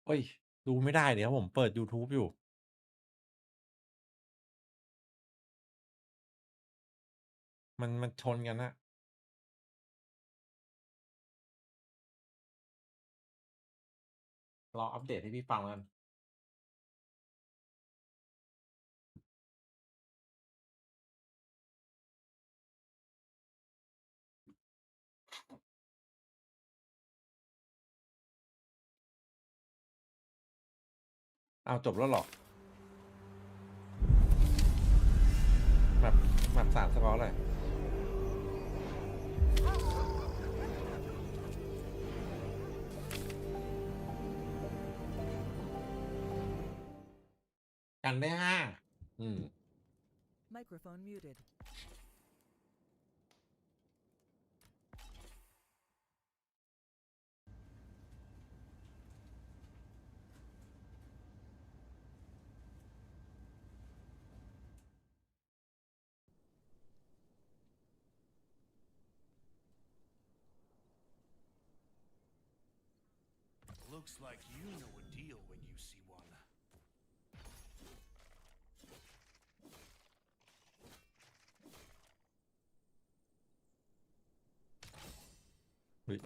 เอ้ยดูไม่ได้เดี๋ยวผมเปิด YouTube อยู่มันชนกันนะรออัปเดตให้พี่ฟังกันอ้าวจบแล้วเหรอแบบแบบ3สกอร์เลยกันได้5Microphone muted. Looks like you know a deal when you see one. เฮ้ย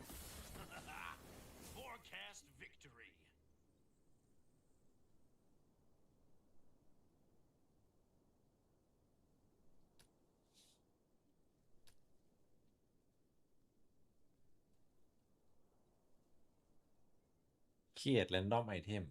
Forecast victory. เครียดแรนดอมไอเทม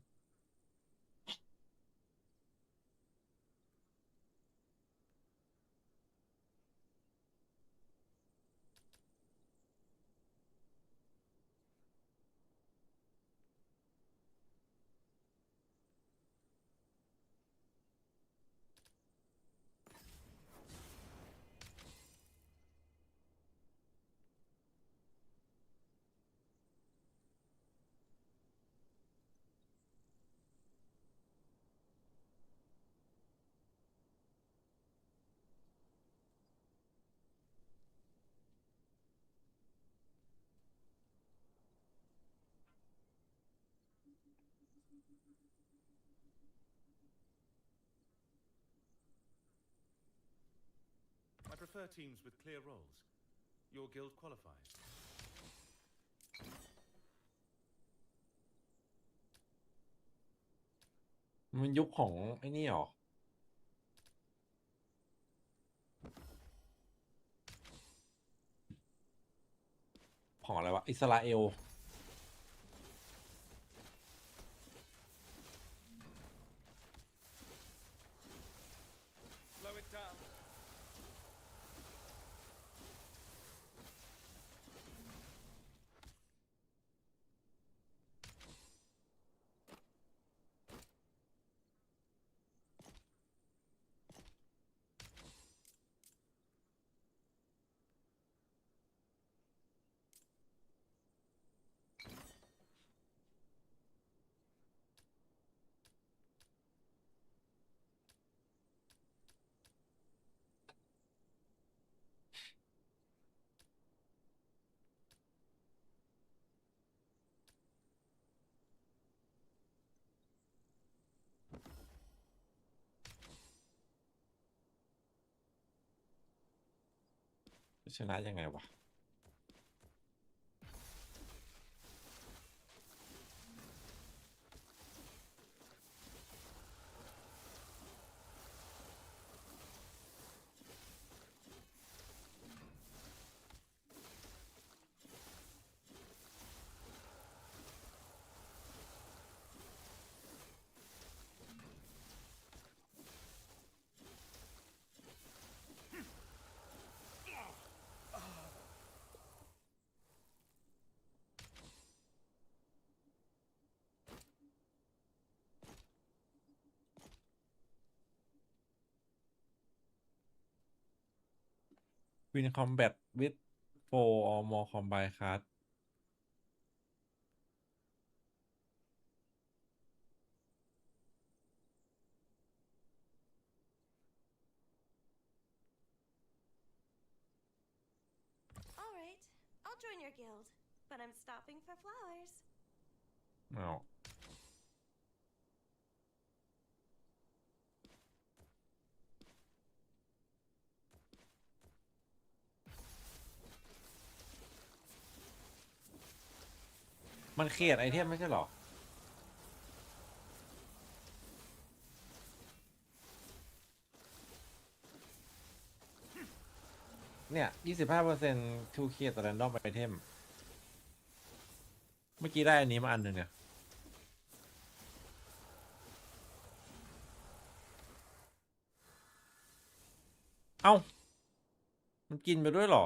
I prefer teams with clear roles. Your guild qualifies. มันยุคของไอ้นี่หรอของอะไรวะอิสราเอล Slow it down. ชนะยังไงวะวินคอมแบทวิดโฟร์ออมอคอมไบคัส All right, I'll join your guild, but I'm stopping for flowers. อ้าว มันเครียดไอเทมไม่ใช่หรอเนี่ย25% to create random item เมื่อกี้ได้อันนี้มาอันหนึ่งอะเอ้ามันกินไปด้วยเหรอ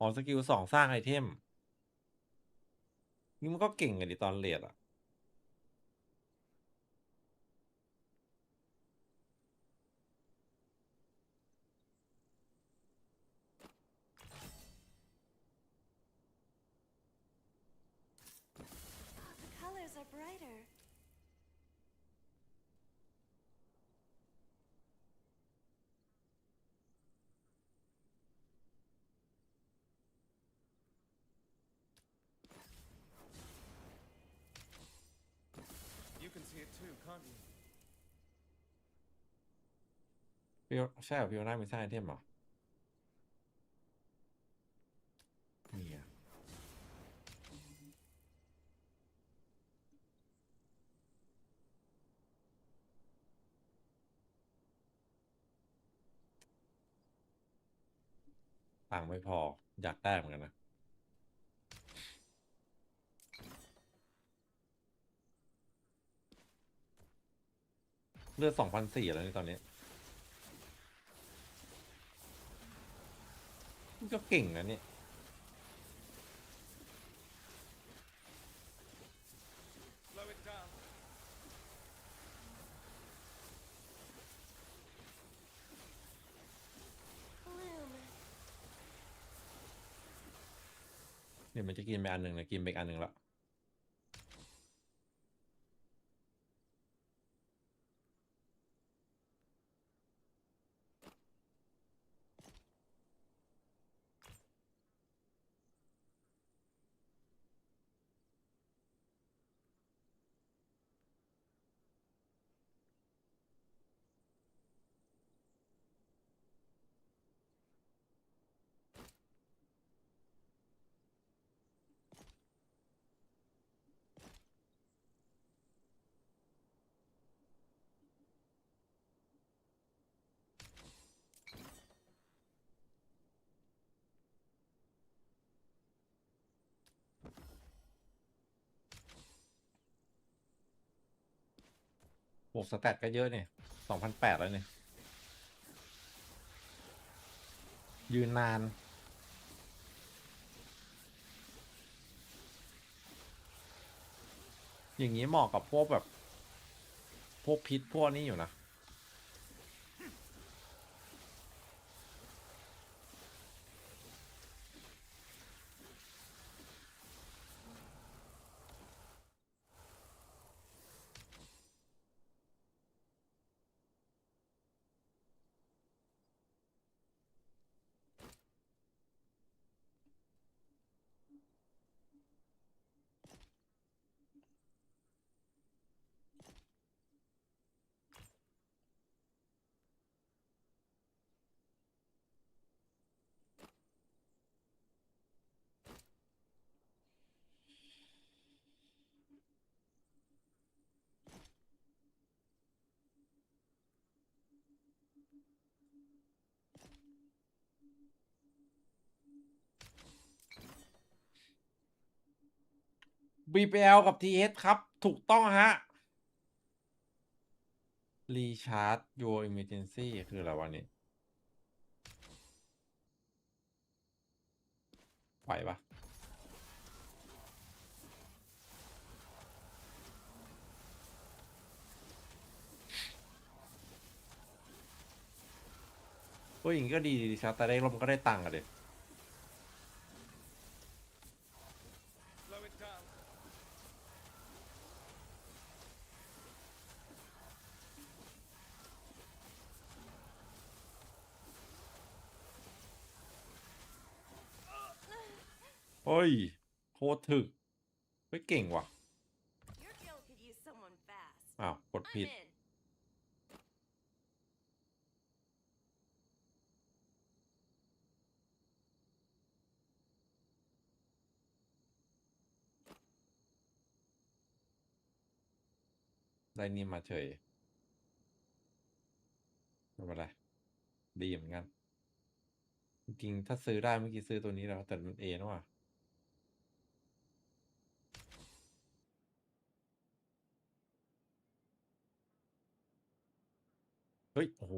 อ๋อสกิล2สร้างไอเทมนี่มันก็เก่งกันดิตอนเรียนอะ The colors are brighter. You can see it too, can't you? พี่ใช่เหรอพี่โอน่ามีสร้างไอเทมเหรอมีอะตังค์ไม่พออยากได้เหมือนกันนะเลือด2,400แล้วนี่ตอนนี้มันก็เก่งนะเนี่ย Slow it down. Bloom. เนี่ยมันจะกินไปอันหนึ่งเลยกินไปอีกอันหนึ่งละบวกสแตทก็เยอะเนี่ย2,800แล้วเนี่ยยืนนานอย่างนี้เหมาะกับพวกแบบพวกพิษพวกนี้อยู่นะBBL กับ TS ครับถูกต้องฮะ Recharge your emergency คืออะไรวะนี่ไหวปะโอ้ยอย่างนี้ก็ดีดีชาร์จแต่ได้ลมก็ได้ตังค์อะเด็ Slow it down. เ เฮ้ยโคตรถึกเฮ้ยเก่งว่ะ Your guild could use someone fast. อ้าวกด I'm ผิด in. ได้นี่มาเฉยไม่เป็นไรดีเหมือนกันจริงๆถ้าซื้อได้เมื่อกี้ซื้อตัวนี้แล้วแต่มันเอนะว่ะเฮ้ยโอ้โห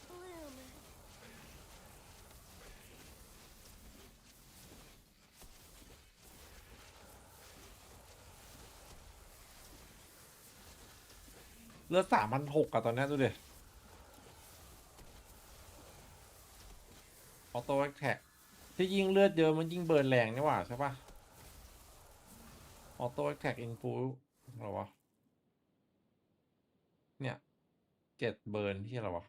Bloom. เลือด3,600อะตอนนี้ดูดิออโต้แท็กที่ยิ่งเลือดเยอะมันยิ่งเบิร์นแรงนี่หว่าใช่ปะออโต้แท็กอินฟูอะไรวะเนี่ย7 เบิร์นที่อะไรวะ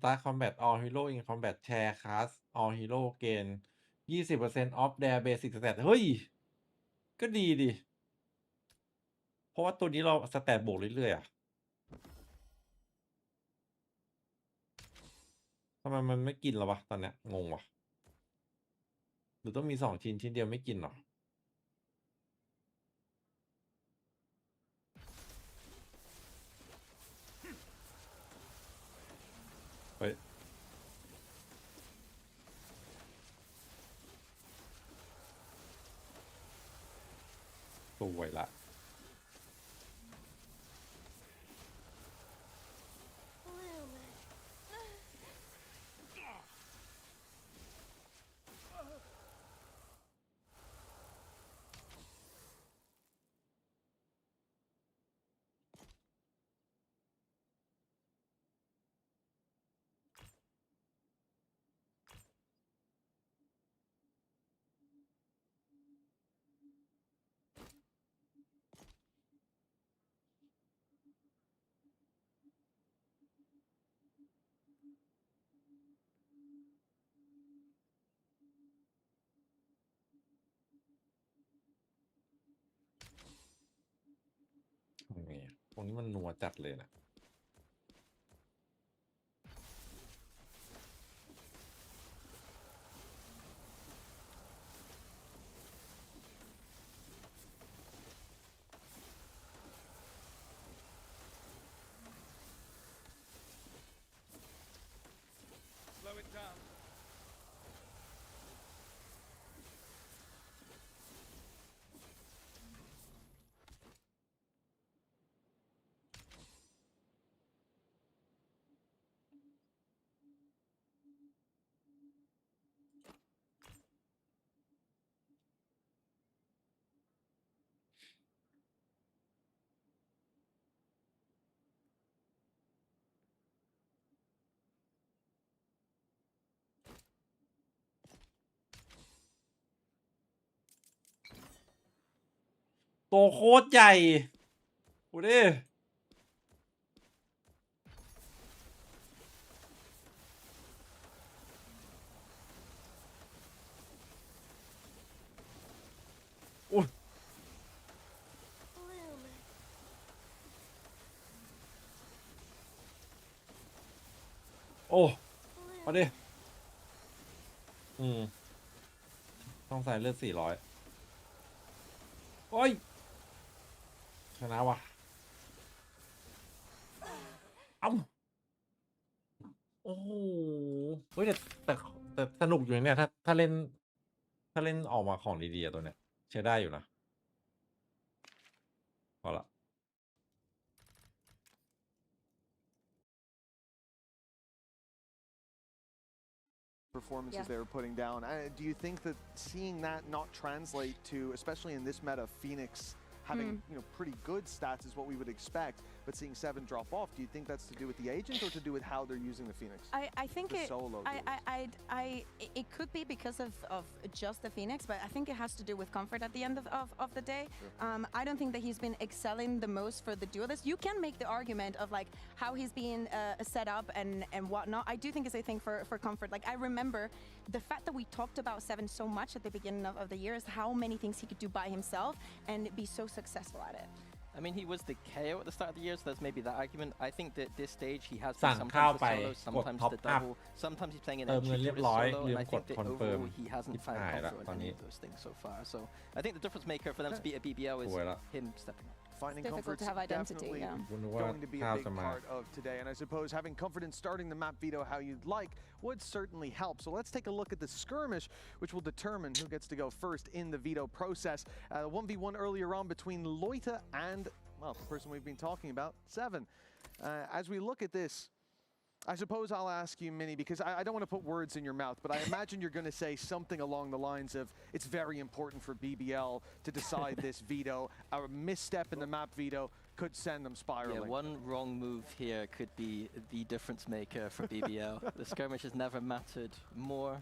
สตาร์คอมแบทออลฮีโร่อินคอมแบทแชร์คลาสออลฮีโร่เกน20% off their basic stat เฮ้ยก็ดีดิเพราะว่าตัวนี้เราสแตทบวกเรื่อยๆอ่ะทำไมมันไม่กินหรอวะตอนเนี้ยงงวะหรือต้องมี2 ชิ้นเดียวไม่กินหรอเฮ้ยสวยละ Bloom. ทำไงอะตรงนี้มันนัวจัดเลยนะ Slow it down. ตัวโคตรใหญ่ดูดิอุ้ย Bloom. โอ้มาดิ Bloom. อืม ต้องใส่เลือด400โอ้ยชนะวะเอ้าโอ้โหเฮ้ยแต่สนุกอยู่เนี่ยถ้าเล่นออกมาของดีๆอะตัวเนี้ยใช้ได้อยู่นะพอละ performances they were putting down. Do you think that seeing that not translate to, especially in this meta, Phoenix having pretty good stats is what we would expect, but seeing 7 drop off, do you think that's to do with the agent or to do with how they're using the Phoenix? I think The solo it could be because of just the Phoenix, but I think it has to do with comfort at the end of the day. Sure. I don't think that he's been excelling the most for the duelist. You can make the argument of like how he's being set up and whatnot. I do think it's a thing for comfort. Like I remember the fact that we talked about 7 so much at the beginning of the year is how many things he could do by himself and be so successful at it. I mean, he was the KO at the start of the year, so there's maybe that argument. I think that this stage he has สั่ง been ข้าว sometimes ไป the solo, กด sometimes ท็อป the อัพ double, sometimes he's playing an เติมเงิน entry เรียบ to his ร้อย solo, ลื and ม I กด think that คอนเฟิร์ม overall he hasn't ชิบ found หายละ comfort ตอน in นี้ any of those things so far. So I think the difference maker for them to beat a BBL is สวยละ him stepping up. Finding It's difficult comfort's to have identity, definitely yeah. คุณนึกว่า going to be ข้าว a big จะมา part of today, and I suppose having comfort in starting the map veto how you'd like would certainly help. So let's take a look at the skirmish, which will determine who gets to go first in the veto process. 1v1 earlier on between Loita and, well, the person we've been talking about, 7. As we look at this, I suppose I'll ask you, Minnie, because I don't want to put words in your mouth, but I imagine you're going to say something along the lines of, it's very important for BBL to decide this veto. Our misstep in the map veto could send them spiraling. Yeah, one wrong move here could be the difference maker for BBL. The skirmish has never mattered more.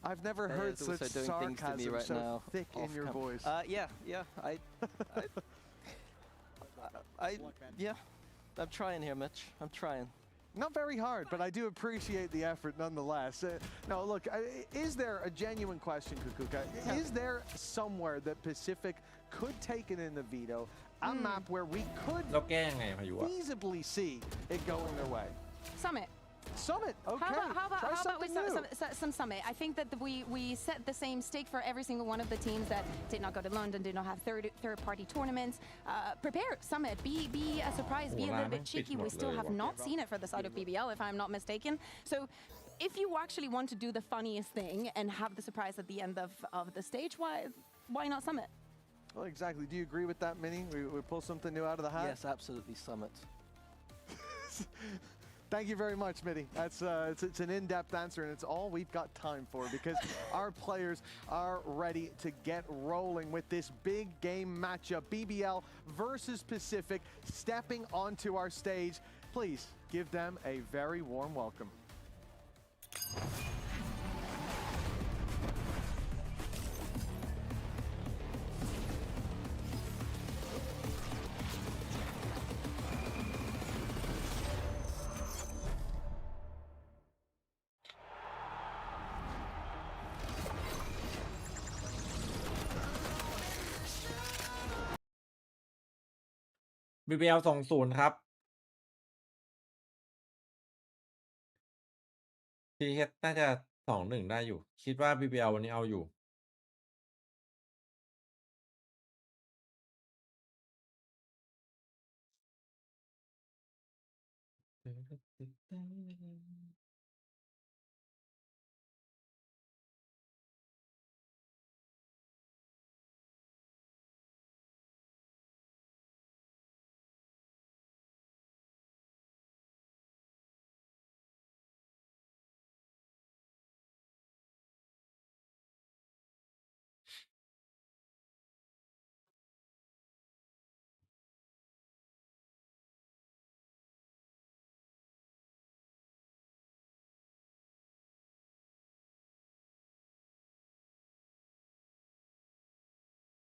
I've never They heard is such also doing things to me sarcasm right so now thick in off your cam- voice. Yeah. Yeah. I'm trying here, Mitch. I'm trying. Not very hard, but I do appreciate the effort nonetheless. No, look, is there a genuine question, Kukuka? Is there somewhere that Pacific could take it in the veto, a map where we could แล้วแก้ยังไงพายุอะ feasibly see it going their way? Summit. Summit, okay. How about Try we something new. some Summit? I think that we set the same stake for every single one of the teams that did not go to London, did not have third-party tournaments. Prepare Summit. Be a surprise. Be a little bit cheeky. We still have not seen it for the side of BBL, if I'm not mistaken. So, if you actually want to do the funniest thing and have the surprise at the end of the stage, why not Summit? Well, exactly. Do you agree with that, Minnie? We pull something new out of the hat? Yes, absolutely, Summit. Thank you very much, Mitty. That's it's an in-depth answer, and it's all we've got time for because our players are ready to get rolling with this big game matchup. BBL versus Pacific stepping onto our stage. Please give them a very warm welcome. BBL 20ครับ TH น่าจะ2-1ได้อยู่ คิดว่า BBL วันนี้เอาอยู่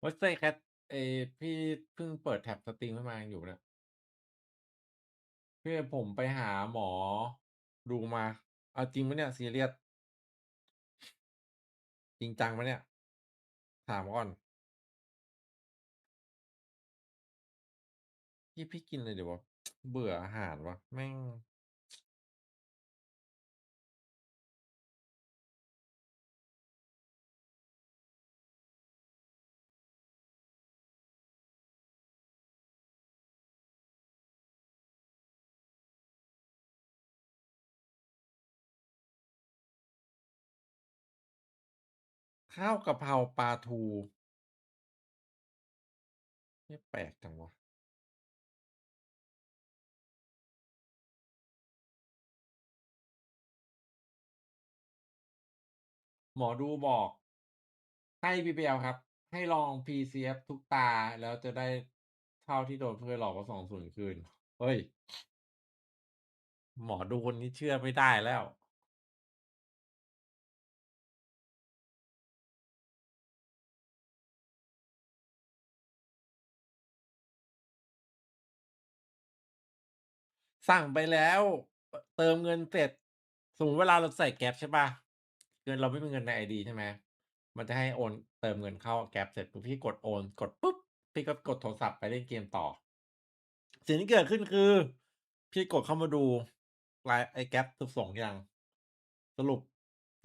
วัดเซแคทพี่เพิ่งเปิดแท็บสตรีมขึ้นมาอยู่เนี่ยพี่ผมไปหาหมอดูมาเอาจริงไหมเนี่ยซีเรียสจริงจังไหมเนี่ย ถามก่อนพี่กินเลยเดี๋ยววะเบื่ออาหารวะแม่ง ข้าวกะเพราปลาทูนี่แปลกจังวะหมอดูบอกให้ BBL ครับ ให้ลอง PCF ทุกตาแล้วจะได้เท่าที่โดนเพื่อนหลอกว่า20คืน เฮ้ย หมอดูคนนี้เชื่อไม่ได้แล้ว สั่งไปแล้วเติมเงินเสร็จ สมมุติเวลาเราใส่แก๊ปใช่ป่ะเงินเราไม่มีเงินใน ID ใช่ไหมมันจะให้โอนเติมเงินเข้าแก๊ปเสร็จปุ๊บพี่กดโอนกดปุ๊บพี่ก็กดโทรศัพท์ไปเล่นเกมต่อ สิ่งที่เกิดขึ้นคือ พี่กดเข้ามาดูรายไอ้แก๊ปถูกส่งยังสรุป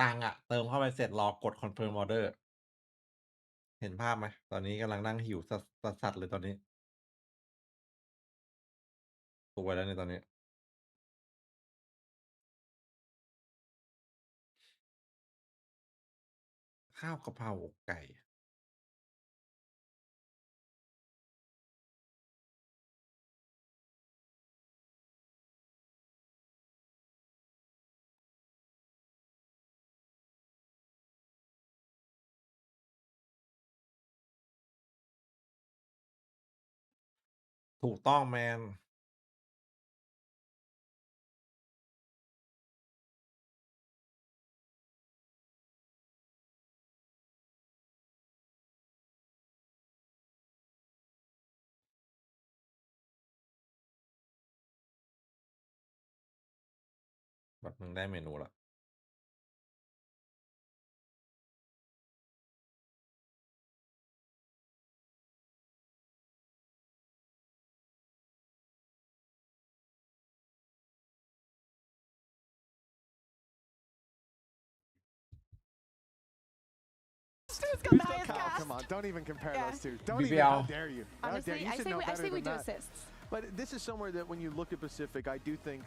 ตังค์อะเติมเข้าไปเสร็จรอกด confirm order เห็นภาพไหมตอนนี้กำลังนั่งหิวสัสๆเลยตอนนี้ตัวแล้วในตอนนี้ ข้าวกะเพราอกไก่ ถูกต้องแมนแบบมึงได้เมนูละStu's got Who's the got highest Cal? cast. Come on, don't even compare Yeah. those two. Don't even. BBL. How dare you? How dare Honestly, you? I should say know we, I better say we than do that. assists. But this is somewhere that when you look at Pacific, I do think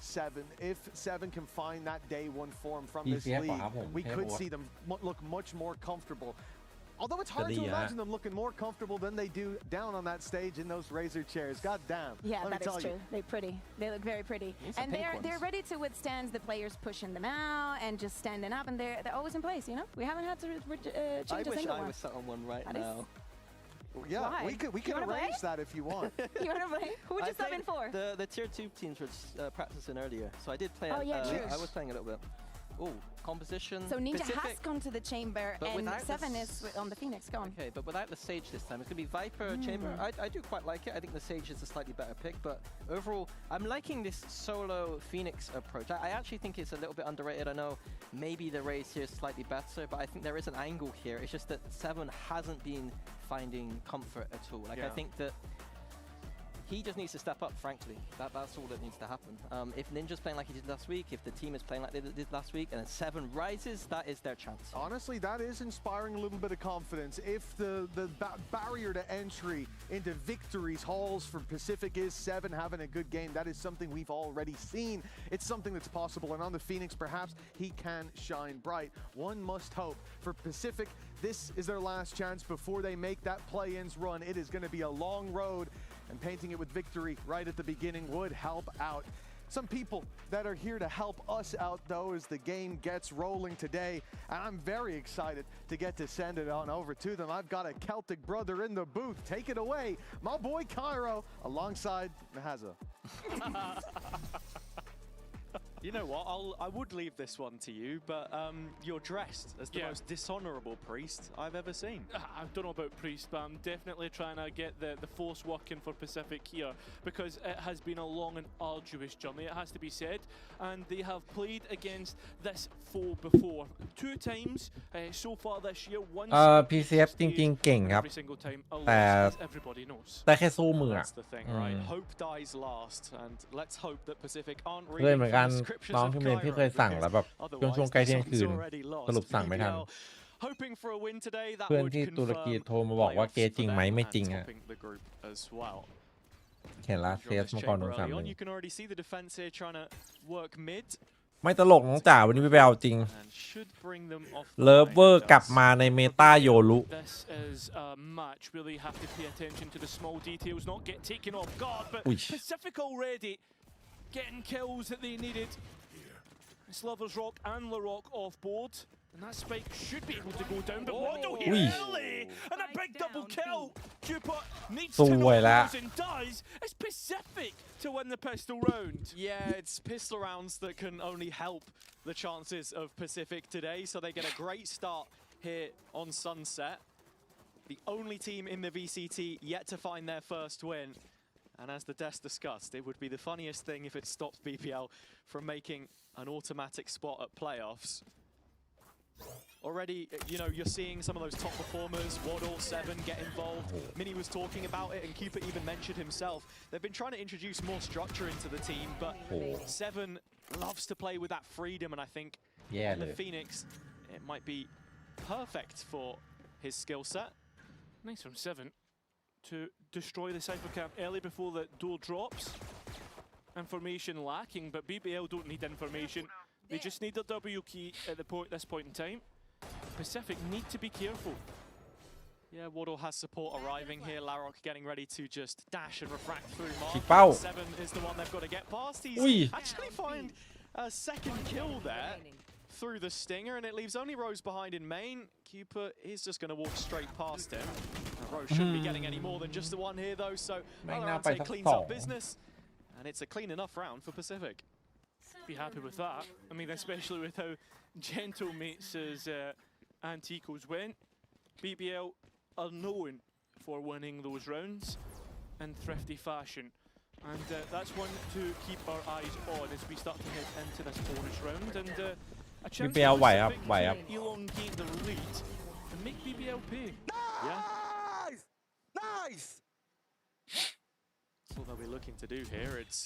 if Seven can find that day one form from this PCF เหรอ league, ครับผม we เทพ could โอ๊ต see them look much more comfortable. Although it's hard to จะดีฮะ imagine them looking more comfortable than they do down on that stage in those razor chairs. God damn. Yeah, Let me that is tell true. you. They're pretty. They look very pretty. Need some And pink they're ones. ready to withstand the players pushing them out and just standing up, and they're always in place, you know? We haven't had to I change a wish single I one. was sat on one right That is- now. Yeah, Why? we You could wanna play? arrange that if you want. You want to play? Who would I you sub in played- for? The tier 2 teams were practicing earlier, so I did play. Oh, yeah, true. I was playing a little bit. Oh, composition. So Ninja Pacific. has gone to the chamber, But and without Seven this- is on the Phoenix gone. Okay, but without the Sage this time, it's going to be Viper, Chamber. I do quite like it. I think the Sage is a slightly better pick, but overall, I'm liking this solo Phoenix approach. I actually think it's a little bit underrated. I know maybe the race here is slightly better, but I think there is an angle here. It's just that Seven hasn't been finding comfort at all. Like, I Yeah. think that he just needs to step up, frankly. That's all that needs to happen. If Ninja's playing like he did last week, if the team is playing like they did last week, and then Seven rises, that is their chance. Honestly, that is inspiring a little bit of confidence. If the barrier to entry into victories halls for Pacific is Seven having a good game, that is something we've already seen. It's something that's possible, and on the Phoenix, perhaps he can shine bright. One must hope for Pacific. This is their last chance before they make that play-ins run. It is going to be a long road, and painting it with victory right at the beginning would help out. Some people that are here to help us out, though, as the game gets rolling today. And I'm very excited to get to send it on over to them. I've got a Celtic brother in the booth. Take it away, my boy Cairo, alongside Mahaza. You know what? I would leave this one to you, but you're dressed as the Yeah. most dishonourable priest I've ever seen. I don't know about Priest, but I'm definitely trying to get the force working for Pacific here because it has been a long and arduous journey, it has to be said, and they have played against this foe before 2 times so far this year. Once PCF จริงๆเก่งครับ every single time, a แต่ loss, as everybody knows. แต่แค่สู้มืออะ That's the thing, right? Hope dies last, and let's hope that Pacific aren't เคย reading เหมือน from กัน the scriptures น้อง of ที่เรียนพี่ Cairo, เคยสั่ง because แล้วแบบช่วง otherwise ใกล้ this เที่ยง one's คืน already lost. สรุปสั่งไม่ทัน BBL hoping for a win today. That เพื่อน would ที่ตุรกี confirm โทรมาบอกว่า playoffs เกย์จริง for ไหม them ไม่ and จริงฮะ topping the group as well. เห็นละ From เซส this มาก่อน chamber โดน early on, 3-1 you can already see the defense here trying to work mid. ไม่ตลกน้องจ๋าวันนี้ไปเอาจริง And should bring them off the เลิฟ line. เวอร์กลับมาในเมตาโยรุ This is a match where they have to pay attention to the small details, not get taken off guard, but Ui. Pacific already getting kills that they needed. It's Lovers Rock and LaRock off board. And that spike should be able to go down, but Waddle here Ui. early! And a big double kill! Cooper needs So to know well, those and does. It's Pacific to win the pistol round. Yeah, it's pistol rounds that can only help the chances of Pacific today, so they get a great start here on Sunset. The only team in the VCT yet to find their first win. And as the desk discussed, it would be the funniest thing if it stopped BBL from making an automatic spot at playoffs. Already, you know, you're seeing some of those top performers, Waddle, Seven, get involved. Minnie was talking about it, and Cupid even mentioned himself. They've been trying to introduce more structure into the team, but Seven loves to play with that freedom, and I think Yeah, on the dude. Phoenix, it might be perfect for his skill set. Nice from Seven to destroy the Cypher camp early before the door drops. Information lacking, but BBL don't need information. They just need a W key at this point in time. Pacific need to be careful. Yeah, Waddle has support arriving here. Larrock getting ready to just dash and refract through Mark. ฉีกเป้า Seven is the one they've got to get past. He's อุ้ย actually find a second kill there through the stinger, and it leaves only Rose behind in main. Cooper is just going to walk straight past him. Rose shouldn't be getting any more than just the one here, though, so แม่งน่าไป Valorant สัก cleans สอง up business, and it's a clean enough round for Pacific. Be happy with that. I mean, especially with how gentle Mates' Anticos went. BBL are known for winning those rounds in thrifty fashion. And that's one to keep our eyes on as we start to head into this bonus round. And a chance BBL for ไหวครับ Pacific ไหวครับ to elongate the lead and make BBL pay. Yeah. That's all they'll be looking to do here. It's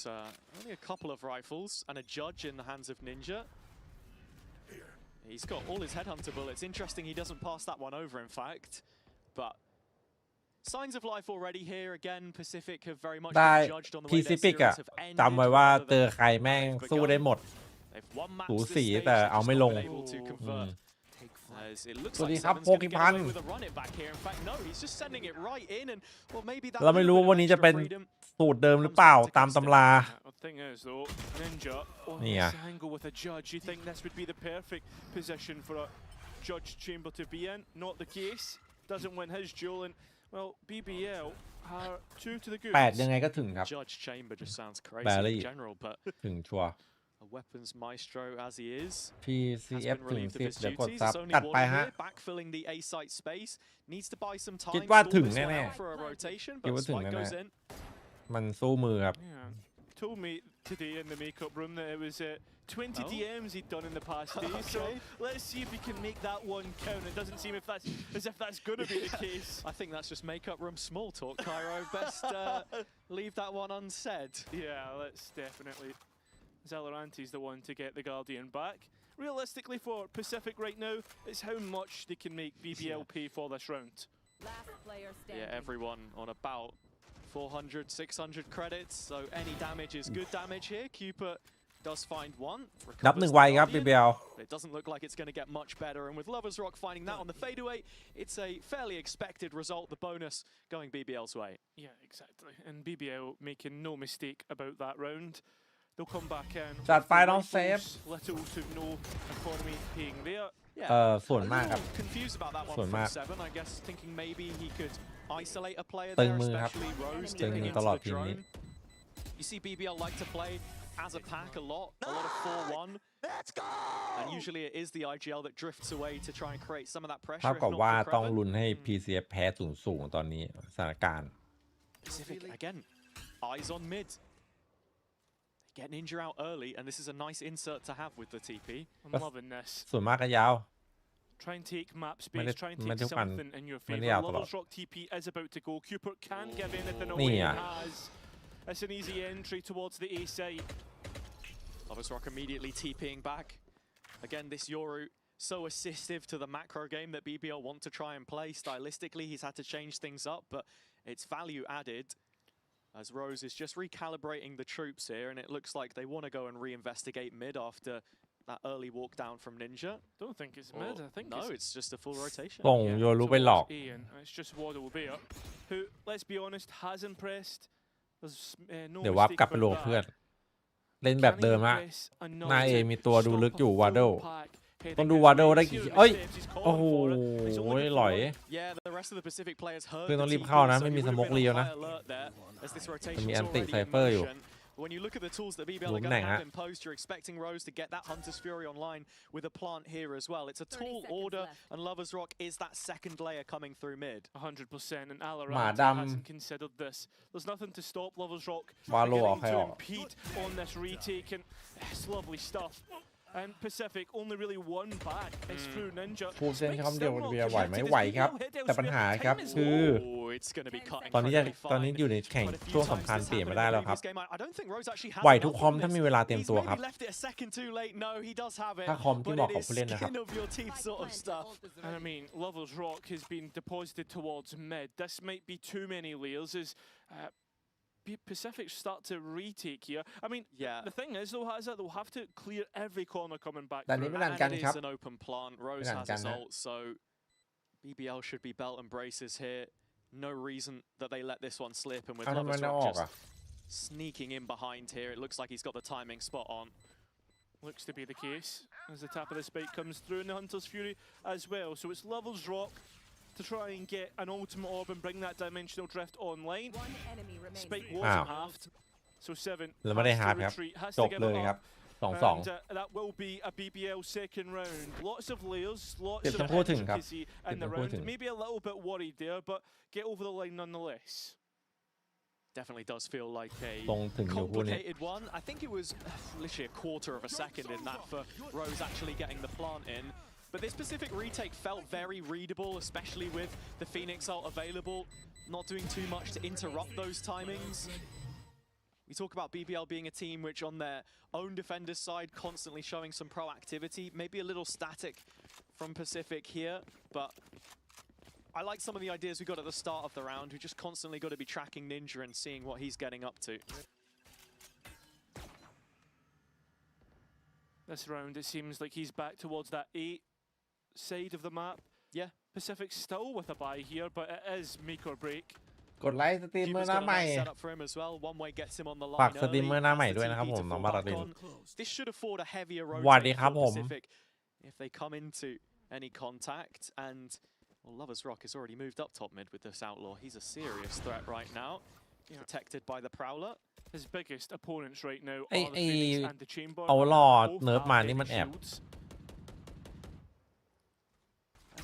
only a couple of rifles and a judge in the hands of Ninja. He's got all his headhunter bullets. Interesting he doesn't pass that one over, in fact. But signs of life already here. Again, Pacific have very much ได้ been judged on the way their Pacific อะ series have ended จำไว้ว่า rather เจอ than ใครแม่ง they've สู้ได้ begun. หมด They've won maps สู this สี stage, แต่ they've เอา just ไม่ not ลง been able to convert. As it looks สวัส like ดีครับ Seven's โพ gonna กิ get พัน away with a run it back here. In fact, no, he's just sending it right in, and well, maybe that เราไม่รู้ว่าวันนี้จะเป็น สูตรเดิมหรือเปล่าตามตำรา The thing is, though, Ninja, Yeah. this angle with a judge, you think this would be the perfect position for a judge chamber to be in? Not the case. Doesn't win his duel, and well, BBL are 2 to the good. 8 ยังไงก็ถึงครับ Judge Chamber just sounds crazy Barely. in general, but ถึงชัวร์ a weapons maestro as he is. Has PCF been ถึง relieved of 10 his เดี๋ยวกด duties. ซับ It's only ตัดไป Waddle ฮะ here, backfilling the A site space. Needs to buy some คิด time. ว่า stall ถึง this one แน่ out for a rotation, คิด but ว่าถึง Spike แน่ goes in. ๆมันสู้มือครับ Yeah. Told me today in the makeup room that it was 20 Oh. DMs he'd done in the past day. So Okay. let's see if he can make that one count. It doesn't seem as if that's going to be the case. I think that's just makeup room small talk, Cairo. Best leave that one unsaid. Yeah, let's definitely. Zalarante's the one to get the Guardian back. Realistically, for Pacific right now, it's how much they can make BBL pay for this round. Last player standing. Yeah, everyone on about 400, 600 credits, so any damage is good damage here. Cooper does find one. นับ recovers 1 the ไวครับ Guardian. BBL It doesn't look like it's going to get much better, and with Lovers Rock finding that on the fadeaway, it's a fairly expected result, the bonus going BBL's way. Yeah, exactly. And BBL making no mistake about that round. They'll come back in. จัด with ไฟ the น้องเซฟ rifles, little to no economy paying there. Yeah, ส่วน a มากครับ little confused about that one ส่วน from มาก Seven. I guess thinking maybe he could isolate a player ตึง there, มือครับ especially Rose ตึง dipping มือ into ตลอด the ทีมนี้ drone. You see BBL like to play as a pack a lot of 4-1. Let's go! And usually it is the IGL that drifts away to try and create some of that เท่า pressure. If กับ not ว่า for ต้อง Kreven. ลุ้นให้ PCF แพ้สูงๆตอนนี้สถานการณ์ Pacific again, eyes on mid. They get Ninja out early, and this is a nice insert to have with the TP. I'm That's- loving this. ส่วนมากก็ยาว Try and take map ไม่ได้ space, try and ไม่ take ได้ฟัน something in your ไม่ favor. ได้ยาวตลอด Lovers Rock TP is about to go. Cooper can't give anything นี่ away. อ่ะ Has. It's an easy entry towards the A site. Lovers Rock immediately TPing back. Again, this Yoru so assistive to the macro game that BBL want to try and play. Stylistically, he's had to change things up, but it's value added as Rose is just recalibrating the troops here, and it looks like they want to go and reinvestigate mid after that early walk down from Ninja. Don't think it's Or- mid. I think no, it's just a full rotation. ส่ง yeah, โยนรู้ไปหลอก towards A, and it's just Waddle there, who, let's be honest, has impressed. There's no เดี๋ยววับ mistake กลับไป about ลง that. เพื่อน เล่นแบบ Can he เดิมฮะ impress enough หน้า A to มีตัวดู stop ลึก a อยู่ full Waddle pack heading ต้องดู his Waddle way? ได้ See กี่ the เอ้ย steps he's โอ้โห calling for it. He's only got หลอย Yeah, the rest of the Pacific players heard เพื่อน the ต้องรีบ TP, เข้านะ so ไม่ he มี would ส have โมก been เลียว on นะ high alert there as this จะ rotation มี is อันติ already ไซ in เฟอร์อยู่ motion. When you look at the tools that BBL หลุ are ม going ไหน to ฮะ have imposed, you're expecting Rose to get that Hunter's Fury online with a plant here as well. It's a 30 tall seconds order, left. and Lover's Rock is that second layer coming through mid. 100%, and หมาด Valorant ำ hasn't considered this. There's nothing to stop Lovers Rock Valo beginning เอาใคร to ออก impede on this retake, and it's lovely stuff. And Pacific only really one back is through Ninja. ฟูลเส้น Spike ช่องเดียว still not เบียร์ไหวไหม connected. ไหว His ครับ BBL hit แต่ปัญ elsewhere. หาครับ Time is คือ Oh, it's going to be cut ตอนนี้จะ incredibly ตอนนี้ fine. อยู่ในแข่ง Quite a few ช่วง times สำคัญ this เปลี่ยน happened ไม่ได้ in แล้วครับ previous game. I don't think Rose actually has ไหว enough ทุกคอม on ถ้า this. มีเวลาเตรียม He's ตัวครับ maybe left it a second too late. No, he does have it. ถ้าคอมที่ But เหมาะ it กับ is ผู้เล่นนะครับ skin of your teeth sort of stuff. And I mean, Lovers Rock has been deposited towards mid. This might be too many layers as Pacific start to retake here. I mean, Yeah. the thing is, though, Hazard, they'll have to clear every corner coming back แต่อันนี้ through. ไม่นานกัน And it ครับ is an open plant. Rose ไม่นาน has กัน his นะ ult, so BBL should be belt and braces here. No reason that they let this one slip, and with อ้าวทำไม Lovers ไม่อ Rock อก just อ่ะ sneaking in behind here, it looks like he's got the timing spot on. Looks to be the case as the tap of the spike comes through in the Hunter's Fury as well. So it's Lovers Rock to try and get an ultimate orb and bring that dimensional drift online. One enemy remains. Spike อ้าว wasn't halved. So 7 แล้วไม่ได้ has ฮาร์ to ดครับ retreat, has จ to บ give เล it ยครับ up. 2-2 And that will be a BBL second round. Lots of layers, lots เจ็บ of ต้องพูดถึงครับ intricacy เจ็บ in ต้ the องพูด round. ถึง Maybe a little bit worried there, but get over the line nonetheless. Definitely does feel like ตรง a ถึงอยู่คู่นี้ complicated one. I think it was literally a quarter of a second in that for Rose actually getting the plant in. But this specific retake felt very readable, especially with the Phoenix ult available, not doing too much to interrupt those timings. We talk about BBL being a team which on their own defender's side constantly showing some proactivity, maybe a little static from Pacific here, but I like some of the ideas we got at the start of the round. We just constantly got to be tracking Ninja and seeing what he's getting up to. This round, it seems like he's back towards that 8 side of the map. Yeah. Pacific still with a buy here, but it is make or break. กดไลค์สตรีมเมอ Cuba's ร์หน้า got a ใหม่ nice setup for him as well. One way gets him on the ฝาก line สตรีม early, เมอร์หน้า has ใหม่ the ด้วยนะครับ TP ผ to มน้อง fall บารา back ดิน on. This should afford a heavier สวัส rotate ดีครับ for ผม Pacific if they come into any contact. And well, Lovers Rock has already moved up top mid with this outlaw. He's a serious threat right now. Yeah. Protected by the Prowler. His biggest opponents right now ไอ้ are the Phoenix and the Chamber. เอารอ Both เนิร์ฟ have มา heavy นี่มันแอบ shields.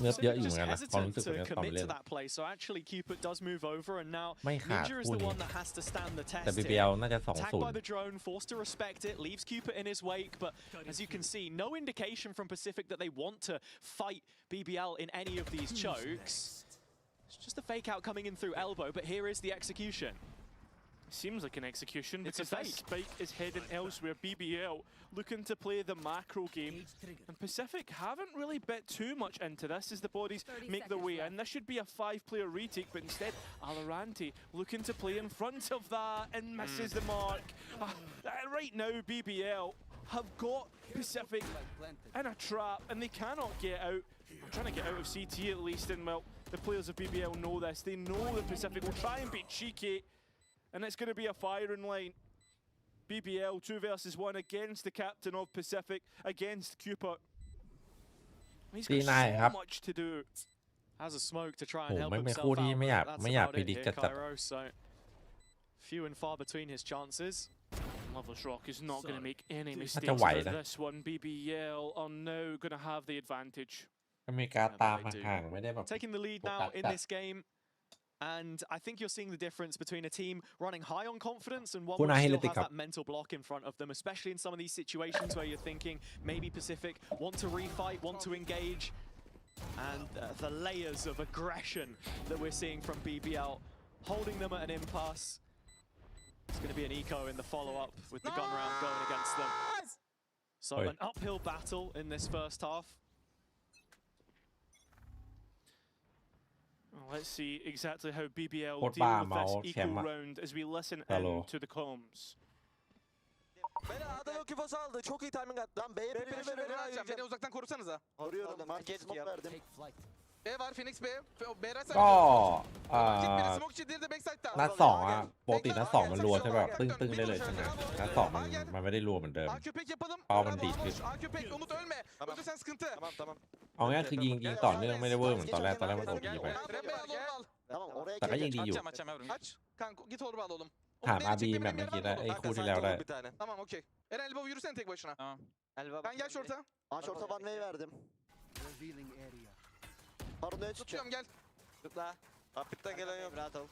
เนิร์ฟ So เยอะ they're อยู่เหมื just อนกันนะความ hesitant รู้สึกเหมือน to กันตอนไป commit เล่ to น that play. So actually Cupid does move over, and now ไม่ขาด Ninja is คู่ the นี้ one that has to stand the แต่ test here. BBL น่าจะ Attacked by the 2-0 drone, forced to respect it, leaves Cupid in his wake, but as you can see, no indication from Pacific that they want to fight BBL in any of these chokes. It's just a fake out coming in through elbow, but here is the execution. Seems like an execution It's a because that fake. spike is heading elsewhere. BBL looking to play the macro game. And Pacific haven't really bit too much into this as the bodies 30 make their way seconds in. This should be a 5-player retake, but instead Valorant looking to play in front of that and misses the mark. Right now BBL have got Pacific in a trap and they cannot get out. I'm trying to get out of CT at least, and well, the players of BBL know this. They know that Pacific will try and be cheeky. And it's going to be a firing line. BBL 2 versus 1 against the captain of Pacific, against Cooper. He's got D9 ค so รับ much to do. Has a smoke to try โอ้ and โห help ไม่เป็น himself คู่ที่ out, ไม่ but อยาก that's ไม่อยาก about พิ it ดิก here, จัด Cairo. So few and far between his chances. Lovers Rock is not going to make any น่า mistakes จะไหว about นะ this one. BBL are now going to have the advantage. อเมริกาตามห่างๆไม่ได้แบบ Taking the lead now in this game. And I think you're seeing the difference between a team running high on confidence and one Kuna which still Hiliti has Cup. that mental block in front of them, especially in some of these situations where you're thinking maybe Pacific want to refight, want to engage. And the layers of aggression that we're seeing from BBL, holding them at an impasse. It's going to be an eco in the follow-up with the gun round going against them. So Oi. an uphill battle in this first half. Well, let's see exactly how BBL โคตร deal บ้า with เมา this ส์แช eco มป์อะ round as we listen Hello. in to the comms. infosu aldı. Çok iyi timing attı. Lan B'ye Beni vereceğim. Beni uzaktan korusanıza. Koruyorum. Market smoke verdim. B var Phoenix B. B right ก็ biri smoke içi, diğeri de backside'da. นัดสองอ่ะปกตินัดสองมันรัวใช่ป่ะตึ้งได้เลยใช่ไหมนัดสองมันไม่ได้รัวเหมือนเดิม A köpek yapalım. Aa, ben değil. A köpek Umut ölme. Tamam. Ölürsen sıkıntı. Tamam. เอาง่ายคือยิงต่อเนื่องไม่ได้เวอร์เหมือนตอนแรกมันโอพีไป Eren Bey al oğlum al. Tamam oraya แต่ก็ยังดีอยู่ Açacağım yavrum. Aç. Kanka git orba al oğlum. ถาม Benim อาร์บี çektiğim แบบ benim เมื่อกี้ yerim ได้ var ไอ้ oğlum. คู่ที่แล้วได้ Bir tane. Tamam okey. Eren Elbow yürüsene tek başına. Tamam. Ben gel şorta. A short'a one way verdim. Paranoya çıkacağım. Tutuyorum gel. Zıpla. Apitten gelen yok. Rahat ol.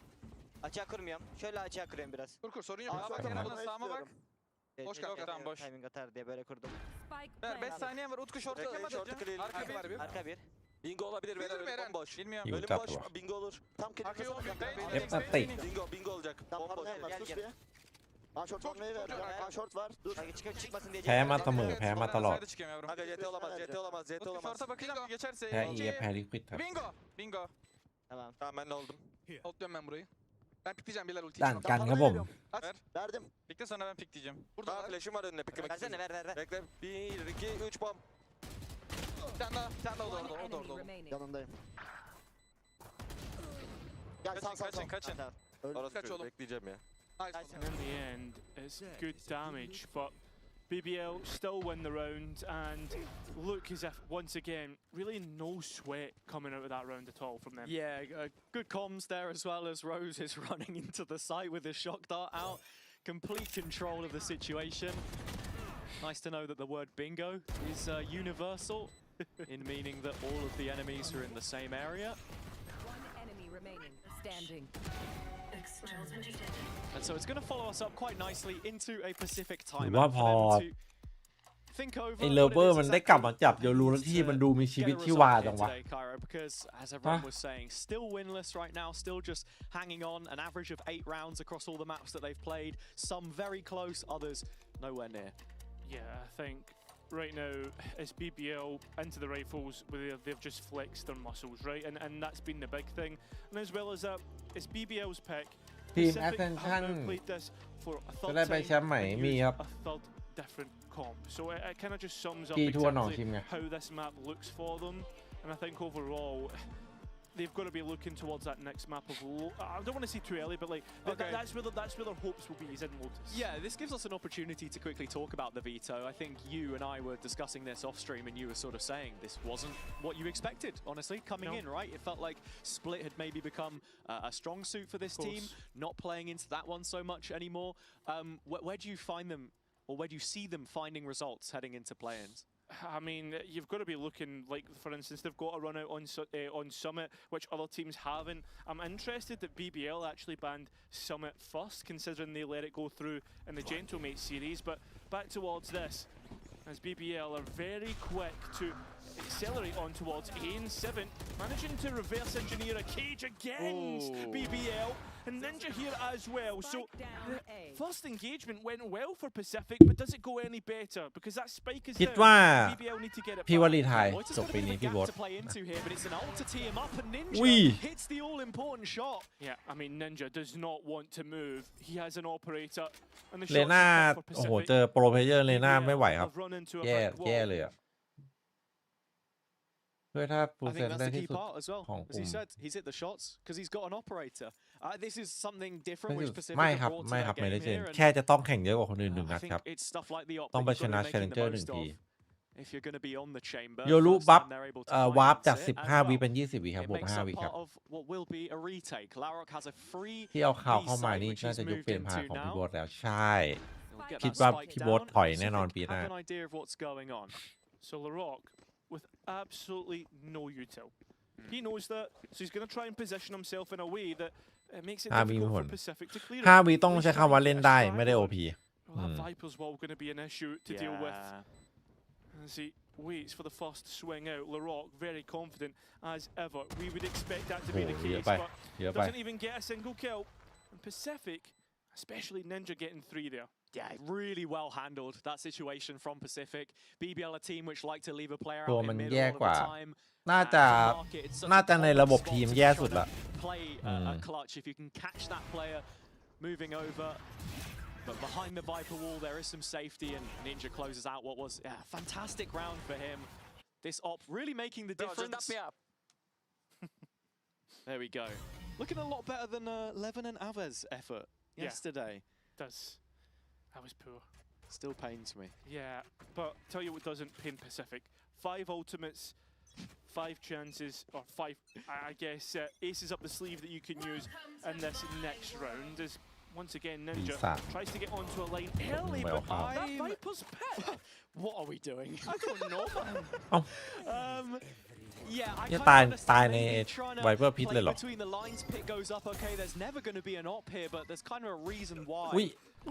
Açığa kurmuyorum. Şöyle açığa kurayım biraz. Kur sorun yok. Aa, bak, Tamam. Eren, sağıma bak. Boş Yok, kanka. tamam boş. Timing atar diye böyle kurdum. Spike Ver 5 planted. saniyen var. Utku short'a Bekle, short'a short'u clear. Arka var bir. Arka bir. Bingo olabilir Bilir beyler. mi Eren? Önüm bomboş. Bilmiyorum. İyi Önüm uçak boş. var. Bingo olur. Tam Arkaya clear. oğlum, Bingo olacak. Tamam, Bomboş. gel, gel, gel. A short one way verdim. A short var. Dur. Bak çıkmasın diye. แพ้มาเสมอแพ้มาตลอด Aga CT olamaz. CT olamaz. CT Utku olamaz. short'a bakacağım geçerse. แพ้เอแพ้ลิควิดครับ Bingo. Bingo. Tamam. Tamam ben de oldum. Otluyorum ben burayı. Ben pikleyeceğim beyler ulti ด่าน için. กันครับผม Aç. Verdim. Bekle sonra ben pikleyeceğim. Burada Daha var. flash'ım var önüne piklemek için. Versene ver. Bekle. 1, 2, 3 bomb. Bir tane daha. Bir tane daha One orada. enemy Orada. remaining. Yanındayım. Gel sağ. Tamam. Orası Kaç çocuk, oğlum? bekleyeceğim ya. Nice. And in the end, it's good damage, but BBL still win the round and look as if, once again, really no sweat coming out of that round at all from them. Yeah, good comms there as well as Rose is running into the site with his shock dart out. Complete control of the situation. Nice to know that the word bingo is universal in meaning that all of the enemies are in the same area. One enemy remaining. Standing. And so it's going to follow us up quite nicely into a Pacific หรือ time ว่า out พ for อ them to think over ไอ้ what เล it เวอร์ is มันได้กลับ exactly มาจับโยรูแล้วที่มันดูมีชีวิตชีวาจังวะ today, Cairo, because as everyone was saying, still winless right now, still just hanging on, an average of 8 rounds across all the maps that they've played, some very close, others nowhere near. Yeah, I think right now it's BBL into the rifles where they've just flexed their muscles, right? And that's been the big thing. And as well as that, it's BBL's pick. ทีม Pacific have Ascension now played this for a จะ third ได้ไป time แชมป์ใหม่ and มี used ครับ a third different comp. So it kind of just sums up กี่ทัวร์หนอง exactly ทีมไง how this map looks for them. And I think overall, they've got to be looking towards that next map of I don't want to say too early, but like Okay. that's where their hopes will be is in Lotus. Yeah, this gives us an opportunity to quickly talk about the veto. I think you and I were discussing this off stream and you were sort of saying this wasn't what you expected, honestly, coming No. in, right? It felt like Split had maybe become a strong suit for this team, not playing into that one so much anymore. Where do you find them, or where do you see them finding results heading into play-ins? I mean, you've got to be looking like, for instance, they've got a run out on Summit, which other teams haven't. I'm interested that BBL actually banned Summit first, considering they let it go through in the Gentlemate series. But back towards this, as BBL are very quick to accelerate on towards A and 7, managing to reverse engineer a cage against BBL. And Ninja here as well. So Spike down A. first engagement went well for Pacific, but does it go any better? Because that spike is คิด down. ว่า BBL need to get it พี่ว่า back. รีไทย Lotus จบ got a ปี bit นี้ of a พี่ gap บอส to play into here, but it's an ult to tee him up, and Ninja Wee. hits the all-important shot. Yeah, I mean, Ninja does not want to move. He has an operator. And the เล shot's น่า for โอ้โห Pacific. เจอโปรเพลเยอร์เลน่า BBL ไม่ไหวครับ have run into a แย่ brick แย่ wall. เลยอ่ะเพื่อถ้าปู I เซ think น that's ได้ the ที่ key สุด part as well. ของ As กลุ่ he ม said, he's hit the shots because he's got an operator. This is something different ไม่ which สุด Pacific ไม่ have ครับ brought to ไม่ค their รับไม่ได้ game เจน here. แค่จะต้องแข่งเยอะกว่าคนอื่นหนึ่ง I นัด think ครับ it's stuff like the op ต้อง that ไป you've ช got นะ to be เชลเลน making เจอ the ร์หนึ่ง most ที of. If you're going to be on the chamber, โยรุ first บัฟ time they're able to วาร์ป finance จาก it, 15 and วิ well, เป็น 20 วิครับ it บวก makes 5 up วิครับ part of what will be a retake. Larok has a free ที่เอาข่าว B เข้ามา side นี่ which น่า he's จะยุค moved เปลี่ยนผ่าน into ของพี่ now. โบสแล้วใช่ He'll get คิด that ว่า spike พี่โบส down. ถอยแน่นอน Pacific ปีหน้า have an idea of what's going on. So LaRock with absolutely no util. He knows that, so he's going to try and position himself in a way that it makes it 5 วิ difficult ผ for ล Pacific to clear 5 it. วิต้อง He's ใช้ trying คำว่า to เล่น get a ได้ strike ไม่ได้ on. OP Well, that Viper's wall going to be an issue to deal with. Yeah. As he waits for the first swing out, LaRock very confident as ever. We would expect that to be the โอ้โหเยอะ case, ไป but เยอะไป doesn't even get a single kill. And Pacific, especially Ninja getting 3 there. Yeah, really well handled that situation from Pacific. BBL a team which like to leave a player ตัว out มั in น middle แย่ all กว่า of the time. น่าจะ And the market, it's such a น่าจะใน common ระบบ spot ทีม to แย่ try สุด to ละ play a clutch if you can catch that player moving over. But behind the Viper wall, there is some safety, and Ninja closes out what was a fantastic round for him. This op really making the Bro, just difference. dap me up. There we go. Looking a lot better than Levin and Avez effort yesterday. Does. That was poor. Still pains me. Yeah, but tell you what doesn't pain Pacific. 5 ultimates, 5 chances, or 5, I guess, aces up the sleeve that you can use in this next round. As once again, Ninja tries to get onto a line early, but that Viper's pit. What are we doing? I don't know, man. Yeah, I เนี่ย kind ตาย of understand ใน maybe trying to ไวเปอร์พิษเลย play เหรอ between the lines. Pit goes up. Okay, there's never going to be an op here, but there's kind of a reason why อุ้ย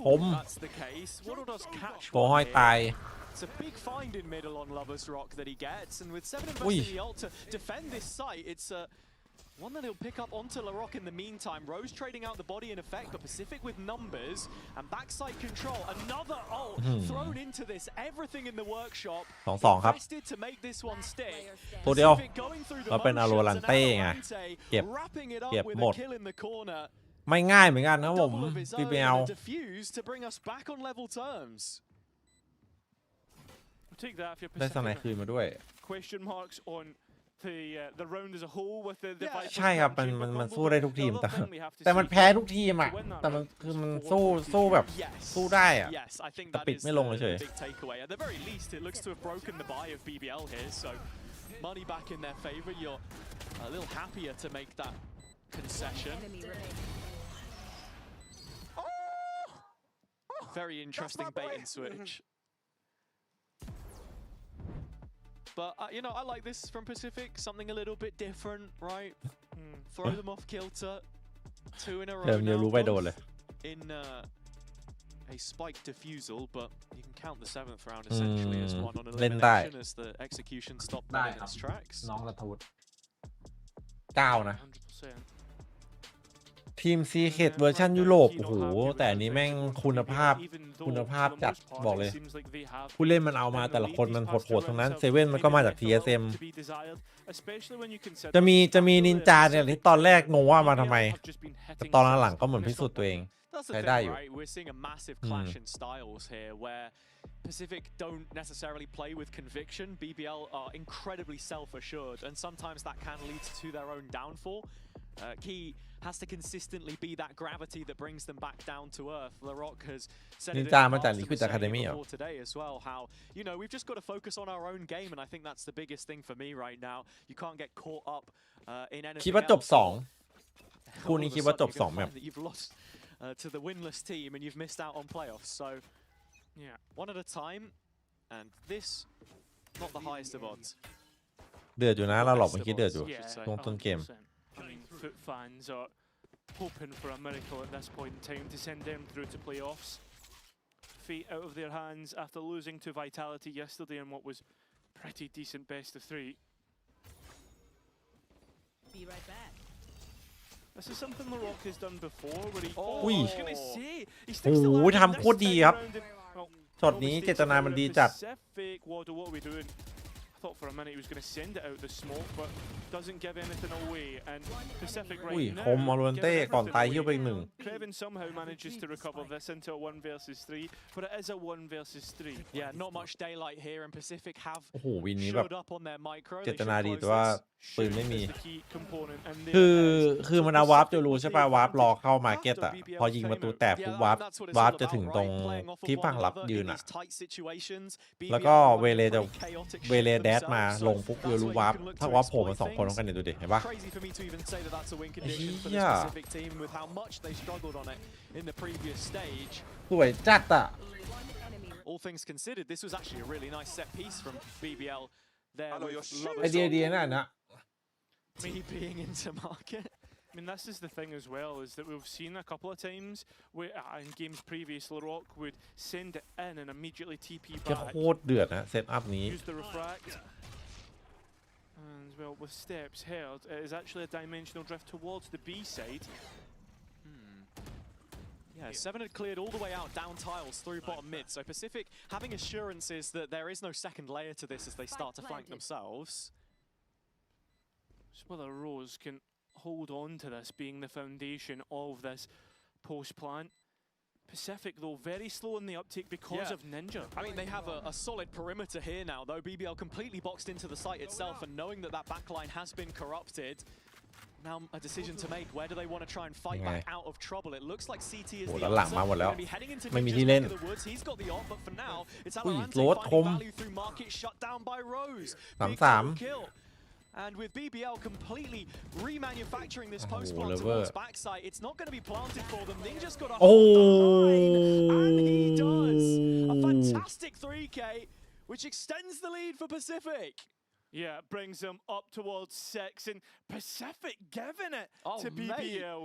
ผม that's the case. Waddle does catch ตัว one ห้อย here. ตาย It's a big find in middle on Lover's Rock that he gets, and with 7 Ui. investing the ult to defend this site, it's one that he'll pick up onto LaRock in the meantime. Rose trading out the body in effect, but Pacific with numbers and backside control. Another ult thrown into this. Everything in the workshop 2-2 ครับ invested to make this one stick. ตัวเดียว Pacific going through the เราเป็น motions, Valorante and ไง Valorante เก็บ wrapping it up เก็บ with หม a ด kill in the corner. ไม่ง่ายเหมือนกันนะผม Double of his own BBL and a defuse to bring us back on level terms. We'll take that if you're ได้สไน Pacific. คืนมาด้วย Question marks on the round as a whole with the Yeah. Vipers ใช่ครับ catching มัน the มัน combo, สู้ได้ทุก but ทีม the แต่ other thing we have to แต่มัน see แพ้ทุกทีมอ่ะ to win that แต่มัน round คือมัน isสู้แบบ Yes. สู้ได้อ่ะ Yes, I thinkแต่ that ปิด is ไม่ลงเฉย the big takeaway. At the very least, it looks to have broken the buy of BBL here, so money back in their favor. You're a little happier to make that concession. Enemy remaining. Very interesting my bait boy. and switch. But, you know, I like this from Pacific. Something a little bit different, right? Throw them off kilter. 2 in a เริ่ม row เรียน now. รู้ไปโดนเลย Both in a spike defusal, but you can count the 7th round essentially as one on เล่นได้ elimination as the execution stopped that in its tracks. น้องระทูด9 นะ 100%. ทีมซีเคดเวอร์ชันยุโรปโอ้โหแต่อันนี้แม่งคุณภาพจัดบอกเลย ผู้เล่นมันเอามาแต่ละคนมันโหดๆทั้งนั้นเซเว่นมันก็มาจาก TSM จะมีนินจาเนี่ยที่ตอนแรกงงว่ามาทำไมแต่ตอนหลังๆก็เหมือนพิสูจน์ตัวเอง That's the ใช้ thing, ได้อยู่ right? We're seeing a massive clash in styles here where Pacific don't necessarily play with conviction. BBL are incredibly self-assured, and sometimes that can lead to their own downfall. Key has to consistently be that gravity that brings them back down to earth. LaRock has said it in the Ninja มาจาก past, and Liquid was saying it Academy เหรอ before today as well, how, you know, we've just got to focus on our own game, and I think that's the biggest thing for me right now. You can't get caught up in anything คิดว่าจบ else. 2 คู่นี้คิดว่าจบ All of a sudden, 2 แม you're ป gonna find that you've lost to the winless team and you've missed out on playoffs. So, Yeah. one at a time, and this, not the highest of odds. เดือดอยู่นะเราหลอกเมื่อกี้เดือดอยู่ Yeah, ช่วงต้นเกม 100%. I mean, Foot fans are hoping for a miracle at this point in time to send them through to playoffs. Fate out of their hands after losing to Vitality yesterday in what was pretty decent best of 3. Be right back. This is something LaRock has done before, where he. Oh. I was gonna say, he โอ้ sticks โห the landing ทำ this โคตรดี time ครับ around and- well, ช็อตนี้ mistakes เจตนามันดีจัด Pacific, Waddle, what are we doing? I thought for a minute he was going to send it out the smoke, but doesn't give anything away. And Pacific อุ้ย right คม now, มาโรนเต้ giving ก่อน everything ตายหิ้ว away. ไปอีกหนึ่ง Creven somehow manages to recover this into a 1 versus 3, but it is a 1 versus 3. Yeah, not much daylight here, and Pacific have โอ้โหวินนี้แบบ showed up on their micro. เจ They ตนา should ดี close แต่ว่า this. ปืนไม่มี Is the key component, and there คือ it is. คือมันเอาวาร์ปจะรู้ใช่ป่ะวาร์ปรอเข้ามาเก็ตอ่ะพอยิงประตูแตกปุ๊บ Yeah, วาร์ป that's what it's วาร์ป all จะ about, ถึงตรง right? Playing off of ที่ one ฝั่งรับ another ยื in นอ่ะ these tight situations. แล้วก็ BBL เวเล running a จะ pretty chaotic เว ship เลแดดมา themselves, ล so งปุ๊บ that's เวลู where you วาร์ป can look ถ้า to วาร์ปโผล่มา exploit 2 คนพร้อมกันเนี่ยดูดิเห็นปะ Crazy for me to even say that that's a win condition for this เหี้ย Pacific team with how much they struggled on it in the previous stage. สวยจัดอ่ะ One enemy. All things considered, this was actually a really nice set piece from BBL there Hello, with your shoes ไอ Lovers เดีย on ดีนะอันนะ me being into market. I mean, this is the thing as well, is that we've seen a couple of times where in games previous, LaRock would send it in and immediately TP จะ back, โคตรเดือดนะเซตอัพนี้ use the refract. And well, with steps held, it is actually a dimensional drift towards the B side. Yeah, 7 had cleared all the way out down tiles through bottom mid. So Pacific having assurances that there is no second layer to this as they start to flank themselves. Just whether Rose can hold on to this being the foundation of this post plant. Pacific, though, very slow in the uptake because of Ninja. I mean, they have a solid perimeter here now, though. BBL completely boxed into the site itself, and knowing that that backline has been corrupted, now a decision to make. Where do they want to try and fight back out of trouble? It looks like CT is the หลัง answer. มาหมดแล้ว Gonna be heading into ไม่มี Ninja's ที่เล่น neck of the woods. He's got the op, but for now, it's อุ้ย Valorant โรสค finding ม value through market shut down by Rose. 3-3 Big kill. And with BBL completely remanufacturing this Oh, post plant lever. towards backside, it's not going to be planted for them. Ninja's got a Oh. hold the line, and he does. A fantastic 3K, which extends the lead for Pacific. Yeah, it brings them up towards 6, and Pacific giving it Oh, to mate. BBL.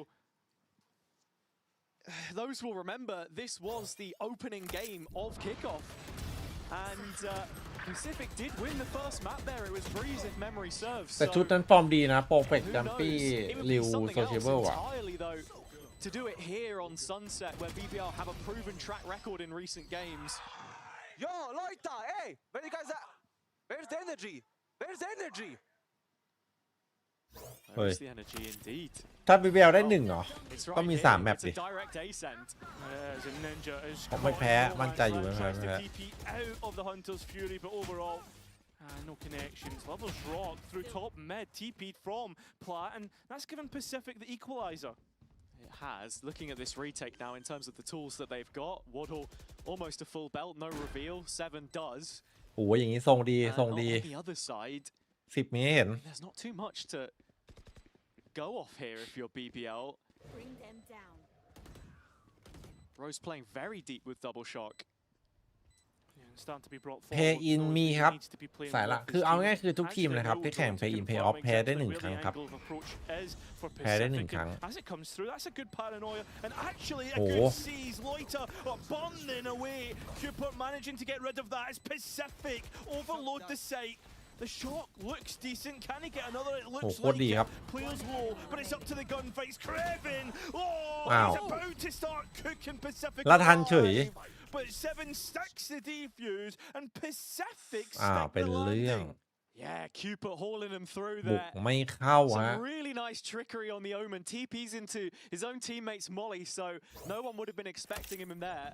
Those will remember this was the opening game of kickoff. And Pacific did win the first map there. It was Breeze if memory serves. แต่ So ชุดนั้นฟอร์มดีนะ Perfect who Jumpy knows? It would ริ be ว something โซเชีย else เบิลอ่ะ entirely, though, to do it here on Sunset, where BBL have a proven track record in recent games. Yo, Leute, ey, where you guys at? Where's the energy? Where's the energy? There's the energy indeed. ถ้า BBL ได้1เหรอ It's ก็ right มี here. 3 แมป It's ดิ a direct ascent. As a Ninja is ผมไม่แพ้ caught in มั่นใจอยู่ no ไม่ man's แพ้ land, ไม่ tries แพ้ to TP out of the Hunter's Fury, but overall, no connections. Lovers rock through top mid, TP'd from Plat, and that's given Pacific the equalizer. It has. Looking at this retake now in terms of the tools that they've got, Waddle almost a full belt, no reveal. 7 does. โอ้ยอย่างนี้ทรงดี And ทรง on ดี the other side, 10 มีให้เห็น there's not too much to go off here if you're BBL. Bring them down. Rose playing very deep with double shock. Yeah, and starting to be brought เพ forward. ย์อิน knows มี that he ครับ needs to be playing สายหลัก well with คือ his เอา team. ง่ายๆคือทุก As ทีม the นะครับ rules ที่แข่ง are เพย์อิน to เพย์ออฟ confirm แพ้ได้ exactly 1 where ครั้ง the ครับ angle of approach is for แพ้ได้ Pacific, 1 ครั้ง and as it comes through, that's a good paranoia, and actually a โอ้ good seize. Loiter burning away. Cooper managing to get rid of that as Pacific overload the site. The shock looks decent. Can he get another? It looks โคตร like ดีครับ it. Players low, but it's up to the gunfights. Craven! Oh, Wow. he's about to start cooking Pacific แล้วทันเฉย alive. But 7 stacks the defuse, and Pacific อ้าว stick เป็น the เรื่อง landing. Yeah, Cupid hauling him through บุก there. ไม่เข้าฮะ Some really nice trickery on the Omen. TP's into his own teammate's molly, so no one would have been expecting him in there.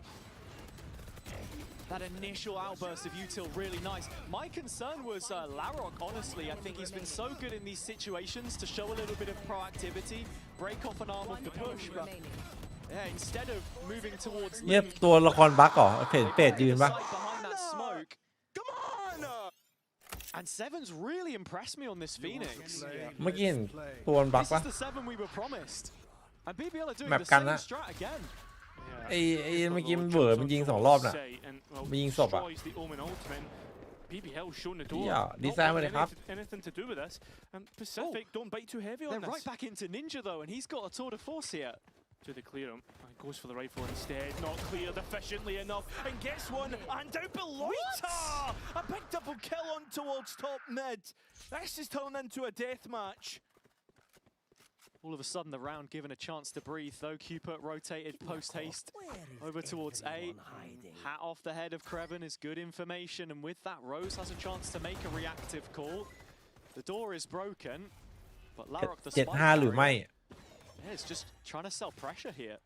That initial outburst of util really nice. My concern was Larok, honestly. I think he's been so good in these situations to show a little bit of proactivity, break off an arm of One the push, enemy but remaining. yeah, instead of moving towards เงียบ Link, ตัวละครบั๊กเหรอเป็ดยืน the ปะ site behind that smoke. Come on! And Seven's really impressed me on this Phoenix. เมื่อกี้เห็นตัวมันบั๊ก This ปะ is the 7 we were promised. And BBL are doing Map the กัน same นะ strat again. ไอ้เมื่อกี้มันเบิร์ดมันยิง2 รอบน่ะ มันยิงศพอะ destroys the Omen ultimate. BBL showing the door. เหี้ย Not ดีไซน์มาเลยครับ anything to do with this. And Pacific don't bite too heavy on They're this. right back into Ninja though, and he's got a tour de force here. Do they clear him? And goes for the rifle instead. Not cleared efficiently enough. And gets one. And down below. A big double kill on towards top mid. This is turning into a death match. All of a sudden, the round given a chance to breathe, though. Cupid rotated post-haste over towards A. Hat off the head of Kreven is good information, and with that, Rose has a chance to make a reactive call. The door is broken, but Larok, the spike 7-5 หรือไม่ yeah, is just trying to sell pressure here.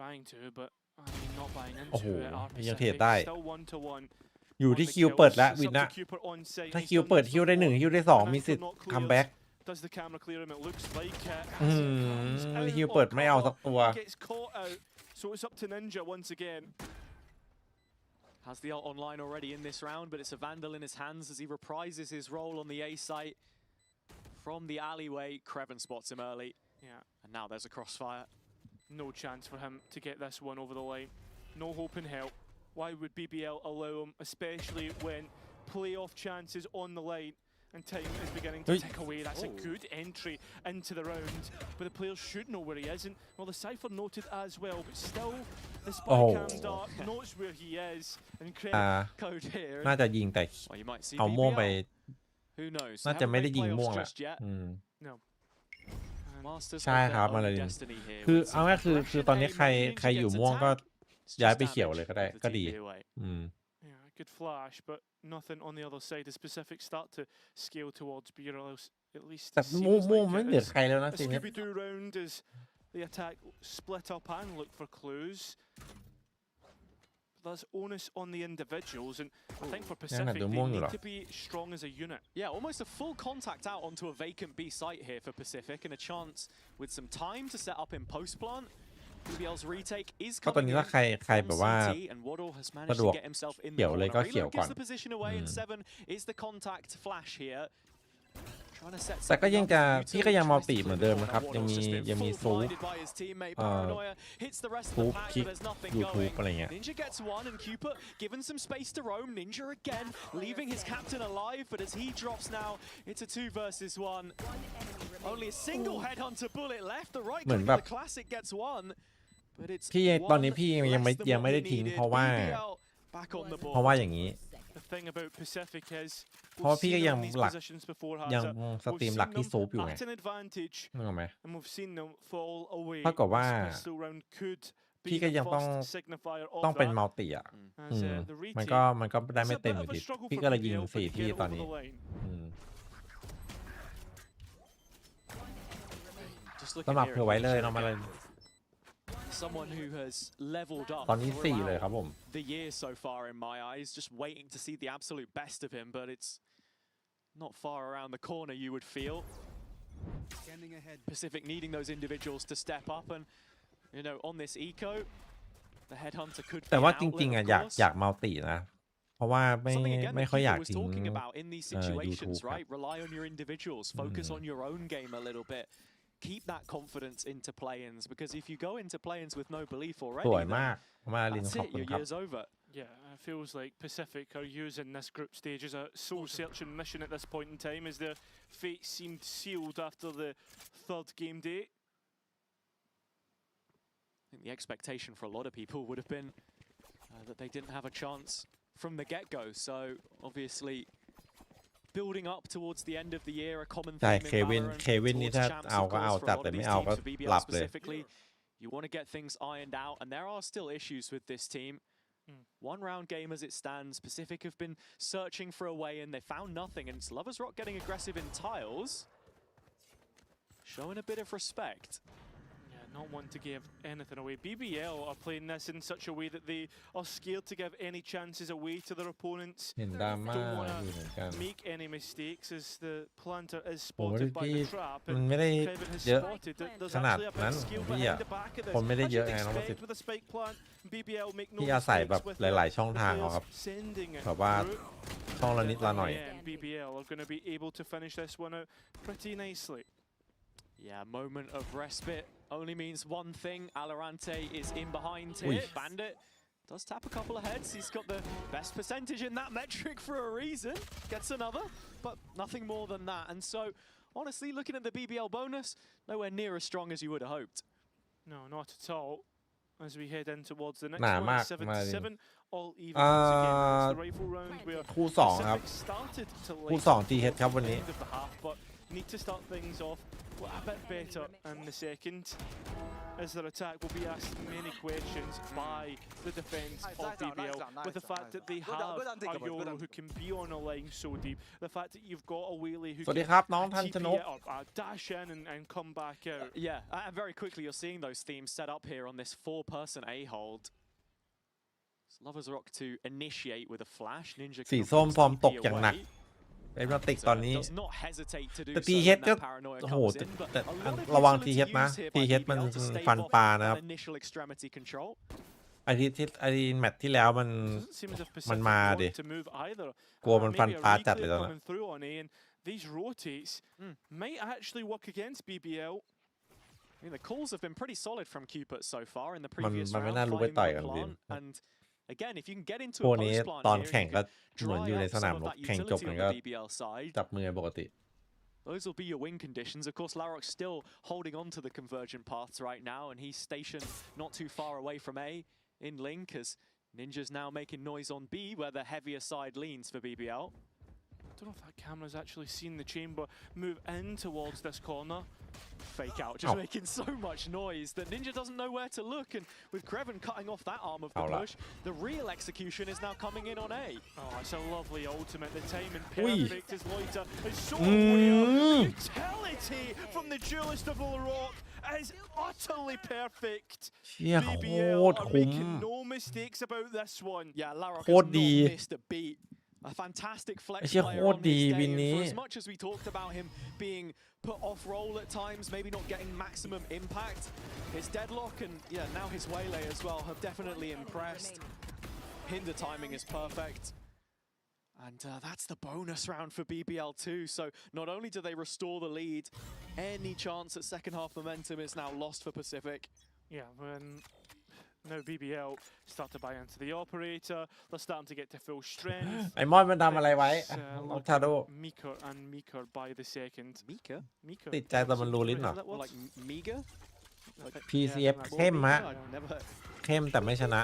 Trying to, but I mean, not buying โอ้โห into it. Are ยังเทรด Pacific ได้ still 1-1. อยู่ที่คิวเปิดแล้ววินนะถ้าคิวเปิดคิวได้1คิวได้2มีสิทธิ์คัมแบ็ก Does the camera clear him? It looks like it. คิวเปิดไม่เอาสักตัว Gets caught out, so it's up to Ninja once again. Has the ult online already in this round, but it's a Vandal in his hands as he reprises his role on the A site. From the alleyway, Kreven spots him early. Yeah, And now there's a crossfire. no chance for him to get this one over the line. No hope in hell. Why would BBL allow him, especially when playoff chances on the line and time is beginning to tick away? That's a good entry into the round, but the players should know where he is. And well, the Cypher noted as well, but still, the spy cam dark knows where he is. And Code here. น่าจะยิงแต่ Well, you might see เอาม่วงไป BBL. Who knows? น่า They จะ haven't ไม่ได้ made ยิงม่วง playoffs แหละ just yet. No. Masters ใช่ครับ of มัน their เลย own destiny here คือ with เอา some ง่ายคือ aggression. ตอนนี้ A ใคร Ninja ใครอยู่ gets ม่วงก็ attacked. It's ย้าย just ไปเขียว damage เลยก็ได้ with the ก็ดี TP away. Yeah, good flash, but nothing on the other side. The Pacific start to scale towards BBL, at least แต่ it ม่วง seems ม่วง like ไม่ it เหลือ is. ใครแล้วนะ A ทีนี้ Scooby-Doo round as the attack split up and look for clues. there's onus on the individuals, and I think for ยัง Pacific ดู they ม่วงอยู่เหร need อ to be strong as a unit. Yeah, almost a full contact out onto a vacant B site here for Pacific, and a chance with some time to set up in post plant. BBL's retake is ก็ตอน coming นี้ in ถ้าใครแบบว่า from CT, and Waddle has สะ managed ดว to ก get himself in เขี the ยวเลย corner. ก็เขียว Reload ก่อน gives the position away, and 7 is the contact flash here. แต่ก็ยังจะพี่ก็ยังมัลติเหมือนเดิมนะครับยังมีซูปซูปคลิก YouTube อะไรเงี้ย Ninja gets one, and Cupid given some space to roam. Ninja again leaving his captain alive, but as he drops now, it's a 2 versus 1. Only a single headhunter bullet left. The right เหมือน click แบ of บ the classic gets one, but it's พี่ตอนนี้ one พี่ยังไม่ less than ยัง what ไม่ได้ he ทิ้ง needed. เพราะว่า BBL back on the เพราะว่า board. อย่างนี้ The thing about Pacific is เพราะว่าพี่ก็ we've seen ยัง them in these หลัก positions before, ยัง Hazard. สตรีม We've หลัก seen ที่ them ซูปอยู่ไง at an advantage, นึกออกไหม and we've seen them fall away. เท่ากับว่า This pistol round could พี่ be ก็ the ยังต้อง first signifier of ต้องเป็น that. มัลติอ่ะ As, the มัน retake ก็ได้ is ไม่ a เต็ม bit อยู่ of a ดี struggle พี่ for ก็เลยยิง BBL, but 4 to ที่ get ตอน over นี้ the line. Just สำ looking หรับ here เผื่อ at ไว้เลย Ninja น้องมาเลย again. Someone who has leveled up ตอนนี้ 4 เลย throughout ครับผม the year so far in my eyes, just waiting to see the absolute best of him, but it's not far around the corner, you would feel. Pacific needing those individuals to step up, and you know, on this eco, the headhunter could แต่ be ว่า an จริง outlet, ๆ of อ่ะอยาก course. มัลตินะ เพราะว่าไม่ Something again ไม่ that ค่อยอยาก Keeper was ทิ้ง talking about in these situations, YouTube ครับ right? Rely on your individuals, focus on your own game a little bit. Keep that confidence into play-ins, because if you go into play-ins with no belief ส already, วย then มากมาลิน that's ขอบ it, คุณ your ครับ year's over. Yeah, it feels like Pacific are using this group stage as a soul-searching mission at this point in time, as their fate seemed sealed after the 3rd game day. I think the expectation for a lot of people would have been that they didn't have a chance from the get-go. So obviously, building up towards the end of the year, a common ใช่ theme in เควิน Valorant นี่ towards ถ้า champs, เอา of ก็เอา course, for จั a ด lot แต่ of ไม่ these เอา teams, ก็ for หลั BBL บเลย specifically, you want to get things ironed out, and there are still issues with this team. One-round game as it stands. Pacific have been searching for a way, and they found nothing, and it's Lovers Rock getting aggressive in tiles, showing a bit of respect. Yeah, not want to give anything away. BBL are playing this in such a way that they are scared to give any chances away to their opponents. เห็นดราม่า Don't want อยู่เหมือนกัน to make any mistakes as the planter is ผมไม่ได้ spotted by พี่ the trap. มันไม่ได้ Kevin has เยอะ spotted that there's ขนาด actually a นั้ bit น of skill พี่ behind อ่ะ the back of this. คนไม่ได้ As เยอะ you'd ไงน้องมาสิ expect with a spike plant, BBL make no พี่อาศัยแบบ mistakes with หลาย ๆ ช่อง the ทางเอาครับ players sending it แบบว่า through. ช่องละนิดละหน่อย Yeah, and BBL are going to be able to finish this one out pretty nicely. Yeah, moment of respite only means one thing. Alorante is in behind Ui. here. Bandit does tap a couple of heads. He's got the best percentage in that metric for a reason. Gets another, but nothing more than that. And so, honestly, looking at the BBL bonus, nowhere near as strong as you would have hoped. No, not at all. As we head in towards the next หนา one, มาก 7 มา to ลิน 7, all even once again. It's the rifle round where คู่สองครับ Pacific started to คู่ light สอง up ทีเฮดครับวันนี้ end of the half, but need to start things off a bit better in the second, as their attack will be asked many questions by the defence of BBL, with the fact that they have a Yoro who can be on a line so deep, the fact that you've got a Whaley who สวัสดี can ครับน้องทันชน TP ก it up, dash in and come back out. Yeah, and very quickly you're seeing those themes set up here on this 4-person A-hold. Lovers Rock to initiate with a flash. Ninja สี can ส้ม force ฟอร์ม TP ตกอย่างหนัก away. เป็นมาติก So ตอนนี้ does not hesitate to do แต่ so ทีเฮด when ก็ that paranoia โอ้โห comes แต่ in, but a lot of ระวัง utility ทีเฮดนะ used here ที by เฮดมัน BBL to stave ฟัน off ปลา that นะครับ initial extremity control. ไอที่แมตช์ที่แล้วมัน Doesn't seem as if Pacific มา want ดิ to move either. กลัวมันฟัน Maybe a ปลาจัดเลย reclip ตอนนั้น coming through on A, and these rotates might actually work against BBL. I mean, the calls have been pretty solid from Cupid so far in the มัน previous มันไม่ round, น่ารู้ไป finding ต่อย the กันจริง plant, and again, if you can get into พว a กนี้ post plant ตอน here, แข่ง you ก็ can เหมือนอยู่ใน dry ส out นาม some of รบ that แข่งจบ utility มัน on ก็ the BBL side. จับมือปกติ Those will be your win conditions. Of course, Larrock's still holding on to the convergent paths right now, and he's stationed not too far away from A in link, as Ninja's now making noise on B, where the heavier side leans for BBL. I don't know if that camera's actually seen the chamber move in towards this corner. Fake out, just making so much noise that Ninja doesn't know where to look, and with Kreven cutting off that arm of the push, the real execution is now coming in on A. Oh, it's a lovely ultimate. The timing Ui. perfect as Loiter is so aware. Utility from the duelist of the rock, is utterly perfect. เชี่ยโค BBL ตร are คุ้ม making no mistakes about this one. Yeah, Larrock โคตร has ดี not missed a beat. A fantastic ไอ้ flex เชี่ยโค player ตร on ดี this วิน day. นี้ And for as much as we talked about him being put off role at times, maybe not getting maximum impact, his deadlock and yeah, now his waylay as well have definitely impressed. Hinder timing is perfect. And that's the bonus round for BBL too. So not only do they restore the lead, any chance at second half momentum is now lost for Pacific. Yeah, when now BBL start to buy into the operator, they're starting to get to full strength. ไอ้มอนมันทำอะไรไว้ It's, น้อง looking ชาโด meeker and meeker by the second. Mika? Meeker. ติดใจแต่มันรูลิ้นเหรอ Is that what? Like Mega? PCF เข้มฮะ I've never heard. เข้มแต่ไม่ชนะ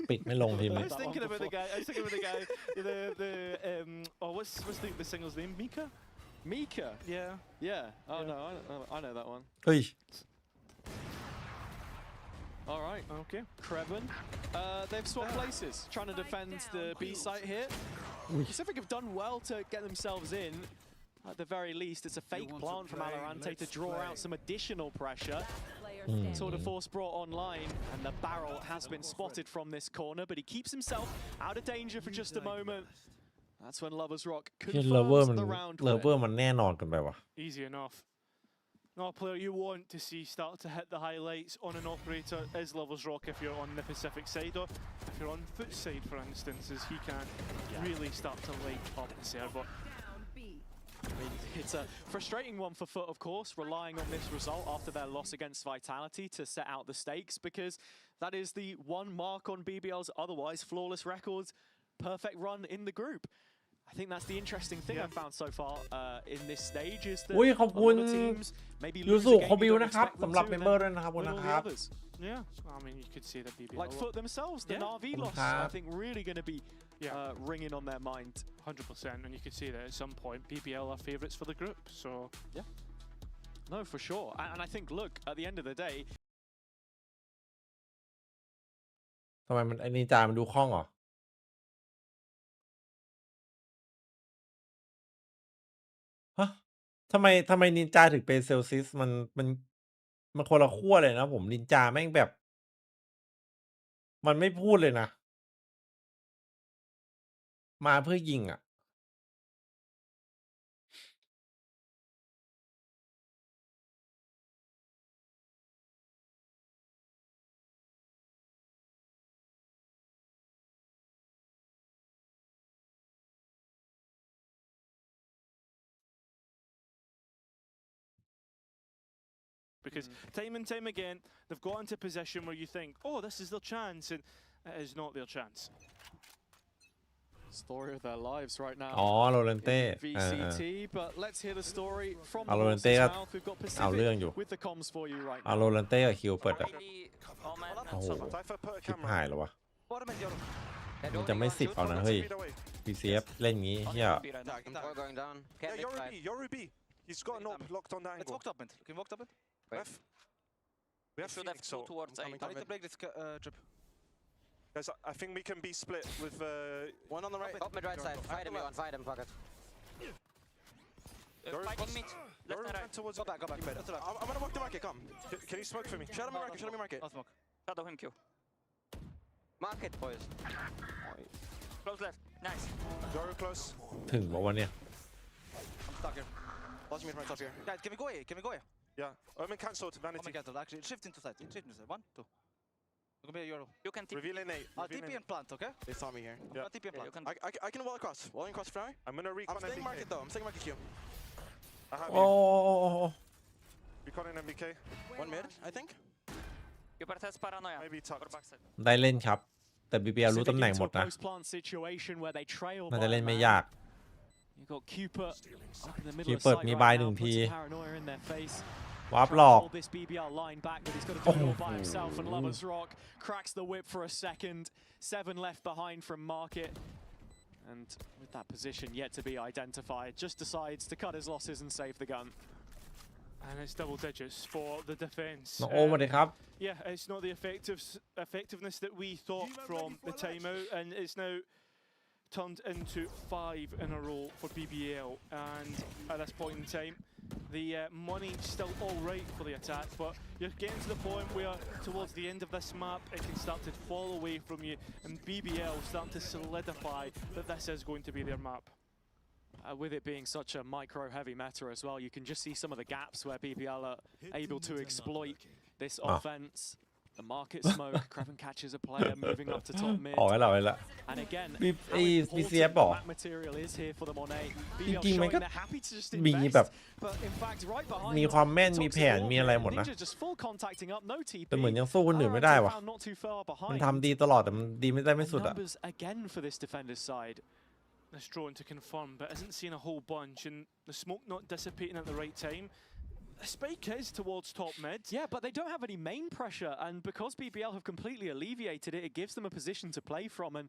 ปิดไม่ลงทีม I นี้ was thinking about the guy. I was thinking about the guy. What's the single's name? Mika. Mika? Yeah. Yeah. Oh no, I know that one. เฮ้ย All right. Okay. Kreven. They've swapped places, trying to defend the B site here. Pacific have done well to get themselves in. At the very least, it's a fake plant from Valorant to draw out some additional pressure. Sort of force brought online, and the barrel has been spotted from this corner, but he keeps himself out of danger for just a moment. That's when Lovers Rock เชี่ยเลเวอร์ confirms มัน the round เล win. เวอร์มันแน่นอนเกันไปวะ Easy enough. Not a player you want to see start to hit the highlights on an operator is Lovers Rock if you're on the Pacific side, or if you're on Foot side, for instance, as he can really start to light up the server. I mean, it's a frustrating one for Foot, of course, relying on this result after their loss against Vitality to set out the stakes, because that is the one mark on BBL's otherwise flawless records, perfect run in the group. I think that's the interesting thing I've found so far in this stage is that อุ้ยขอบ a คุณ lot of teams maybe ยู lose สุ a game คอบิว you don't นะครับ expect them สำหรับ to, เม and มเบอร์ then ด้วยนะครับขอบคุณ win นะ all ค the รับ others. Yeah, I mean, you could say that BBL Like Foot themselves, the Yeah. Na'Vi loss, I think really going to be ringing on their mind. 100%, and you could say that at some point BBL are favourites for the group. So yeah, no, for sure. And I think, look, at the end of the day, ทำไมมันไอ้นินจามันดูคล่องเหรอ ฮะทำไมนินจาถึงเป็นเซลซิสมันคนละขั้วเลยนะผมนินจาแม่งแบบ มันไม่พูดเลยนะ มาเพื่อยิงอ่ะ because time and time again they've got into a position where you think, oh, this is their chance, and it is not their chance. story of their lives right now. อ๋อโรเลนเต้ in VCT, but let's hear the story from the โรเลน horse's เต้ก็ mouth. We've got เอาเรื่อง Pacific อยู่ with the comms for you right เอา now. โรเลนเต้กับคิวเปิดอ่ะ โอ้โห Cypher, put a ชิบ camera. หายแล้ววะ Bottom end, yellow. มันจะไม่10เอานะเฮ้ย Speed away. PCF เล่นงี้เฮีย going down. Yeah, you're Ruby, you're Ruby. He's got an op locked on the Let's angle. walk top mid. Can we walk top mid? Ref. We have should have Phoenix, two so towards I'm A. coming I need to mid. break this trip. Guys, I think we can be split with One on the right. Top mid right side. Fight him, fight him, pocket. Fighting mid. You're Left and right. towards Go back, go back. I'm gonna walk the market, come. Can you smoke for me? Shadow me market, shadow me market. No smoke. Shadow him, Q. Market, boys. Close left. Nice. You're close. ถึงบอกว่าเนี่ย I'm stuck here. Watching me from top here. Guys, can we go here? Can we go here? Yeah. Omen cancelled. Oh my Vanity. god, actually, shift into side. Shift into side. 1, 2. We're gonna be a Euro. You can tip. Revealing 8. TP and plant, okay? They saw me here. I'm Yeah. gonna TP and Yeah, you plant. can. I can wall across. Walling across for now. I'm gonna I'm recon staying market MBK. though. I'm staying market Q. I have โอ้ you. Reconning MBK. One mid, I think. You better test paranoia. Maybe For tucked. backside. ได้เล่นครับ แต่ BBL รู้ Pacific ตำแหน่ง into หมด a นะ post-plant situation where they trail น่า by จะ a เล่นไม่ man. ยาก You've got Cooper up in the middle of Cooper sight มี right บาย now, หนึ่ง puts ที a paranoia in their face. วาร์ป Trying หล to อก hold this BBL line back, but he's got to do it all by himself. And Lovers Rock cracks the whip for a second. 7 left behind from Market. And with that position yet to be identified, just decides to cut his losses and save the gun. And it's double digits for the defence. น้องโอมาเลยครับ Yeah, it's not the effectiveness that we thought from the timeout, and it's now turned into 5 in a row for BBL, and at this point in time, the money still all right for the attack, but you're getting to the point where towards the end of this map, it can start to fall away from you, and BBL starting to solidify that this is going to be their map. With it being such a micro-heavy meta as well, you can just see some of the gaps where BBL are able to exploit this offense. The market smoke, Kreven catches a player moving up to top mid. ออกให้เราเลยละ And again,ไอ้ how BCF important บอก that material is here for the Monet. จ BBL ริงๆมัน showing ก็ they're happy to just มีแบบ invest, but in fact, right behind มี them, ความแม่น มี toxic แผน orb มีอะไรหมดนะ Ninja just full contacting up, no TP. แต่เหมือนยังสู้คนอื่นไม่ได้ว่ะ Found not too far มัน behind. ทำดีตลอดแต่มันดีไม่ได้ไม่สุดอะ Numbers again for this defender's side. This drone to confirm, but isn't seeing a whole bunch, and the smoke not dissipating at the right time. The spike is towards top mid. Yeah, but they don't have any main pressure, and because BBL have completely alleviated it, it gives them a position to play from, and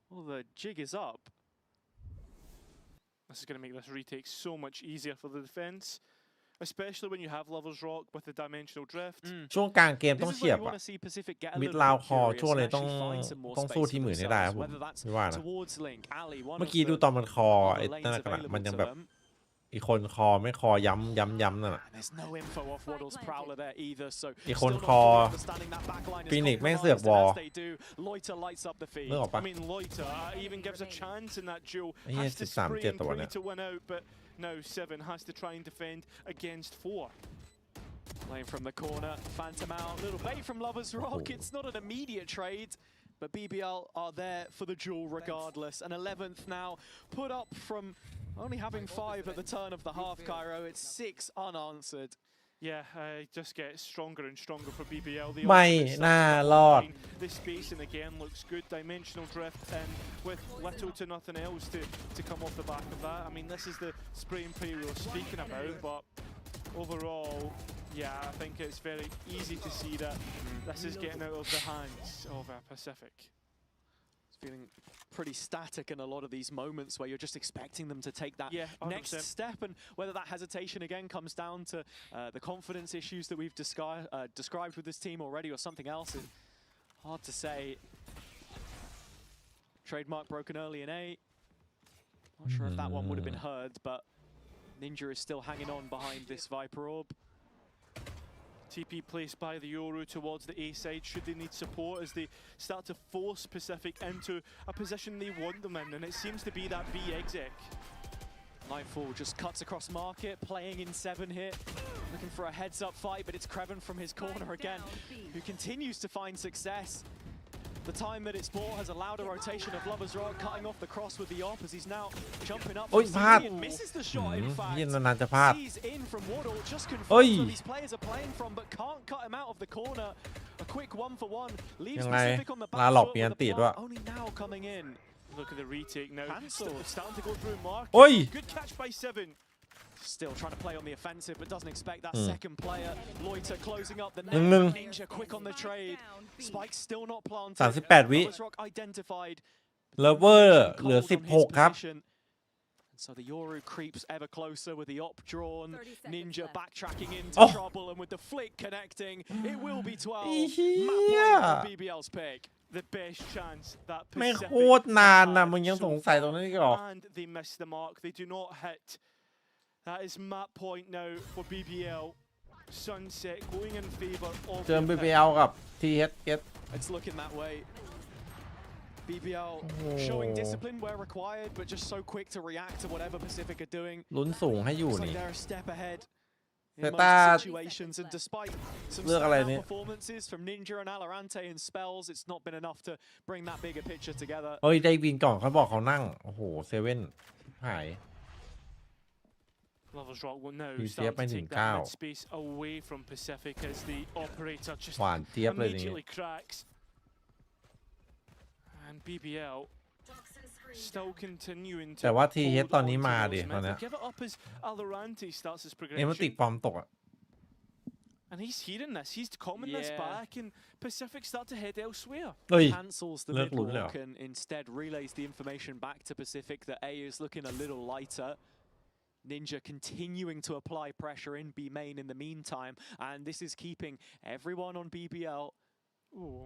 well, the jig is up. This is going to make this retake so much easier for the defense, especially when you have Lover's Rock with the dimensional drift. ช่วงกลางเกม This ต้อง is เฉี where ยบ you อะ want to see Pacific get a มิด little ลาว bit คอ curious ช่วง and เลยต้อง actually find some more ต้องสู้ space ที่ for หมื่นให้ได้ themselves, ผม whether that's ไม่ว่านะ towards Link, Ali, one เมื่อ of กี้ดู the ตอนมันคอ all ไอ้ the นั่น lanes น่ะมัน available ยัง to แบบ them. อีกคนคอไม่คอย้ำนั่นน่ะ And there's no info off Waddle's Prowler there either, so อีกคน still not คอ fully understanding that backline is ฟีนิกซ์แม่งเสือก compromised, วอ and ล as they do, Loiter lights up the feed. นึกออกปะ I mean, Loiter even gives a chance in that duel. ไอ้เหี้ย Has to 13 spray เจ็ด and ตัว pray เนี่ย to win out, but now 7 has to try and defend against 4. Playing from the corner, Phantom out, little bait from Lover's Rock. Oh. It's not an immediate trade, but BBL are there for the duel regardless. And 11th now, put up from only having 5 at the turn of the half, Cairo. It's 6 unanswered. Yeah, just gets stronger and stronger for BBL. The ไม่ ultimate น่า starts to รอด combine. The spacing again looks good. Dimensional drift in with little to nothing else to come off the back of that. I mean, this is the spray and pray we were speaking about, but overall, yeah, I think it's very easy to see that this is getting out of the hands of Pacific. It's feeling pretty static in a lot of these moments where you're just expecting them to take that Yeah, 100%. next step, and whether that hesitation again comes down to the confidence issues that we've described with this team already or something else is hard to say. Trademark broken early in A. Not sure if that one would have been heard, but Ninja is still hanging on behind this Viper Orb. TP placed by the Yoru towards the A side should they need support as they start to force Pacific into a position they want them in, and it seems to be that B exec. Nightfall just cuts across market, playing in 7 here, looking for a heads-up fight, but it's Kreven from his corner again, who continues to find success. The time that it's bought has allowed a rotation of Lover's Rock, cutting off the cross with the op as he's now jumping up โอ้ย for พลาด CT and misses the shot, in เหี้ย fact. นานๆจะพลาด Sees in from Waddle, just เอ้ย confirms where these players are playing from, but can't cut him out of the corner. A quick 1-for-1, leaves ยังไง Pacific on the ลาหลอก back เปลี่ยน foot ติ with ด a ว่ะ plant, only now coming in. Look at the retake now. Cancel. Starting to go through Mark. โอ้ย Good catch by 7. Still trying to play on the offensive, but doesn't expect that second player. Loiter closing up the net. 1-1 Ninja quick on the trade. Spike still not planted. 38 วิ Lover's Rock identified. เลเวอร์เหลือ Cold on his 16 ครับ position. So the Yoru creeps ever closer with the op drawn. 30 seconds Ninja left. backtracking into Oh. trouble, and with the flick connecting, it will be 12. ไอ้เหี้ Map ย point for BBL's pick. The best chance that แม่ง Pacific โคตรนานนะ had มึงยัง so สงสัย far. ตรงนี้อีกเหรอ And they miss the mark. They do not hit. That is map point now for BBL. Sunset going in favor of เจอ their pick. BBL กับ THS It's looking that way. BBL Oh. showing discipline where required, but just so quick to react to whatever Pacific are doing. ลุ้นสูงให้อยู่ Looks like นี่ they're a step ahead in Zeta most situations, and despite some เลือกอะไร standout เนี่ย performances from Ninja and Alorante in spells, it's not been enough to bring that bigger picture together. เอ้ยได้วินก่อนเขาบอกเขานั่ง โอ้โหเซเว่นหาย Lover's Rock will now BCF start to ไม่ถึง take that 9 mid space away from Pacific as the operator just หวานเจี๊ยบเลยนี่ immediately cracks. And BBL still continuing to แต่ว่า THS hold ตอนนี้ on to มาดิ those ตอน mid. เนี้ย They give it up as Alorante starts his เอ็มมันติด progression. ฟอร์มตกอ่ะ And he's hearing this. He's calming this Yeah. back, and Pacific start to head elsewhere. เฮ้ย Cancels the Look, mid look, walk and instead relays the information back to Pacific that A is looking a little lighter. Ninja continuing to apply pressure in B main in the meantime, and this is keeping everyone on BBL Ooh.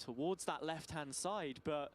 towards that left-hand side, but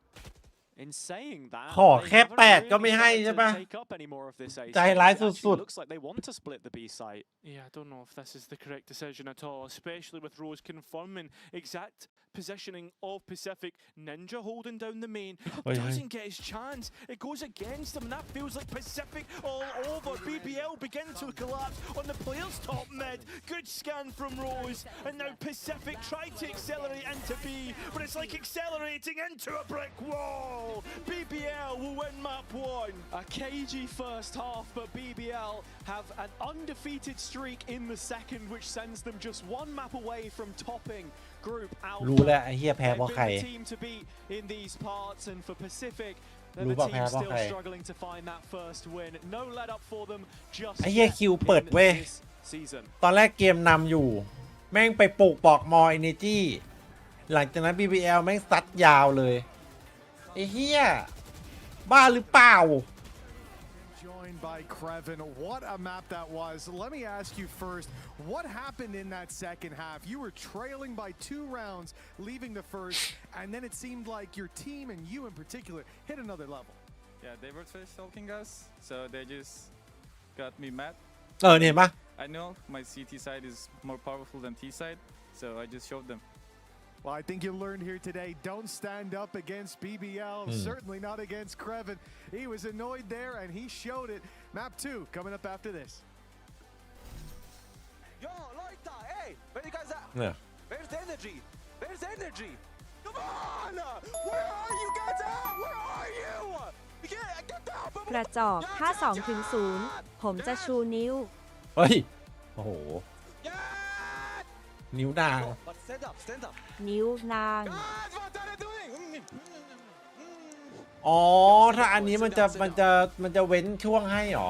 In saying that, ขอ they แค่ haven't 8 ก็ really ไม่ให้ tried ใช่ to ปะ take up any more of this A ใจ site. ร้าย It actually สุด looks like they want to split the B site. Yeah, I don't know if this is the correct decision at all, especially with Rose confirming exact positioning of Pacific. Ninja holding down the main, Oi, doesn't get his chance. It goes against him, and that feels like Pacific all over. BBL begin to collapse on the player's top mid. Good scan from Rose, and now Pacific try to accelerate into B, but it's like accelerating into a brick wall. BBL will win map 1. A cagey first half, but BBL have an undefeated streak in the second, which sends them just one map away from topping Group รู้แล้ว Alpha. ไอ้เหี้ยแพ้ They've เพราะใคร been the team to beat in these parts, and for Pacific, they're รู้ the ป่ะ team แพ้เพราะ still ใคร struggling to find that first win. No let up for them just ไอ้เหี้ย yet คิวเปิด in เว้ย this season. ตอนแรกเกมนำอยู่ แม่งไปปลูกปอกมอ Energy หลังจากนั้น BBL แม่งซัดยาวเลย ไอ้เหี้ย บ้าหรือเปล่า Joined by Kreven. What a map that was. Let me ask you first, what happened in that second half? You were trailing by 2 rounds, leaving the first, and then it seemed like your team and you in particular hit another level. Yeah, they were trash talking us, so they just got me mad. เนี่ยเห็นปะ I know my CT side is more powerful than T side, so I just showed them. Well, I think you learned here today, don't stand up against BBL, certainly not against Kreven. He was annoyed there, and he showed it. Map 2 coming up after this. Yo, Loita, hey, where you guys at? เนี่ย Where's the energy? Where's the energy? Come on! Where are you guys at? Where are you? Get down! กระจอกถ้า2 ถึง 0 ผมจะชูนิ้ว เฮ้ย โอ้โห นิ้วนาง But stand up, stand up. นิ้วนาง Guys, what are you doing? อ๋อ ถ้าอันนี้มันจะเว้นช่วงให้หรอ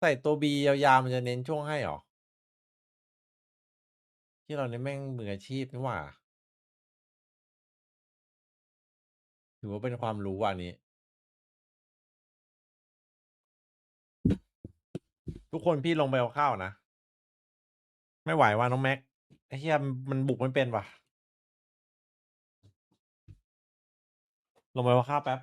ใส่ตัว B ยาวๆ มันจะเน้นช่วงให้หรอ ที่เราเนี่ยแม่งมืออาชีพนี่หว่า ถือว่าเป็นความรู้ว่ะอันนี้ ทุกคนพี่ลงไปเอาข้าวนะ ไม่ไหวว่ะน้องแม็ก ไอ้เหี้ยมันบุกไม่เป็นว่ะ ลงไปเอาข้าวแป๊บ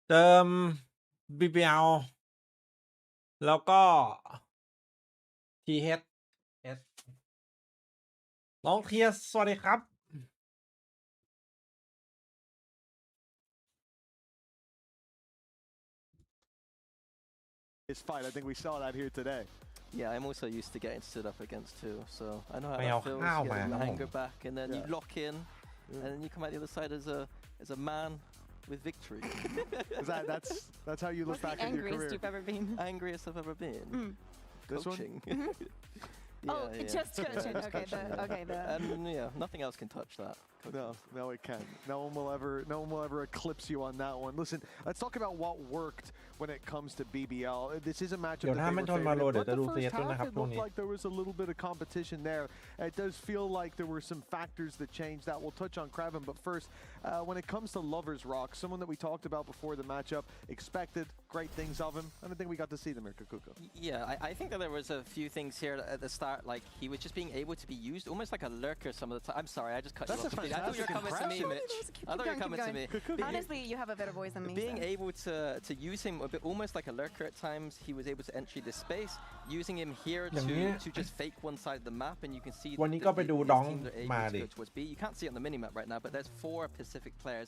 เติม BBL แล้วก็ THS น้องเทียสสวัสดีครับ His fight, I think we saw that here today. Yeah, I'm also used to getting stood up against too, so I know how ไปเอา that feels. ข้าว You มา get ค the รับผม anger back, and then you Yeah. lock in, and then you come out the other side as a man with victory. That's how you look What's back the at your angriest career. you've ever been? Angriest I've ever been. This one? Coaching. Oh, just coaching. Okay, And yeah, nothing else can touch that. No, it can't. No one will ever eclipse you on that one. Listen, let's talk about what worked when it comes to BBL. This is a matchup เดี๋ยว that ถ้า they ไม่ were ทนมาโล favored เดี๋ยว in, จะ but ดู the เซีย first ด้วยนะครับ half, it ตรง looked นี้ like there was a little bit of competition there. It does feel like there were some factors that changed that. We'll touch on Kraven, but first, when it comes to Lovers Rock, someone that we talked about before the matchup, expected great things of him. I don't think we got to see them here, Kakuko. Yeah, I think that there was a few things here at the start, like he was just being able to be used almost like a lurker some of the time. I'm sorry, I just cut That's you off. a completely. I thought you were coming to me, fantastic Mitch. I thought you were coming to me. Honestly, you have a better voice than me. Being so. able to use him a bit almost like a lurker at times, he was able to enter this space, using him here อย่างนี้ to just fake one side of the map, and you can see วันนี้ that ก็ไปดู his ดอง teams are able มา to ดิ go towards B. You can't see it on the minimap right now, but there's 4 Pacific players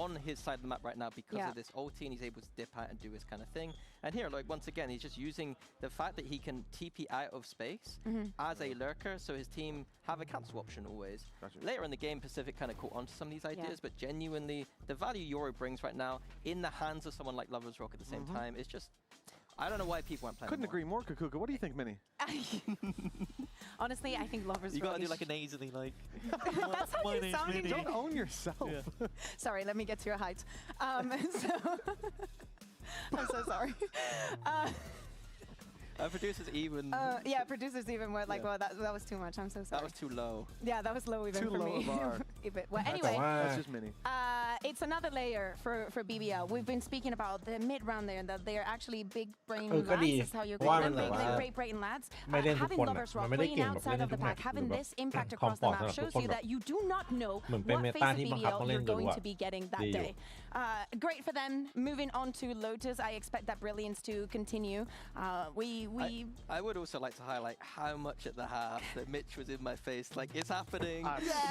on his side of the map right now because Yeah. of this ulti, and he's able to dip out and do his kind of thing. And here, like once again, he's just using the fact that he can TP out of space as a lurker, so his team have a cancel option always. Gotcha. Later in the game, Pacific kind of caught on to some of these ideas, but genuinely, the value Yoru brings right now in the hands of someone like Lovers Rock at the same time is just. I don't know why people aren't playing. Couldn't agree more, Kakuko. What do you think, Minnie? Honestly, I think Lovers You gotta Rock do is- like a nasally, like. That's how My you're name's sounding. Minnie. Don't own yourself. Sorry, let me get to your height. So I'm so sorry. Producers even. Yeah, producers even were like, well, that was too much. I'm so sorry. That was too low. Yeah, that was low even Too for low me. a bar. Well, แต่ anyway, ว่า That's just Minnie. it's another layer for BBL. We've been speaking about the mid round there, that they're actually big brain ก็ดี lads. Is how you เพราะว่า call มัน them, แบบ big ว่า great brain lads. ไม่เล่นทุก Having คนอะ Lovers มัน Rock ไม่ได้ playing เก่งแบบเล่น outside ได้ of ทุ the กแมต pack, ช์ having หรือแบบ this impact คอม across ฟอ the ร์ต map สำหรับทุก shows คน you แบบ that you do not know เหมือนเป็น what เม face ตา of ที่บังคับ BBL ต้องเล่น you're ดู going อะ to be getting that ดีอยู่ day. Great for them. Moving on to Lotus, I expect that brilliance to continue. I would also like to highlight how much at the half that Mitch was in my face. Like it's happening.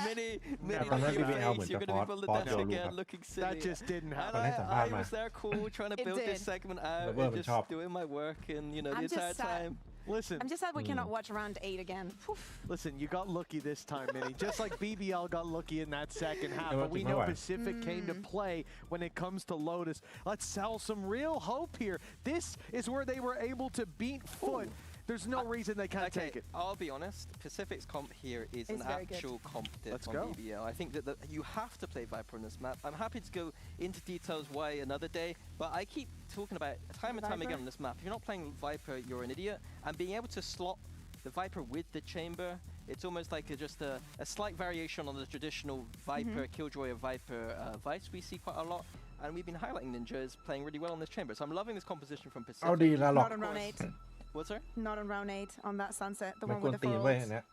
Minnie, Never look at your done that. face. You're gonna be from the Pause desk your again, look. looking silly. That just didn't And happen. ให้สัมภาษณ์ I มา was there cool, trying to It build this did. segment out, แล้วเบิร์ด and มัน just ชอบ doing my work, and you know I'm the just entire sad. time. Listen, I'm just sad we cannot watch round 8 again. listen, you got lucky this time, Minnie. Just like BBL got lucky in that second half. Yeah, But we well, know why? Pacific came to play when it comes to Lotus. Let's sell some real hope here. This is where they were able to beat Foot. There's no reason they can't Okay, take it. I'll be honest. Pacific's comp here is an It's very good. actual comp diff Let's on go. BBL. I think that you have to play Viper on this map. I'm happy to go into details why another day, but I keep talking about time and time Viper? again on this map. If you're not playing Viper, you're an idiot. And being able to slot the Viper with the chamber, it's almost like just a slight variation on the traditional Viper, Killjoy or Viper Vice we see quite a lot. And we've been highlighting Ninjas playing really well on this chamber. So I'm loving this composition from Pacific. เอาดีแล้วหรอก Not on round 8. What's that? Not on round 8 on that sunset, the มัน one กวน with the ตีน four เว้ย ults. อันเนี้ย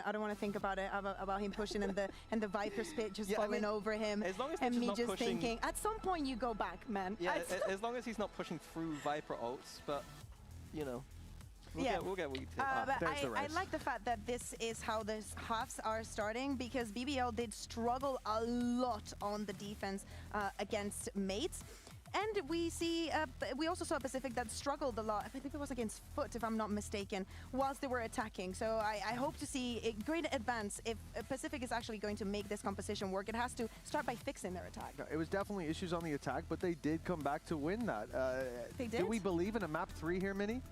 I don't want to think about it about him pushing and the Viper spit just Yeah, I falling mean, over him, as long as and Mitch is me not just pushing- thinking at some point you go back, man. Yeah, as long as he's not pushing through Viper ults, but you know, we'll get what you take. But there's the I race. like the fact that this is how the halves are starting, because BBL did struggle a lot on the defense against mates. And we also saw Pacific that struggled a lot. I think it was against Foot, if I'm not mistaken, whilst they were attacking. So I hope to see a great advance if Pacific is actually going to make this composition work. It has to start by fixing their attack. It was definitely issues on the attack, but they did come back to win that. They Do did? we believe in a map 3 here, Minnie?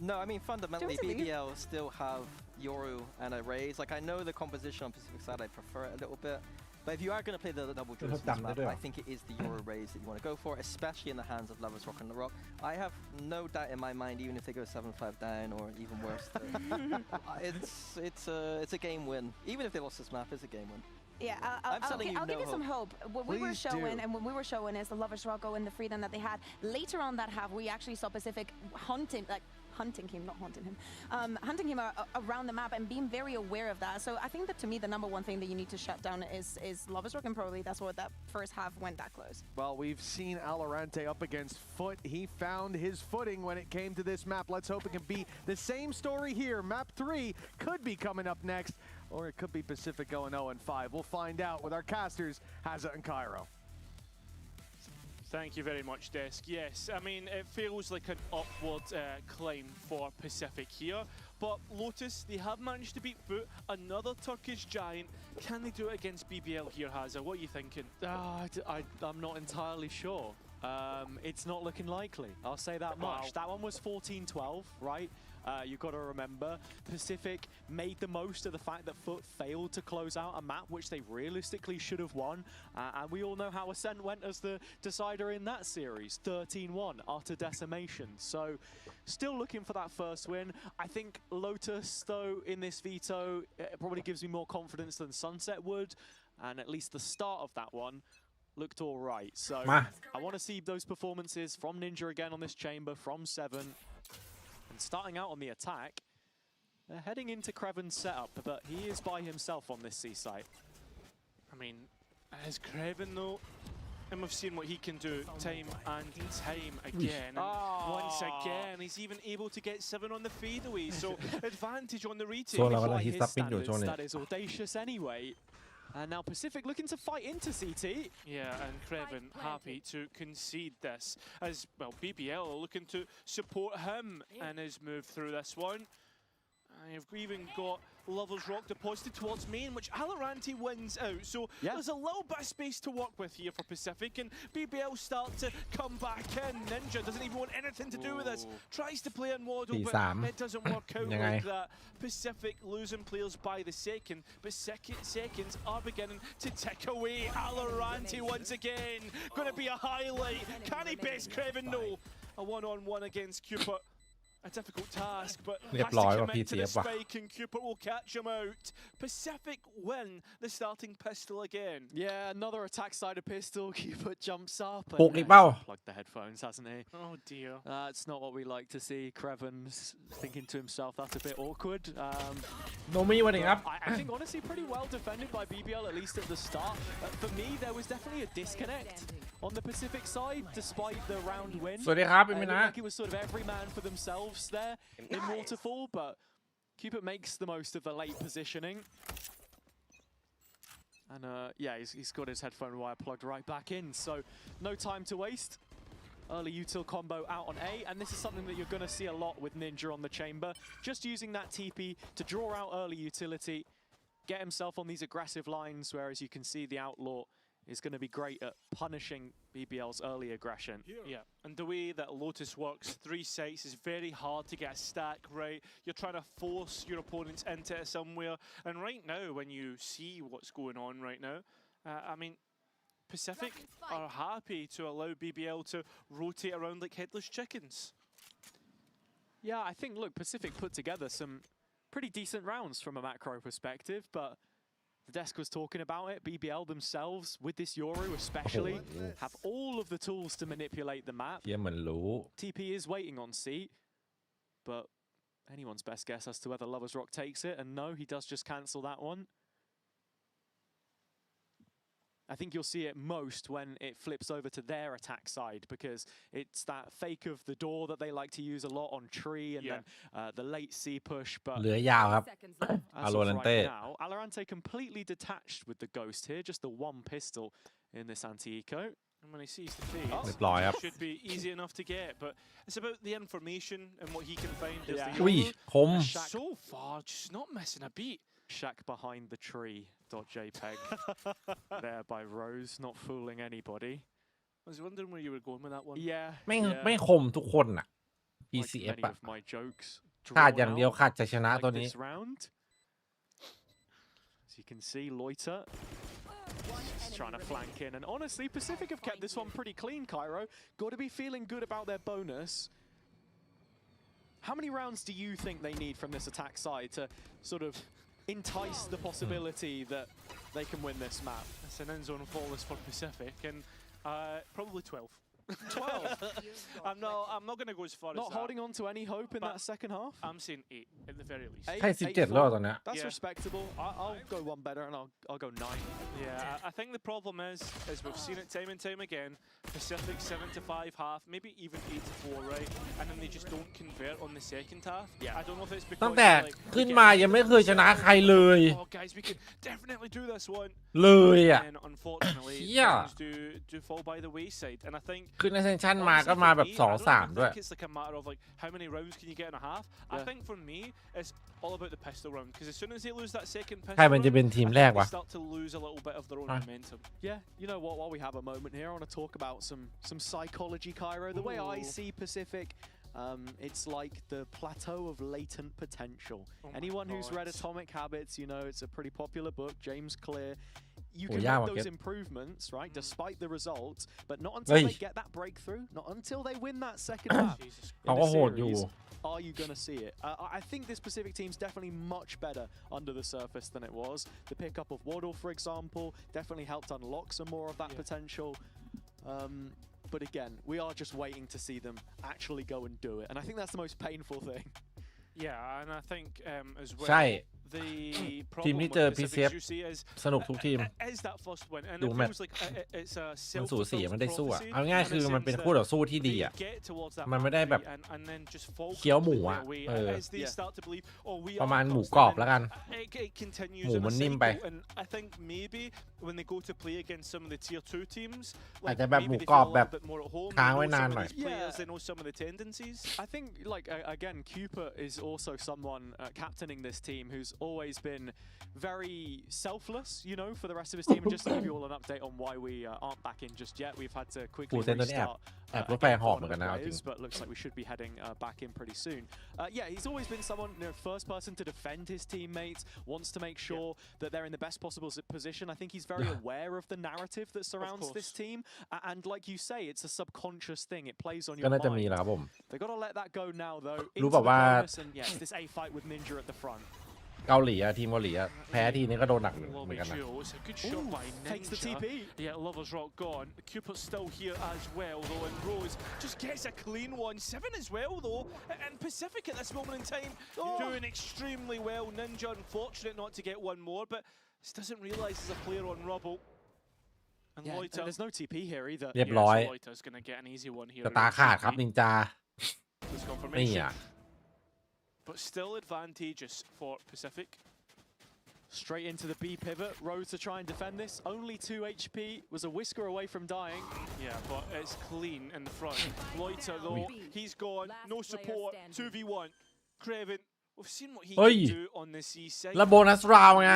No, I mean fundamentally Don't believe. BBL still have Yoru and a Raze. Like I know the composition on Pacific side, I prefer it a little bit. But if you are going to play the double jewels on this map, I think it is the Yoru Raze that you want to go for, especially in the hands of Lovers Rock and the Rock. I have no doubt in my mind, even if they go 7-5 down or even worse, it's a game win. Even if they lost this map, it's a game win. Yeah, I'm telling you I'll give no you some hope. What we were Please showing, do. and when we were showing is the Lovers Rock and the freedom that they had. Later on that half, we actually saw Pacific hunting him, not haunting him, hunting him around the map and being very aware of that. So I think that to me the number one thing that you need to shut down is Lover's Rock, and probably that's what that first half went that close. Well, we've seen Alorante up against Foot. He found his footing when it came to this map. Let's hope it can be the same story here. Map 3 could be coming up next, or it could be Pacific going 0-5. We'll find out with our casters, Hazza and Cairo. Thank you very much, Desk. Yes, I mean, it feels like an upward climb for Pacific here, but Lotus, they have managed to beat Foot, another Turkish giant. Can they do it against BBL here, Hazza? What are you thinking? I'm not entirely sure. It's not looking likely. I'll say that much. Wow. That one was 14-12, right? You've got to remember, Pacific made the most of the fact that Foot failed to close out a map which they realistically should have won. And we all know how Ascent went as the decider in that series, 13-1, utter decimation. So still looking for that first win. I think Lotus, though, in this veto, it probably gives me more confidence than Sunset would. And at least the start of that one looked all right. So I want to see those performances from Ninja again on this chamber, from 7. And starting out on the attack, they're heading into Kreven's setup, but he is by himself on this C site. I mean, as Kreven though, and we've seen what he can do time and time again. And once again, he's even able to get 7 on the fadeaway, so advantage on the retake. โซนเรากำลัง By ฮิต his ซับมิดอยู่ standards, ช่วงนี้ that is audacious anyway. And now Pacific looking to fight into CT. Yeah, and Kreven happy to concede this, as well BBL are looking to support him in his move through this one. And you've even got Lover's Rock deposited towards main, which Alorante wins out. So there's a little bit of space to work with here for Pacific, and BBL start to come back in. Ninja doesn't even want anything to do with this. Tries to play in Waddle, but it doesn't work out like that. Pacific losing players by the second, but seconds are beginning to tick away. Alorante once again, going to be a highlight. Can he best Kreven? No. A one-on-one against Cupid. A difficult task, but has to commit to the spike and Cupid will catch him out. Pacific win the starting pistol again. Yeah, another attack side of pistol. Cupid jumps up. ปลุกอีกเปล่า Plugged the headphones, hasn't he? Oh dear. That's not what we like to see. Kreven's thinking to himself, that's a bit awkward. โนมี่วันนี้ครับ I think honestly pretty well defended by BBL, at least at the start. For me, there was definitely a disconnect on the Pacific side, despite the round win. สวัสดีครับเป็นมินะ Like it was sort of every man for themselves there in Waterfall, but Cupid makes the most of the late positioning. And yeah, he's got his headphone wire plugged right back in, so no time to waste. Early util combo out on A, and this is something that you're going to see a lot with Ninja on the chamber. Just using that TP to draw out early utility, get himself on these aggressive lines, whereas you can see the Outlaw is going to be great at punishing BBL's early aggression. Yeah, and the way that Lotus works, 3 sites, is very hard to get a stack right. You're trying to force your opponents into it somewhere. And right now, when you see what's going on right now, I mean, Pacific are happy to allow BBL to rotate around like headless chickens. Yeah, I think, look, Pacific put together some pretty decent rounds from a macro perspective, but the desk was talking about it. BBL themselves, with this Yoru especially, have all of the tools to manipulate the map. เยี่ยมเหมือนรู้ TP is waiting on C, but anyone's best guess as to whether Lover's Rock takes it, and no, he does just cancel that one. I think you'll see it most when it flips over to their attack side, because it's that fake of the door that they like to use a lot on tree, and then the late C push. But เหลือยาวครับ as of right now, Alorante completely detached with the Ghost here, just the one pistol in this anti-eco. And when he sees the fade, it should be easy enough to get, but it's about the information and what he can find.อุ้ยคม So far, just not missing a beat. Shack behind the tree.jpg there by Rose, not fooling anybody. I was wondering where you were going with that one. Yeah. ไม่คมทุกคนน่ะ PCF Like many อะ of my jokes ขาดอย่างเดียวขาดจะชนะตัว like นี้ this round. As you can see, Loiter just trying to flank in, and honestly, Pacific have kept this one pretty clean. Cairo got to be feeling good about their bonus. How many rounds do you think they need from this attack side to sort of entice the possibility that they can win this map? It's an end zone flawless for Pacific, and probably 12. 12. I'm not going to go as far as Not that. holding on to any hope in that second half. I'm saying 8 at the very least. ให้17แล้วตอนนี้ That's respectable. I'll go one better and I'll go 9. Yeah, I think the problem is we've seen it time and time again. Pacific 7 to 5 half, maybe even 8 to 4, right? And then they just don't convert on the second half. Yeah, I don't know if it's because ตั้งแต่ขึ้นมายังไม่เคยชนะใครเลย oh guys, we could definitely do this one. เลยอ่ะ And unfortunately, Yeah. things do fall by the wayside. And I think ขึ้นในเซสชั่นมาก็มาแบบ I don't 2-3 even ด้วย think it's like a matter of like how many rounds can you get in a half. I think for me, it's all about the pistol round because as soon as they lose that second pistol ใครมันจะเป็น round, ทีม I แรก think วะ they start to lose a little bit of their own momentum. Yeah, you know what? While we have a moment here, I want to talk about some psychology, Cairo. The way I see Pacific, it's like the plateau of latent potential. Anyone who's read Atomic Habits, you know it's a pretty popular book. James Clear. You can make those improvements, right, despite the results, but not until they get that breakthrough, not until they win that second half. In the series, are you going to see it? I think this Pacific team's definitely much better under the surface than it was. The pickup of Waddle, for example, definitely helped unlock some more of that potential. But again, we are just waiting to see them actually go and do it. And I think that's the most painful thing. Yeah, and I think as well. ใช่ The ทีม problem ที่ with เจอ Pacific PCF you see is สนุกทุกทีม is that first win, and ดู it แมตช์ feels like it's a มันสูสีมันได้สู้อ่ะ self-fulfilling เอาง่ายคือมันเป็นคู่ต่อสู้ที่ดีอ่ะ มันไม่ได้แบบเคี้ยวหมูอ่ะ ประมาณหมูกรอบแล้วกัน หมูมันนิ่มไป I think maybe when they go to play against some of the tier 2 teams อาจจะแบบหมูกรอบแบบค้างไว้นานหน่อย they know some of the tendencies. I think, like, again, Cooper is also someone captaining this team who's always been very selfless, you know, for the rest of his team. And just to give you all an update on why we aren't back in just yet, we've had to quickly restart. แอบรถไฟหอบเหมือนกันนะจริง but looks like we should be heading back in pretty soon. Yeah, he's always been someone, you know, first person to defend his teammates, wants to make sure that they're in the best possible position. I think he's very aware of the narrative that surrounds this team. And like you say, it's a subconscious thing. It plays on your ก็น่าจะมี mind. แหละครับผม They've got to let that go now, though. รู้แบบว่า And yes, this A fight with Ninja at the front. เกาหลีอะทีมเกาหลีอะแพ้ทีนี้ก็โดนหนักเหมือนกันนะ It's a good shot by Ninja. Takes the TP. Yeah, Lover's Rock gone. Cooper's still here as well, though, and Rose just gets a clean one. 7 as well, though. And Pacific at this moment in time doing extremely well. Ninja unfortunate not to get one more, but just doesn't realise there's a player on Rubble. And Yeah, Loiter. and there's no TP here either. เรียบร้อย Loiter's going to get an easy one here. จะตาขาดครับนินจา This นี่ confirmation. อ่ะ But still advantageous for Pacific. Straight into the B pivot. Rose to try and defend this. Only 2 HP. Was a whisker away from dying. Yeah, but it's clean in the front. Loiter, though, he's gone. No support. 2v1. Craven, we've seen what he can do on the C side. แล้วโบนัสราวไง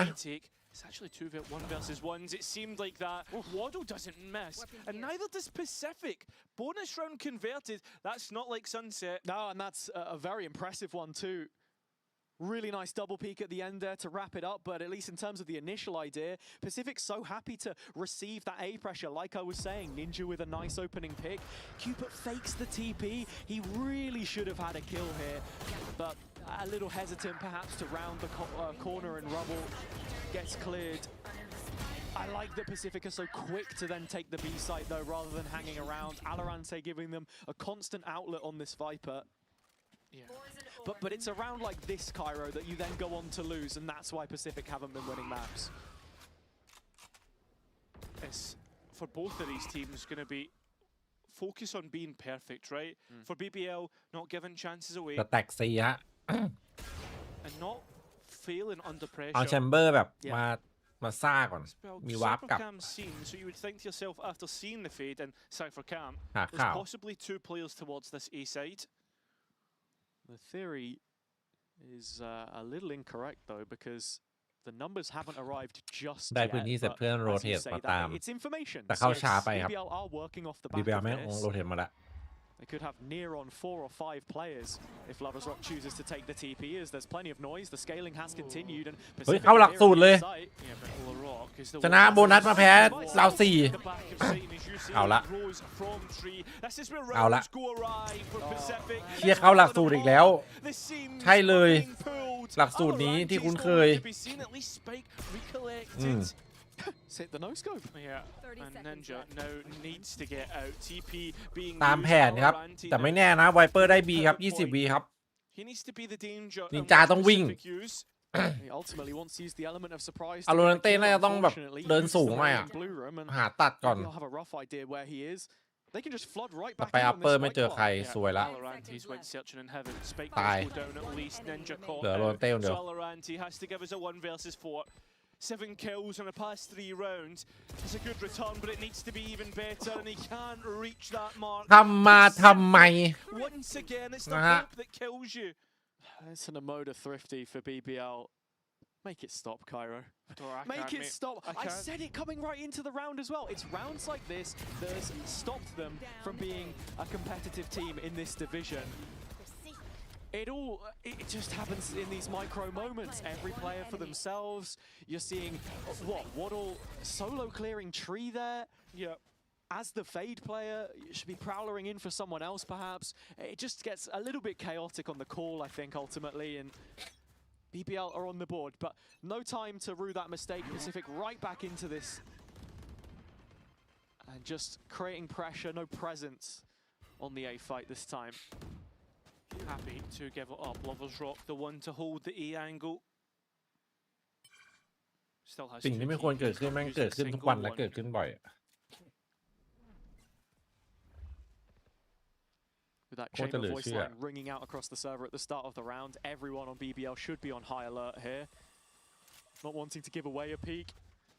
It's actually 1 versus 1s. It seemed like that. Waddle doesn't miss, and neither does Pacific. Bonus round converted. That's not like Sunset. No, and that's a very impressive one too. Really nice double peek at the end there to wrap it up, but at least in terms of the initial idea, Pacific's so happy to receive that A pressure. Like I was saying, Ninja with a nice opening pick. Cupid fakes the TP. He really should have had a kill here, but a little hesitant perhaps to round the corner, and Rubble gets cleared. I like that Pacific are so quick to then take the B site though, rather than hanging around. Alorante giving them a constant outlet on this Viper. Yeah. But it's around like this, Cairo, that you then go on to lose, and that's why Pacific haven't been winning maps. It's, for both of these teams, going to be focus on being perfect, right? For BBL, not giving chances away. จะแตกซีฮะ And not failing under เอา pressure. แชมเบอร์แบบมาซ่าก่อน Well, มีวาร์ปกลับ Cyphercam seen, so you would think to yourself after seeing the fade in Cyphercam, หา there's ข่าว possibly 2 players towards this A side. The theory is a little incorrect though, because the numbers haven't arrived just ได้ yet. พื้นที่เสร็จ but เพื่อนโร as เท you ต say มา that, ตาม it's information. แต่เข้า So ช้าไปครับ BBL are working off the back BBL of แม่ง this. โรเทตมาแล้ว They could have near on 4 or 5 players if Lover's Rock chooses to take the TP, as there's plenty of noise. The scaling has continued, and เฮ้ย Pacific เข้าหลักสูตรเลย sight. Yeah, but LaRock is the ชนะโบนัสมาแพ้เรา the back of Satan, as you say, เอาละ Rose from tree. This is where เอาละ rounds go awry for Pacific. เชี่ยเข้าหลักสูตรอีกแล้ว The seams ใช่เลย being pulled. หลักสูตรนี้ที่คุ้นเคย To be seen, at least Spike recollected. hit the no scope. Yeah, and Ninja now needs to get out. TP being ตามแผนครับแต่ไม่แน่นะไวเปอร์ได้ B ครับ20 วีครับ He needs to be the danger. นินจาต้องวิ่ง He ultimately wants to use the element of surprise. อโรนันเต้น่าจะต้องแบบเดินสูงหน่อยอ่ะหาตัดก่อน They'll have a rough idea where he is. They can just flood right แต่ back ไป in อัป on เปอ this ร์ไม่ spike เจอ wall. ใครสวยละ Valoranti's went searching in heaven. Spike ตาย will go down at least. Ninja caught เหลือโรนันเต้คนเดียว Valoranti has to give us a 1 versus 4. 7 kills in the past 3 rounds. It's a good return, but it needs to be even better, and he can't reach that mark. ทำมาทำไม Once again, it's the Uh-huh. hope that kills you. It's an Emoda thrifty for BBL. Make it stop, Cairo. Make it stop. I said it coming right into the round as well. It's rounds like this that has stopped them from being a competitive team in this division. It just happens in these micro moments. Every player for themselves. You're seeing Waddle solo clearing tree there. Yeah. As the Fade player, you should be prowling in for someone else perhaps. It just gets a little bit chaotic on the call, I think, ultimately. And BBL are on the board, but no time to rue that mistake. Pacific right back into this. And just creating pressure, no presence on the A fight this time. Happy to give it up. Lovers Rock, the one to hold the E angle. Still has สิ่งที่ไม่ควรเกิดขึ้นแม่งเกิดขึ้นทุกวันและเกิดขึ้นบ่อย With that chamber voice line ringing out across the server at the start of the round, everyone on BBL should be on high alert here. Not wanting to give away a peek.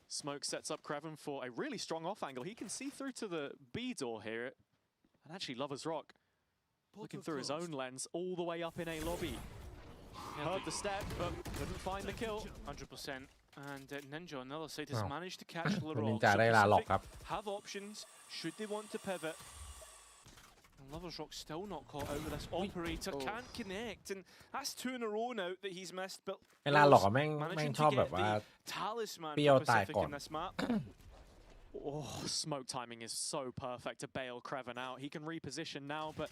Smoke sets up Kreven for a really strong off angle. He can see through to the B door here. And actually, Lovers Rock looking through his own lens all the way up in A lobby. Heard the step, but couldn't find the kill. 100%. And Ninja on the other side has managed to catch the นิน rock. จาได้ลาหลอกครับ Have options should they want to pivot. And Lovers Rock still not caught out with this operator. Can't connect, and that's 2 in a row now that he's missed. But เวลาหลอกอะแม่ง managing ชอบ to แบบ get ว่า the talisman เปรี้ยว for ตาย Pacific ก่อน in this map. Oh, smoke timing is so perfect to bail Kreven out. He can reposition now, but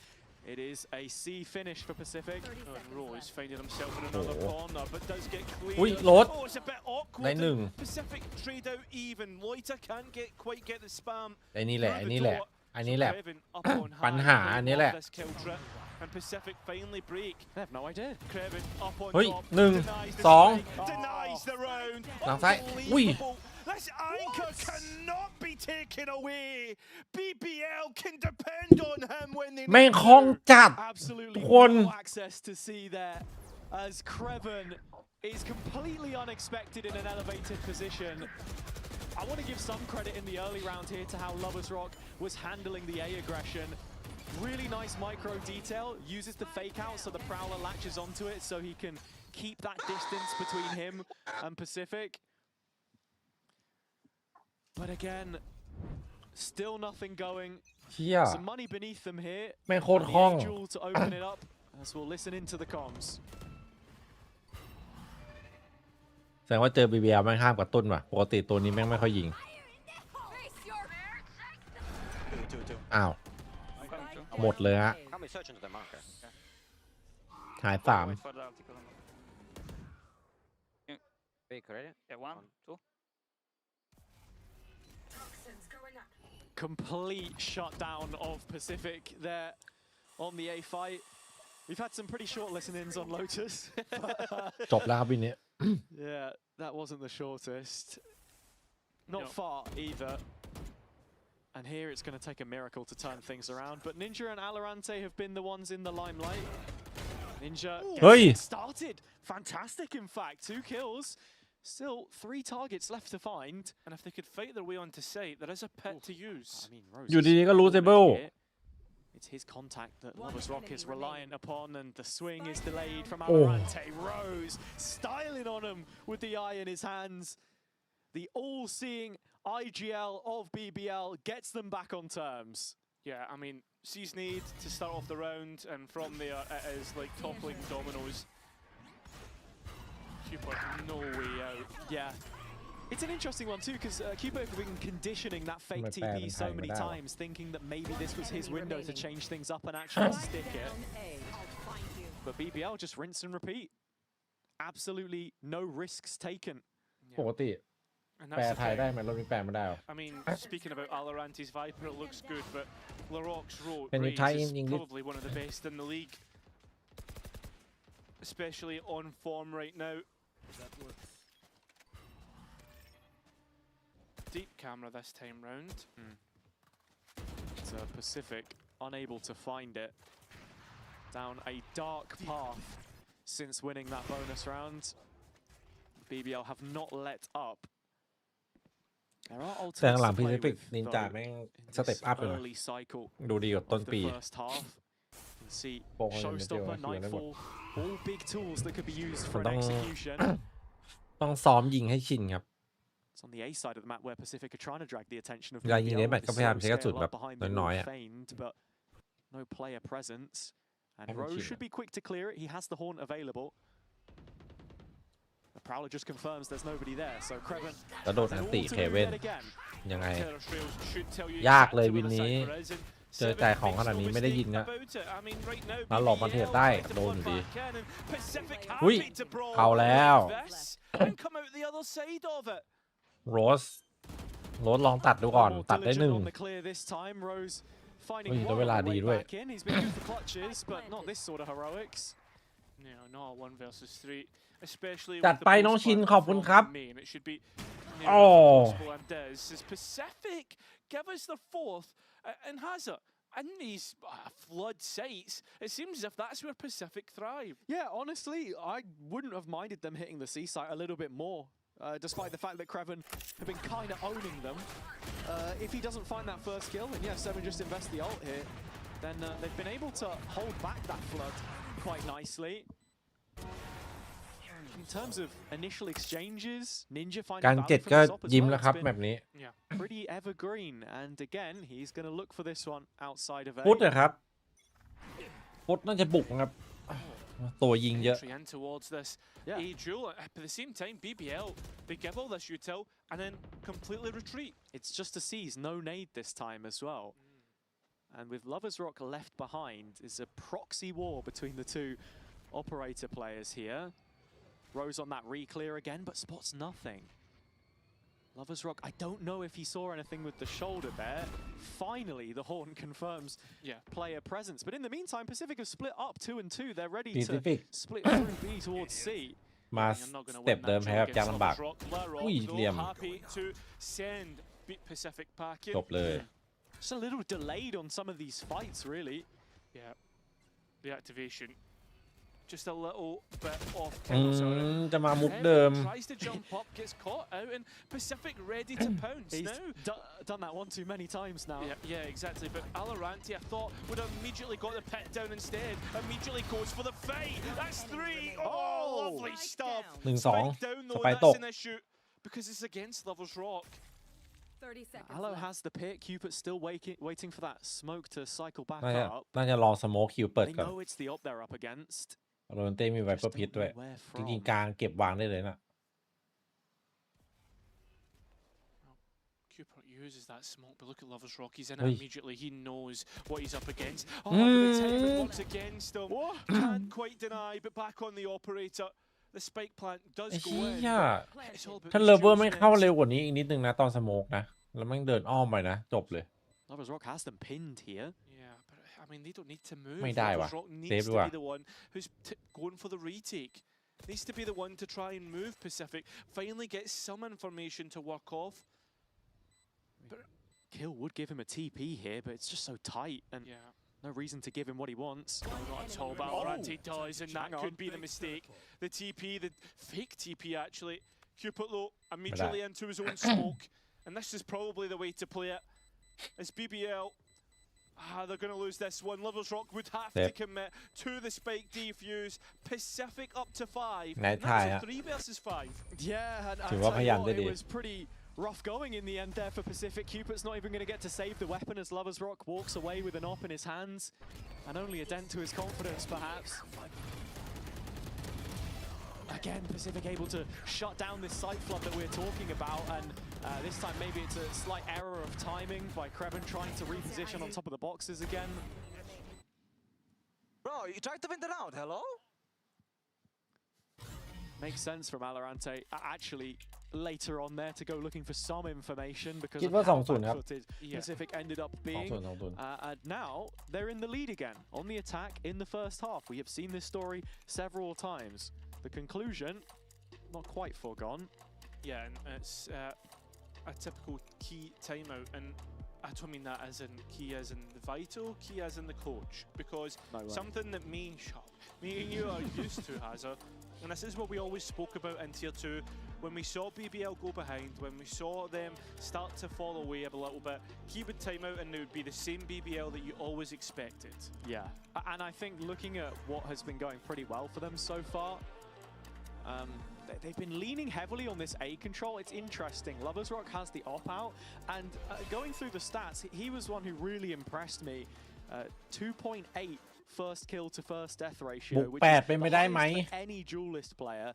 it is a C finish for Pacific. And Roy is finding himself in another corner, but does get clear. อุ้ยรถ Oh, it's a bit awkward. ได้หนึ่ง Pacific trade out even. Loiter can't quite get the spam. ไอ้นี่แหละ ไอ้นี่แหละ อันนี้แหละ Kreven up on high. ปัญหาอันนี้แหละ This kill trip, and Pacific finally break. They have no idea. Kreven up on เฮ้ย top. หนึ่ง Denies the สอง spike, denies the round. หลังซ้าย อุ้ย Unbelievable. This anchor cannot be taken away. BBL can depend on him when they แม่งคล่องจัด Absolutely ทุกคน no access to see there as Kreven is completely unexpected in an elevated position. I want to give some credit in the early round here to how Lovers Rock was handling the A aggression. Really nice micro detail, uses the fake out so the Prowler latches onto it so he can keep that distance between him and Pacific. But again, still nothing going. เชี่ย Some money beneath them here. แม่งโคตร The คล่อง Angel to open it up as we'll listen into the comms. แสดงว่าเจอ BBL แม่งห้ามกระตุ้นว่ะ ปกติตัวนี้แม่งไม่ค่อยยิง อ้าว หมดเลยฮะ Can we search into the marker? หายสาม Wait for the article. Big ready? Yeah, 1, 2. Complete shutdown of Pacific there on the A fight. We've had some pretty short listen-ins on Lotus. จบแล้วครับวินนี้ Yeah, that wasn't the shortest. Not far either. And here it's going to take a miracle to turn things around. But Ninja and Alorante have been the ones in the limelight. Ninja gets it started. Fantastic, in fact. 2 kills. Still 3 targets left to find. And if they could fight their way onto site, there is a pit to use. I mean, Rose อยู่ดีๆก็รู้เซเบิล It's his contact that Lovers Rock is reliant upon, and the swing is delayed from Alorante. Rose styling on him with the eye in his hands. The all-seeing IGL of BBL gets them back on terms. Yeah, I mean, C's need to start off the round, and from there it is like toppling dominoes. Cooper, no way out. Yeah. It's an interesting one too, because Cooper has been conditioning that fake TP so many times, thinking that maybe this was his window to change things up and actually stick it. But BBL just rinse and repeat. Absolutely no risks taken. ปกติ And แปล that's ไท the ยได้ thing. ไหมเรามีแปลไม่ได้หรอ I mean, speaking about Alarante's Viper, it looks good, but Larocque's Can you Raze tie is in English? probably one of the best in the league, especially on form right now. Deep camera this time round. So Pacific unable to find it. Down a dark path since winning that bonus round. BBL have not let up. There are แต่ ultimates หลัง to play Pacific with, นิน though, จาแม่ง in สเต็ป this อัพเลยนะ early cycle ดูดีกว่าต้น of ปี the first half. You can see โป่งอะไรไม่เดียว Showstopper, เขียนได้หมด Nightfall, all big tools that could be used ผม for ต้ an อง execution. ต้องซ้อมยิงให้ชินครับ It's on the A side of the map where Pacific are trying to drag the attention of เวลายิง BBL เน็ตแมท with ก็ the พยายาม slow ใช้กระสุน scale แบ up บ behind the น้อย wall ๆอ่ะ feigned, but no player presence. And Haven't Rose seen should it. be quick to clear it. He has the horn available. The Prowler just confirms there's nobody there, so Kreven แล้วโดน has อั it น all ติ to เค do เว่น yet again. ยังไง Terror Trails should tell you ยากเลย exactly วิน where the นี้ cipher is, and เจอ Seven จ่ายของ makes ขนาด no นี้ไม่ได้ยิง mistake นะ about it. I mean, right now, แล้วหลบมาเทรด BBL ได้ tries to โดน plug อยู่ดี back in, and Pacific อุ้ย happy to brawl เอาแล้ว with this and come out the other side of it. โรสลองตัดดูก่อน More ตัดได้ diligent หนึ่ง on the clear this time. Rose finding อุ้ย one แล้วเวลา way ดีด้วย back in. He's been good for clutches, but not this sort of heroics. No, not a 1 versus 3, especially จัด with the ไปน้องชิน postband ขอบคุณครับ from main. It should be near โอ้ enough impossible, and Diz is Pacific give us the fourth and has it in these flood sites. It seems as if that's where Pacific thrive. Yeah, honestly, I wouldn't have minded them hitting the C site a little bit more. Despite the fact that Kreven have been kind of owning them. If he doesn't find that first kill, and yeah, Seven just invests the ult here, then they've been able to hold back that flood quite nicely. In terms of initial exchanges, Ninja การ finding เจ็ด value ก็ from this op as ยิ้ม well. แล้ว It's ครับ been แบบนี้ Yeah. pretty evergreen, and again, he's going to look for this one outside of A. ฟุตนะครับ ฟุตน่าจะบุกนะครับ ตัวยิงเยอะ Entry in towards this Yeah. A duel. At the same time, BBL, they give all this util and then completely retreat. It's just a seize, no nade this time as well. And with Lover's Rock left behind, is a proxy war between the two operator players here. Rose on that re-clear again, but spots nothing. Lover's Rock, I don't know if he saw anything with the shoulder there. Finally, the horn confirms player presence. But in the meantime, Pacific have split up 2 and 2. They're ready to Pacific split through B towards C. มา You're not ส going to เต็ป win เดิม that แพ้ draw แบบยาก against ลำบาก Lover's Rock. Larocque, อุ้ยเหลี่ยม though, happy to send beat Pacific packing. จบเลย Just a little delayed on some of these fights, really. Yeah, the activation just a little bit off. จะมามุกเดิม Tries to jump up, gets caught out, and Pacific ready to pounce He's now. done that one too many times now. Yeah, exactly. But Alaranti, I thought, would have immediately got the pit down instead. Immediately goes for the fight. That's 3. Oh, lovely stuff. 1-2 Spike down ส though, ไปร์ต that's ก an issue because it's against Lover's Rock. 30 seconds Aloe left. has the pick. Cupid still waiting for that smoke to cycle back น่า up. จะลองสโมคคิวเปิด They ก่อน know it's the op they're up against. โรนเต้มีไวเปอร์พิษด้วย Where จริง from? ๆกลางเก็บวางได้เลยนะ Cooper uses that smoke, but look at Lover's Rock. He's in it Oi. immediately. He knows what he's up against. Oh, but the timing works against him. Can't quite deny, but back on the operator. The spike plant ไอ้ does go เหี้ in. ย but it's all about ถ้า these เลเวอร์ duels ไม่ and เข้า ends. เร็วกว่านี้อีกนิดนึงนะตอนสโมกนะ แล้วแม่งเดินอ้อมไปนะ จบเลย Lover's Rock has them pinned here. Yeah, but I mean, they don't need to move. ไม่ได้ว่ะ Lover's Rock เซฟ needs ดี to กว่า be the one who's going for the retake. Needs to be the one to try and move Pacific. Finally get some information to work off. Kill would give him a TP here, but it's just so tight and Yeah. no reason to give him what he wants. Not at all, but Alaranti does, and that could be the mistake. The TP, the fake TP actually. Cupid though, immediately into his own smoke, and this is probably the way to play it. As BBL, they're going to lose this one. Lover's Rock would have to commit to the spike defuse. Pacific up to 5. And that's a 3 versus 5. Yeah, andถือ I'll ว่า tell พ you ยายาม what, ได้ it ดี was pretty rough going in the end there for Pacific. Cupid's not even going to get to save the weapon as Lover's Rock walks away with an op in his hands. And only a dent to his confidence, perhaps. Again, Pacific able to shut down this site flood that we're talking about. And this time maybe it's a slight error of timing by Kreven trying to reposition on top of the boxes again. Bro, you tried to win the round, hello? Makes sense from Alarante. Actually, later on there to go looking for some information because คิด of ว่า how 2-0 ครับ backfooted Pacific ended up 2-0 being. 2-0 And now they're in the lead again on the attack in the first half. We have seen this story several times. The conclusion, not quite foregone. Yeah, and it's a typical key timeout, and I don't mean that as in key as in the vital, key as in the coach, because something that me and you are used to, Hazza, and this is what we always spoke about in Tier 2, when we saw BBL go behind, when we saw them start to fall away a little bit, he would time out and it would be the same BBL that you always expected. Yeah, and I think looking at what has been going pretty well for them so far, they've been leaning heavily on this A control. It's interesting. Lovers Rock has the op out, and going through the stats, he was one who really impressed me. 2.8 first kill to first death ratio, which is the highest for any duelist player,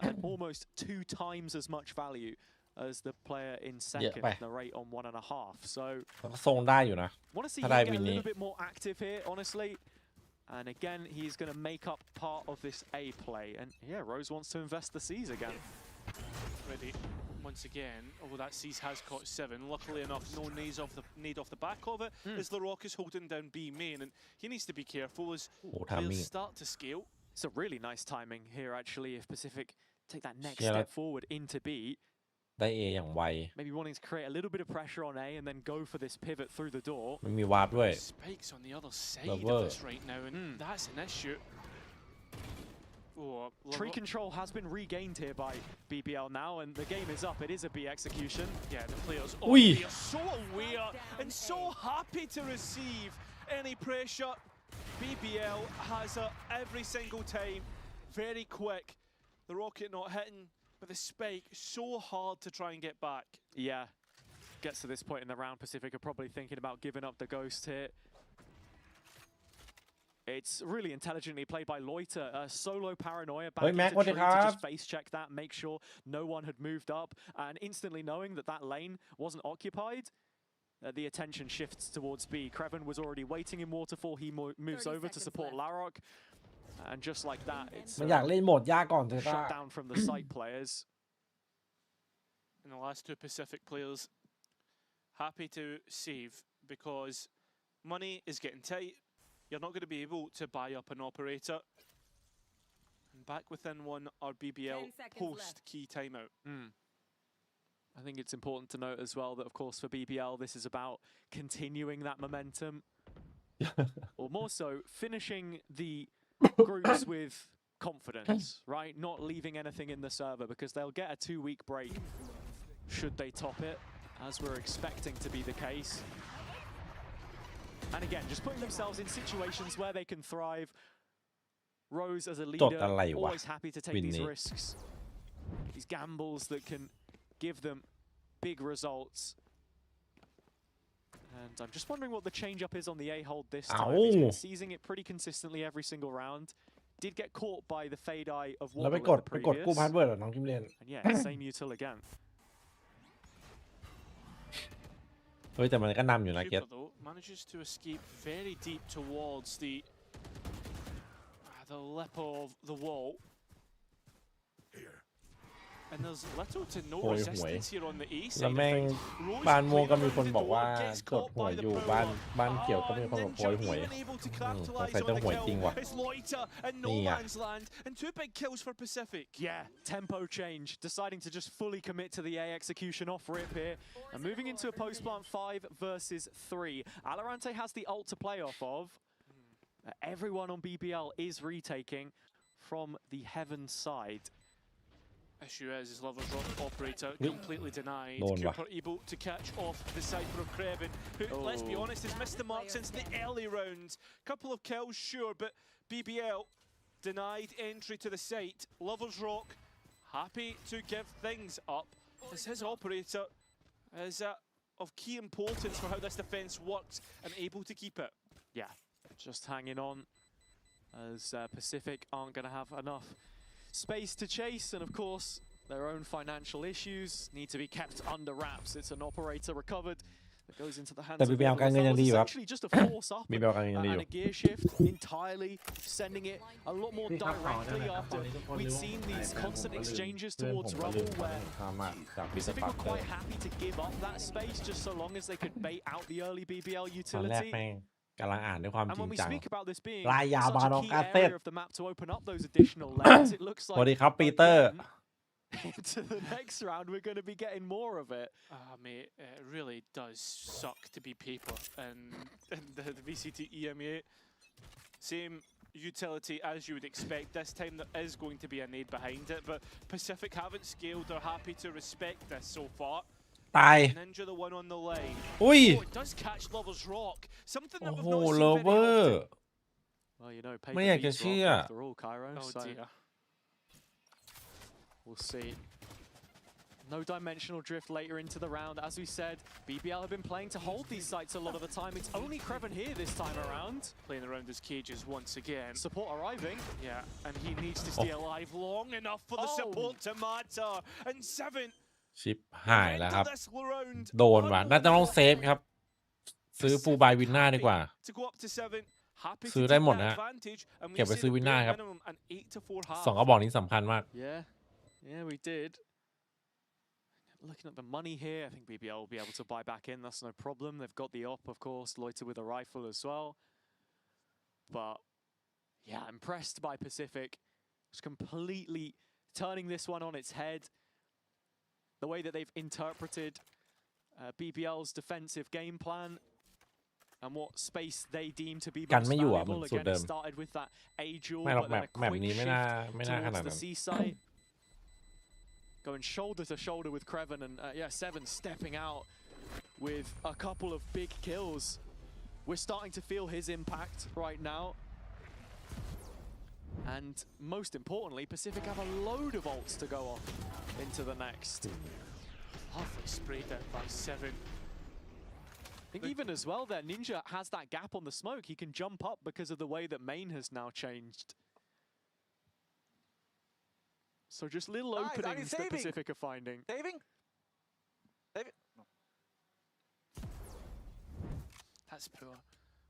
and almost 2 times as much value as the player in second, the rate on 1.5. So ทรงได้อยู่นะ want to see ถ้า him ได้ get วิ a นนี้ little bit more active here, honestly. And again, he's going to make up part of this A play. And yeah, Rose wants to invest the C's again. Ready once again, although that C's has caught 7. Luckily enough, no nade off the back of it, as the Rock is holding down B main, and he needs to be careful as players start to scale. It's a really nice timing here, actually, if Pacific take that next step forward into B. ได้ A อย่างไว Maybe wanting to create a little bit of pressure on A and then go for this pivot through the door. มันมีวาร์ปด้วย Spikes on the other side of this right now, and that's an issue. Oh, Tree control has been regained here by BBL now, and the game is up. It is a B execution. Yeah, the players are so aware and so happy to receive any pressure. BBL has it every single time. Very quick. The rocket not hitting, but the spike so hard to try and get back. Yeah. Gets to this point in the round, Pacific are probably thinking about giving up the ghost here. It's really intelligently played by Loiter. Solo paranoia back into Tree to just face check that, make sure no one had moved up, and instantly knowing that that lane wasn't occupied, the attention shifts towards B. Kreven was already waiting in Waterfall. He moves over to support Larok, and just like that, it's มันอยากเล่นโหมดยากก่อนเถอะ shut down from the site players. And the last 2 Pacific players happy to save because money is getting tight. You're not going to be able to buy up an operator. And back within one are BBL post-key timeout. I think it's important to note as well that, of course, for BBL, this is about continuing that momentum. Or more so, finishing the groups with confidence, right? Not leaving anything in the server, because they'll get a 2-week break should they top it, as we're expecting to be the case. And again, just putting themselves in situations where they can thrive. Rose as a leader, always happy to take these risks. These gambles that can give them big results. And I'm just wondering what the change-up is on the A hold this time. He's been seizing it pretty consistently every single round. Did get caught by the fade eye of Wobble in the previous. And yeah, same util again. เฮ้ยแต่มันก็นำอยู่นะเกต Manages to escape very deep towards the lip of the wall. And there's little to no resistance here on the A side. แล้วแม่งบ้านม่วงก็มีคนบอกว่ากดหวยอยู่บ้านเขียวก็มีคนบอกโวยหวยใส่ต้องหวยจริงว่ะ It's Loiter and no man's land and 2 big kills for Pacific. Yeah, tempo change, deciding to just fully commit to the A execution off rip here, and moving into a post plant 5 versus 3. Alorante has the ult to play off of. Everyone on BBL is retaking from the heaven side. Issue is Lovers Rock operator completely denied. Cooper able to catch off the Cypher of Kreven, who, let's be honest, has missed the mark since the early rounds. Couple of kills, sure, but BBL denied entry to the site. Lovers Rock happy to give things up, as his operator is of key importance for how this defense works and able to keep it. Yeah, just hanging on, as Pacific aren't going to have enough space to chase, and of course their own financial issues need to be kept under wraps. It's an operator recovered, that goes into the hands แต่ of BBL การ Viperdemon. เงิน That ยัง was ดีอยู่ครับ essentially just a force up BBL การเงินยังดีอ and ยู่ a gear shift entirely, sending it a lot more directly after we'd seen these constant exchanges towards rubble where จาก Pacific were quite happy to give up that space just so long as they could bait out the early BBL ตอนแรก utility. แม่งกำลังอ่านด้วยความจ And ริง when we จัง speak about this being ลายยาว such บา a ลอง key การเต้น area of the map to open up those additional lanes, it looks สวัสดี like ครับปีเตอร์ again, into the next round we're going to be getting more of it. Mate, it really does suck to be paper and the VCT EMA. Same utility as you would expect. This time there is going to be a nade behind it, but Pacific haven't scaled. They're happy to respect this so far. ตาย Ninja the one on the line. อุ้ย Oh, it does catch Lover's Rock. Something โอ้ that โห we've not โล seen เว very อ often. ร์ Well, you know, paper ไม่อยากจะ beats เชื่อ rock after all, Cairo. Oh So dear. we'll see. No dimensional drift later into the round. As we said, BBL have been playing to hold these sites a lot of the time. It's only Kreven here this time around. Playing around his cages once again. Support arriving. Yeah, and he needs to stay alive long enough for the support to matter. And 7. ชิปหายแล้วครับ End of this round. โดนว่ะน่าจะต้องเซฟครับ ซื้อฟูลบายวินน่าดีกว่า To go up to 7. Happy to ซื้อ take ได้หมด that นะ advantage. And we เก็บไป see ซื้อ the วินน่า bare ครับ minimum an 8 to 4 half. สองกระบอกนี้สำคัญมาก Yeah, we did. Looking at the money here, I think BBL will be able to buy back in. That's no problem. They've got the op, of course, Loiter with a rifle as well. But yeah, impressed by Pacific. Just completely turning this one on its head. The way that they've interpreted BBL's defensive game plan and what space they deem to be กัน most ไม่อยู่อ่ะเหมือน valuable. สูตร Again, เดิ it ม started with that A jewel, ไม่หรอก but แม then ป a แมป quick นี้ไม่น่า shift ไม่น่าขนาด towards นั้ the น C site. Going shoulder to shoulder with Kreven, and yeah, 7 stepping out with a couple of big kills. We're starting to feel his impact right now. And most importantly, Pacific have a load of ults to go off into the next. Lovely sprayed out by 7. I think even as well there, Ninja has that gap on the smoke. He can jump up because of the way that main has now changed. So just little Nice, openings that saving. Pacific are finding. Saving? That's poor.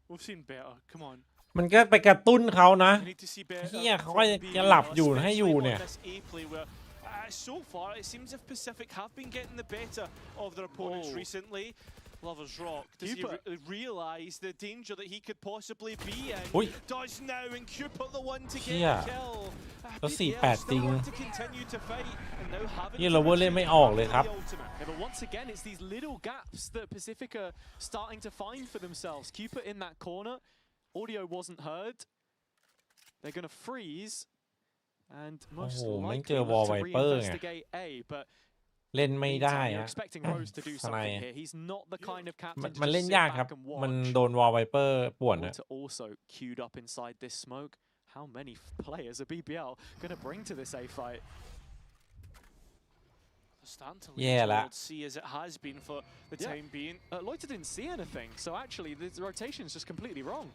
We've seen better. Come on. มันก็ไปกระตุ้นเขานะ We need to see better เฮียเขา from ก็ BBL, จะหลับอยู่ให้อยู่ especially เนี่ย on this A play where so far it seems if Pacific have been getting the better of their opponents recently. Lover's Rock, does he realise the danger that he could possibly be in? Does now, and Cupid the one to get the kill. BBL still want to continue to fight, and now having to Yeah, but once again, it's these little gaps that Pacific are starting to find for themselves. Cupid in that corner, audio wasn't heard. They're going to freeze, and most likely look to reinvestigate A, but เล่นไม่ได้ you're ฮะ expecting Rose to do ข้างใน something here. He's not the kind of captain to มัน just เล่น sit ยากครับ back and มัน watch. โดนวอลไวเปอร์ป่วนนะ Water also queued up inside this smoke. How many players are BBL going to bring to this A fight? Starting to Yeah, lean that. towards C as it has been for the time being. Loiter didn't see anything, so actually the rotation is just completely wrong.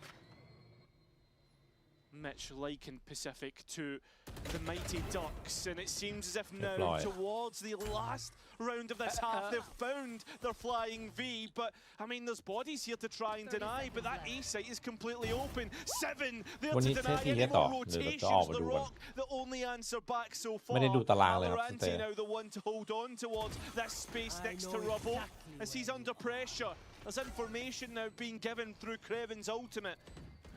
Mitch likened Pacific to the mighty Ducks, and it seems as if now Deploy. towards the last round of this half they've found their flying V, but I mean there's bodies here to try and deny, but that A site is completely open. 7 there to deny any more rotations. The Rock the only answer back so far. ไม่ได้ดูตารางเลยครับ Valorant now the one to hold on towards that space next to Rubble as he's under pressure. There's information now being given through Kreven's ultimate.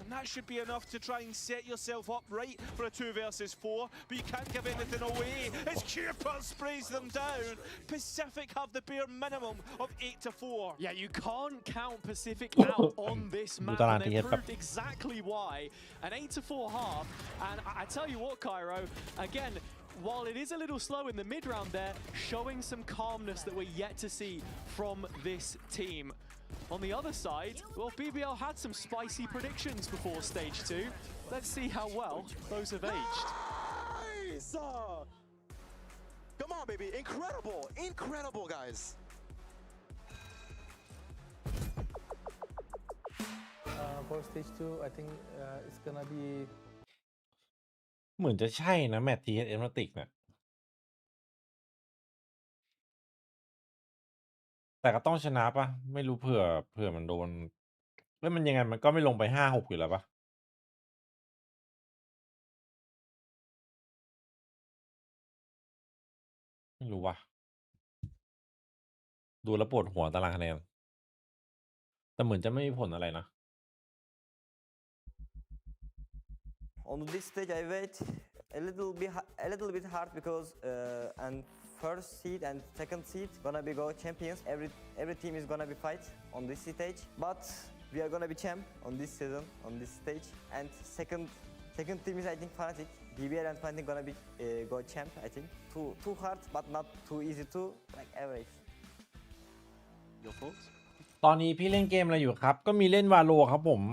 And that should be enough to try and set yourself up right for a 2 versus 4, but you can't give anything away as Cupid sprays them down. Pacific have the bare minimum of 8 to 4. Yeah, you can't count Pacific out on this map, and they proved exactly why. An 8 to 4 half, and I tell you what, Cairo, again, while it is a little slow in the mid-round there, showing some calmness that we're yet to see from this team. On the other side, well, BBL had some spicy predictions before stage 2. Let's see how well those have aged. Nice! Come on, baby. Incredible. Incredible, guys. For stage 2, I think it's gonna be เหมือนจะใช่นะแมตช์ทีเอ็มติกเนี่ย แต่ก็ต้องชนะปะไม่รู้เผื่อมันโดนมันยังไงมันก็ไม่ลงไป5-6อยู่แล้วปะไม่รู้ว่ะดูแล้วปวดหัวตารางคะแนนแต่เหมือนจะไม่มีผลอะไรนะ On this stage, I wait a little bit hard because and first seed and second seed gonna be go champions. Every team is gonna be fight on this stage, but we are gonna be champ on this season on this stage. And second team is I think Fnatic. BBL and Fnatic gonna be go champ. I think too hard, but not too easy to like average. Your thoughts? ตอนนี้พี่เล่นเกมอะไรอยู่ครับ ก็มีเล่นวาโลครับผม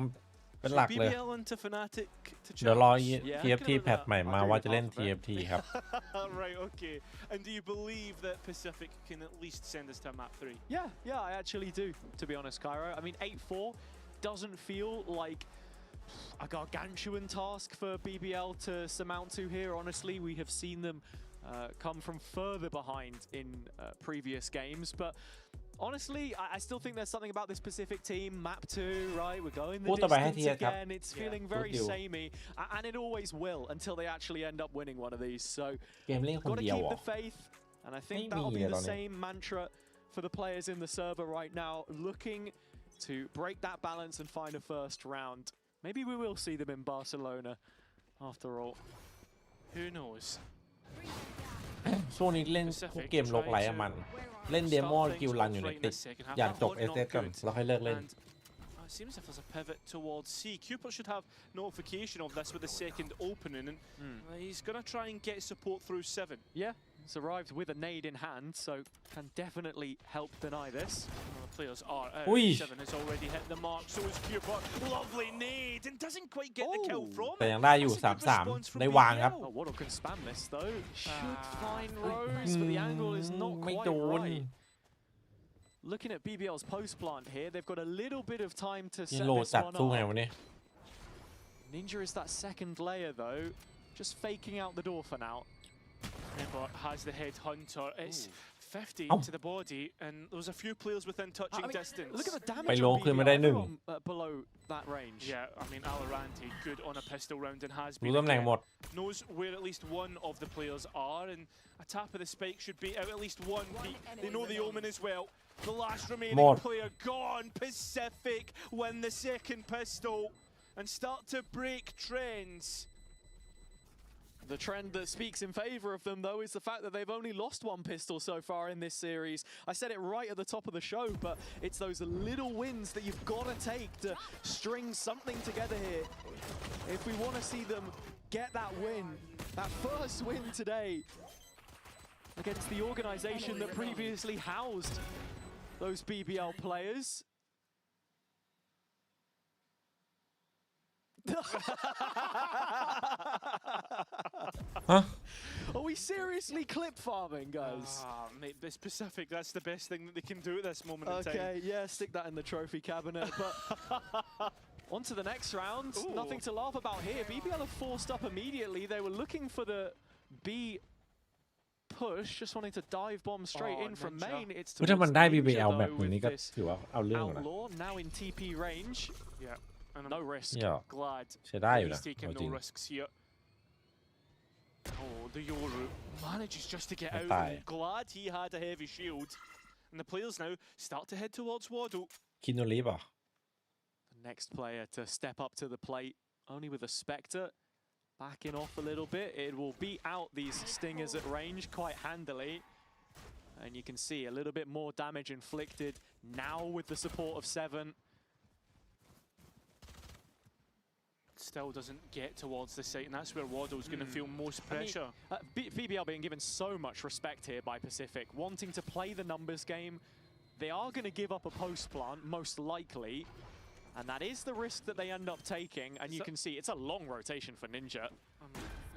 เป็นหลักเลย BBL into Fnatic to เดี๋ยวรอ Yeah, TFT I can แพท allow ใหม่ that. มา I agree ว่า with จะเล่น half of it. TFT ครับ Right, okay. And do you believe that Pacific can at least send us to map 3? Yeah, I actually do, to be honest, Cairo. I mean, 8-4 doesn't feel like a gargantuan task for BBL to surmount to here. Honestly, we have seen them come from further behind in previous games, but honestly, I still think there's something about this Pacific team. Map 2, right? We're going the distance again. It's feeling very samey, and it always will until they actually end up winning one of these. So, got to keep the faith, and I think that'll be the same mantra for the players in the server right now, looking to break that balance and find a first round. Maybe we will see them in Barcelona, after all. Who knows? ช่วงนี้เล่นพวกเกมโลกไลท์มันเล่นเดโมกิลรันอยู่ในติดอยากจบ SS ก่อนแล้วค่อยเลิกเล่น It seems as if there's a pivot towards C. Cooper should have notification of this with the second opening, and he's going to try and get support through 7. Yeah, he's arrived with a nade in hand, so can definitely help deny this. Well, the players are out. 7 has already hit the mark, so is Cooper. Lovely nade, and doesn't quite get the kill from แต่ยังได้อยู่ 3-3 ได้วางครับ Oh, Waddle can spam this though. Should find Rose, but the angle is not ไม่ quite โดน right. Looking at BBL's post plant here, they've got a little bit of time to นี่ set โล this จัด one สู้ไง up. วันนี้ Ninja is that second layer though, just faking out the door for now. Remember, has the headhunter. It's 50 to the body, and there's a few players within touching distance. Look at the damage ไปลง on ขึ้นมาได้ BBL. หนึ่ง Everyone, below that range. Yeah, I mean, Alorante, good on a pistol round and has รู้ been ตำแหน่ง again. หมด Knows where at least one of the players are, and a tap of the spike should be out at least one peak. They know the omen as well. The last remaining player gone. Pacific win the second pistol and start to break trends. The trend that speaks in favor of them, though, is the fact that they've only lost one pistol so far in this series. I said it right at the top of the show, but it's those little wins that you've got to take to string something together here. If we want to see them get that win, that first win today against the organization that previously housed those BBL players. Huh? Are we seriously clip farming, guys? Mate, this Pacific, that's the best thing that they can do at this moment in time. Okay, yeah, stick that in the trophy cabinet. But on to the next round. Ooh. Nothing to laugh about here. BBL have forced up immediately. They were looking for the B push, just wanting to dive bomb straight in from main. It's ถ้ามันได้ towards BBL Ninja, แบบ though, นี้ with ก็ this ถือว่าเอาเรื่องนะ Outlaw now in TP range. Yeah. And No risk. Yeah. Glad ใช้ได้อยู่ he's นะ taking เอาจริ no ง risks here. Oh, the Yoru manages just to get out. Bye. And glad he had a heavy shield. And the players now start to head towards Waddle. คินโนรีป่ะ The next player to step up to the plate, only with a Spectre. Backing off a little bit. It will beat out these Stingers at range quite handily. And you can see a little bit more damage inflicted now with the support of 7. Still doesn't get towards the site, and that's where Waddle's going to feel most pressure. I mean, BBL being given so much respect here by Pacific, wanting to play the numbers game. They are going to give up a post plant, most likely. And that is the risk that they end up taking. And you can see it's a long rotation for Ninja.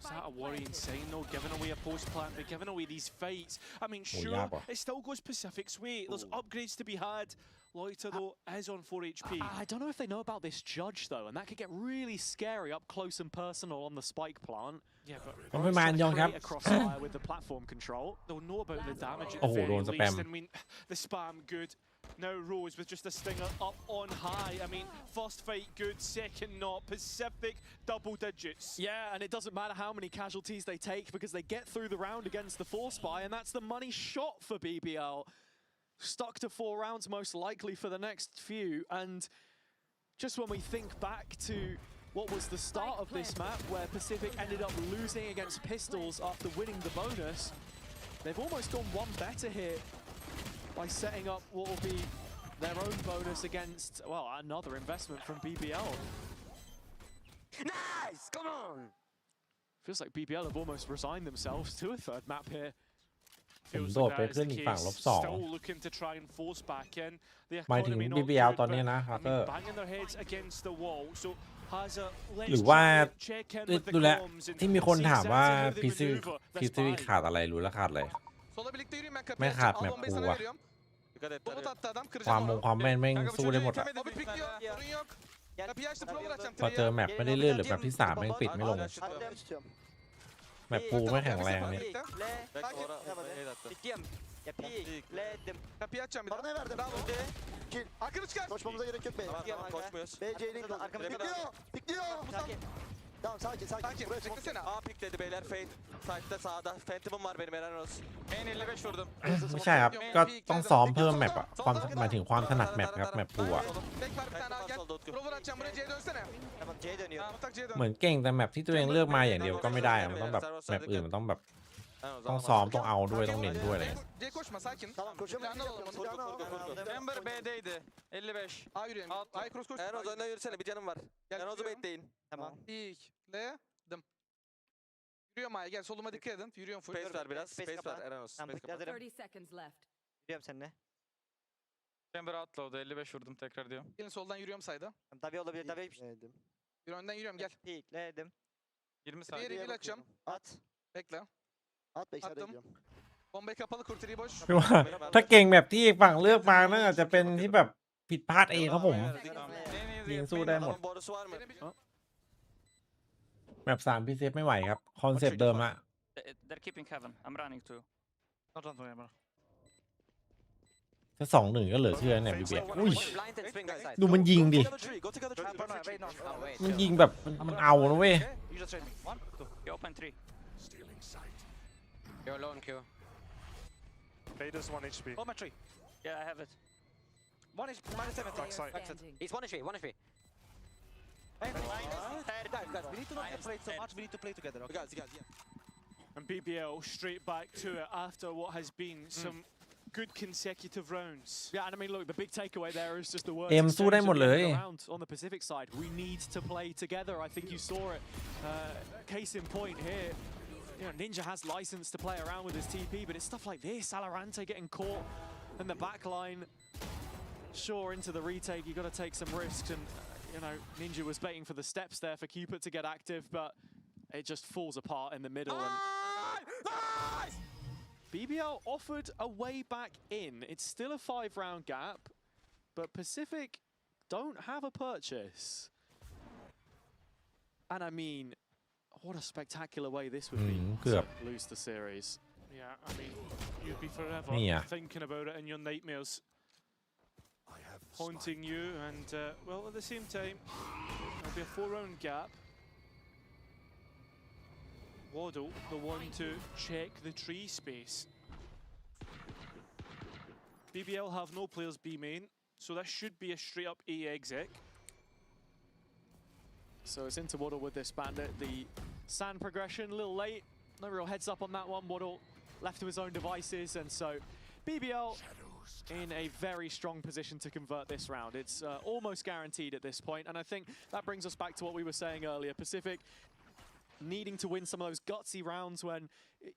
Is that a worrying sign, though? Giving away a post plant, they're giving away these fights. I mean, sure, it still goes Pacific's way. There's upgrades to be had. Loiter, though, is on 4 HP. I don't know if they know about this judge, though, and that could get really scary up close and personal on the spike plant. Yeah, but มันไม่มาย่องครับ Create a crossfire with the platform control. They'll know about the damage at Oh, the very don't least. spam. I mean, the spam, good. Now Rose with just a stinger up on high. I mean, first fight good, second not. Pacific double digits. Yeah, and it doesn't matter how many casualties they take because they get through the round against the Force Buy, and that's the money shot for BBL. Stuck to 4 rounds most likely for the next few, and just when we think back to what was the start of this map where Pacific ended up losing against Pistols after winning the bonus, they've almost gone one better here by setting up what will be their own bonus against, well, another investment from BBL. Nice! Come on! Feels like BBL have almost resigned themselves to a third map here. ผม Feels โดด like ไป that is ขึ้น the อีกฝั่ง case. -2 Still looking to try and force back in. The หมายถึง economy not BBL good, ตอนนี้ but นะ I mean, Hacker banging their heads against the wall. So has a หรือ let's ว่า try and check in with the ดูแล comms and ที่มีคน see ถามว่า exactly how they PC maneuver this PC fight. ขาดอะไรรู้แล้วขาดอะไร Sola birlikte yürüyün ben kapıyı ไม่ açacağım. ขาด Al แมป bombayı ปู sana อะ veriyorum. Dikkat et. Umut attı adam ควา kıracağım ม onu. ความแม่นแม่งสู้ได้หมดอะ Hobbit pikliyor. Sorun yok. Kapıyı açtım. Prover açacağım. พอเจอแมปไม่ได้เลื่อนหรือแบบที่ 3 แม่งปิดไม่ลง แมปปูไม่แข็งแรงเนี่ย Ciddiyim. Yapikledim. Kapıyı açacağım bir daha. Bravo. Hakkını çıkar. Koşmamıza gerek yok be. Tamam, koşmuyoruz. BC'nin pikliyor. Pikliyor. Sakin. Tamam sakin sakin. Sakin. Buraya çok Beklesene. A pikledi beyler. Fade. Side'da sağda. Phantom'um var benim helal olsun. En 55 vurdum. ไม่ใช่ครับ ก็ต้องซ้อมเพิ่มแมปอะความหมายถึงความถนัดแมปครับแมปปูอะ Bek var bir tane al gel. Prover açacağım. Buraya C'ye dönsene. Tamam C'ye dönüyor. Mutlak C'ye dön. เหมือนเก่งแต่แมปที่ตัวเองเลือกมาอย่างเดียวก็ไม่ได้อะมันต้องแบบแมปอื่นมันต้องแบบต้องซ้อมต้องเอาด้วยต้องเน้นด้วยอะไรเงี้ย C koşma sakin. Tamam koşamıyorum. Silahını alalım onu. Ember B'deydi. 55. A yürüyelim. A'yı cross koş. Ernoz önden yürüsene bir canım var. Gel, Ernoz'u yürüyorum. bekleyin. Tamam. İlkledim. Yürüyorum A'ya gel soluma dikkat edin. Yürüyorum full. Space var biraz. Space var Ernoz. Space kapat. 30 seconds left. Yürüyorum seninle. Chamber outlaw'da 55 vurdum tekrar diyor. Gelin soldan yürüyorum sayda. Tabii olabilir tabii. Yürü önden yürüyorum gel. Pikledim. 20 Bir saniye. yere açacağım. At. Bekle. At be içeride Attım. gidiyorum. Bombayı kapalı kurtarıyı boş. คือว่าถ้าเก่งแบบที่ฝั่งเลือกมาน่าจะเป็นที่แบบผิดพลาดเองครับผม ยิงสู้ได้หมด Adamın borusu var mı? แมป3 PC ไม่ไหวครับ คอนเซปต์เดิมอะ They're keeping heaven. I'm running too. Not run for him. ถ้า 2-1 ก็เหลือเชื่อเนี่ยบีเบียอุ้ย Blind and swing guys. ดูมันยิงดิ Go to the tree. Go to the tree. Wait no. มันยิงแบบมันเอานะเว้ย You just trade me. 1, 2. You open 3. You're alone Q. Vader's 1 HP. Oh my tree. Yeah, I have it. 1 is minus 7. Backside. Standing. He's 1 HP. 1 HP. Guys, we need to not separate so much. We need to play together. Okay? Guys, yeah. And BBL straight back to it after what has been some good consecutive rounds. Yeah, and I mean, look, the big takeaway there is just the words เอ็มสู้ได้หมดเลย around on the Pacific side. We need to play together. I think you saw it. Case in point here. You know, Ninja has license to play around with his TP, but it's stuff like this. Alorante getting caught in the back line. Sure, into the retake, you got to take some risks. And, you know, Ninja was baiting for the steps there for Cupid to get active, but it just falls apart in the middle. And BBL offered a way back in. It's still a 5-round gap, but Pacific don't have a purchase. And I mean, what a spectacular way this would be to lose the series. Yeah, I mean, you'd be forever Yeah. thinking about it in your nightmares, haunting you. And, well, at the same time, there'll be a 4-round gap. Waddle, the one to check the tree space. BBL have no players B main, so that should be a straight up A exec. So it's into Waddle with this bandit. The sand progression, a little late. No real heads up on that one. Waddle left to his own devices, and so BBL in a very strong position to convert this round. It's almost guaranteed at this point, and I think that brings us back to what we were saying earlier. Pacific needing to win some of those gutsy rounds when,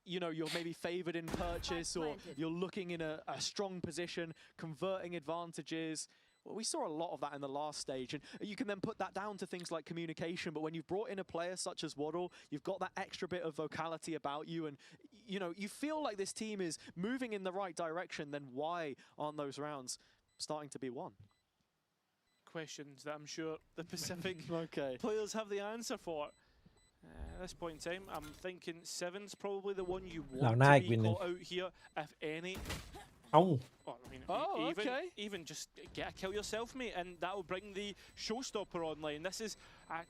you know, you're maybe favored in purchase or you're looking in a strong position, converting advantages. Well, we saw a lot of that in the last stage, and you can then put that down to things like communication. But when you've brought in a player such as Waddle, you've got that extra bit of vocality about you, and you know, you feel like this team is moving in the right direction. Then why aren't those rounds starting to be won? Questions that I'm sure the Pacific players have the answer for. At this point in time, I'm thinking 7's probably the one you want to be caught out here, if any. Oh. Well, I mean, Oh, even, okay. Even just get a kill yourself, mate, and that will bring the showstopper online. This is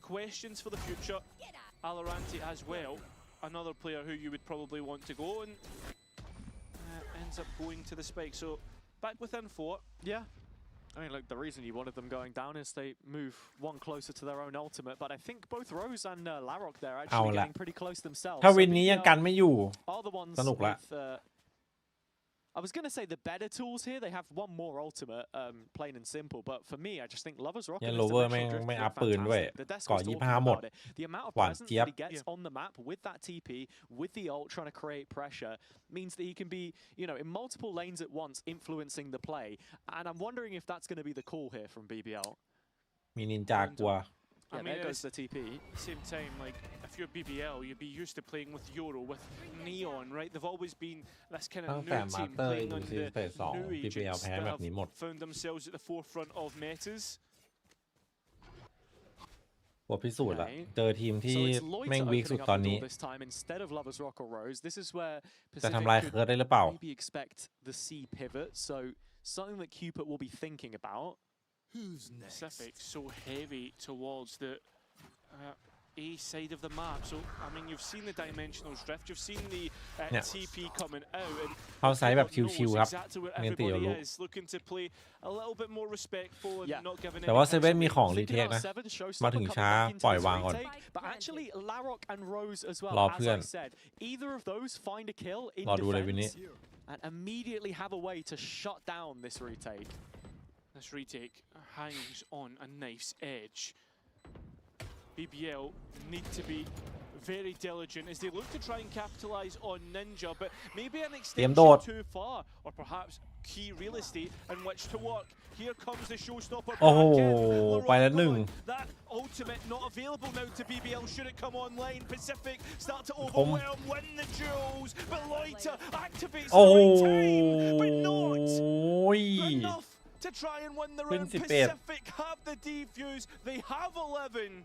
questions for the future. Valorant as well, another player who you would probably want to go, and ends up going to the spike. So back within 4. Yeah. I mean, look, the reason you wanted them going down is they move one closer to their own ultimate, but I think both Rose and Larok there are actually getting pretty close themselves. ถ้าวินนี้ยังกันไม่อยู่ are the ones สนุกละ with, I was going to say the better tools here. They have one more ultimate, plain and simple. But for me, I just think Lovers Rock ยั and นโรเวอร์ Dimensional ไม่ Drift อัพ look ปืนด้วย fantastic. The Desk ก่อ was talking 25หมด about it. The amount of หวาน presence เจี๊ยบ that he gets on the map with that TP, with the ult trying to create pressure, means that he can be, you know, in multiple lanes at once, influencing the play. And I'm wondering if that's going to be the call here from BBL. มีนินจากลัว Yeah, there goes the TP. Same time, like, if you're BBL, you'd be used to playing with Euro, with Neon, right? They've always been this kind ตั้ of งแต่ new มา team สเตอร์ playing ดู on ซี the เฟส2 new PBL agents แพ้ that แบบ have นี้หมด found themselves at the forefront of metas. บทพิสูจน์ละ Okay. เจอทีมที่ So it's Lloyd แม่งวีคสุด opening ต up อน the นี้ door this time instead of Lovers Rock or Rose. This is where จะ Pacific ทำลาย could เคิร์ดได้หรือเปล่า maybe expect the C pivot. So something that Cupid will be thinking about. Who's next? Pacific so heavy towards the A side of the map. So, I mean, you've seen the dimensional drift, you've seen the TP coming out, and เข้าไซด์แบบ Cupid ชิว knows ๆครับ exactly where เมียนตีเรา everybody รู้ is, looking to play a little bit more respectful and Yeah. not giving แต่ว่า any เซเว่น hits มี away. ของรี Thinking เทค about นะ Seven, Showstopper มาถึง coming ช้า back into ปล่อย this วางก่อน retake, but actually Larok and Rose as well. รอ As เพื่อน I said, either of those find a kill in รอดูเลยวินนี้ defense and immediately have a way to shut down this retake. This retake hangs on a knife's edge. BBL need to be very diligent as they look to try and capitalize on Ninja, but maybe an เตรียม extension โดด too far, or perhaps key real estate in which to work. Here comes the showstopper. โอ้โห back in. ไปแล้วหนึ่ง That ultimate not available now to BBL. Should it come online? Pacific start to overwhelm, win the duels, but Loiter activates โอ้ the โห retain, but not enough to try and win the round. 11 Pacific have the defuse. They have 11.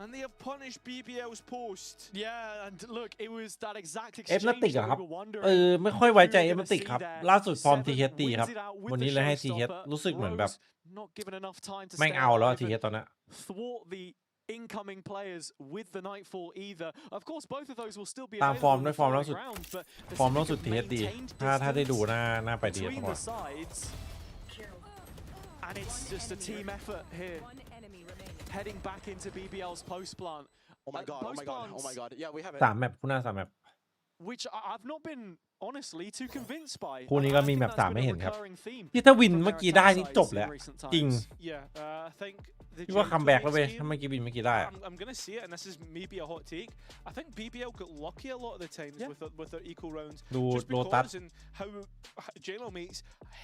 And they have punished BBL's post. Yeah, and look, it was that exact เอฟนัต exchange ติก that อะครับ we were wondering. ไม่ค่อยไว้ใจ we were เอฟนัต gonna ติก see ครับ there. ล่าสุดฟอร์ม Seven ทีเฮตี wins ครับ it out with วัน the นี้เลยให้ทีเฮ showstopper. รู้สึกเหมือนแบบ Rose not given enough time to แม่ง stay เอาแล้ว alive ทีเฮ and ตอนนี้ thwart the incoming players with the Nightfall either. Of course, both of those will still be ตามฟอร์ม available in ด้วย the ฟอร์ม following ล่าสุด round, but ฟอร์ม Pacific ล่าสุด have ทีเฮตี maintained ถ้าได้ดู distance น่าไปดี between กว่า the sides. And it's just a team effort here. One enemy remaining. Heading back into BBL's post plant. Oh my god, oh my god, oh my god. Yeah, we have it. 3 แมปคู่หน้า 3 แมป Which I've not been honestly too convinced by. คู่นี้ก็มี I แม think ป that's 3 been ให้ a เห็นครับ recurring theme ที่ถ้าวิน from เมื่ their อกี้ได้ attack นี่ sides จบ in แล้ว recent จริง times. Yeah, I think the คิดว่าคัมแบ็กแล้วเว้ย Gen ถ้าเมื่อกี้วินเมื่อกี้ได้ I'm going to say it, and this is maybe a hot take. I think BBL got lucky a lot of the times with their eco rounds. ดู Just โลตัส because and how General Mates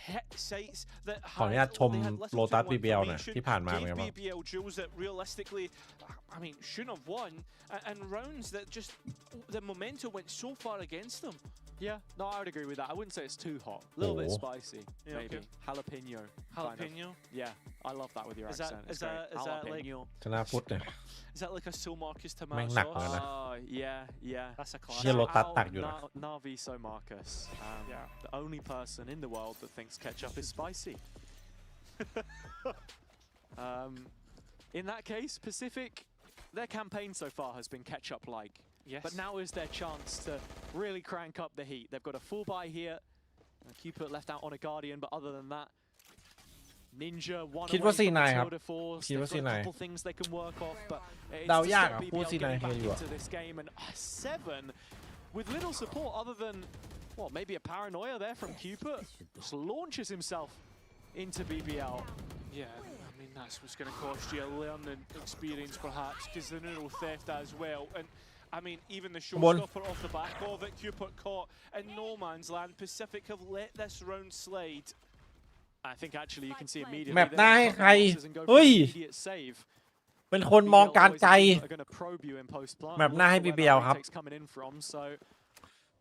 hit sites that ขออนุญาต had, ชม they had little โล to ตัส no BBL หน่อย information, ที่ผ่านมาเป็นไง gave บ้าง BBL duels that realistically, I mean, shouldn't have won, and rounds that just the momentum went so far against them. Yeah, no, I would agree with that. I wouldn't say it's too hot. A little bit Oh. spicy, Yeah, maybe. okay. Jalapeno. kind of. Jalapeno. Yeah, I love that with your Is that- accent. is It's great. that- is that like- Jalapeno. ชนะพุทธเนี่ย Is that like a Soul Marcus แม่ง tomato หนักเหมือน sauce? กันนะ Oh, yeah, yeah. That's a เชี่ย classic. โลตัส Shout ตัก out อยู่นะ Naviso Marcus. Yeah. The only person in the world that thinks ketchup is spicy. In that case, Pacific, their campaign so far has been ketchup-like. Yes. But now is their chance to really crank up the heat. They've got a full buy here. Cupid left out on a Guardian, but other than that, Ninja one คิดว่า away from C9 the ครับ tour de force. คิดว่า They've got a C9 couple things they can work off, but it's เดา to ยาก stop อะพูด BBL C9 getting เฮ back อยู่อะ into this game, and 7 with little support other than, well, maybe a paranoia there from Cupid. Just launches himself into BBL. Yeah, I mean, that's what's going to cost you a learning experience, perhaps, because the neural theft as well. And I mean, even the showstopper off the back of it, Cupid caught in no man's land. Pacific have let this round slide. I think actually you can see immediately แมปหน้าให้ใคร and go for เฮ้ย an immediate save. เป็นคนมองการไกล are going to probe you in post plant. แมปหน้าให้ BBL ครับ coming in from, so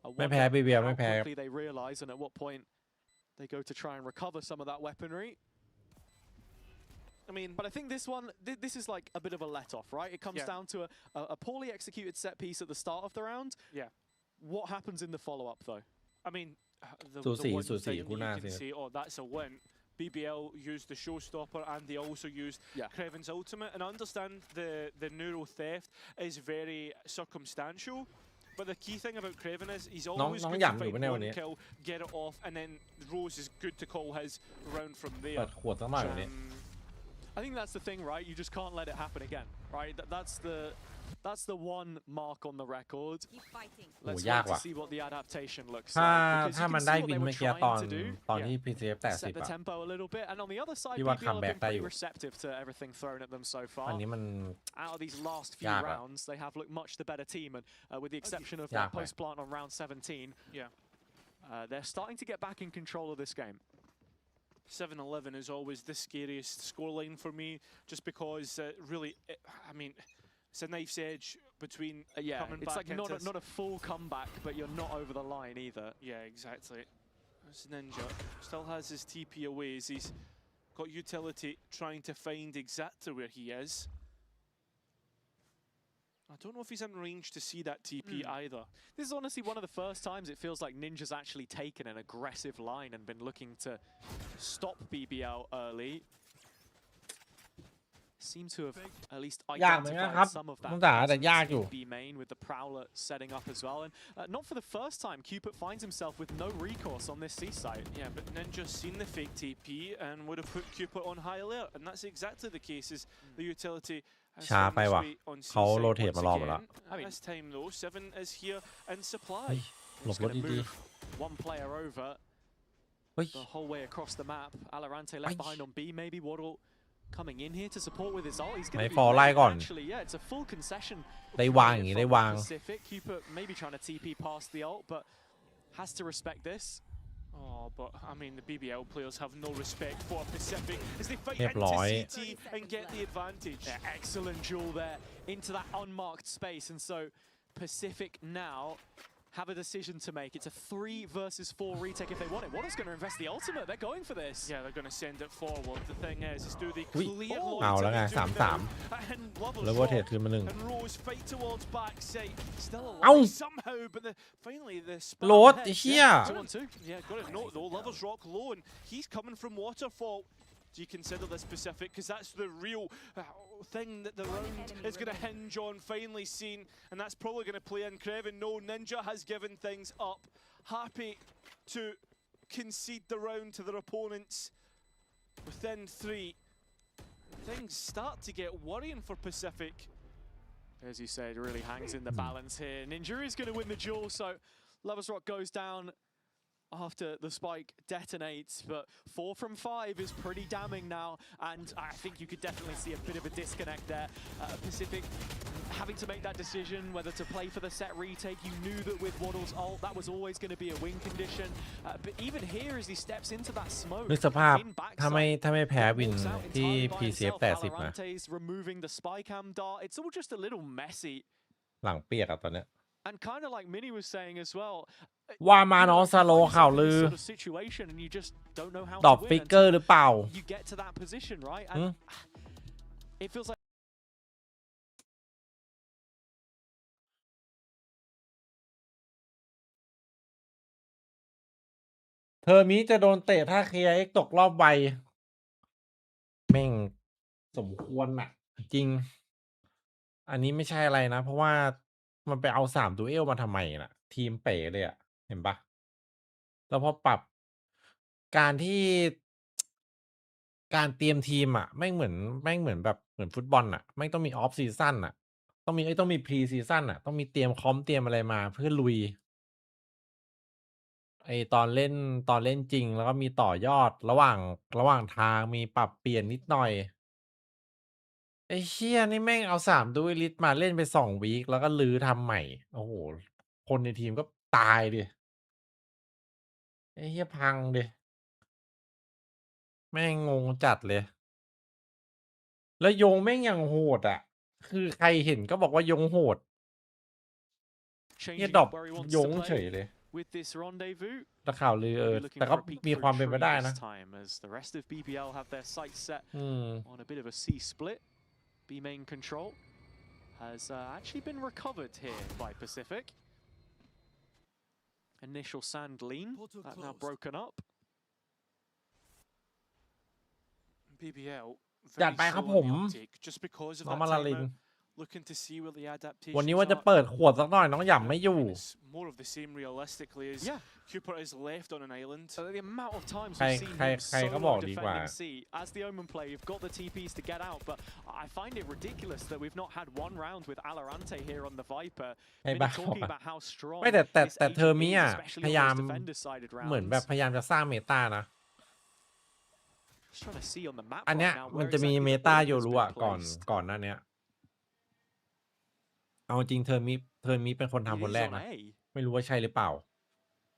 I ไม่แพ้ wonder BBL how ไม่แพ้ quickly they realize and at what point they go to try and recover some of that weaponry. I mean, But I think this one, this is like a bit of a let-off, right? It comes Yeah. down to a poorly executed set piece at the start of the round. Yeah. What happens in the follow-up, though? I mean, the one Susi, thing Kuna, you can say, oh, that's a win. BBL used the showstopper and they also used Kreven's ultimate. And I understand the neuro theft is very circumstantial. But the key thing about Kreven is he's always good to find one kill, get it off, and then Rose is good to call his round from there. I think that's the thing, right? You just can't let it happen again, right? That's the one mark on the record. Let's wait to see what the adaptation looks like. ถ้ามันได้วินเมื่อกี้ตอนที่ PCF set the 80 tempo a little bit, and on the other side, ที่ว่า BBL have been pretty อยู่ receptive to everything thrown at them so อั far. นนี้มัน Out of these last few rounds, they have looked much the better team, and with the exception of that post plant on round 17, they're starting to get back in control of this game. 7-11 is always the scariest scoreline for me, just because really, I mean, it's a knife's edge between coming it's back like not a full comeback, but you're not over the line either. Yeah, exactly. This Ninja still has his TP away as he's got utility trying to find exactly where he is. I don't know if he's in range to see that TP either. This is honestly one of the first times it feels like Ninja's actually taken an aggressive line and been looking to stop BBL early. Seem to have at least identified some of that B main with the Prowler setting up as well. And not for the first time, Cupid finds himself with no recourse on this C site. Yeah, but Ninja's seen the fake TP and would have put Cupid on high alert. And that's exactly the case as the utility has found its way on C site once again. This time though, 7 is here in supply. He's going to move one player over the whole way across the map. Alorante left behind on B, maybe Waddle coming in here to support with his ult. He's going to be actually, it's a full concession. Pacific. Cupid maybe trying to TP past the ult, but has to respect this. Oh, but I mean, the BBL players have no respect for Pacific as they fight into CT and get the advantage. Excellent duel there into that unmarked space, and so Pacific now have a decision to make. It's a 3 versus 4 retake if they want it. Waddle's going to invest the ultimate. They're going for this. Yeah, they're going to send it forward. The thing is do they clear เอาแล้วไง 3-3 แล้วว่าเทรดขึ้นมา 1 and Rose fight towards backside. Still Ow! alive somehow, but finally the spot โหลดไอ้เหี้ย Yeah, got to note though, Lovers Rock low, and he's coming from Waterfall. Do you consider this Pacific? Because that's the real thing that the round is going to hinge on, finally seen, and that's probably going to play in. Kreven, no, Ninja has given things up. Happy to concede the round to their opponents within 3. Things start to get worrying for Pacific. As you said, it really hangs in the balance here. Ninja is going to win the duel, so Lovers Rock goes down after the spike detonates, but 4 from 5 is pretty damning now, and I think you could definitely see a bit of a disconnect there. Pacific having to make that decision whether to play for the set retake. You knew that with Waddle's ult, that was always going to be a win condition, but even here as he steps into that smoke, นึกสภาพถ้าไม่แพ้วินที่ PCF 80 นะ removing the spy cam dart, it's all just a little messy. หลังเปียกอะตอนเนี้ย And kind of like Mini was saying as well, ว่ามาน้องสโลข่าวลือ ดรอปฟิกเกอร์หรือเปล่า You get to that position, right? And it feels like เทอร์มิจะโดนเตะถ้าเคลียร์ X ตกรอบไวแม่งสมควรน่ะ จริง อันนี้ไม่ใช่อะไรนะ เพราะว่ามันไปเอา3ดูเอลมาทำไมน่ะ ทีมเป๋เลยอะเห็นปะแล้วพอปรับการเตรียมทีมอะแม่งเหมือนแบบเหมือนฟุตบอลอะแม่งต้องมีออฟซีซั่นอะต้องมีพรีซีซั่นอะต้องมีเตรียมคอมเตรียมอะไรมาเพื่อลุยตอนเล่นจริงแล้วก็มีต่อยอดระหว่างทางมีปรับเปลี่ยนนิดหน่อยไอ้เชี่ยนี่แม่งเอา3ดูเอลิทมาเล่นไป2 วีคแล้วก็ลื้อทำใหม่โอ้โหคนในทีมก็ตายดิไอ้เหี้ยพังดิแม่งงงจัดเลยแล้วโยงแม่งอย่างโหดอ่ะคือใครเห็นก็บอกว่าโยงโหดเนี่ยดรอปโยงเฉยเลยแต่ข่าวลือแต่ก็มีความเป็นไปได้นะB main control has actually been recovered here by Pacific. initial sand lean. That now broken up. BBL จัด very ไปครับ slow ผ on ม the uptake just because of น้อง that มาลาลิน timeout. Looking to see where the วันนี้ adaptations ว่าจะ are. เปิดขวดสักหน่อยน้องหย่ำไม่อยู่ It's more of the same realistically as Cooper is left on an island. So the amount of times ใคร we've seen ใคร him ใครก็บ solo อกดีกว่า defending C. As the Omen player, you've got the TPs to get out, but I find it ridiculous that we've not had one round with Alorante here on the Viper. ไอ้ Many บ้า talking about how strong ไม่แต่ this เทอ agent ร์มิ is, อ่ะ especially พ on ยายาม those defender-sided เหมือนแบบ rounds. พยายามจะสร้างเมตานะ Just trying to see on the map อันเนี้ย right now มัน where จะมี exactly เม the ตา Omen โย has รุ been อ่ะก่อน placed. หน้าเนี้ยเอาจริงเทอร์มิเป็นคนทำคนแรกนะ ไม่รู้ว่าใช่หรือเปล่า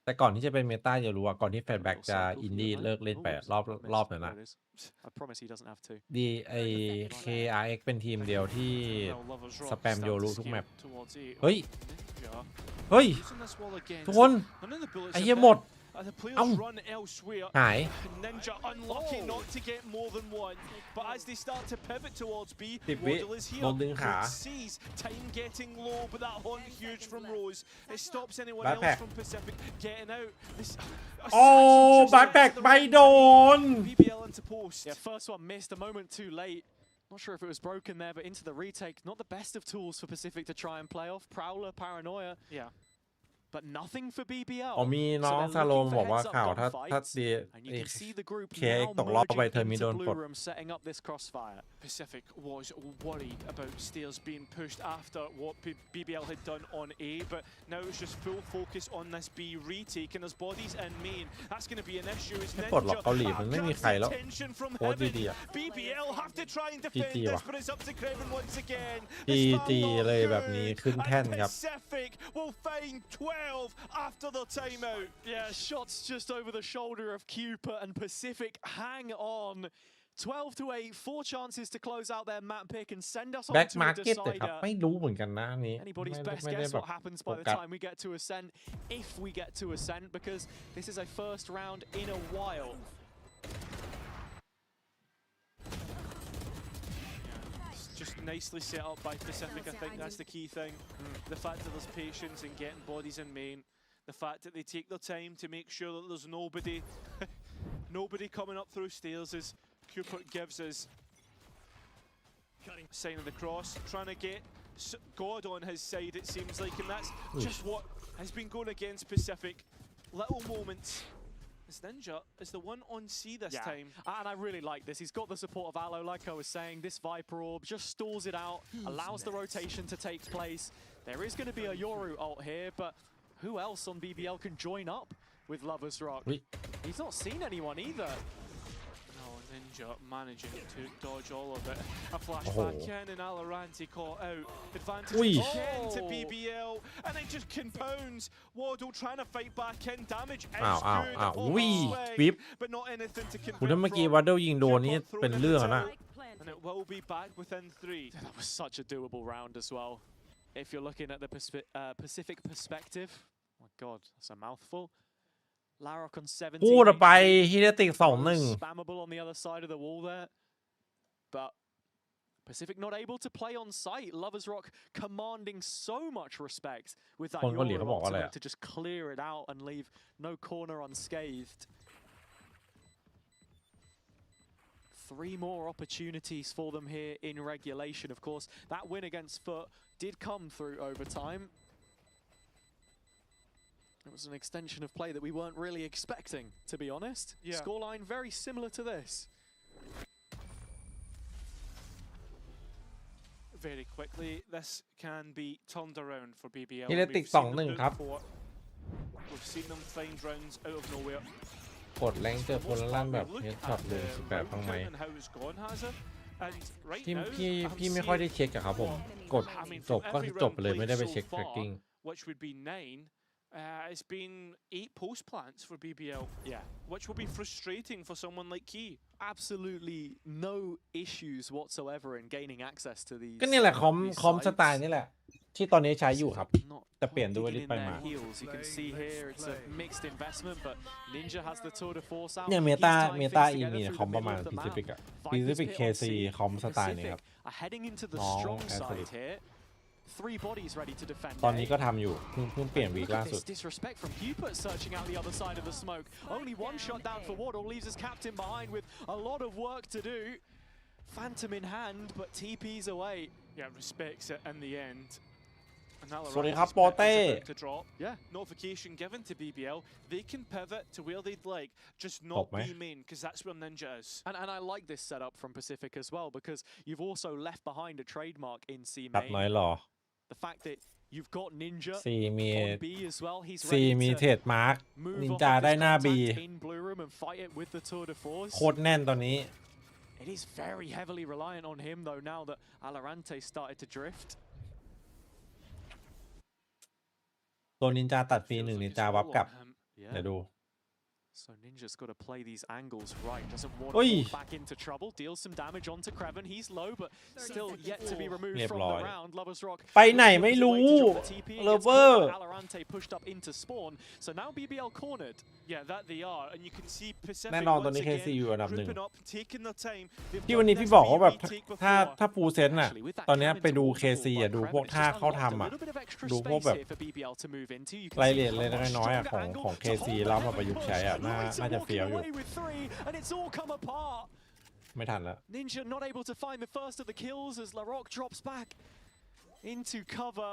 แต่ก่อนที่จะเป็นเมตาโยรุอ่ะก่อนที่แฟนแบ็กจะอินดี้เลิกเล่นไปรอบนั้นนะ I promise he doesn't have to. ดีไอ KRX เป็นทีมเดียวที่ Well, Lovers ส Rock แปม start โย to รุทุก skip แมป towards A. เฮ้ย Ninja เฮ้ย using this wall again. ทุกคน None of the bullets ไอ้ have เหี้ย hit. หมด The players เอ้า run elsewhere. หาย Ninja unlucky not to get more than one, but as they start to pivot towards B, 10 วิ Waddle is โด here. นดึงขา Good sees time getting low, but that hunt huge from Rose. It stops anyone Bad else pack. from Pacific getting out. This, โอ้บาดแบกไม่โดน BBL into post. Yeah, first one missed a moment too late. Not sure if it was broken there, but into the retake. Not the best of tools for Pacific to try and play off. Prowler, Paranoia. Yeah. But nothing for BBL. อ๋อมีน้องซาโลมบอกว่าข่าวถ้าดี And you can see the group KX now ตกรอบไป merging เทอร์มิ into โดน blue ปลด room, setting up this crossfire. Pacific was worried about Stairs being pushed after what BBL had done on A, but now it's just full focus on this B retaking as bodies in main. That's going to be an issue. As ไม่ปลดหรอกเกาหลีมันไม่มีใครแล้ว attention from โค้ช heaven. ดีๆอ่ะ BBL have to try and defend GG this, ว่ะ but it's up to Craven once again. GG เลยแบบนี้ขึ้นแท่นครับ Pacific will find 12 after the timeout. Yeah, shots just over the shoulder of Cooper and Pacific hang on. 12 to 8, 4 chances to close out their map pick and send us on แบ็ก to มา a ร์เก็ตแต่ครับ decider. ไม่รู้เหมือนกันนะอันนี้ Anybody's ไม่ best ได้ guess แบบ what happens โฟ by the กัส time we get to Ascent, if we get to Ascent, because this is a first round in a while. Just nicely set up by Pacific, I think that's the key thing. The fact that there's patience in getting bodies in main. The fact that they take their time to make sure that there's nobody coming up through stairs as Cooper gives us sign of the cross, trying to get God on his side it seems like, and that's just what has been going against Pacific. Little moments. This Ninja is the one on C this time. And I really like this. He's got the support of Aloe, like I was saying. This Viper Orb just stalls it out, allows the rotation to take place. There is going to be a Yoru ult here, but who else on BBL can join up with Lovers Rock? He's not seen anyone either. No, Ninja managing to dodge all of it. A flashback in and Alorante caught out. Advantage again to BBL, and it just compounds. Waddle trying to fight back in. Damage is good. Swing, but not anything to convert เมื่อกี้วัดเดิลยิงโดนนี่เป็นเรื่องนะ And it will be back within 3. That was such a doable round as well. If you're looking at the Pacific perspective, oh my God, that's a mouthful. Larrock on 17. พูดไปฮิเดติก 2-1 Spammable on the other side of the wall there. But Pacific not able to play on site. Lovers Rock commanding so much respect with that Yoru ultimate to just clear it out and leave no corner unscathed. 3 more opportunities for them here in regulation, of course. That win against Foot did come through overtime. It was an extension of play that we weren't really expecting, to be honest. Scoreline very similar to this. Very quickly, this can be turned around for BBL. ฮิเดติก 2-1 ครับ We've seen them find rounds out of nowhere. กดแรงเจอโพลาร์แบบเฮดช็อตลุง18บ้างไหมพี่ไม่ค่อยได้เช็คอะครับผมกดจบก็จบไปเลยไม่ได้ไปเช็คแทร็กกิ้ง Which would be 9. It's been 8 post plants for BBL. Which will be frustrating for someone like Key. Absolutely no issues whatsoever in gaining access to these. ก็นี่แหละคอมสไตล์นี่แหละที่ตอนนี้ใช้อยู่ครับแต่เปลี่ยนดูลิสไปมา You can see here it's a mixed investment, but Ninja has the tour de force out. เนี่ยเมตาอีมีคอมประมาณ Pacific อะ Pacific KC คอมสไตล์นี้ครับ Are heading into the น้อง strong แอส side here. 3 bodies ready to defend. ตอนนี้ก็ทำอยู่เพิ่งเปลี่ยนวีค Look ล่า at สุด this disrespect from Hubert searching out the other side of the smoke. Only one shot down for Waddle, leaves his captain behind with a lot of work to do. Phantom in hand, but TP's away. Yeah, respects it in the end. And สวัสดี Alarante's ครับ โป pivot เต้ is about to drop. Yeah. Notification given to BBL. They can pivot to where they'd like, just ต not กไหม be main, because that's where Ninja is. And I like this setup from Pacific as well, because you've also left behind a trademark in C ตัด main. น้อยหรอ The fact that you've got Ninja ซีมี on B as well. He's ซี ready มี to เทรดมาร์ค move นิน off จา of ได้ this หน้า B contact in blue room and fight it with the tour de force. โคตรแน่นตอนนี้ It is very heavily reliant on him though now that Alarante started to drift. ตัวนินจาตัดฟรีหนึ่งนินจาวับกลับ Yeah. เดี๋ยวดู So Ninja's got to play these angles right. Doesn't want Oi. to fall back into trouble. Deals some damage onto Kreven. He's low, but still yet to be removed from the Rebloid. round. Lovers Rock ไปไหนไม่รู้ เลเวอร์ Alarante pushed up into spawn. So now BBL cornered. Yeah, that they are, and you can see Pacific แน่นอนตอน once นี้ again KCU อันดับหนึ่ง grouping up, taking their time. They've ที่ done วันนี้ this พี่บอกว่าแบบ retake ถ้า before. ฟูลเซนน่ะ ตอนนี้ไปดู KC อ่ะ ดูพวกท่าเข้าทำอ่ะ ดูพวกแบบรายละเอียดเล็กน้อยๆอ่ะของ KC แล้วมาประยุกต์ใช้อ่ะน่าจะเฟี้ยวอยู่ And it's all come apart. ไม่ทันแล้ว Ninja not able to find the first of the kills as LaRock drops back into cover.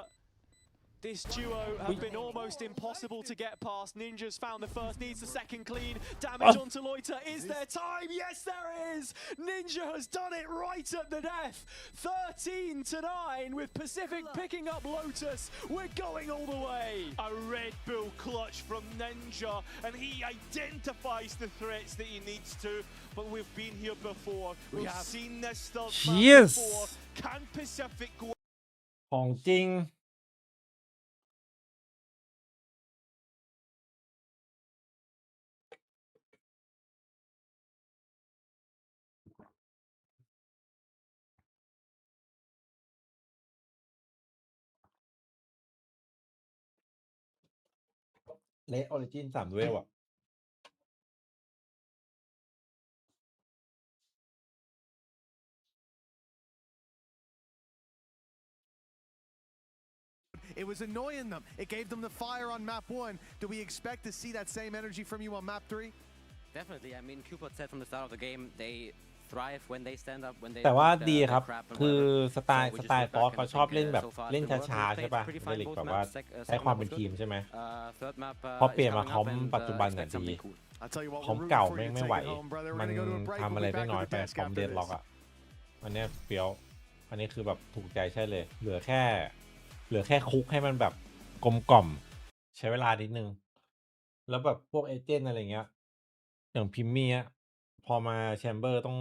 This duo have been almost impossible to get past. Ninja's found the first, needs the second clean. Damage onto Loiter. Is there time? Yes, there is. Ninja has done it right at the death. 13 to 9 with Pacific picking up Lotus. We're going all the way. A Red Bull clutch from Ninja, and he identifies the threats that he needs to. But we've been here before. We've seen this stuff Yes. before. Can Pacific go? ของจริง เลสออริจิน3ด้วยว่ะ It was annoying them. It gave them the fire on map 1. Do we expect to see that same energy from you on map 3? Definitely. I mean, Cooper said from the start of the game, they thrive when they stand up, when they แต่ว่า put ดี their ครับ crap and คือ whatever. สไตล์ So we ส just ไตล์ sit ฟอส back เขา and ชอบ think, เล่นแบบ so far เล่น it's been ช้า well. ๆ Played ใช่ป่ะ pretty เด fine ลิก both แบบว่า maps. ใช้ Second ความ map เป็น was ที good. มใช่ไหม Third map พอ is เปลี่ยนมา coming คอ up ม and ปัจจุบัน expect น่ะดี something cool. I'll tell you what, คอ we're ม rooting เก่า for แม่ you ง to ไม่ take ไหว it home, brother. มั We're น gonna go to a break. ทำ We'll อะไร be ได้ back น้อย with ไป the desk คอม after เดด this. ล็อกอ่ะ อันเนี้ยเฟี้ยว อันนี้คือแบบถูกใจใช่เลย เหลือแค่คุกให้มันแบบกลมกล่อม ใช้เวลานิดนึง แล้วแบบพวกเอเจนต์อะไรเงี้ย อย่างพิมมี่อะพอมาแชมเบอร์ต้อ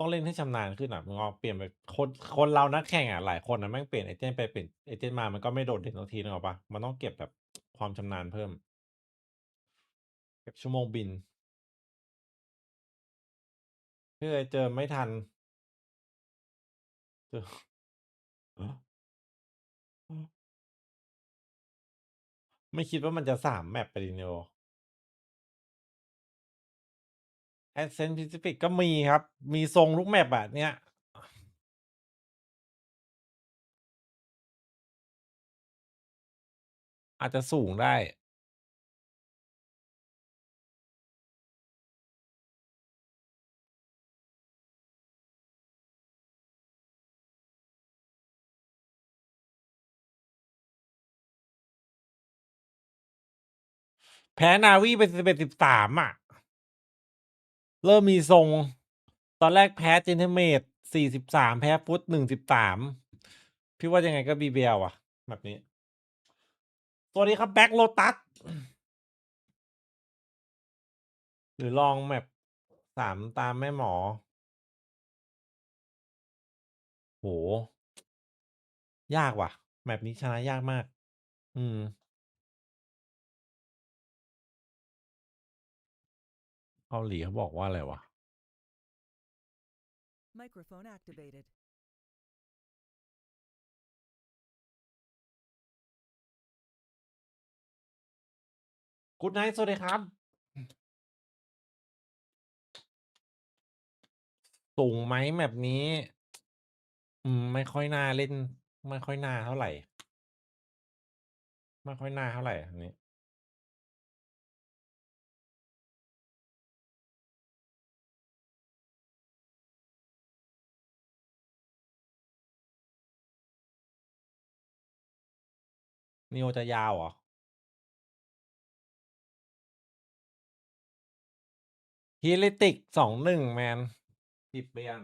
งเล่นให้ชำนาญขึ้นอ่ะมึงเอาเปลี่ยนไปคนเรานักแข่งอ่ะหลายคนอ่ะแม่งเปลี่ยนเอเจนต์ไปเปลี่ยนเอเจนต์มามันก็ไม่โดดเด่นทันทีนึกออกปะมันต้องเก็บแบบความชำนาญเพิ่ม เก็บชั่วโมงบิน เพื่อเจอไม่ทันเจอ ไม่คิดว่ามันจะ3แมปไปดิโนแอดเซนต์ Pacific ก็มีครับ มีทรงทุกแมปอะเนี่ย อาจจะสูงได้ แพ้นาวีไป11-13อ่ะ เริ่มมีทรง ตอนแรกแพ้เจนเทเมต43 แพ้ฟุต13 พี่ว่ายังไงก็ BBL อ่ะ แบบนี้ สวัสดีครับแบ็คโลตัส หรือลองแมป3ตามแม่หมอ โห ยากว่ะ แมปนี้ชนะยากมาก เกาหลีเขาบอกว่าอะไรวะ Microphone activated. กูดไนท์สวัสดีครับ สูงไหมแมปนี้ ไม่ค่อยน่าเล่น ไม่ค่อยน่าเท่าไหร่ ไม่ค่อยน่าเท่าไหร่อันนี้นิโอจะยาวเหรอฮีลิติก2-1แมนติดเบียน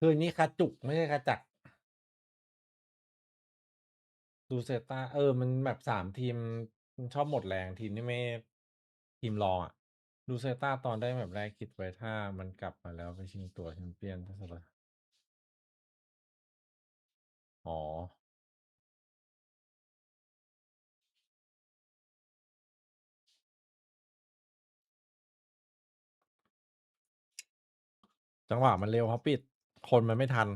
คือนี่คาจุกไม่ใช่คาจักดูเซต้ามันแบบ3 ทีมมันชอบหมดแรงทีมที่ไม่ทีมรองอ่ะดูเซต้าตอนได้แบบแรกคิดไว้ถ้ามันกลับมาแล้วไปชิงตัวแชมเปี้ยนถ้าสำหรับอ๋อจังหวะมันเร็วเขาปิดคนมันไม่ทัน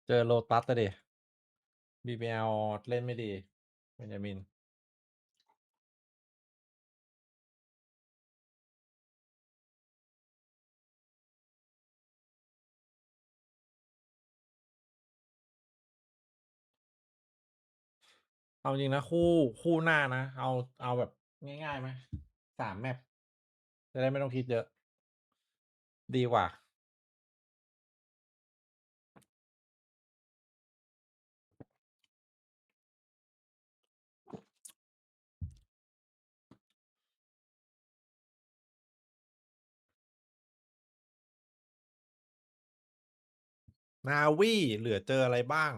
เจอโลตัสอะดิ BBL เล่นไม่ดีเบนจามินเอาจริงนะคู่หน้านะเอาแบบง่ายๆไหม3 แมปจะได้ไม่ต้องคิดเยอะดีกว่านาวีเหลือเจออะไรบ้าง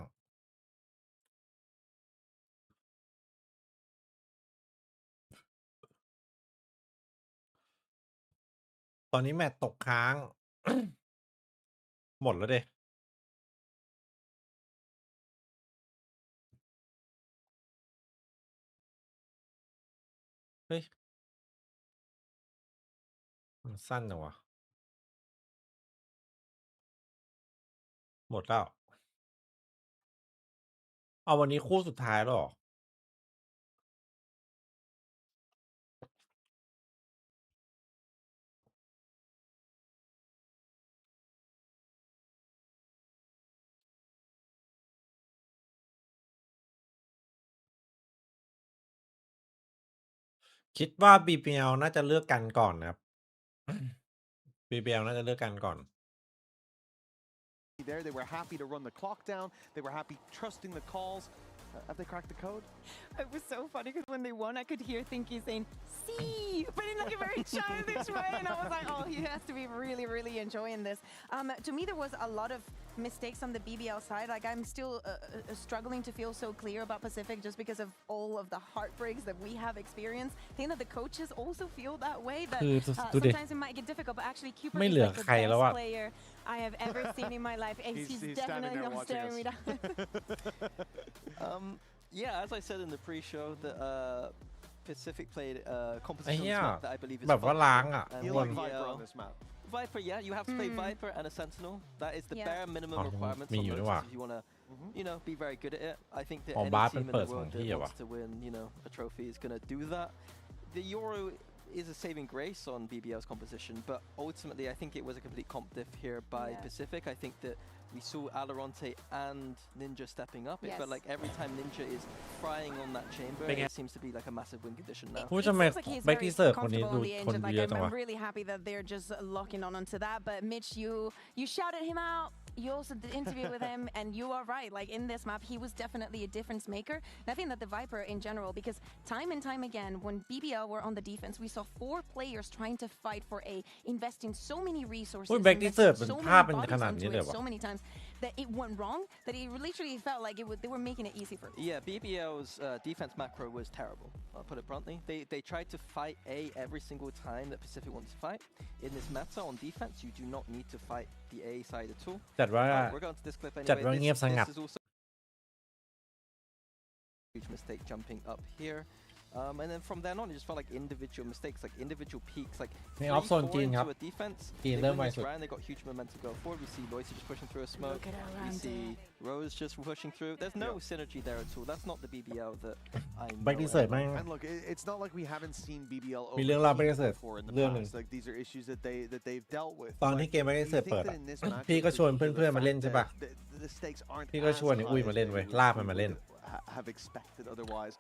ตอนนี้แมตช์ตกค้าง หมดแล้วเด้เฮ้ยมันสั้นจังวะหมดแล้วเอาวันนี้คู่สุดท้ายแล้วเหรอคิดว่า BBL น่าจะเลือกกันก่อนนะครับ BBL น่าจะเลือกกันก่อน There, they were happy to run the clock down. They were happy trusting the calls. Have they cracked the code? It was so funny because when they won, I could hear Thinky saying "see," but in like a very childish way, and I was like, "Oh, he has to be really, really enjoying this." To me, there was a lot of mistakes on the BBL side. Like I'm still struggling to feel so clear about Pacific just because of all of the heartbreaks that we have experienced. I think that the coaches also feel that way. That sometimes it might get difficult, but actually, Cooper is like the best player I have ever seen in my life. He's definitely not staring me down. Yeah, as I said in the pre-show, that Pacific played composition on this map that I believe is แบบว่าล้างอ่ะ You like Viper on this map? Viper, yeah, you have to play Viper and a Sentinel. That is the bare minimum requirements me on you those know if you want to, be very good at it. I think that Oh, any Bart team in man the world that here, wants to win, a trophy is going to do that. The Euro is a saving grace on BBL's composition, but ultimately I think it was a complete comp diff here by Pacific. I think that we saw Alorante and Ninja stepping up. It felt like every time Ninja is frying on that chamber, it seems to be like a massive win condition now. It seems like he's very comfortable on the engine. Like, I'm really happy that they're just locking on onto that. But Mitch, you shouted him out. You also did interview with him, and you are right. Like, in this map, he was definitely a difference maker. And I think that the Viper in general, because time and time again, when BBL were on the defense, we saw 4 players trying to fight for A, investing so many resources, investing so many bodies into it so many times that it went wrong, that it literally felt like they were making it easy for us. Yeah, BBL's defense macro was terrible, I'll put it bluntly. They tried to fight A every single time that Pacific wants to fight. In this meta on defense, you do not need to fight the A side at all. จัดว่า We're going to this clip จัดว่า anyway. เงียบสงัด This is also a huge mistake jumping up here. And then from then on, it just felt like individual mistakes, like individual peaks, like ในออฟโซนจีนครับ into a defense. จีน They เริ่ม win ไว this สุด round, they got huge momentum going forward. We see Loyce just pushing through a smoke. We see Rose just pushing through. There's no synergy there at all. That's not the BBL that I know. แบ็กดีเซิร์ตแม่ง And look, it's not like we haven't seen BBL มีเรื่องราวแบ็กดี overheat เซิร์ต before in the เรื่องหนึ่ง past. Like these are issues that they've dealt with. ตอนที่เกมแบ็กดีเซิร์ต You เปิด think อะ that in this match พี่ก็ชวน the เพื่อนๆมาเล่น fact ใช่ปะ that the stakes aren't พี่ก็ชวน as ไอ้อุ้ย high มา as เล่นเว้ย maybe ลากมันมาเล่น have expected otherwise.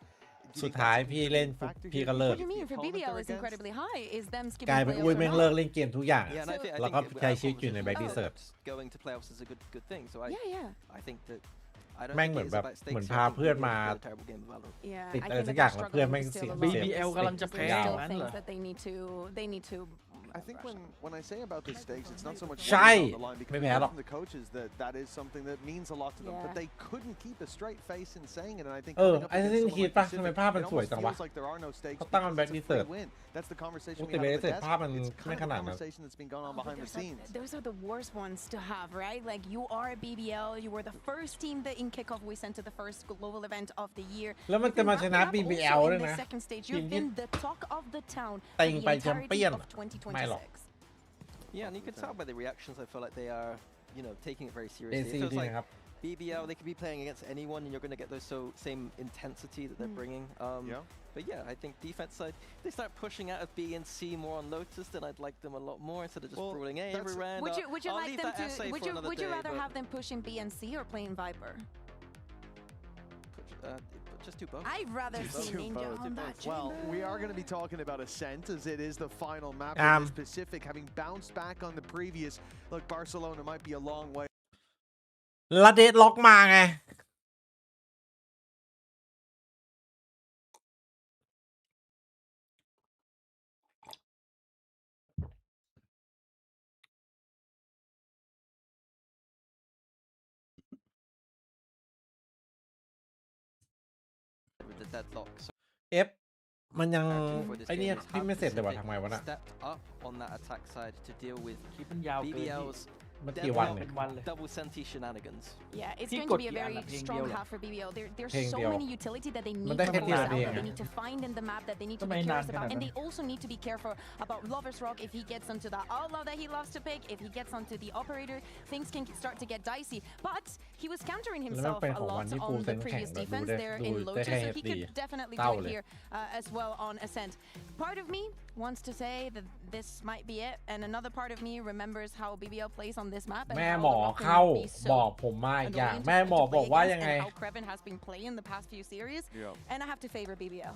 Do you สุด think ท้าย that's a พี่เล่น contributing factor พี่ here? ก็เลิก What do you mean? For BBL is incredibly high. Is them กลาย skipping เป็นอุ้ย playoffs แม่ง or เลิก not? เล่นเกมทุกอย่าง Yeah, and I think แล้วก็ our ใช้ชีวิตอยู่ใน conversation แบ็กดีเซิร์ต going to playoffs is a good thing. So I think that I don't แม่ง think เหมือน it is แบบ about stakes เหมือน here. พา I think เพื่อน BBL มา played a terrible game of Valorant. Yeah, ติด I อะไร think สัก that อย่าง they're แล้วเพื่อน struggling แม่ง still เสีย a lot. BBL กำลังจะแพ้ There's อ still ย่างนั้นเหรอ things that they need to I think when I say about the stakes, it's not so much ใช่ what is on the line, because ไม่ we แพ้ heard หรอก from the coaches that is something that means a lot to them. Yeah. But they couldn't keep a straight face in saying it, and I think ไอ้ที่คิดป่ะทำไมภาพมัน it สวย almost จังวะ feels like there are no stakes เขาตั้งมัน because Back it's a free Desert win. That's the conversation ปก we ติ have แบ็ก at ดี the เซิร์ต desk. ภาพมัน It's ไม่ kind ข of a นาดนั้น conversation that's been going on behind the scenes. Those are the worst ones to have, right? Like, you are a BBL, you were the first team that in kickoff we sent to the first global event of the year. แล้วมันจะมาชนะ Wrap it up BBL also ด้วย in นะ the second stage. ทีม You've ที่ been the talk of the town เต็ for ง the ไปแชมเปี้ยน entirety of ไม่หรอก 2026. Yeah, and you can tell by the reactions. I feel like they are, taking it very เอ seriously. ซี It feels ดี like นะครับ BBL, they could be playing against anyone, and you're going to get those same intensity that they're bringing. But yeah, I think defense side, they start pushing out of B and C more on Lotus, then I'd like them a lot more instead of just ruling A every round. Would you I'll like leave them that essay to? for another Would you day, rather but, have them pushing B and C or playing Viper? just do both. I'd rather see Do Ninja both. on that Well, chamber. we are going to be talking about Ascent as it is the final map of this Pacific, having bounced back on the previous. Look, Barcelona might be a long way. แล้วเดดล็อกมาไง with the deadlock. So เอฟมันยัง for this ไอ้นี่ game is พี่ have ไม่เสร็จเลยว่ะ Pacific ทำไงวะน่ะ stepped up on that attack side to deal with คลิปมันยาวเกินพี่ BBL's มันกี่วันเนี่ย เป็นวันเลย double senti shenanigans. Yeah, it's He going got to be a the very Anna strong Ping half for BBL. There's Ping so Bill. many utility that they need But to they have focus the out, idea. that they need to find in the map, that they need to But be may curious not about. And gonna. they also need to be careful about Lover's Rock if he gets onto that outlaw that he loves to pick, if he gets onto the operator, things can start to get dicey. But he was countering himselfเป็น a ของวัน lot ที่ปู on เซ็ the นแข่ง previous เราดู defense ได้ there ดู in ได้ Lotus, แค่ so เฮ he ดดี could definitely เต้า do it เลย here as well on Ascent. Part of me wants to say that this might be it, and another part of me remembers how BBL plays on this map and แม่ how หมอ the Rock เข้า can be so บอกผมมาอีกอย่าง annoying แม่หมอ to บอก play ว่า against ยังไง and how Kreven has been playing the past few series. And I have to favor BBL.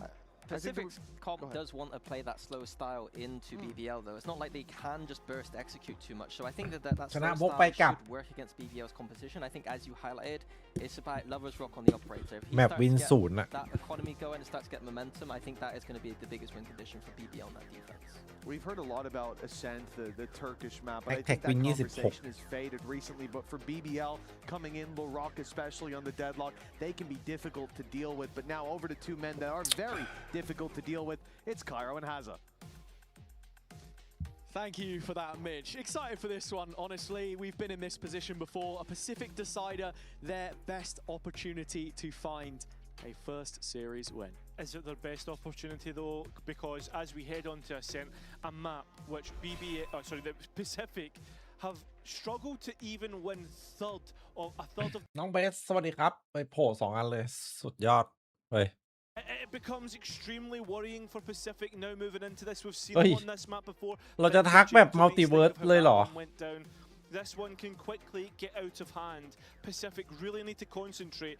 Pacific's comp does want to play that slow style into BBL though. It's not like they can just burst execute too much. So I think that that ชนะ slow วกไป style กลับ should work against BBL's composition. I think as you highlighted, it's about Lover's Rock on the operator. If he แมป starts วิน to get ศูนย์อะ that economy going and starts to get momentum, I think that is going to be the biggest win condition for BBL on that defense. We've heard a lot about Ascent, the Turkish map, but I Tech think that win 26 conversation has faded recently. But for BBL coming in, Rock especially on the deadlock, they can be difficult to deal with. But now over to two men that are very difficult to deal with. It's Cairo and Haza. Thank you for that, Mitch. Excited for this one, honestly. We've been in this position before. A Pacific decider, their best opportunity to find a first series win. Is it their best opportunity though? Because as we head on to Ascent, a map which the Pacific have struggled to even win a third of น้องเบสสวัสดีครับ ไปโผล่2 อันเลย สุดยอดเฮ้ย it becomes extremely worrying for Pacific now moving into this. We've seen เฮ้ย them on this map before. เราจะทักแบบมัลติเวิร์สเลยเหรอ Went down. This one can quickly get out of hand. Pacific really need to concentrate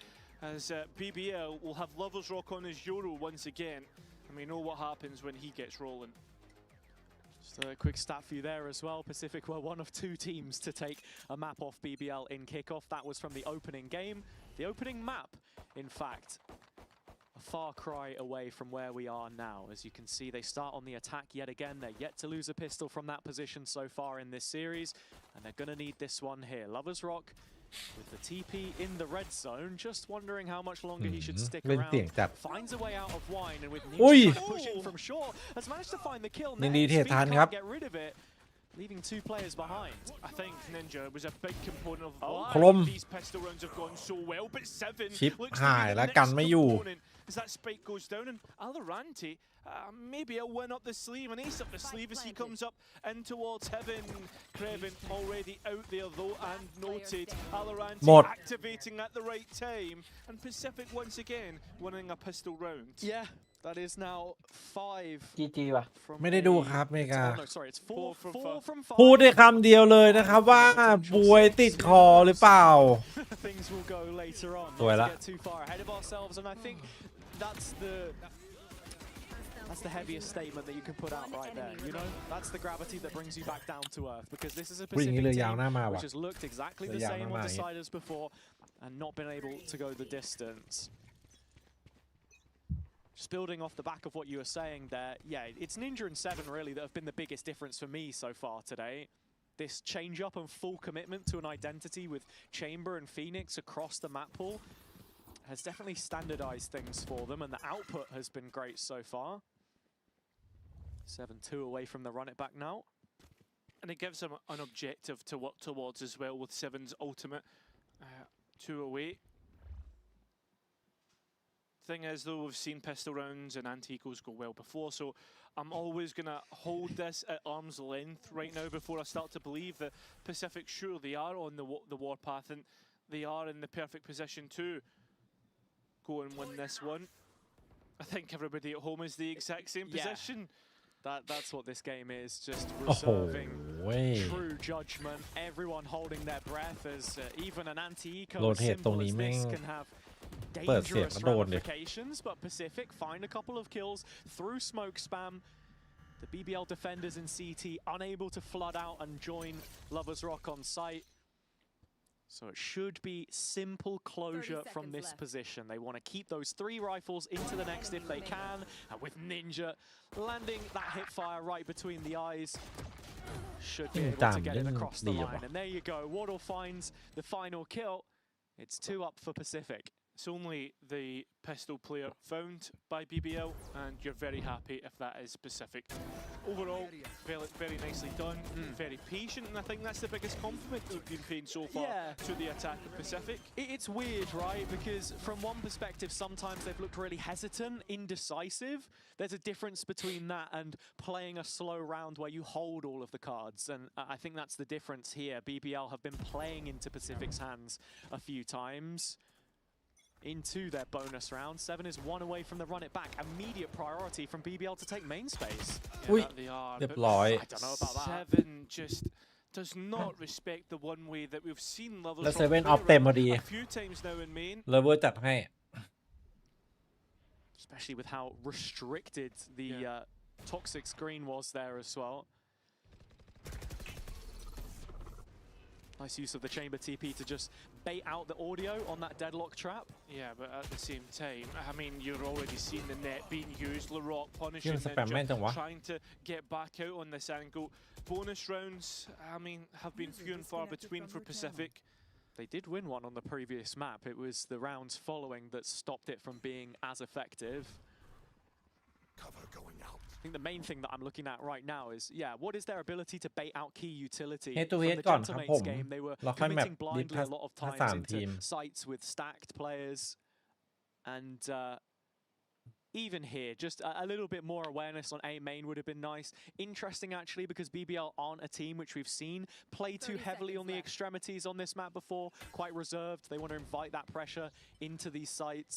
as BBL will have Lovers Rock on his Euro once again. And we know what happens when he gets rolling. Just a quick stat for you there as well. Pacific were one of 2 teams to take a map off BBL in kickoff. That was from the opening game. The opening map, in fact, a far cry away from where we are now. As you can see, they start on the attack yet again. They're yet to lose a pistol from that position so far in this series. And they're going to need this one here. Lovers Rock with the TP in the red zone. Just wondering how much longer he should stick เล่นเสียง around. จัด Finds a way out of wine. And with อุ้ย Ninja pushing from short, has managed to find the kill. ยินดี Next, เท Speed ทันครับ can't get rid of it, leaving 2 players behind. I think Ninja was a big component of คลม why these pistol rounds have gone so well. But Seven ชิป looks to หาย be the แล้ว next กันไม่อยู่ component as that spike goes down. And Alaranti, maybe a win up the sleeve, an ace up the sleeve as he comes up in towards Heaven. Creven already out there though and noted. Alaranti หมด activating at the right time. And Pacific once again winning a pistol round. Yeah, that is now 5 GG ว่ะ from ไม่ได้ดูครับเมกา Oh, no, sorry, it's 4 from 5. พูดได้คำเดียวเลยนะครับว่าป่วยติดคอหรือเปล่า Things will go later on. Rồi Not đó. to get too far ahead of ourselves, and I think that's the heaviest statement that you can put out right there. You know, that's the gravity that brings you back down to earth, because this is a วิ่ง Pacific เรือยาว team หน้ามา which ว่ะ has looked exactly the เรือยาว same หน้า on มา the side as before and not been able to go the distance. Just building off the back of what you were saying there, yeah, it's Ninja and Seven really that have been the biggest difference for me so far today. This change up and full commitment to an identity with Chamber and Phoenix across the map pool has definitely standardized things for them, and the output has been great so far. 7-2 away from the run it back now. And it gives them an objective to work towards as well with Seven's ultimate 2 away. Thing is though, we've seen pistol rounds and anti-ecos go well before, so I'm always going to hold this at arm's length right now before I start to believe that Pacific, sure, they are on the warpath and they are in the perfect position to go and win this one. I think everybody at home is the exact same position. That's what this game is, just reserving way. true judgment, everyone holding their breath as even an anti-eco as Rotate ตรง simple นี้ as แม่ง this can have เปิดเสียง dangerous ก็โดนดิ ramifications, but Pacific find a couple of kills through smoke spam. The BBL defenders in CT unable to flood out and join Lovers Rock on site. So it should be simple closure from this position. They want to keep those 3 rifles into the next if they can. And with Ninja landing that hip fire right between the eyes, should be able to get it across the line. And there you go. Waddle finds the final kill. It's 2 up for Pacific. It's only the pistol player found by BBL, and you're very happy if that is Pacific. Overall, very nicely done, very patient, and I think that's the biggest compliment we've been paying so far to the attack of Pacific. It's weird, right? Because from one perspective, sometimes they've looked really hesitant, indecisive. There's a difference between that and playing a slow round where you hold all of the cards, and I think that's the difference here. BBL have been playing into Pacific's hands a few times. Into their bonus round. 7 is 1 away from the run it back. Immediate priority from BBL to take main space. Ui, that they are, เรียบ but ร้อย I don't know about that. Seven just does not respect the one way that we've seen Lovers แล้ว Rock เซเว่น play ออฟเต็มพอดี a few times now in main. เลเวอร์จัดให้ Especially with how restricted the toxic screen was there as well. Nice use of the chamber TP to just bait out the audio on that deadlock trap. Yeah, but at the same time, I mean, you're already seeing the net being used. Larock punishing ยังสแปมแม่นจังวะ Ninja, trying to get back out on this angle. Bonus rounds, I mean, have been few and far between for Pacific. They did win one on the previous map. It was the rounds following that stopped it from being as effective. Cover going out. I think the main thing that I'm looking at right now is, what is their ability to bait out key utility? Head to From head the ก่อนครับ Gentleman's ผม game, they were เราค่อยแมป committing ดิฟ blindly a lot of ทั้ง times 3 ทีม into sites with stacked players. And even here, just a little bit more awareness on A main would have been nice. Interesting, actually, because BBL aren't a team which we've seen play too heavily on the extremities on this map before. Quite reserved. They want to invite that pressure into these sites.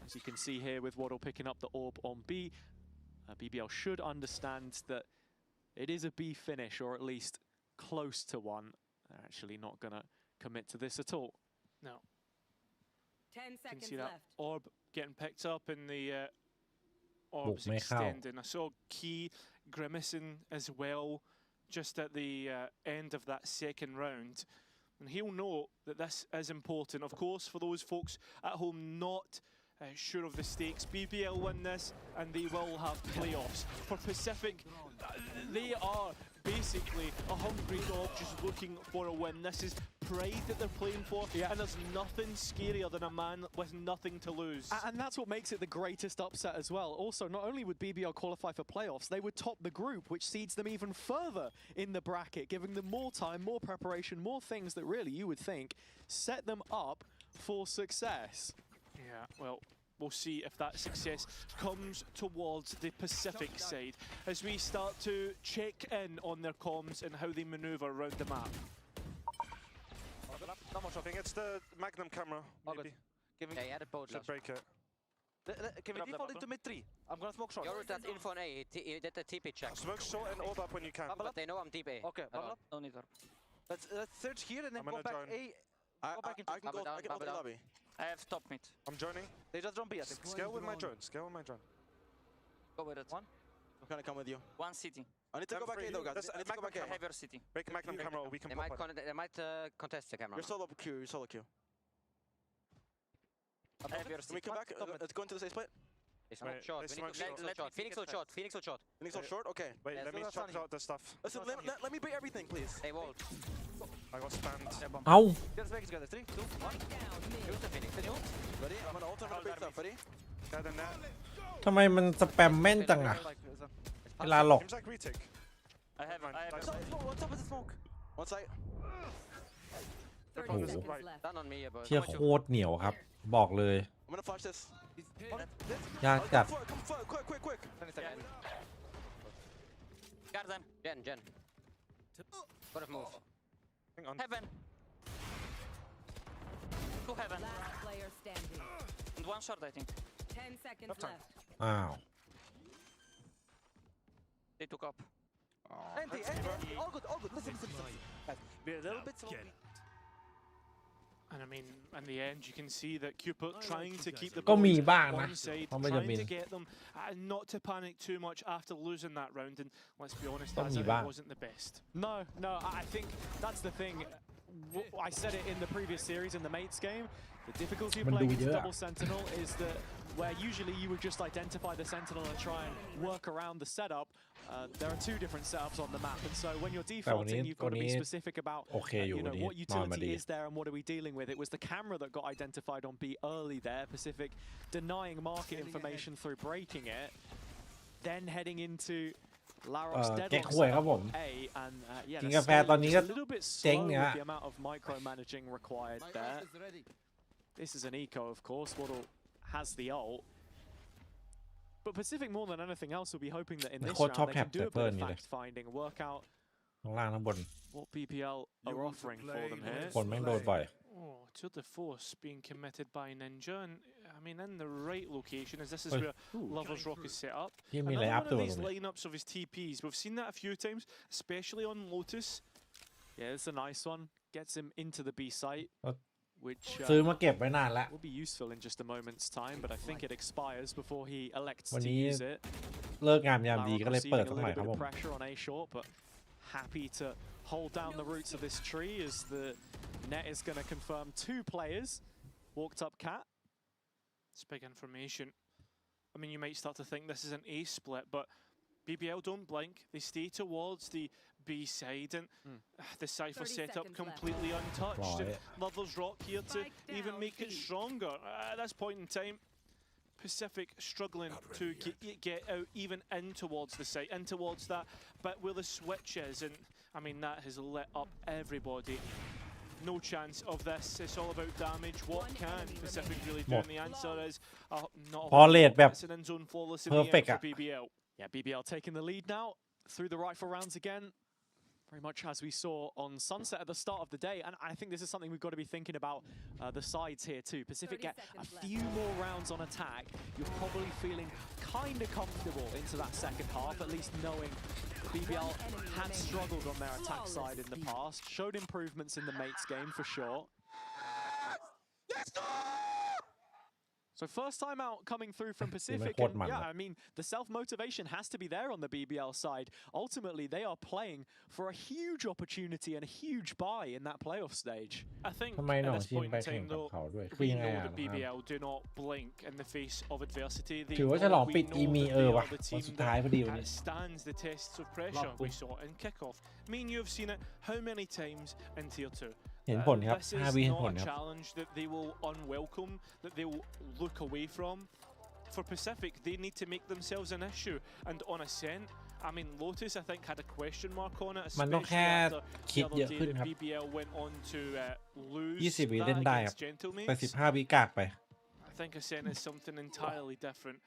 As you can see here with Waddle picking up the orb on B, BBL should understand that it is a B finish, or at least close to one. They're actually not going to commit to this at all. No. 10 You can seconds see that left. orb getting picked up in the orbs extending. I saw Key grimacing as well just at the end of that second round. And he'll know that this is important. Of course, for those folks at home not sure of the stakes, BBL win this and they will have playoffs. For Pacific, they are basically a hungry dog just looking for a win. This is pride that they're playing for, and there's nothing scarier than a man with nothing to lose. And that's what makes it the greatest upset as well. Also, not only would BBL qualify for playoffs, they would top the group, which seeds them even further in the bracket, giving them more time, more preparation, more things that really, you would think, set them up for success. Yeah, well, we'll see if that success comes towards the Pacific side as we start to check in on their comms and how they maneuver around the map. Not much shopping. It's the Magnum camera. Maybe. Giving. Yeah, added both. Should break it. Can we default into mid 3? I'm gonna smoke short. You're at that info on A. Did the TP check. Smoke short and orb up when you can. But they know I'm deep A. Okay, bubble up. No need to. Let's search here and then I'm go gonna back join. A. Go back into I can go to the lobby. I have top mid. I'm joining. They just drone B, I think. Scale with my drone. Scale with my drone. Go with it. One. I'm gonna come with you. One city. I need to go back A though, guys. I need to go back A. I have your city. Break Magnum camera or we can They pop might, it. they might contest the camera. You're solo Q. You're solo Q. I have your Can we city. come back? Let's go into the safe split. They smoke Wait, short. they We need to smoke short. let Phoenix hold short. Phoenix hold short. Phoenix hold short? Okay. Wait, Yeah, let me so that's chop fine. out the stuff. Listen, let me break everything, please. They walled. I got spammed. เอ้า Get us back together. 3, 2, 1. Use the Phoenix. Ready? I'm gonna ult. I'm gonna break stuff. Ready? Dead and net. ทำไมมันสแปมแม่นจังอะเวลาหลอก Seems like retake. I have. What's up with the smoke? One side. 30 Oh. seconds Right. left. Done on me, bro. เชี่ยโคตรเหนียวครับ บอกเลย I'm gonna flash this. ยากจัด Come forward, quick. 20 seconds. Garden. Gen. What a move. Hang on. Heaven. Two heaven. Last player standing. And one short, I think. 10 seconds Enough time. left. อ้าว They took up. Anti. All good. Listen. Guys, we're a little bit slow. And I mean, in the end, you can see that Cupid trying to keep the ก็มี boys บ้างนะ on side, เพราะไม่จำ trying เป็น to get them not to panic too much after losing that round. And let's be honest, ก็ as มี it บ้าง wasn't the best. No, I think that's the thing. I said it in the previous series in the mates game. The difficulty of มันดู playing เย against อะ double sentinel is that where usually you would just identify the sentinel and try and work around the setup, there are two different setups on the map, and so when you're defaulting, you've got to be specific about โอเคอยู่ you วัน know นี้ what นอนมาดี utility is there and what are we dealing with. It was the camera that got identified on B early there. Pacific denying market information through breaking it, then heading into Larok's แก๊ก deadlock หวยครับผม setup A, and yeah, กิน the กาแฟ scale ตอนนี้ is ก็ a little bit เจ๊ง slow เนี่ย with the amount of micromanaging required there. This is an eco, of course. Waddle has the ult. But Pacific, more than anything else, will be hoping that in this round they can do a bit of fact-finding, work out ข้างล่างข้างบน what BBL are offering for them here. คนแม่งโดนบ่อย Oh, to the force being committed by Ninja, and I mean in the right location, as this is Oi. where Lovers Rock is set up. ที่มี Another ไลน์อัพ one ตัว of ตร these งนี้ lineups of his TPs. We've seen that a few times, especially on Lotus. Yeah, it's a nice one. Gets him into the B site, which ซื้อมาเก็บไว้นานแล้ว will be useful in just a moment's time, but I think it expires before he elects วัน to นี้ use it. เลิกงามยามดี Larok ก็เลยเปิด receiving สั a กหน่อย little ครับ bit ผ of ม pressure on A short, but happy to hold down the roots of this tree as the net is going to confirm 2 players. Walked up Cat. It's big information. I mean, you might start to think this is an A split, but BBL don't blink. They stay towards the B side, and the Cypher 30 setup seconds completely untouched. And Lovers Rock here to Spike even down, make it B. stronger. At this point in time, Pacific struggling to get out even in towards the site, in towards that bit where the switch is, and I mean that has lit up everybody. No chance of this. It's all about damage. What can Pacific really do? And the answer is not a พอเลทแบบ It's an end zone flawless in the end perfect for อะ BBL. Yeah, BBL taking the lead now through the rifle rounds again. Very much as we saw on Sunset at the start of the day, and I think this is something we've got to be thinking about the sides here too. Pacific get a few more rounds on attack. You're probably feeling kind of comfortable into that second half, at least knowing BBL had struggled on their attack side in the past, showed improvements in the mates game for sure. So first time out coming through from Pacific, and yeah, I mean, the self-motivation has to be there on the BBL side. Ultimately, they are playing for a huge opportunity and a huge buy in that playoff stage. I think at this point in time, though, we know that BBL do not blink in the face of adversity. They know that they are the team that stands the tests of pressure. We saw it in kickoff. Me and you have seen it how many times in Tier 2? This is not a challenge that they will unwelcome, that they will look away from. For Pacific, they need to make themselves an issue. And on Ascent, I mean, Lotus, I think, had a question mark on it, especially after the other day that BBL went on to lose that against Gentlemaids. I think Ascent is something entirely different.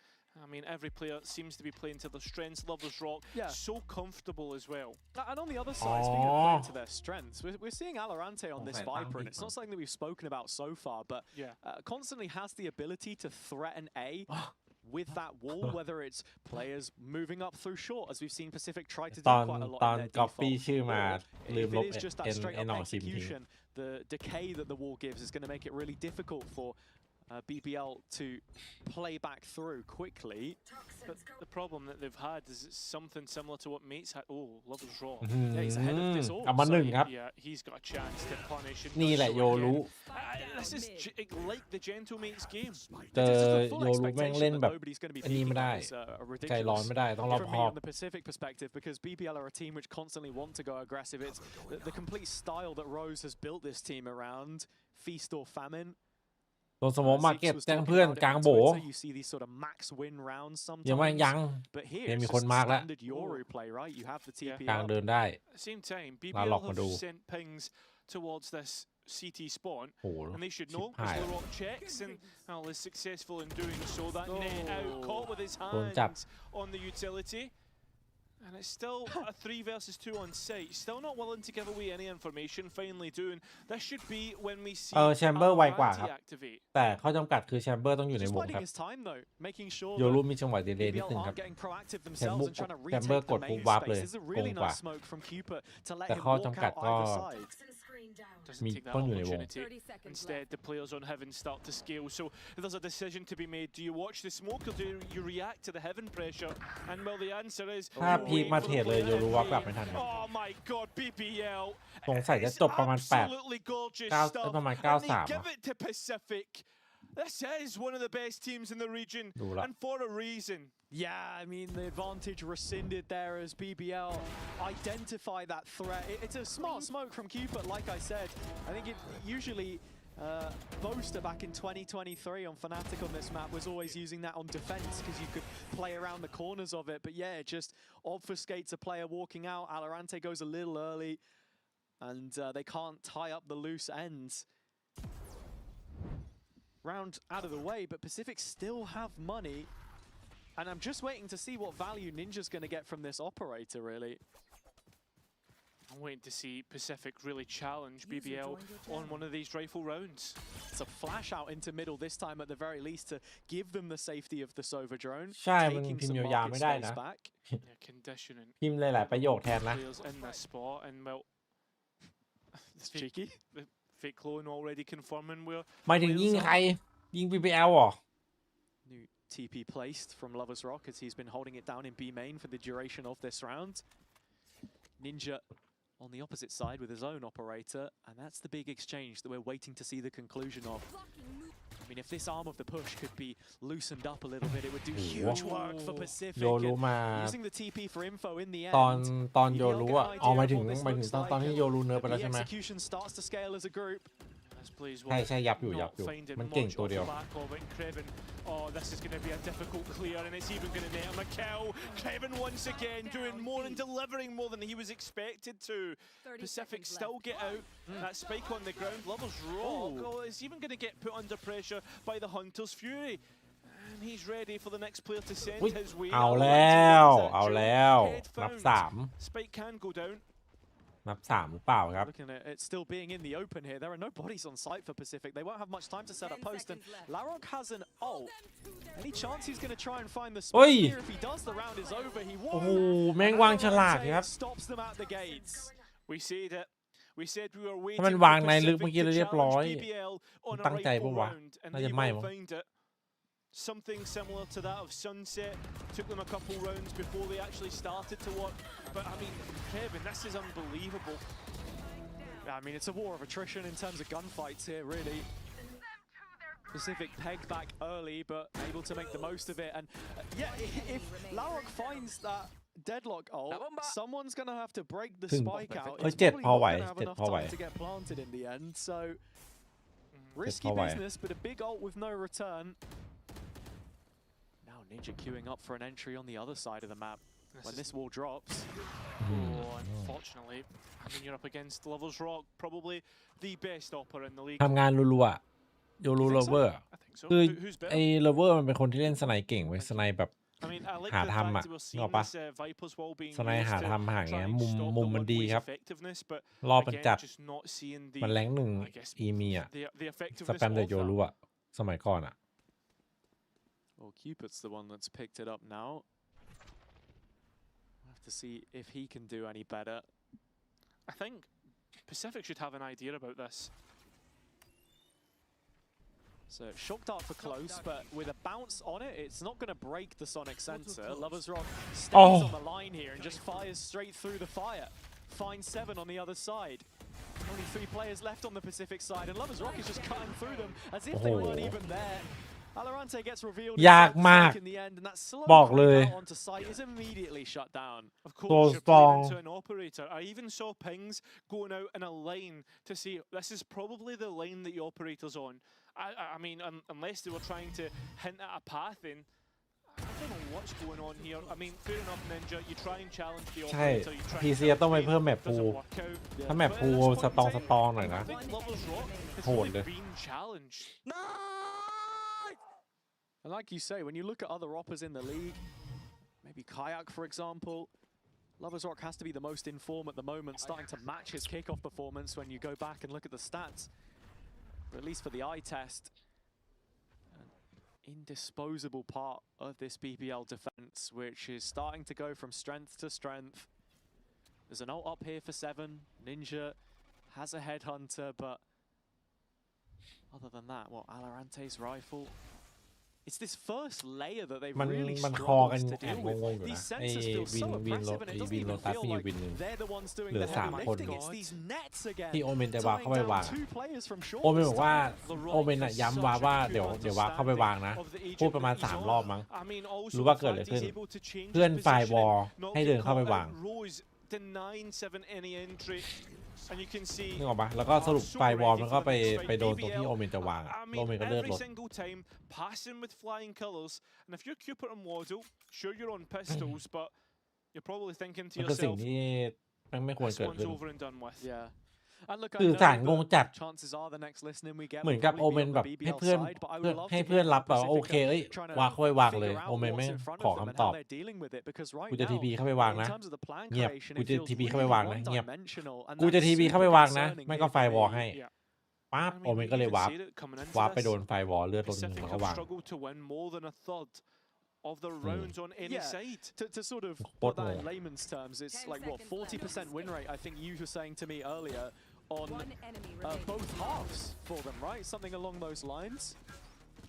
I mean, every player seems to be playing to their strengths. Lovers Rock, so comfortable as well. And on the other side, speaking of playing to their strengths, we're seeing Alorante on this Viper, and it's not something that we've spoken about so far, but constantly has the ability to threaten A with that wall, whether it's players moving up through short, as we've seen Pacific try to do quite a lot in their default, or if it is just that straight up execution, the decay that the wall gives is going to make it really difficult for BBL to play back through quickly. But the problem that they've had is it's something similar to what Mates had. Oh, Lovers Raw. Yeah, he's ahead of this all. So, yeah, he's got a chance to punish. And this is like the Gentlemates game. Nobody's going to be thinking this ridiculous. From me on the Pacific perspective, because BBL are a team which constantly want to go aggressive. It's the complete style that Rose has built this team around. Feast or famine. โดนสมองมาเก็ตแจ้งเพื่อนกลางโบยังไม่ยังมีคนมากแล้วกลางเดินได้เราหลอกมาดู towards this CT spawn, and they should know as the rock checks, and Al is successful in doing so. That net out, caught with his hands on the utility. And it's still a 3 versus 2 on site. Still not willing to give away any information. Finally doing. This should be when we see Alorante activate. แต่ข้อจำกัดคือแชมเบอร์ต้องอยู่ในวงครับโยรูมีจังหวะดีเลย์นิดนึงครับแชมเบอร์กดปุ๊บวาร์ปเลยโกงกว่าแต่ข้อจำกัดก็มีต้องอยู่ในวง Instead, the players on Heaven start to scale. So there's a decision to be made. Do you watch the smoke or do you react to the Heaven pressure? And well, the answer is. ถ้าพีคมาเทรดเลยโยรูวาร์ปกลับไม่ทัน Oh my God, BBL. สงสัยจะจบประมาณประมาณ 9-3 Give it to Pacific. This is one of the best teams in the region, and for a reason. Yeah, I mean, the advantage rescinded there as BBL identify that threat. It's a smart smoke from Cupid, like I said. I think it usually Boaster back in 2023 on Fnatic on this map was always using that on defense because you could play around the corners of it. But yeah, it just obfuscates a player walking out. Alorante goes a little early, and they can't tie up the loose ends. Round out of the way, but Pacific still have money. And I'm just waiting to see what value Ninja's going to get from this operator, really. I'm waiting to see Pacific really challenge BBL on one of these rifle rounds. It's a flash out into middle this time at the very least to give them the safety of the Sova drone. ใช่มันพิมพ์ยาวๆไม่ได้นะ Conditioning พิมพ์หลายๆประโยคแทนนะ in this spot, and well, it's cheeky. The fake clone already confirming where. หมายถึงยิงใครยิง BBL เหรอ New TP placed from Lovers Rock as he's been holding it down in B main for the duration of this round. Ninja on the opposite side with his own operator, and that's the big exchange that we're waiting to see the conclusion of. I mean, if this arm of the push could be loosened up a little bit, it would do huge work for Pacific. โยรูมา Using the TP for info in the end. ตอนโยรูอ่ะเอาหมายถึงตอนที่โยรูเนิร์ฟไปแล้วใช่ไหม execution starts to scale as a group. ใช่ยับอยู่มันเก่งตัวเดียว Oh, this is going to be a difficult clear, and it's even going to net him a kill. Kevin once again doing more and delivering more than he was expected to. Pacific still get out. That spike on the ground. Lovers Rock. Oh, is even going to get put under pressure by the Hunter's Fury. And he's ready for the next player to send his way. เอาแล้วนับ 3 Spike can go down. นับ3หรือเปล่าครับ Looking at it still being in the open here, there are no bodies on site for Pacific. They won't have much time to set up post, and Larok has an ult. Any chance he's going to try and find the spot here? If he does, the round is over. He won. โอ้โหแม่งวางฉลาดครับ Stops them at the gates. We said it. We said we were ถ้า waiting มัน for วางในลึก Pacific เมื่อกี้ to เรียบร้อย challenge BBL on a ตั้งใจ rightful ปะวะ round, and น่า they จะไม่ will มั้ง find it. Something similar to that of Sunset. Took them a couple rounds before they actually started to work. But I mean, Kevin, this is unbelievable. I mean, it's a war of attrition in terms of gunfights here, really. Pacific pegged back early, but able to make the most of it. And yeah, if Larok finds that deadlock ult, someone's going to have to break the spike out. It's probably not going to have enough time to get planted in the end. So, risky business, but a big ult with no return. Now Ninja queuing up for an entry on the other side of the map when this wall drops. Oh, unfortunately, I mean, you're up against Lovers Rock, probably the best opera in the league. ทำงานรัวๆโยรูโรเวอร์ I think so. คือ Who's ไอ้ better? โรเวอร์มันเป็นคนที่เล่นสไนเก่งเว้ยสไนแบบ I mean, I like หา the ทำ fact อ่ะ that we're นึกออก seeing ปะ this Viper's wall being สไน used หา to ทำห่าง try เงี้ย and มุม stop มุม the มันดี One-Way's ครับ effectiveness, but รอบมัน again, จัด just not seeing the มันแรงหนึ่ง I guess อีมีอ่ะ the ส effectiveness แปมเด of โย that. รูอ่ะสมัยก่อนอ่ะ Well, Cupid's the one that's picked it up now. We'll have to see if he can do any better. I think Pacific should have an idea about this. So shock dart for close, but with a bounce on it, it's not going to break the sonic sensor. Lovers Rock stays on the line here and just fires straight through the fire. Finds 7 on the other side. Only 3 players left on the Pacific side, and Lovers Rock is just cutting through them as if they weren't even there. Alorante gets revealed ยากมาก in the end, and that slow บอกเลย onto site is immediately shut down. Of So course, you're strong. playing into an operator. I even saw pings going out in a line to see this is probably the line that the operator's on. I mean, unless they were trying to hint at a path in. I don't know what's going on here. I mean, fair enough, Ninja. You try and challenge the ใช่ operator. You try and PCI ต้องไปเพิ่มแมป doesn't พูล work out. ถ้าแมป But พู at ล this point ส in ตอง time, สตองหน่อยนะ I think Lovers Rock has โหด really เลย been challenged. And like you say, when you look at other oppers in the league, maybe Kayak, for example, Lovers Rock has to be the most in form at the moment, starting to match his kickoff performance when you go back and look at the stats. But at least for the eye test, an indisposable part of this BBL defense, which is starting to go from strength to strength. There's an ult up here for 7. Ninja has a headhunter, but other than that, what, Alarante's rifle? It's this first layer that they've มัน really มันคอ struggled กัน to แอบ deal ง with. งๆอยู่ These นะไอ้ sensors feel วิน so วิน oppressive, and it ไอ้ doesn't วินโร even ตัส feel ที่อยู่ like วินหนึ่ง they're the ones doing เหลื the อ heavy 3 คน lifting. It's these nets again. ที่โอเมนจะวางเข้าไปวาง Tying down 2 players from short โอเมนบอกว่า distance. โอเมนอะย้ำว่าเดี๋ยววางเข้าไปวางนะ พูดประมาณ3 รอบมั้ง I mean, also รู้ว่า the เกิดอะไร fact ขึ้น he's able to change เพื่อน his ฝ่ายวอ positioning, not ให้เดิน get เข้าไป caught วาง out. Rose denying 7 any entry. And you can see นึกออกปะแล้วก็สรุปไฟวอลมันก็ไปโดนตรงที่โอเมนจะวางอะ I โอเม mean, นก็เลือด every ลด single time passing with flying colours, and if you're Cupid and Waddle, sure you're on pistols, but you're probably thinking to มันคือสิ่ง yourself, ที่ไม่ควร this เกิด one's ขึ้น over and done with. Yeah. And look, I สื่อ know สารงง that จัด chances are the next listening we get เหมือน will กับ probably โอเม be น on แบ the บให้ BBL เพื่อน side, but I would love ให้ to เพื่อน hear รับแบบว่าโอ Pacific เคเอ้ย trying to วางเข้าไปวางเลย figure out โอเมน what's ไม่ in front ขอ of them and คำตอ how บ they're dealing with it, because right กูจะ now, ทีพีเข้าไปวาง in นะ terms of the plan เงียบ creation, กู it จะ feels ทีพีเข้าไป really วางนะเงียบ one-dimensional, and กูจะ that's ทีพีเข้าไป super วางนะ concerning ไม่ here ก็ for ไฟวอล BBL. ให้ Yeah. ปั๊บ I โอ mean, เม we นก็เลย even วาร์ป said it coming into วาร์ปไป this. โดนไฟวอลเลือดลดหนึ่ง Pacific แล้วก็ have วาง struggled to win more than a third of the rounds on any Yeah. side. To sort of What put that in more? layman's terms, it's 10 like, what, seconds left. 40% win rate, I think you were saying to me earlier, on 1 enemy remaining. both halves for them, right? Something along those lines.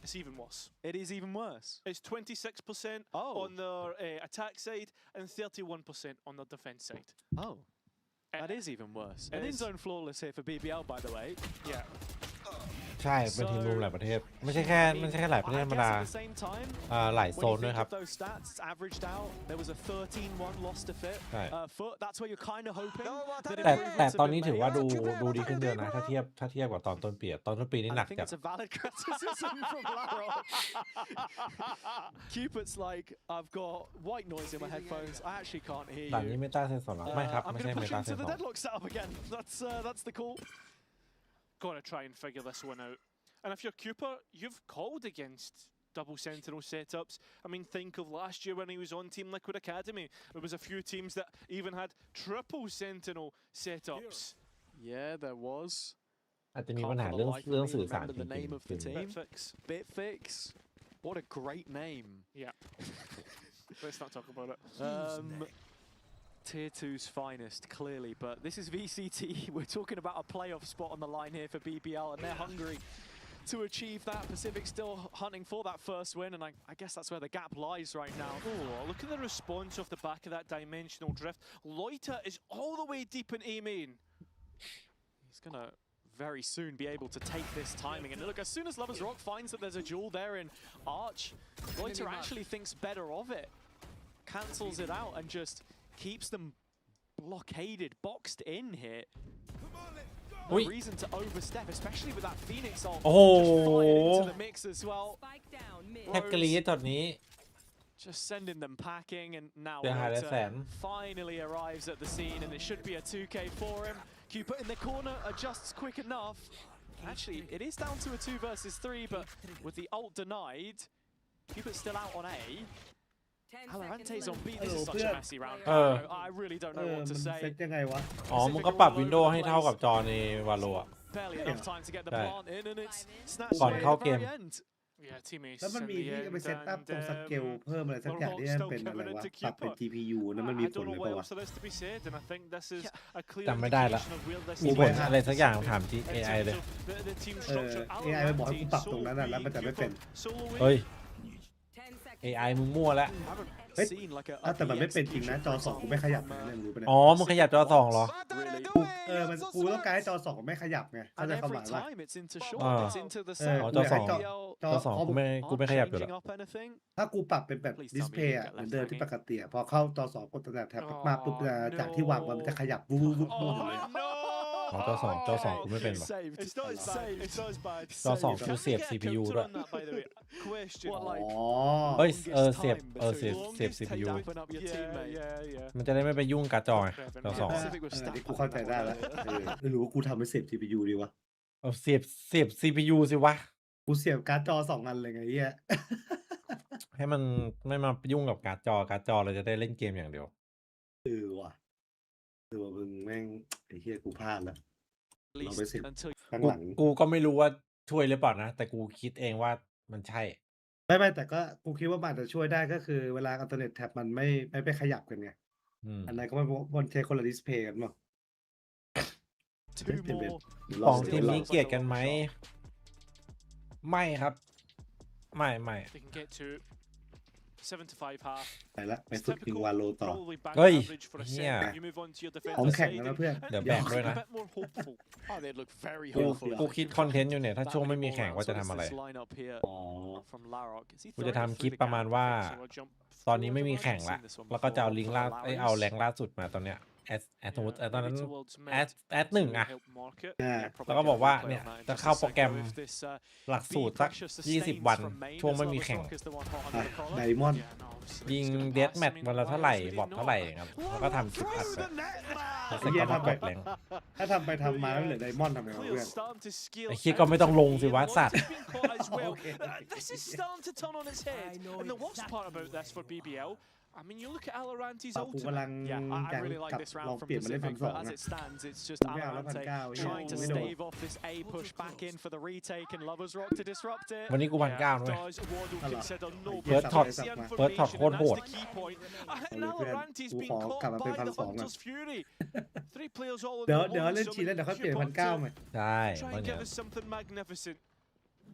It's even worse. It is even worse. It's 26% Oh. on their attack side and 31% on their defense side. Oh. That is even worse. It An is. in-zone flawless here for BBL, by the way. Yeah. ใช่เป็นทีมรวมหลายประเทศไม่ใช่แค่หลายประเทศธรรมดา At the same time, หลายโซ when น you ด้วย think ครับ of those stats, it's averaged out. There was a 13-1 loss to Foot. That's where you're kind of hoping that แต่ improvements ตอน have นี้ been ถือว่า made. ดูดีขึ้นเยอะนะถ้าเทียบกับตอนต้นปีนี่ And หนั I ก think จัด it's a valid criticism from Laro. Cupid's like, I've got white noise in my headphones. I actually can't hear ด่านนี้ you. ไม่ต้าเซนสองหรอไม่ครับ I'm ไม่ going ใช่ to ไม่ push ต้าเซ into นส the อง deadlock setup again. That's the call. Gotta try and figure this one out. And if you're Cooper, you've called against double sentinel setups. I mean, think of last year when he was on Team Liquid Academy. There was a few teams that even had triple sentinel setups. Yeah, there was. อาจจะมีปัญหาเรื่องสื่อสารจ the ริง name of the ๆ team. Bitfix. Bitfix. What a great name. Yeah. Let's not talk about it. Tier 2's finest, clearly, but this is VCT. We're talking about a playoff spot on the line here for BBL, and they're hungry to achieve that. Pacific still hunting for that first win, and I guess that's where the gap lies right now. Oh, look at the response off the back of that dimensional drift. Loiter is all the way deep in A main. He's gonna very soon be able to take this timing, and look, as soon as Lovers Rock finds that there's a duel there in Arch, Loiter actually thinks better of it, cancels it out, and just keeps them blockaded, boxed in here. No reason to overstep, especially with that Phoenix ult just fired into the mix as well. Spike down mid. แฮกกรีดตอนนี้ Just sending them packing, and now เดี๋ยวหายแล้วแสน finally arrives at the scene, and it should be a 2k for him. Cupid in the corner adjusts quick enough. Actually, it is down to a 2 versus 3, but with the ult denied, Cupid's still out on A. 10 Alarante's seconds on left. B. This is such a messy round. I really don't know what to มัน say. เซตยังไงวะ อ๋อมึงก็ปรับวินโดว์ให้เท่ากับจอในวาโลอะ Barely enough time to get the Right. plant in, and it's snatched ก่อน away เข้า at เก the ม very end. Yeah, team ace แล้วมัน in มี the ที่ end, ไปเซตอัพ and, ตรงสเกลเพิ่มอะไรสักอย่างที่ให้มันเป็นอะไรวะปรับเป็น GPU นะมันมี I ผล don't หรื know อเป what ล่าวะ else there is to be said, and I think this is a clear จำไม่ได้ละ indication of where this มี team ผล is อะไรสักอย่างถามที่ in AI เลย terms of the team เออ structure. AI มันบอกให้กูปรับตรงนั้นน่ะแล้วมันจะไม่เป็น Solo เฮ้ย 10 seconds. AI มึงมั่วแล้ว เฮ้ย Seen like a แต่มันไม่ PX เป็นจริงนะจอ2กูไม่ขยับนะเนี่ยมึงรู้ปะเนี่ย อ๋อมึงขยับจอสองเหรอ really. มันกูต้องการให้จอ2มันไม่ขยับไงเข้า And ใจความห every มายว่า time it's into short, Ah. it's into the เออ side. อ๋อจอสอง BBL จอ จอสองกูไม่ aren't ขยับอยู่แล้ว changing up anything. ถ้ากูปรับเป็นแบบ Please ดิ tell ส me เพย์ you อ่ะ get เหมือน left เดิมที่ hanging. ปกติอะพอเข้าจอ2กดแท็บมากปุ๊บจากที่วางมันจะขยับวูบวูบวูบเลย no! อ๋อจอสองกูไม่เป็นว่ะ Saved. It's not as bad. It's not as bad. จอสอง Saved. กูเสียบ CPU ด้วย On that, by the way. Question. What, like อ๋อ เฮ้ย longest เสียบ time เสียบ between เสียบ longest CPU tape up your Yeah, teammate. yeah. มันจะได้ไม่ไปยุ่งการ์ดจอไงจอสอง Pacific was นี่ stamped กู on เข้าใจ that ได้ one. แล้วหรือว่ากูทำให้เสียบ GPU ดีวะ เอาเสียบ CPU สิวะ กูเสียบการ์ดจอ2อันเลยไงเหี้ย ให้มันไม่มายุ่งกับการ์ดจอเราจะได้เล่นเกมอย่างเดียว ว่ะมึงแม่งไอ้เหี้ยกูพลาดแล้ว At เรา least ไปเสียบ until ข้าง กู หลัง กูก็ไม่รู้ว่าช่วยหรือเปล่านะ แต่กูคิดเองว่ามันใช่ ไม่แต่ก็กูคิดว่ามันอาจจะช่วยได้ก็คือเวลาอัลเทอร์เน็ตแท็บมันไม่ไปขยับกันไง อันนั้นก็มันใช้คนละดิสเพย์กันมั้ง two more. สองทีมนี้เกลียดกันไหม ไม่ครับ ไม่ They can get to 7 to 5 half. ไปละไปฝึกยิงวาโลต่อ Probably bang Ơi, average for a set. yeah. You move on to your ของ defensive แข่ง side นะ and เพื่อน เดี๋ยวแบ่งด้วยนะ a bit more hopeful. Oh, they look very กู hopeful. กูคิดคอนเทนต์อยู่เนี่ย ถ้า That ช่วงไม่ many มี more แข่ง rounds. ว่าจะ What is ทำอะไร this lineup here อ๋อ from Larok? Is he กูจะ throwing it ทำคลิป through the ประมาณ gap? ว่า So a jump ตอนนี้ไม่มีแข่งละ Seen this one แล้วก็จะเอา before ลิงก์ for ล่า Larry's. เอาแรงล่าสุดมาตอนเนี้ยแอดสมมติตอนนั้น maybe towards mid แอดหนึ่ง to อะ help market. อ่า Probably แล้วก็บอก gonna ว่า replay เนี่ย on that in จะ just เข้า a โปรแกรม second. If this หลัก B สูตรสัก pressure 20 sustains วัน from main, ช่วง as ไม่มี Lovers แข่ง Rock is the one hot อ่ะ under the collar. ไดมอนด์ Yeah, no, it's ยิง gonna เดส pass. แม I ท mean, วันละ why เท่าไหร่ else would he บอทเท่าไหร่ not? ครับแล้วก็ทำคลิปอัดไป ไอ้เหี้ยทำไป แรง ถ้าทำไปทำมาแล้วเหลือไดมอนด์ทำไงวะ Clear เพื่อน starting to scale ไอ้เหี้ยก็ไม่ต้องลงสิวะ out. สัตว์ He's been caught as well. Okay. This is starting to turn on its head. And the worst part about this for BBL, I mean, you look at Alarante's กูกำลั ultimate. ง Yeah, อยาก I really กลั like บ this ลอ round ง from เปลี่ยนมาเล่น Pacific, พันสอง but as นะ it stands, it's just ไม่เอาแล้ว Amarante 1,900 trying to ไม่โดน stave off this A push back in for the retake, and Lovers Rock to disrupt it. วันนี้กูพันเก้าด้วย Does Waddle Hello. consider no First but shot. that's the First shot information, โคตร and โหด that's the key point. And Ôi, พื่อน Alarante's กู been ขอกลับ caught มาเป็น by พัน the สองนะ Hunter's Fury. 3 players all in เดี๋ยว the เดี๋ยว one, เล่น so ชีแล้วเดี๋ยวค่อยเปลี่ยน Cupid พันเก้า to ไหม ใช่ try มัน and เนี่ย give us something magnificent.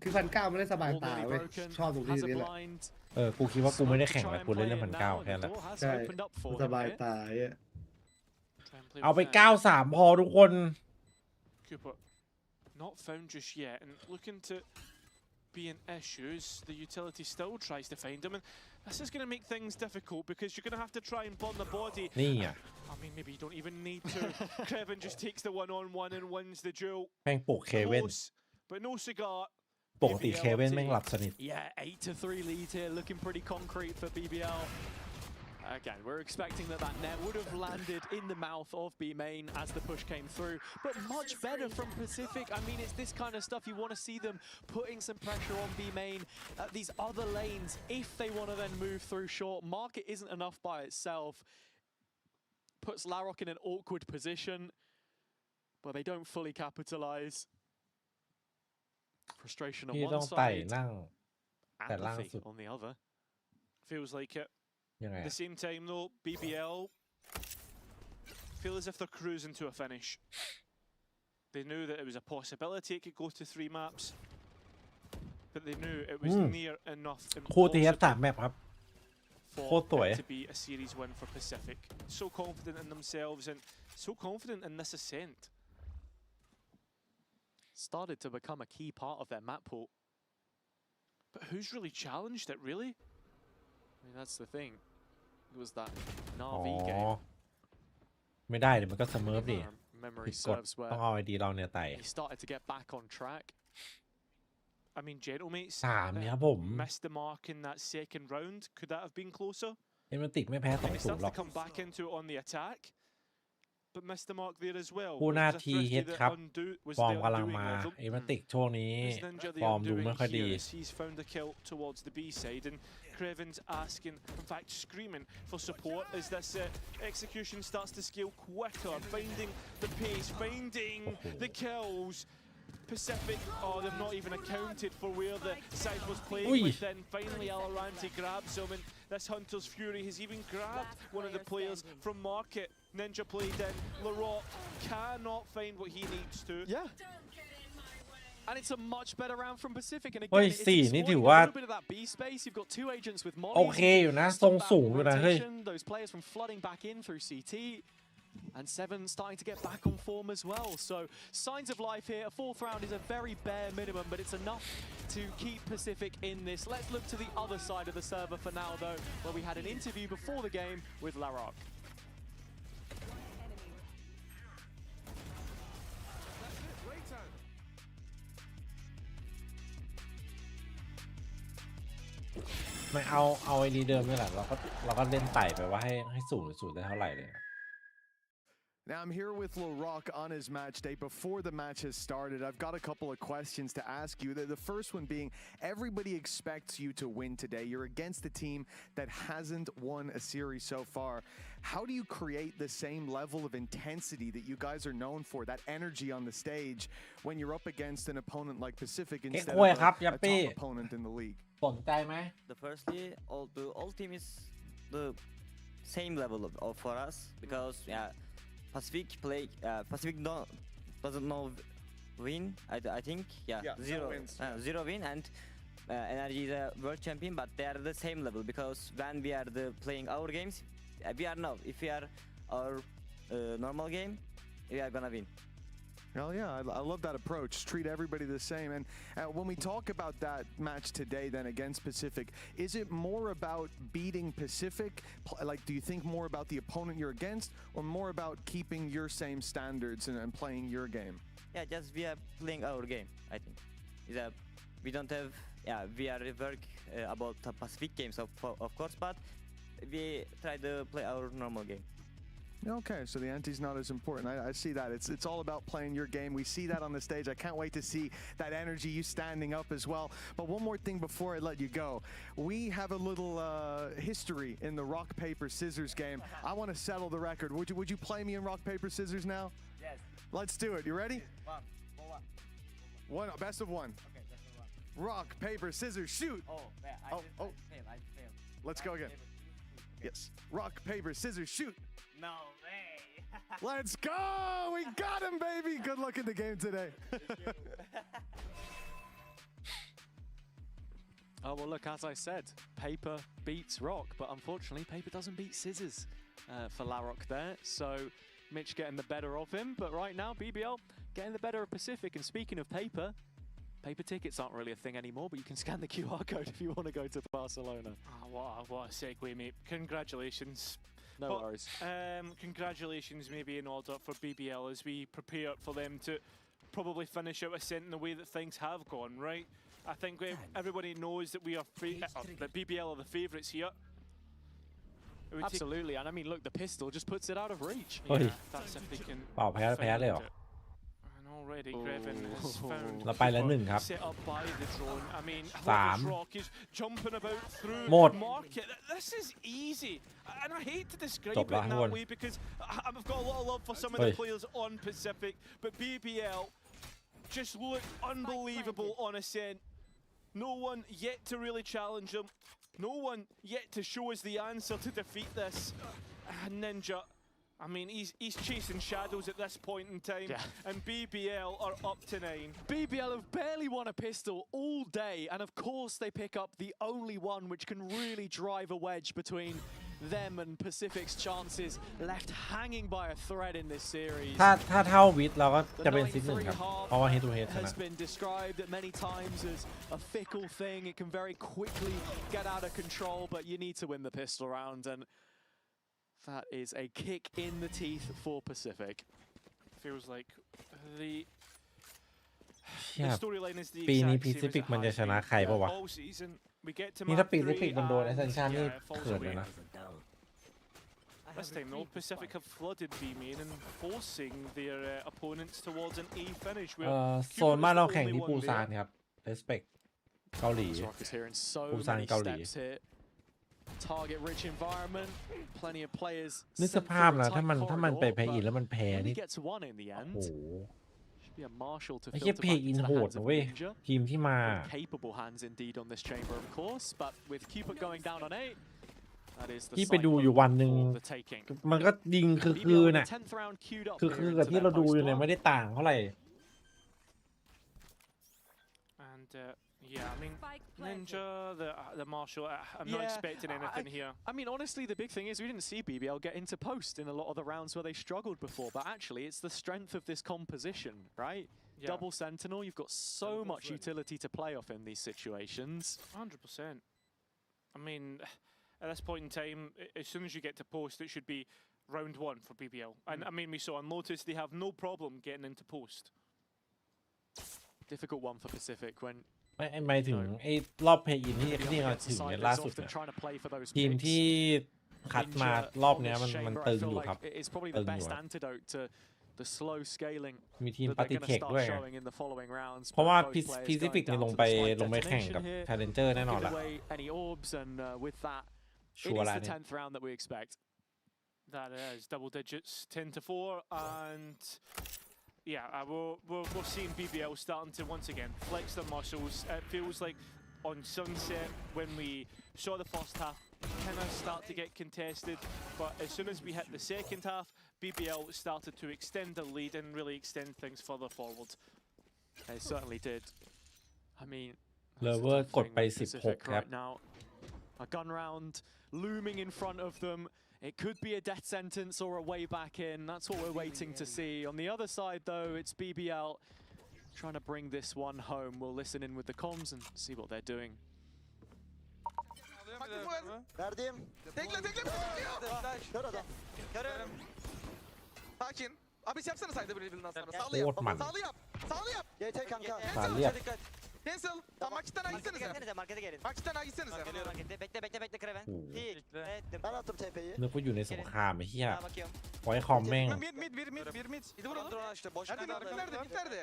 คือพันเก้ามันเล่นสบายตา Already เว้ย broken, ชอบตรงที่ has a นี่แหละ blind. กูคิดว่ากูไม่ได้แข่ง Try แล้ว and กูเล่น play เล่น it พันเก้า now, and แค่ the นั้น door has ใช่ opened up for ส him บาย here. ตาเอ้ย Try and play เอาไป with that. 93 พอทุกคน Cooper not found just yet and looking to be in issues. The utility still tries to find him, and this is going to make things difficult because you're going to have to try and burn the body. นี่อ่ะ I mean, maybe you don't even need to. Krevin just takes the one-on-one and wins the duel. แม่งปลุกเคเว่น Close, but no cigar. ปกติเคเว่นแม่งหลับสนิท Yeah, 8-3 lead here, looking pretty concrete for BBL. Again, we're expecting that net would have landed in the mouth of B main as the push came through, but much better from Pacific. I mean, it's this kind of stuff you want to see them putting some pressure on B main, these other lanes, if they want to then move through short. Market isn't enough by itself. Puts Larok in an awkward position, but they don't fully capitalize. Frustration on พี่ต้อ one งไต่ side, นั่งแต่ล่าง apathy สุด on the other. Feels like it. ยังไง At the same time, though, BBL feel as if they're cruising to a finish. They knew that it was a possibility it could go to 3 maps, but they knew it was near enough คู่ที่สามแมปครับ โคตรสวย to be a series win for Pacific. So confident in themselves and so confident in this ascent. Started to become a key part of their map pool. But who's really challenged it, really? I mean, that's the thing. It was that อ๋อ Na'Vi game. ไม่ได้เดี๋ยวมันก็เสมอดิ Memory ผิดกฎ serves where ต้องเอาไอดีเราเนี่ยไต่ he started to get back on track. I mean, Gentlemates สามเนี่ยครับผม missed the mark in that second round. Could that have been closer? เอ็มติกไม่แพ้ They 2-0 started หรอก to come back into it on the attack, but missed the mark there as well. คู่หน้า It was a ที thrifty เฮด that ครับ was ฟอร์ม the กำลัง undoing มา of them. เอ็มติกช่วงนี้ It's Ninja the ฟอร์มดู undoing ไม่ค่อยดี here as he's found a kill towards the B side, and Creven's asking, in fact screaming for support as this execution starts to scale quicker, finding the pace, finding the kills. Pacific, oh, they've not even accounted for where the side was playing within. Finally, Alaranti grabs him, and this Hunter's Fury has even grabbed one of the players from Market. Ninja played in. Leroy cannot find what he needs to. Yeah. And it's a much better round from Pacific. And เฮ้ย again, it's สี่นี่ exploiting ถือ a ว่า little bit of that B space. You've got 2 agents with โอ mollies. เคอยู่นะทรงสูงอยู่นะเฮ้ย Rotation, those players from flooding back in through CT. And Seven starting to get back on form as well. So signs of life here. A 4th round is a very bare minimum, but it's enough to keep Pacific in this. Let's look to the other side of the server for now, though, where we had an interview before the game with Larok.ไม่เอาไอดีเดิมนี่แหละเราก็เล่นไต่ไปว่าให้สูงได้เท่าไหร่เลย Now I'm here with LaRock on his match day. Before the match has started, I've got a couple of questions to ask you. The first one being, everybody expects you to win today. You're against a team that hasn't won a series so far. How do you create the same level of intensity that you guys are known for, that energy on the stage, when you're up against an opponent like Pacific instead of a top opponent in the league? สนใจไหม The firstly, all team is the same level of for us because Pacific doesn't know win. I think zero win, and Energy is a world champion, but they are the same level because when we are playing our games, we are now. If we are our normal game, we are gonna win. Hell yeah, I love that approach. Treat everybody the same. And when we talk about that match today then against Pacific, is it more about beating Pacific? Like, do you think more about the opponent you're against or more about keeping your same standards and playing your game? Yeah, just we are playing our game, I think. We don't have, we are work about Pacific games, of course, but we try to play our normal game. Okay, so the ante's not as important. I see that. It's all about playing your game. We see that on the stage. I can't wait to see that energy, you standing up as well. But one more thing before I let you go. We have a little history in the rock, paper, scissors game. I want to settle the record. Would you play me in rock, paper, scissors now? Yes. Let's do it. You ready? One. Best of one. Okay, best of one. Rock, paper, scissors, shoot. I fail. Let's go again. Yes. Rock, paper, scissors, shoot. No way. Let's go! We got him, baby! Good luck in the game today. Oh, well, look, as I said, paper beats rock, but unfortunately, paper doesn't beat scissors for Larok there. So Mitch getting the better of him, but right now, BBL getting the better of Pacific. And speaking of paper tickets aren't really a thing anymore, but you can scan the QR code if you want to go to Barcelona. Oh, what a segue, mate. Congratulations. No worries. Congratulations maybe in order for BBL as we prepare for them to probably finish out Ascent in the way that things have gone, right? I think everybody knows that we are that BBL are the favourites here. It would take- Absolutely, and I mean, look, the pistol just puts it out of reach. เฮ้ย that's if they can เปล่าแพ้เลยเหรอ and already Greven has found เราไปแล้วหนึ่งครับ set up by the drone. I mean, สาม Lotus Rock is jumping about through หมด market. This is easy, and I hate to describe จ it บละ in ทุก that คน way because I've got a lot of love for some of เฮ้ the ย players on Pacific, but BBL just look unbelievable on Ascent. No one yet to really challenge them. No one yet to show us the answer to defeat this. Ninja, I mean, he's chasing shadows at this point in time, and BBL are up to 9. BBL have barely won a pistol all day, and of course they pick up the only one which can really drive a wedge between them and Pacific's chances, left hanging by a thread in this series. ถ้าเท่าวิทย์เราก็จะเป็นซิกหนึ่งครับ เพราะว่า head to head ชนะ has been described many times as a fickle thing. It can very quickly get out of control, but you need to win the pistol round, and that is a kick in the teeth for Pacific. Feels like the เชี่ย storyline is the ปีนี้ exact same as Pacific it มันจะ has ชนะ been ใครปะวะ all season. We get to นี่ถ้า map ปี 3 Pacific มันโดน and Ascension นี่ it falls เขิน away. เลยนะ This time though, Pacific have flooded B main and forcing their opponents towards an A finish. โซนบ้านเราแข่งที่ปูซานครับ respect เกาหลี Rock is here in so Busan many เกาหลี steps here. Target rich environment, plenty of players. นึกสภาพนะถ้ามันไปแพ้อินแล้วมันแพ้ Only นี่ gets one in the โอ้ end. โห Should be a Marshall to ไอ้ filter เหี้ย back เพย์อิน into โห the ด hands นะ of เว้ย Ninja. ทีมที่มา Capable hands indeed on this chamber, of course, but with Cupid going down on 8, that is the ที่ไปดูอยู่วันหนึ่ง for the taking. มันก็ยิงคือ BBL in น่ะ the 10th round queued up คือ here กับ into ที่ their เราดู post อยู่เนี่ย one. ไม่ได้ต่างเท่าไหร่ And yeah, I mean, Ninja, the Marshall, I'm not expecting anything here. I mean, honestly, the big thing is we didn't see BBL get into post in a lot of the rounds where they struggled before, but actually it's the strength of this composition, right? Yeah. Double Sentinel, you've got so much utility to play off in these situations. 100%. I mean, at this point in time, as soon as you get to post, it should be round 1 for BBL. And I mean, we saw on Lotus, they have no problem getting into post. Difficult one for Pacific when ไม่ถึงไอ้รอบเพย์อินที่เราถึงเนี่ยล่าสุดเนี่ย trying to play for those ทีม picks. ที่คัดมารอบเนี้ยมันตึงอยู่ครับ It's probably ตึ the งอยู่ best ครับ antidote to the slow scaling มีทีม that ป they're ฏิ going เท to ค start ด้วย showing in the following rounds. เพราะว่า Both players พีซิฟิก going นี่ down ลง to ไป the slight แข่งกับ detonation here. ชาเลนเจอร์แน่นอน Give ละ away any orbs, and with that, it ชัวร์ is แล้ว the เนี่ย 10th round that we expect. That is double digits, 10 to 4, and yeah, we're seeing BBL starting to once again flex their muscles. It feels like on Sunset when we saw the first half kind of start to get contested, but as soon as we hit the second half, BBL started to extend the lead and really extend things further forward. They certainly did. I mean, เลเวอร์กดไป16ครับ right now. A gun round looming in front of them. It could be a death sentence or a way back in. That's what we're waiting to see. On the other side, though, it's BBL trying to bring this one home. We'll listen in with the comms and see what they're doing. Verdim. Tekle. Kör adam. Körüm. Sakin. Abi yapsana sayda birbirinden sonra. Gel. Sağlı yap. Oğuz man. Sağlı yap. Sağlı yap. GT kanka. สารเรียบ Cancel. Tamam Makçı'dan Markete gitsenize. gelsenize, markete gelin. Makçı'dan gitsenize. Markete. Bekle Kreven. Oo. Ettim. Ben attım TP'yi. นึกว่าอยู่ในสงครามไอ้เหี้ย Sağa bakıyorum. ไว้คอมแม่ง Bir mid. Bir vur oğlum. Nerede? Mid nerede?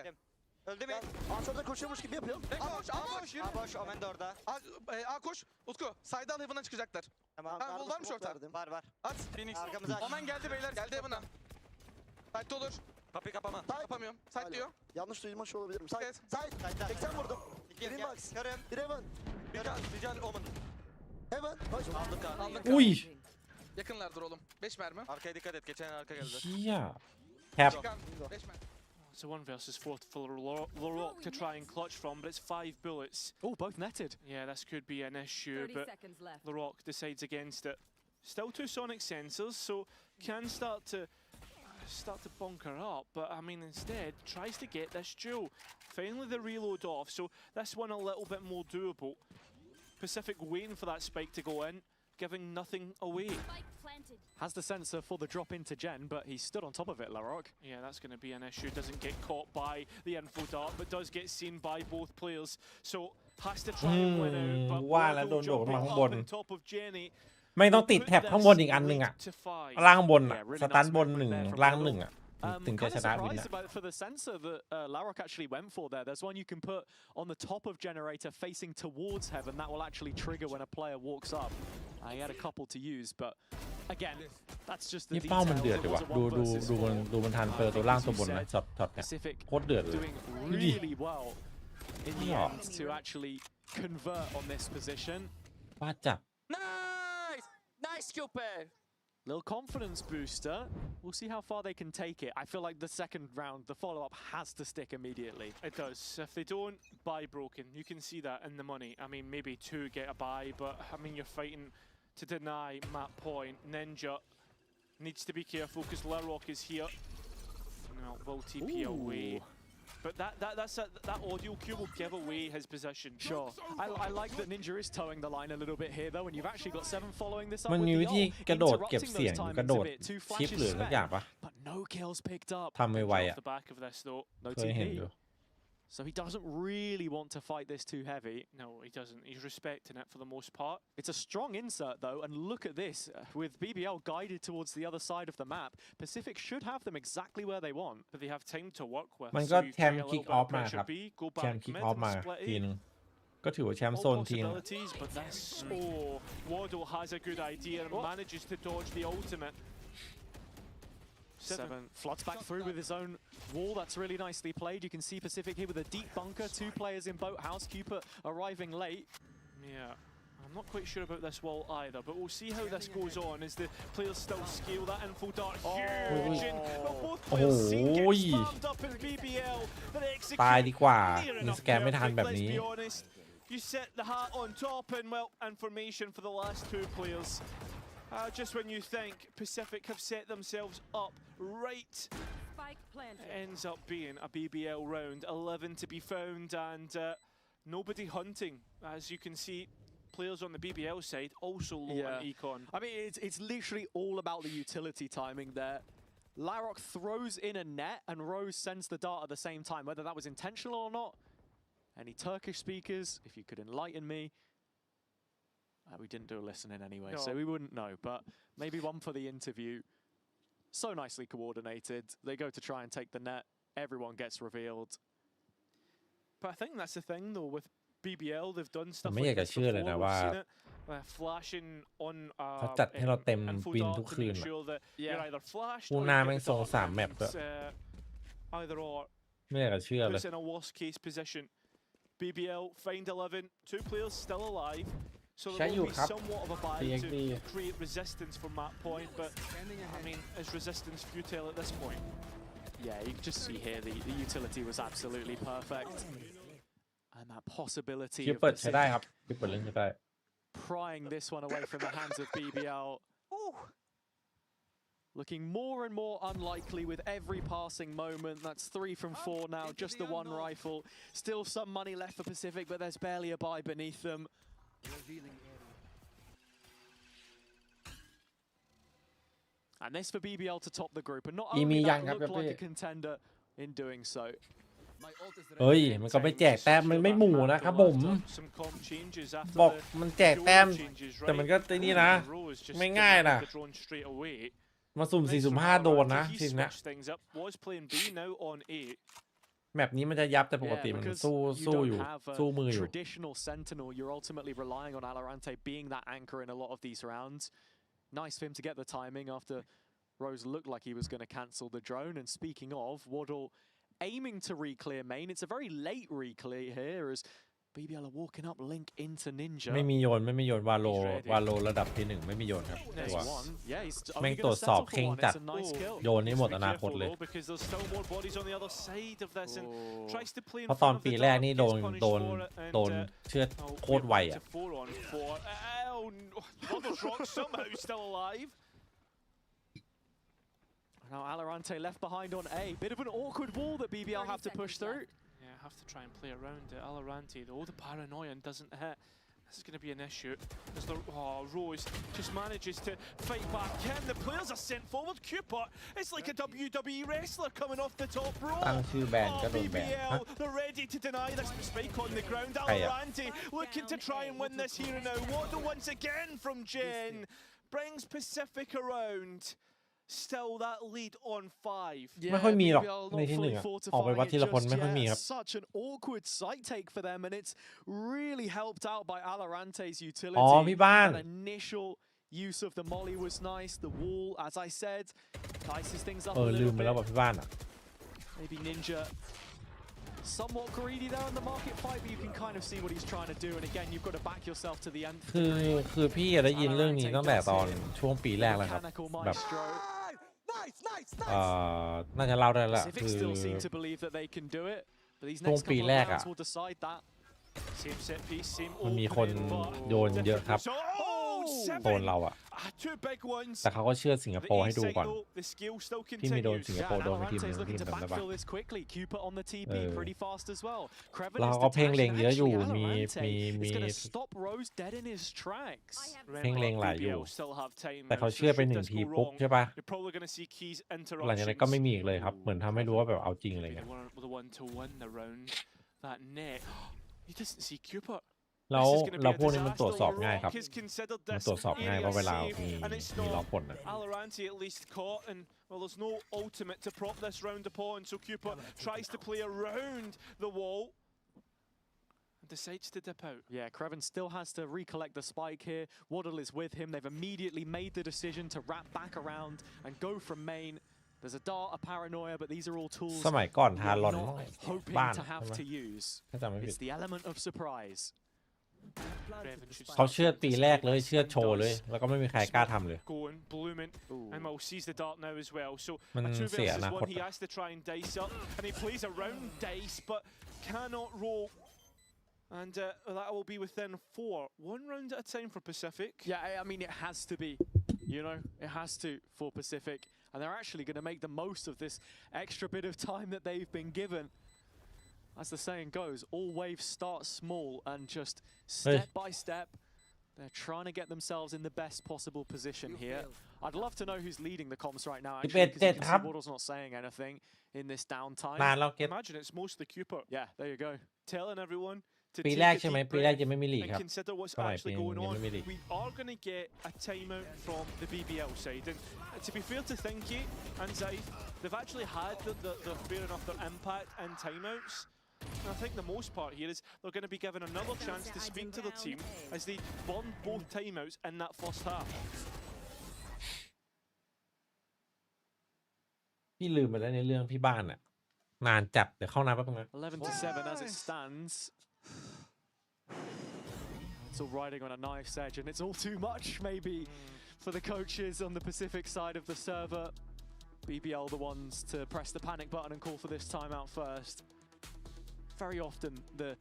Öldü Ben bir. Anşor'da koşuyormuş gibi yapıyorum. A boş. A boş, Omen de orada. A koş. Utku. Sayda al heaven'dan çıkacaklar. Tamam. Ha, bul var mı şorta? verdim. Var. At. Arkamıza aç. Omen geldi beyler. Geldi heaven'a. Site olur. Kapıyı kapama. Kapamıyorum. Site diyor. Yanlış duymuş olabilirim. Side. Evet. Side. Side. 80 vurdum. Gel, Green box. Körüm. Bir heaven. Rical Omen. Heaven. Hoş. Aldık. Uy Yakınlardır oğlum. 5 mermi. Arkaya dikkat et. Geçen arka geldi. เหี้ยแคป Çıkan. 5 mermi. It's a 1 versus 4 for Larocque to try and clutch from, but it's 5 bullets. Oh, both netted. Yeah, this could be an issue, 30 but seconds left. Larocque decides against it. Still 2 sonic sensors, so can start to bunker up, but I mean instead tries to get this duel. Finally the reload off, so this one a little bit more doable. Pacific waiting for that spike to go in, giving nothing away. Has the sensor for the drop into Gen, but he stood on top of it, Larocque. Yeah, that's going to be an issue. Doesn't get caught by the info dart, but does get seen by both players. So has to try and win out. But ว่าแล้วโด Wardle นโดดมา jumping ข้างบ up น on top of Jenny. ไม่ต้องติดแท็บข้างบนอีกอันหนึ่งอะล่างบนอะสตันบน1ล่าง1อะถึงจะช Kind of นะวิน surprised อะ for the sensor that Larok actually went for there. There's one you can put on the top of generator facing towards heaven. That will actually trigger when a player walks up. He had a couple to use, but again, that's just the นี่เป้ามัน details. เดือด It ดีว่ะ was a ดู one ดู versus ดู four. ดูมันทันเปิดตัวล่าง As ตัว you บนนะ said, ช็อตเนี่ย Pacific โคตรเดือดเลย doing really well in the end to actually convert on this position. ป้าจับ Nice skill pair. Little confidence booster. We'll see how far they can take it. I feel like the second round, the follow-up has to stick immediately. It does. If they don't buy broken, you can see that in the money. I mean, maybe 2 get a buy, but I mean, you're fighting to deny map point. Ninja needs to be careful because Larok is here. No, will TP away. But that audio cue will give away his position. Sure. I like that Ninja is towing the line a little bit here, though, and you've actually got 7 following this up มัน with มี the วิธี ult, กระโดดเก็บ interrupting เสียง those กระ timings โด a ด bit. 2 ชิป flashes หรือสักอย่าง spent, ปะ but no kills picked up. ทำไวๆ Off อ่ะ the back of this, though. No เคยเห็นอยู่ TP. So he doesn't really want to fight this too heavy. No, he doesn't. He's respecting it for the most part. It's a strong insert, though, and look at this. With BBL guided towards the other side of the map, Pacific should have them exactly where they want. But they have time to work with. มัน So ก็ you แชม create ป์ a คิก little ออ bit ฟ of มา pressure ครับ B, go แชม back ป์คิก mid ออฟ and มา split ที A. นึงก็ถือว่าแชมป์ All โซนทีนึง possibilities, but this. Oh, Waddle has a good idea and manages to dodge the ultimate. 7 floods back through with his own wall. That's really nicely played. You can see Pacific here with a deep bunker. 2 players in boathouse. Cooper arriving late. Yeah. I'm not quite sure about this wall either, but we'll see how this goes on as the players still scale that info dart. Huge! But both players seem to get spammed up in BBL. But ตาย execute ดีกว่า near มี enough สแกนไม่ทัน perfect, แบบ let's นี้ be honest. You set the hat on top and, well, information for the last 2 players. Just when you think Pacific have set themselves up right, Spike planted. ends up being a BBL round. 11 to be found and nobody hunting. As you can see, players on the BBL side also low on econ. I mean, it's literally all about the utility timing there. Larok throws in a net and Rose sends the dart at the same time, whether that was intentional or not. Any Turkish speakers, if you could enlighten me. We didn't do a listening anyway, so we wouldn't know, but maybe one for the interview. So nicely coordinated. They go to try and take the net. Everyone gets revealed. But I think that's the thing, though, with BBL, they've done stuff ไม่อยาก like จะ this เชื่อ before. เลยนะ We've ว่า seen it. Flashing on เขาจัดให้เราเต็ม info วิน dart ทุก to คืน make อะ sure that you're either flashed กู or หน้า you แม่ง get ทรง the dart. 3 แมปด้วย It's, either or. ไม่อยากจะเชื่อเลย Puts in a worst case position. BBL find 11, 2 players still alive. So Shut there will you be up. somewhat of a buy TXD. to create resistance from that point, but I mean, is resistance futile at this point? Yeah, you can just see here the utility was absolutely perfect. And that possibility คลิป of เปิดใช้ได้ Pacific ครับคลิปเปิดเล่นใช้ได้ prying this one away from the hands of BBL. Looking more and more unlikely with every passing moment. That's 3 from 4 now, just the 1 rifle. Still some money left for Pacific, but there's barely a buy beneath them. And this for BBL to top the group, and not only that, look like a contender in doing so. เฮ้ยมันก็ไม่แจกแต้มมันไม่หมู่นะครับผม Some comp changes after บอก the มันแจกแต้ม changes, แต่มัน right? ก็ไอ้นี่นะ Rose just ไม่ง่ายนะ the drone straight away. มาสุ่ม 4 สุ่ม 5 โดนนะ He ทีมเนี้ย switched things up. Was playing B, now on A. แมปนี้มันจะยับแต่ปกติ Yeah, มัน because สู้ you สู้ don't อยู่ have a สู้มืออยู่ traditional sentinel. You're ultimately relying on Alorante being that anchor in a lot of these rounds. Nice for him to get the timing after Rose looked like he was going to cancel the drone. And speaking of, Waddle aiming to re-clear main. It's a very late re-clear here as BBL are walking up Link into Ninja. ไม่มีโยนวาโลระดับที่ 1ไม่มีโยนครับตัว Yeah, he's แม่ง only ตรว going จ to สอบ settle เข่ง for one. จัด It's a nice kill. โยนนี่หมดอนาคตเลย Because there's still more bodies on the other side of this and tries to play in เพราะตอน front of ปี the แรก dark, นี่ gets โดน punished โดน for it, and, โดนเชือดโคตรไวอ่ะ 4 on 4. Oh, no. Waddle's Rock somehow still alive. Now Alorante left behind on A. Bit of an awkward wall that BBL have to push through. Yeah, have to try and play around it. Alorante, though, the paranoia doesn't hit. This is going to be an issue. As the Rose just manages to fight back. Ken, the players are sent forward. Cooper, it's like a WWE wrestler coming off the top rope. ตั้งชื่อแบรนด์ก็โดนแบน BBL, they're ready to deny this spike on the ground. Alorante looking to try and win this here and now. Waddle once again from Jen brings Pacific around. Still that lead on 5. ไม่ค่อยมีหรอกในที่หนึ่งออกไปวัดทีละคนไม่ค่อยมีครับ Such an awkward site take for them, and it's really helped out by Alorante's utility. อ๋อพี่บ้าน That initial use of the molly was nice. The wall, as I said, ices things up a ลื little มไปแล้ว bit. แบบพี่บ้านอ่ะ Maybe Ninja somewhat greedy there in the market fight, but you can kind of see what he's trying to do. And again, you've got to back yourself to the end. คือพี่ได้ยินเรื่องนี้ตั้งแต่ตอนช่วงปีแรกแล้วครับแบบน่าจะเล่าได้แล้วคือ still seem to believe that they can do it, but these ช่วง next ปี couple แร of กอ่ะ rounds will decide that. Same set piece, same มันมีคน opening, โยนเยอะครับ โซน 7. เราอ่ะ Two big ones. แต่เขาก็เชื่อสิงคโปร์ให้ดูก่อน The skill still ที่มีโดน continues. สิงคโปร์โดนไปทีมหนึง Alorante's ทีม looking to จำได้ปะ backfill this quickly. Cooper on the TP pretty fast as well. Creven แล้ว is เขาก็เพ่ง detached, เล็ง and เยอะอยู่ actually มี Alorante มี is gonna stop Rose dead in his tracks. เพ่งเล็งหลายอยู่ BBL still have time แต่เขา now, so เชื่อไป should หนึ่ง this ที go ปุ๊บ wrong, ใช่ปะ you're probably going to see keys หลังจากนั้นก็ interruptions. ไม่มีอีกเลยครับเหมือนทำให้รู้ว่าแบบเอาจริงอะไรเงี้ย The one to win the round. That net. He doesn't see Cooper. แล้วพวกนี้มันตรวจสอบง่ายครับ มันตรวจสอบง่ายว่าเวลามีล็อกผลนะ Alorante at least caught, and well, there's no ultimate to prop this round upon, so Cooper tries to play around the wall and decides to dip out. Yeah, Creven still has to recollect the spike here. Waddle is with him. They've immediately made the decision to wrap back around and go from main. There's a dart, a paranoia, but these are all tools สมัยก่อนทา we're รอน not hoping บ้าน to have ใช่ไหม to use. ถ้าจำไม่ผิด It's the element of surprise. เขาเชื่อตีแรกเลยเชื่อโชว์เลยแล้วก็ไม่มีใครกล้าทำเลย Going, blooming, and Mal sees the dart now as well. So Man, a 2 เสียอ versus นาคต 1, he has to try and dice up, and he plays around dice, but cannot roll. And that will be within 4. 1 round at a time for Pacific. Yeah, I mean, it has to be, you know, it has to for Pacific. And they're actually going to make the most of this extra bit of time that they've been given. As the saying goes, all waves start small and just step by step, they're trying to get themselves in the best possible position here. I'd love to know who's leading the comms right now, actually, because you can see Waddle's not saying anything in this downtime. Imagine it's mostly Cooper. Yeah, there you go. Telling everyone to ปี take แรก a ใช่ไหม deep ปีแรก breath ยังไม่มีลีก and ครับ consider what's สมัยปี actually นึง going ยัง on. ไม่มีลีก We are going to get a timeout from the BBL side, and to be fair to Thinky and Zaid, they've actually had the fair enough their impact and timeouts. And I think the most part here is they're going to be given another chance to speak to their team as they burn both timeouts in that first half. พี่ลืมไปแล้วในเรื่องพี่บ้านอ่ะนานจัดเดี๋ยวเข้าน้ำแป๊บนึงนะ 11-7 as it stands. It's all riding on a knife's edge, and it's all too much, maybe, for the coaches on the Pacific side of the server. BBL the ones to press the panic button and call for this timeout first. Very often, the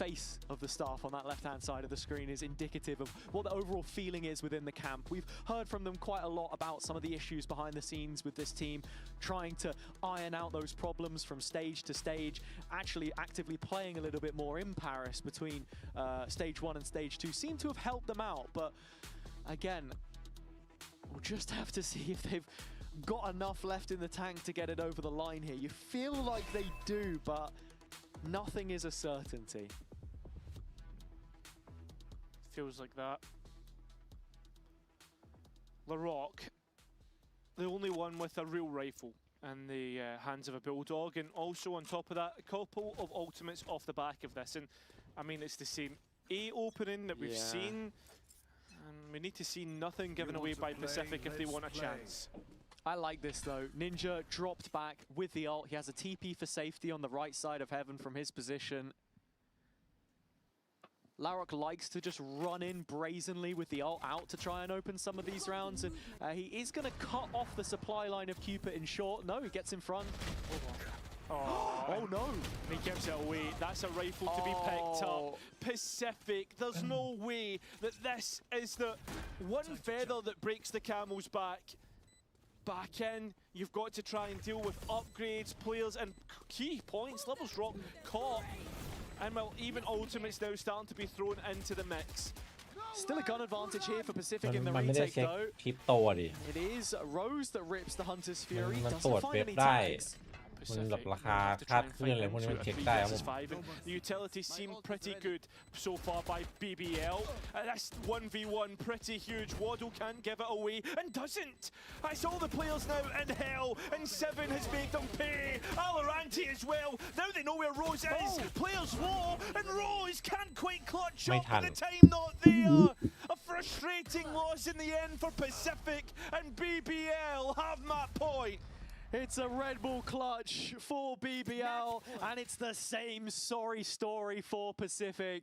face of the staff on that left-hand side of the screen is indicative of what the overall feeling is within the camp. We've heard from them quite a lot about some of the issues behind the scenes with this team, trying to iron out those problems from stage to stage, actually actively playing a little bit more in Paris between stage 1 and stage 2 seem to have helped them out, but again, we'll just have to see if they've got enough left in the tank to get it over the line here. You feel like they do, but nothing is a certainty. Feels like that. LaRock, the only one with a real rifle in the hands of a bulldog, and also on top of that, a couple of ultimates off the back of this. And I mean, it's the same A opening that we've seen, and we need to see nothing given away by Pacific if they want a chance. I like this though. Ninja dropped back with the ult. He has a TP for safety on the right side of heaven from his position. Larok likes to just run in brazenly with the ult out to try and open some of these rounds, and he is going to cut off the supply line of Cupid in short. No, he gets in front. Oh no! He gives it away. That's a rifle to be picked up. Pacific, there's no way that this is the one feather that breaks the camel's back. Back in, you've got to try and deal with upgrades, players, and key points. Levels drop, caught. And well, even ultimates now starting to be thrown into the mix. Still a gun advantage here for Pacific in the มันไม่ได้ retake เช็ค though. คริปโตดิ It is Rose that rips the Hunter's Fury. มันตรวจ Doesn't เว็ find บ any ได้ tags. มันแบบราคาคาดเคลื่อนอะไรพวกนี้มันเช็คได้ครับผม The utility seemed pretty good so far by BBL. That's 1v1 pretty huge. Waddle can't give it away and doesn't. That's all the players now in hell, and Seven has made them pay. Alaranti as well. Now they know where Rose is. Players low, and Rose can't quite clutch up at the time not there. A frustrating loss in the end for Pacific, and BBL have that point. It's a Red Bull clutch for BBL, and it's the same sorry story for Pacific.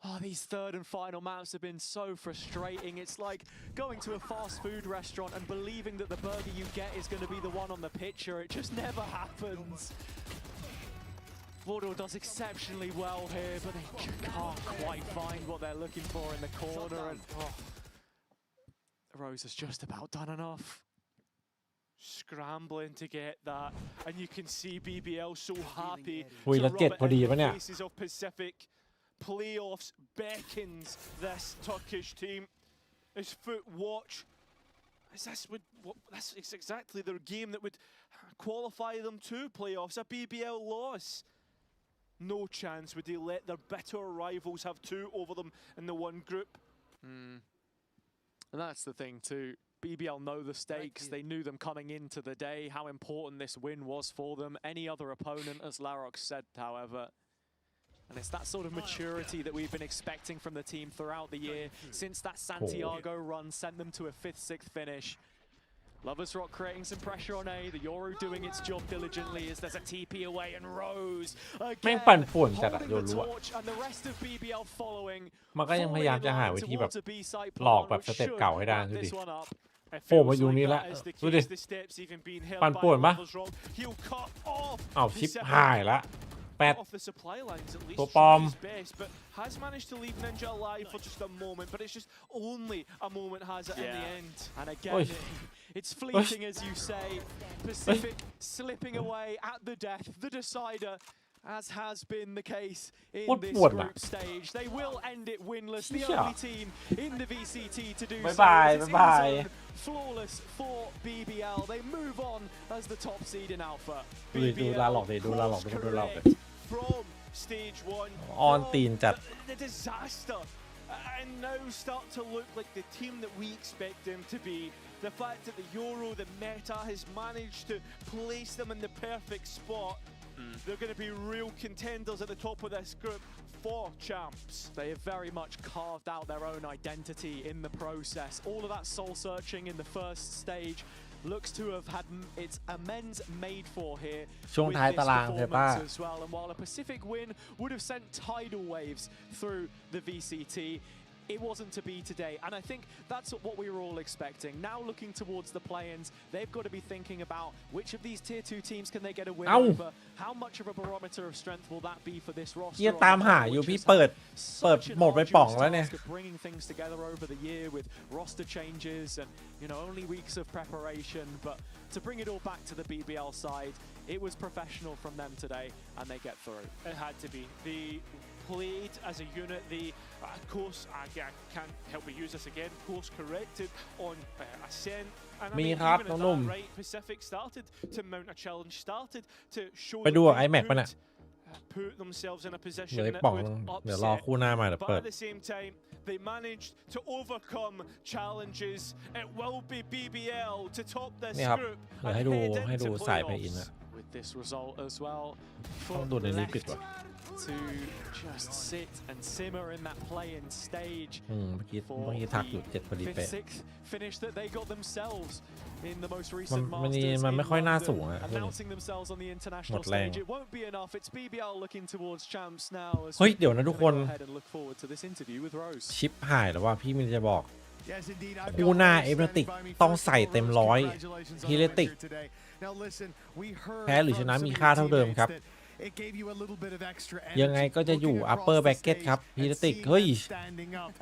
Oh, these third and final maps have been so frustrating. It's like going to a fast food restaurant and believing that the burger you get is going to be the one on the picture. It just never happens. Vordor does exceptionally well here, but they can't quite find what they're looking for in the corner. And Rose has just about done enough. Scrambling to get that, and you can see BBL so happy to คุยแล้ว rub 7 it พอดี in ปะ the เนี่ย faces of Pacific. Playoffs beckons this Turkish team. Is Foot watch? Is this that's exactly their game that would qualify them to playoffs? A BBL loss. No chance would they let their bitter rivals have 2 over them in the one group. And that's the thing too. BBL know the stakes. They knew them coming into the day, how important this win was for them. Any other opponent, as Larok said, however. And it's that sort of maturity that we've been expecting from the team throughout the year, since that Santiago run sent them to a 5th, 6th finish. Lovers Rock creating some pressure on A. The Yoru doing its job diligently as there's a TP away, and Rose แม่ง again ปั่นป่วนจัดอะโย holding รู้ the อะ torch, and the rest of BBL following. มันก็ยังพยายามจะหาวิธีแบบ towards a B-side หลอก plan, แบบ which สเต็ป should เก่าให้ได้ wrap ดูดิ this one up. It โผล่ feels มาอยู่ like นี่ละ that is the ดูดิ case. The steps even being held ปั่น by ป่วนปะ Lovers Rock. He'll cut off อ้าวชิป Pacific หายละแปด off the supply lines at least. ตัวปลอม tried his best, but has managed to leave Ninja alive for just a moment. But it's just only a moment has it in the end. And again, Oi. it's fleeting, as you say. Pacific slipping away at the death, the decider, as has been the case in What this would group that? stage. They will end it winless, the Yeah. only team in the VCT to do so. Bye-bye, It's bye-bye. in-zone flawless for BBL. They move on as the top seed in Alpha. ดูลาหลอกดิดูลาหลอกดูลาหลอกดิ From stage 1. ออนตีนจัด The disaster. And now start to look like the team that we expect them to be. The fact that the Euro, the meta, has managed to place them in the perfect spot. They're going to be real contenders at the top of this group for champs. They have very much carved out their own identity in the process. All of that soul searching in the first stage looks to have had its amends made for here ช่วง with ท้าย this ตารางใช่ป่ะ performance as well. And while a Pacific win would have sent tidal waves through the VCT, it wasn't to be today, and I think that's what we were all expecting. Now looking towards the play-ins, they've got to be thinking about which of these tier 2 teams can they get a win over. How much of a barometer of strength will that be for this roster? เฮียตามหาอยู่พี่เปิดโหมดไปป่องแล้วเนี่ย Bringing things together over the year with roster changes and only weeks of preparation, but to bring it all back to the BBL side, it was professional from them today, and they get through. It had to be. They played as a unit. They, of course, I can't help but use this again, course corrected on Ascent. And I มี mean, ครับ even น้อง at หนุ่ม that, right, Pacific started to mount a challenge, started to show ไปดู that they iMac ป่ะเนี่ย put themselves in a เห position ลืออีก that ป่อง would นึงเดี๋ยวรอ upset. คู่หน้ามาเดี๋ยว But เปิด at the same time, they managed to overcome challenges. It will be BBL to top this นี่ครับ group เดี๋ยว and ให้ดู head ให้ดู into สายเพย์อิน playoffs. อะ With this result as well, ต้องดูในลิปิดว่ะ to just sit and simmer in that play-in stage เมื่อกี้ทักอยู่7พอดี fifth, เป๊ะ sixth finish that they got themselves in the most มัน recent มัน Masters มัน in ไม่ค่อยน่า London, สูงอะ announcing themselves on the international หมดแรง stage. It won't be enough. It's BBL looking towards champs now. As เฮ้ยเดี๋ยวนะทุกคน go ahead and look forward to this interview with Rose. ชิปหายแล้วว่าพี่มินจะบอก Yes, indeed. I've คู่ got หน้า Rose เอฟเนติก standing by me. ต้อง First of ใส่ all, เต็ม Rose, ร้อย congratulations on ฮิ the เล win ติก here today. Now listen, we heard แพ้หรือชนะ from มี some of ค่า your เท่าเดิมครับ teammates that it gave you a little bit of extra ยังไง energy ก็จะอยู่ looking across upper the bracket stage ครับ and ฮิเลติก seeing เฮ้ย them standing up.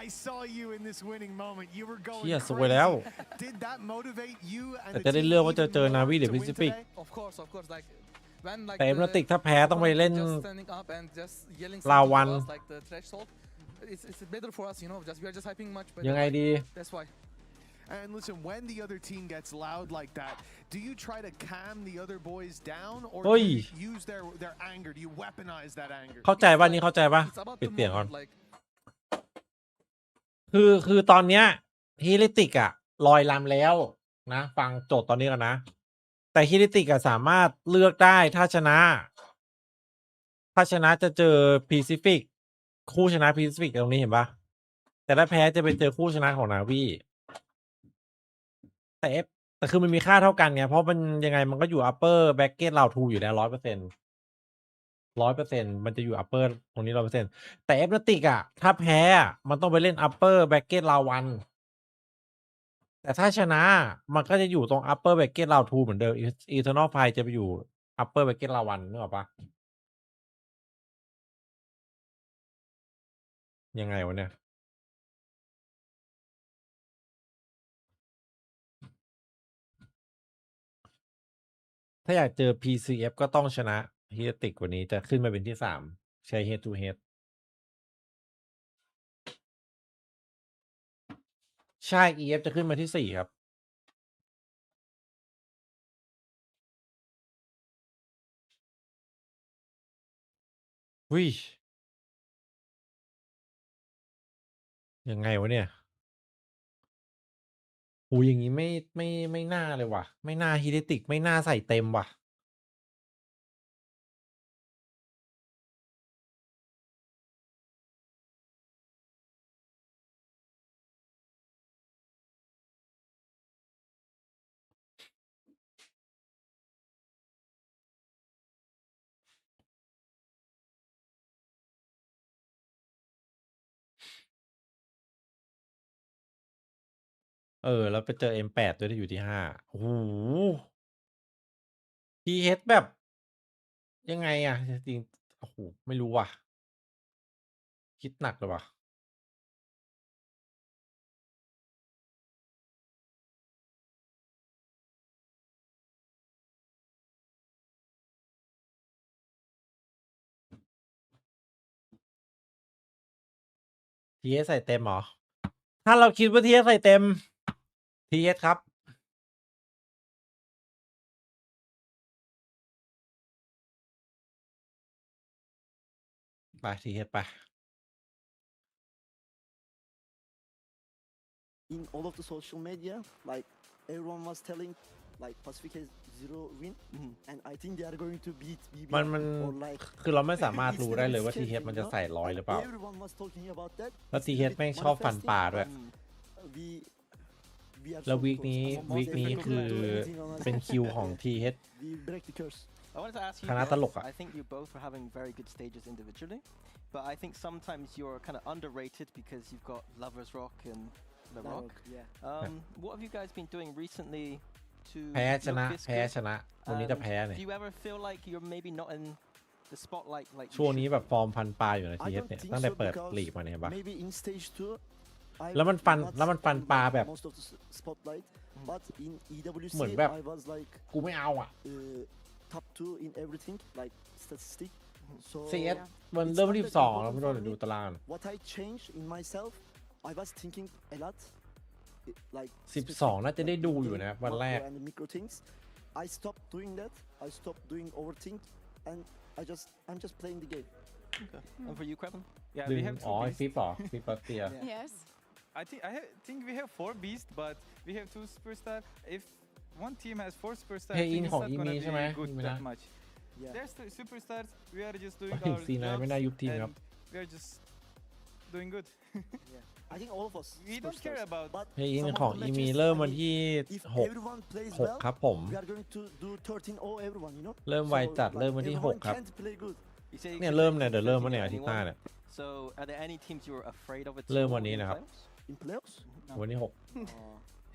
I saw you in this winning moment. You were เชี่ย going สวยแล้ว crazy. Did that motivate you and แต่ the จะได้ team เลือกว่าจะ even เจอ more นาวีหรือ to พิ win ซิฟิก today? Of course, like แต่เอฟนาติกถ้าแพ้ต้องไปเล่นลาวันยังไงดี And listen, when the other team gets loud like that, do you try to calm the other boys down, or do you use their anger? Do you weaponize that anger? เข้าใจป่ะนี่เข้าใจป่ะปิดเสียงก่อนคือตอนเนี้ยฮิริติกอะลอยลำแล้วนะฟังโจทย์ตอนนี้กันนะแต่ฮิริติกอะสามารถเลือกได้ถ้าชนะจะเจอแปซิฟิกคู่ชนะแปซิฟิกตรงนี้เห็นป่ะแต่ถ้าแพ้จะไปเจอคู่ชนะของนาวีแต่คือมันมีค่าเท่ากันไงเพราะมันยังไงมันก็อยู่ upper bracket เราทูอยู่แล้ว100%มันจะอยู่ upper ตรงนี้ 100% แต่เอฟนาติกอ่ะถ้าแพ้มันต้องไปเล่น upper bracket เราวันแต่ถ้าชนะมันก็จะอยู่ตรง upper bracket เราทูเหมือนเดิม eternal fight จะไปอยู่ upper bracket เราวันนึกออกปะยังไงวะเนี่ยถ้าอยากเจอ PCF ก็ต้องชนะฮิเอติกวันนี้จะขึ้นมาเป็นที่3ใช้ head to head ใช่ EF จะขึ้นมาที่4ครับวิยังไงวะเนี่ยหูอย่างนี้ไม่น่าเลยว่ะไม่น่าฮิเอติกไม่น่าใส่เต็มว่ะแล้วไปเจอ M8 ด้วยที่อยู่ที่5โอ้โหTH แบบยังไงอะจริงโอ้โหไม่รู้ว่ะคิดหนักเลยว่ะTH ใส่เต็มเหรอถ้าเราคิดว่า TH ใส่เต็ม TH ครับไป TH ไป In all of the social media, like everyone was telling, like Pacific has 0 win, and I think they are going to beat BBL มัน or like. คือเราไม่สามารถรู้ได้เลยว่า TH มันจะใส่100หรือเปล่า Everyone was talking about that. แล้ว TH แม่งชอบฟันป่าด้วย แล้ววีคนี้คือเป็นคิวของ TH I wanted to ask you คณะตลก I think you both are having very good stages individually, but I think sometimes you're kind of underrated because you've got Lovers Rock and The Rock. What have you guys been doing recently to แพ้ชนะวันนี้จะแพ้เนี่ย Do you ever feel like you're maybe not in the spotlight like ช่วงนี้แบบฟอร์มพันปลาอยู่ใน TH เนี่ยตั้งแต่เปิดลีกมาเนี่ยปะแล้วมันฟันปลาแบบเหมือนแบบกูไม่เอาอ่ะ top 2 in everything like statistic. So CS มันเริ่มที่12แล้วไม่รู้ดูตาราง What I changed in myself, I was thinking a lot, like 12น่าจะได้ดูอยู่นะวันแรก and micro things. I stopped doing that. I stopped doing overthink, and I'm just playing the game. Okay. And for you, Kevin? Yeah, ดึ we ง have อ๋อ two beasts. ฟิปเหรอฟิปปัสเตีย Yes. I think we have 4 beasts, but we have 2 superstar. If one team has 4 superstars, Hey, I think in it'sของ not อี gonna มีใช่ไหม be good อีมีนะ that much. There's 2 superstars. We are just doing เฮ้ย our ซีนายไม่น่ายุบ jobs, ทีมครับ and we are just doing good. I think all of us. We don't care superstars, about. but เฮ้ย some of ของ the อีมี matches, เริ่ม I วัน mean, ที่ if 6 everyone plays 6 well, ครับผม we are going to do 13-0 everyone, you know. เริ่มไว So, จัด like, เริ่มวันที่ everyone 6 ครับ can't play good. You say you เนี่ย can เริ่ม play เนี่ยเดี๋ยวเริ่มวัน competitive เนี่ยอาทิตย์ห anyone. น้าเนี่ย So are there any teams you're afraid of at เริ่ม all วันนี้ in นะครับ playoffs? In playoffs? วันที่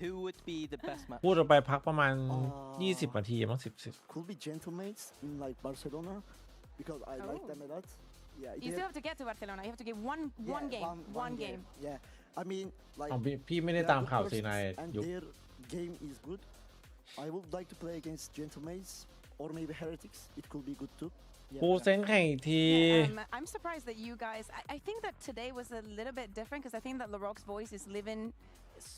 Who would be the best match? 6 พูดออกไปพักประมาณ 20 นาทีมั้ง10 Could be Gentlemates in like Barcelona because I like them a lot. Yeah. You still have to get to Barcelona. You have to get one game. One game. Yeah. I mean, like. อ๋อพี่ไม่ได้ตามข่าวซีนาย and ยุบ their game is good. I would like to play against Gentlemates or maybe Heretics. It could be good too. กูเซนแข่งอีกที I'm surprised that you guys. I think that today was a little bit different because I think that LaRock's voice is living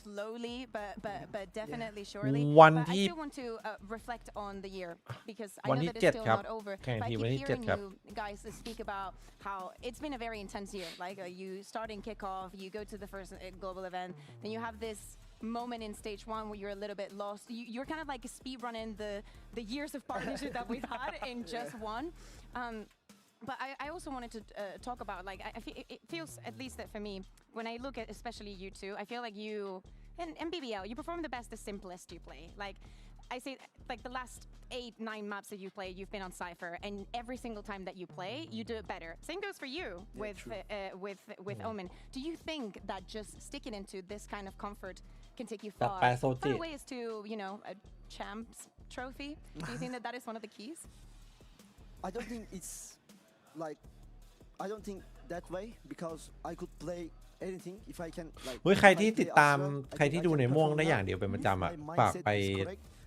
slowly, but definitely surely. วัน But I ที่ still want to reflect on the year because I วัน know ที่ that it's 7 still ครับ not over. แข่ง But I ที keep วันที่ hearing 7 ครับ you guys speak about how it's been a very intense year. Like you starting kickoff, you go to the first global event, then you have this moment in stage 1 where you're a little bit lost. You're kind of like speed running the years of partnership that we've had in just one. But I also wanted to talk about like it feels at least that for me when I look at especially you two, I feel like you and BBL you perform the best the simplest you play. Like I say like the last 8-9 maps that you play, you've been on Cypher, and every single time that you play, you do it better. Same goes for you with Omen. Do you think that just sticking into this kind of comfort can take you far ways to a champs trophy? Do you think that that is one of the keys? I don't think it's like I don't think that way because I could play anything if I can like เฮ้ยใครที่ติดตามใครที่ดูในม่วงได้อย่างเดียวเป็นประจำอ่ะฝากไป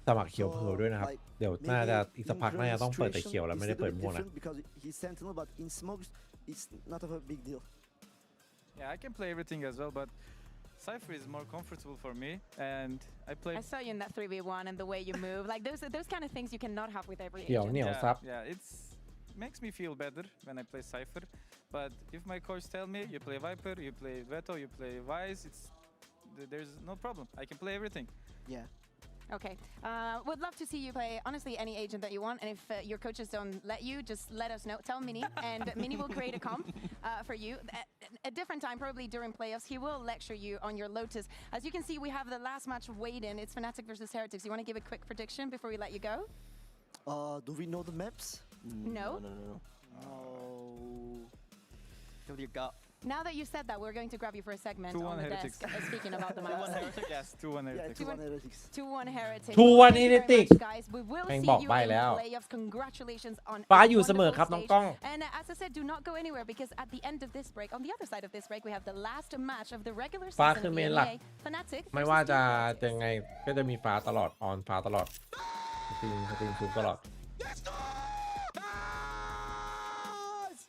สมัครเขียวเพลด้วยนะครับเดี๋ยวน่าจะอีกสักพักน่าจะต้องเปิดแต่เขียวแล้วไม่ได้เปิดม่วงนะ because he's sentinel but in smokes it's not a big deal. Yeah, I can play everything as well, but Cypher is more comfortable for me, and I play. I saw you in that 3v1 and the way you move. Like those kind of things you cannot have with every เขียว agent. เหนียวซับ Yeah, it's makes me feel better when I play Cypher. But if my coach tell me you play Viper, you play Veto, you play Wise, there's no problem. I can play everything. Yeah. Okay. Would love to see you play, honestly, any agent that you want. And if your coaches don't let you, just let us know. Tell Mini, and Mini will create a comp for you. At a different time, probably during playoffs, he will lecture you on your Lotus. As you can see, we have the last match waiting. It's Fnatic versus Heretics. You want to give a quick prediction before we let you go? Do we know the maps? No. Feel your gut. Now that you said that, we're going to grab you for a segment 2-1 on the Heretics. desk. Speaking about the 2-1 maps. Heretics. Yes, 2-1 Heretics. 2-1 Heretics. 2-1 Heretics. 2-1 Thank you very Heretics. much, guys. We will แม่ง see บอก you ใบ้ in แล้ว the playoffs. Congratulations on ฟ้า a อยู่เสมอ wonderful ครับน้อง stage. กล้อง And as I said, do not go anywhere because at the end of this break, on the other side of this break, we have the last match of the regular ฟ้า season คือ of เม the นหลัก NBA. Fnatic ไม่ versus ว่าจะ Heretics. ยังไงก็จะมีฟ้าตลอดออนฟ้าตลอดสตรีมซูมตลอด Let's go! Nice!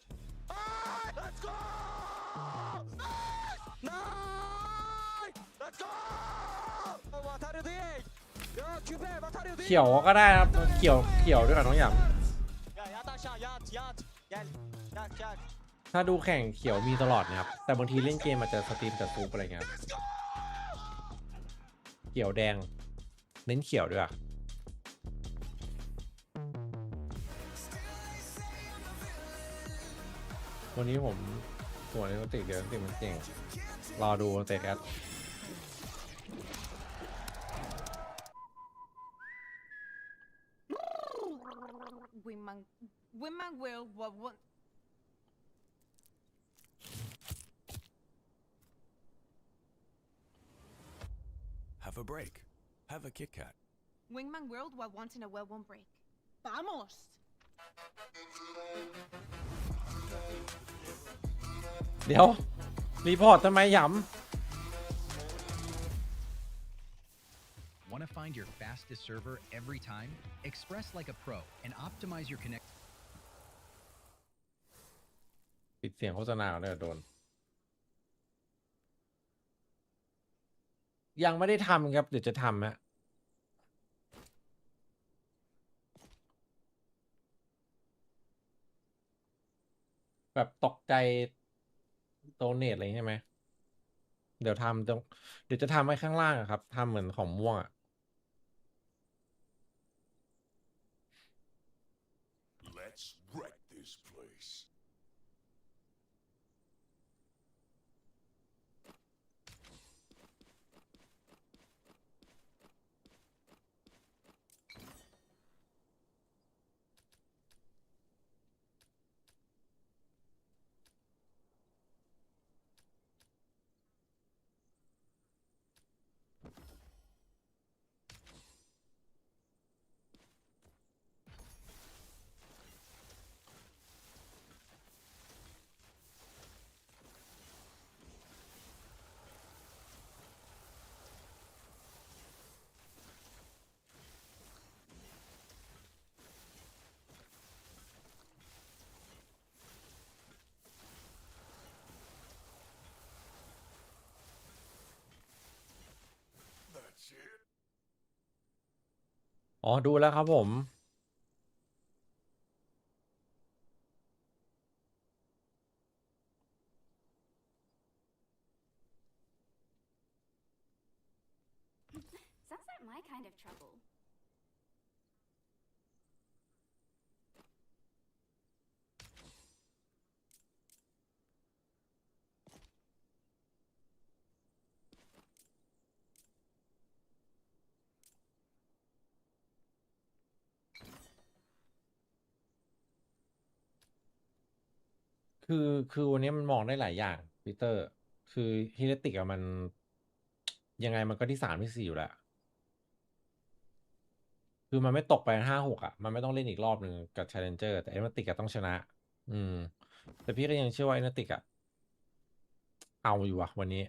Alright, let's go! Nice! Nice! Let's go! What are you doing? Yo, QB, what are you doing? เขียวก็ได้ครับเขียวด้วยกับน้องหย Ya, yat aşağı, yat. Gel. Yat. ำถ้าดูแข่งเขียวมีตลอดนะครับแต่บางทีเล่นเกมอาจจะสตรีมแต่ซูปอะไรเงี้ยครับเขียวแดงเน้นเขียวด้วยอะวันนี้ผมส่วนนี้ติเดี๋ยวติมันเก่งรอดูเตะแคท Wingman will what Have a break. Have a Kit Kat. Wingman World what once in a well won't break. Vamos. เดี๋ยวรีพอร์ตทำไมหย Want to find your fastest server every time? Express like a pro and optimize your connect. ปิดเสียงโฆษณาเลยโดนยังไม่ได้ทำครับเดี๋ยวจะทำฮะแบบตกใจโดเนทอะไรใช่ไหมเดี๋ยวจะทำไว้ข้างล่างอะครับทำเหมือนของม่วงอะ Let's wreck this place. อ๋อดูแล้วครับผม Sounds like my kind of trouble. คือวันนี้มันมองได้หลายอย่างพีเตอร์ คือฮิเลติกอะมัน ยังไงมันก็ที่3ที่4อยู่แล้ว คือมันไม่ตกไป5-6อะมันไม่ต้องเล่นอีกรอบหนึ่งกับ Challenger แต่เอเนติกอะต้องชนะ แต่พี่ก็ยังเชื่อว่าเอเนติกอะเอาอยู่อะวันนี้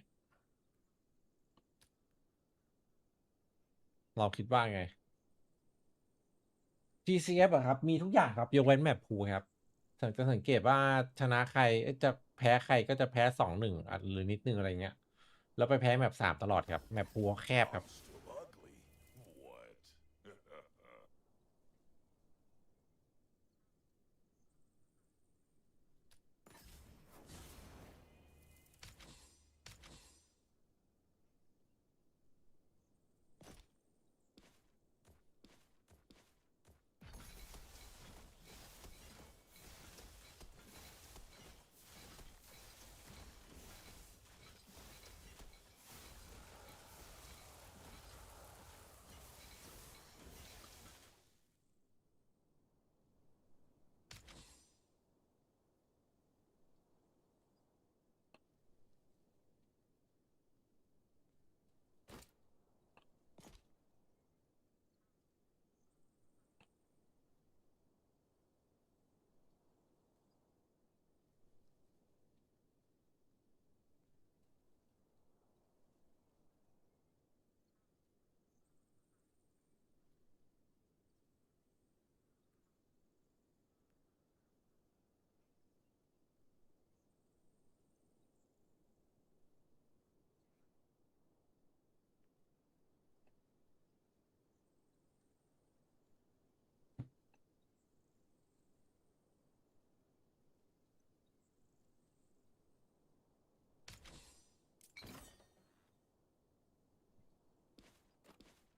เราคิดว่าไง GCF อะครับ มีทุกอย่างครับ ยกเว้นแมปพูครับจะสังเกตว่าชนะใครจะแพ้ใครก็จะแพ้2-1หรือนิดนึงอะไรเงี้ย แล้วไปแพ้แมป3ตลอดครับ แมปพูแคบครับ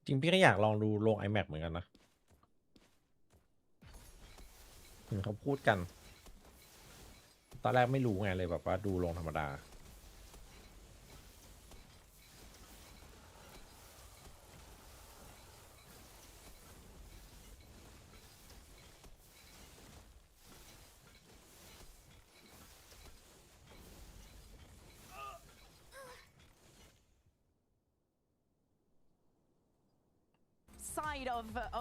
จริงพี่ก็อยากลองดูลง iMac เหมือนกันนะเห็นเขาพูดกัน ตอนแรกไม่รู้ไงเลยแบบว่าดูลงธรรมดา Side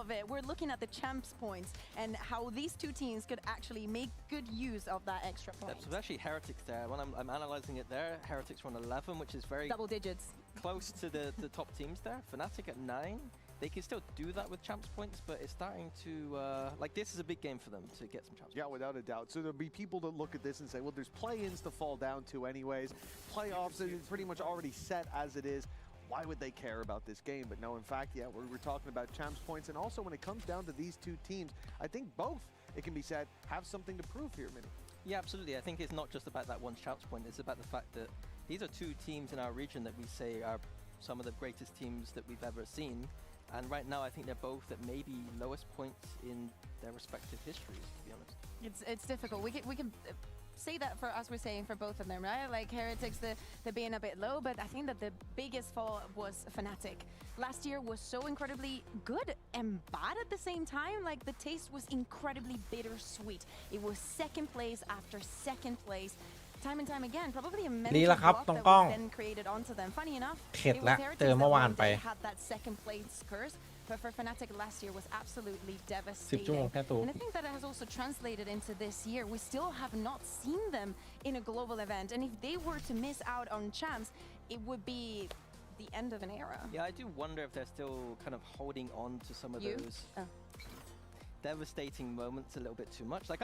of it, we're looking at the champs points and how these two teams could actually make good use of that extra point. So actually Heretics there. When I'm analyzing it there, Heretics were on 11, which is very double digits, close to the top teams there. Fnatic at 9. They can still do that with champs points, but it's starting to like this is a big game for them to get some champs. Yeah, without a doubt. So there'll be people that look at this and say, well, there's play-ins to fall down to anyways. Playoffs are pretty much already set as it is. Why would they care about this game? But no, in fact, yeah, we're talking about champs points. And also when it comes down to these two teams, I think both, it can be said, have something to prove here, Mini. Yeah, absolutely. I think it's not just about that one champs point. It's about the fact that these are two teams in our region that we say are some of the greatest teams that we've ever seen. And right now, I think they're both at maybe lowest points in their respective histories, to be honest. It's difficult. We can say that for us, we're saying for both of them, right? Like Heretics, they're being a bit low, but I think that the biggest fall was Fnatic. Last year was so incredibly good and bad at the same time. Like the taste was incredibly bittersweet. It was second place after second place. Time and time again, probably a mental block that was then created onto them. Funny enough, it was Heretics that had that second place curse. But for Fnatic last year was absolutely devastating. And I think that it has also translated into this year. We still have not seen them in a global event. And if they were to miss out on champs, it would be the end of an era. Yeah, I do wonder if they're still kind of holding on to some of those devastating moments a little bit too much. Like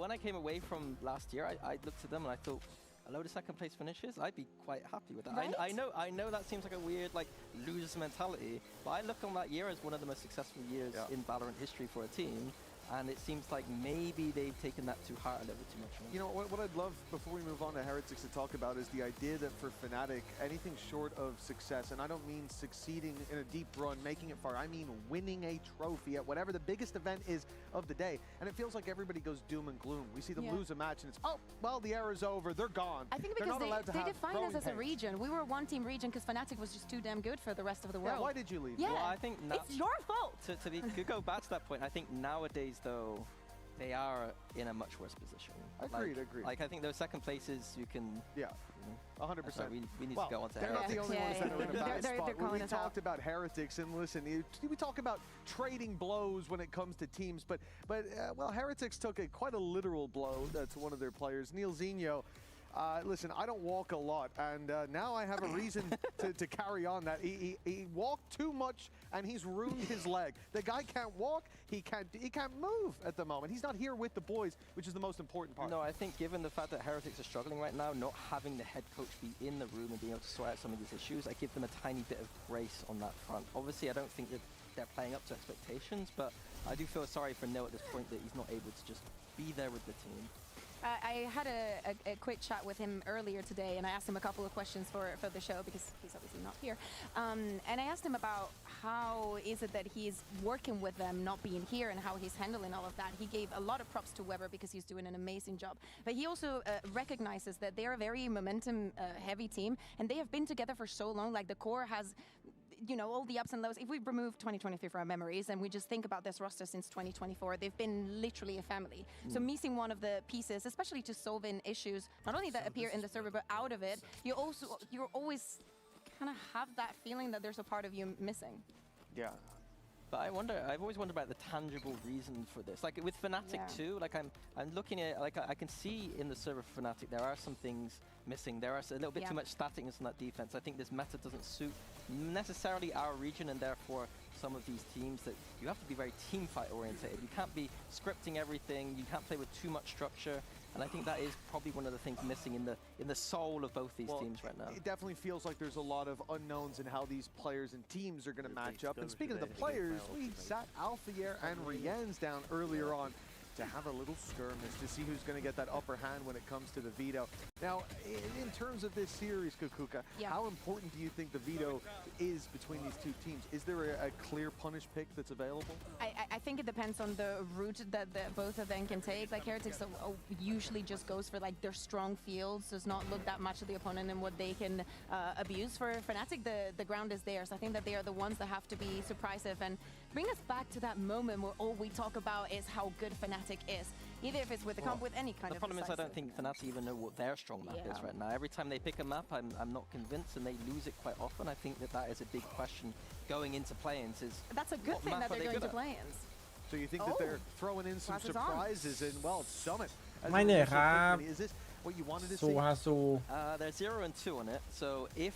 when I came away from last year, I looked at them and I thought a load of second place finishes, I'd be quite happy with that. Right? I know that seems like a weird like loser's mentality, but I look on that year as one of the most successful years in Valorant history for a team. And it seems like maybe they've taken that too hard a little bit too much. You know, what I'd love, before we move on to Heretics, to talk about is the idea that for Fnatic, anything short of success, and I don't mean succeeding in a deep run, making it far, I mean winning a trophy at whatever the biggest event is of the day. And it feels like everybody goes doom and gloom. We see them lose a match and it's, oh, well, the era's over, they're gone. I think they're because not allowed to they have define us growing as a pains. region. We were a one-team region because Fnatic was just too damn good for the rest of the world. Yeah, why did you leave? Yeah, well, I think it's your fault. To go back to that point, I think nowadays though, they are in a much worse position. Agreed. Like I think those second places you can. Yeah. 100%. We need to go on to they're not the only ones that are in a bad They're spot. calling We us out. talked about Heretics, and listen, we talk about trading blows when it comes to teams, but well, Heretics took quite a literal blow to one of their players, Neil Zinho. Listen, I don't walk a lot, and now I have a reason to carry on that. He walked too much, and he's ruined his leg. The guy can't walk. He can't move at the moment. He's not here with the boys, which is the most important part. No, I think given the fact that Heretics are struggling right now, not having the head coach be in the room and being able to sort out some of these issues, I give them a tiny bit of grace on that front. Obviously, I don't think that they're playing up to expectations, but I do feel sorry for Neil at this point that he's not able to just be there with the team. I had a quick chat with him earlier today, and I asked him a couple of questions for the show because he's obviously not here. And I asked him about how is it that he's working with them not being here and how he's handling all of that. He gave a lot of props to Weber because he's doing an amazing job. But he also recognizes that they're a very momentum heavy team, and they have been together for so long. Like the core has, you know, all the ups and lows. If we remove 2023 from our memories and we just think about this roster since 2024, they've been literally a family. So missing one of the pieces, especially to solving issues, not only that appear in the server, but out of it, you're always kind of have that feeling that there's a part of you missing. Yeah. But I've always wondered about the tangible reason for this. Like with Fnatic too, like I'm looking at, like I can see in the server for Fnatic, there are some things missing. There are a little bit too much staticness in that defense. I think this meta doesn't suit necessarily our region, and therefore some of these teams that you have to be very team fight oriented. You can't be scripting everything. You can't play with too much structure. And I think that is probably one of the things missing in the soul of both these teams right now. It definitely feels like there's a lot of unknowns in how these players and teams are going to match up. And speaking of the players, we sat Alphier and Rienz down earlier on to have a little skirmish to see who's going to get that upper hand when it comes to the veto. Now, in terms of this series, Kukuka, how important do you think the veto is between these two teams? Is there a clear punish pick that's available? I think it depends on the route that both of them can take. Like Heretics usually just goes for like their strong fields, does not look that much at the opponent and what they can abuse. For Fnatic, the ground is theirs. I think that they are the ones that have to be surprising and bring us back to that moment where all we talk about is how good Fnatic is. Either if it's with the comp, with any kind of The problem is I don't think Fnatic even know what their strong map is right now. Every time they pick a map, I'm not convinced, and they lose it quite often. I think that is a big question going into play-ins. That's a good thing that they're going to play-ins. So you think that they're throwing in some surprises in, well, Summit? ไม่เหนื่อยครับ Is this what you wanted to สู้ see? ฮะสู้ They're 0 and 2 on it, so if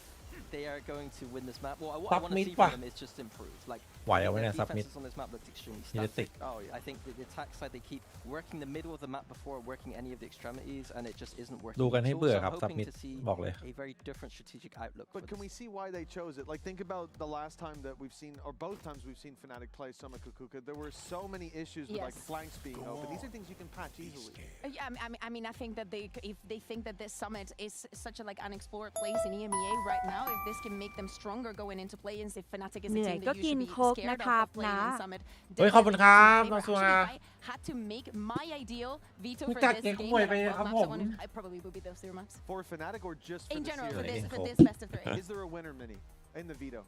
they are going to win this map, well, what I Sub want to mid see pah. from them is just improve. Like, ไหวเอาไว้เนี่ย the ซับมิด defenses on this map looked extremely มีติ static. ก Oh, yeah. I think the attack side, they keep working the middle of the map before working any of the extremities, and it just isn't working. ดูกันให้ So เบื่อ I'm ครับซับ hoping มิด to see บอกเลย a very different strategic outlook. But can we see why they chose it? Like, think about the last time that we've seen, or both times we've seen Fnatic play Summit Kukuka. There were so many issues with like flanks being open. These are things you can patch easily. Yeah, I mean, I think that if they think that this summit is such a like unexplored place in EMEA right now, if this can make them stronger going into play-ins, if Fnatic is a team that you should be scared of playing in Summit. เฮ้ยขอบคุณครับ Actually, น้องซัว if I had to make my ideal veto รู้ for จัก this เก่งข game, โมย that ไป I ครับ love ผ that ม one, I probably would be those 0 maps. For Fnatic or just for In the general, series? for this best of 3. Is there a winner, Mini, in the veto?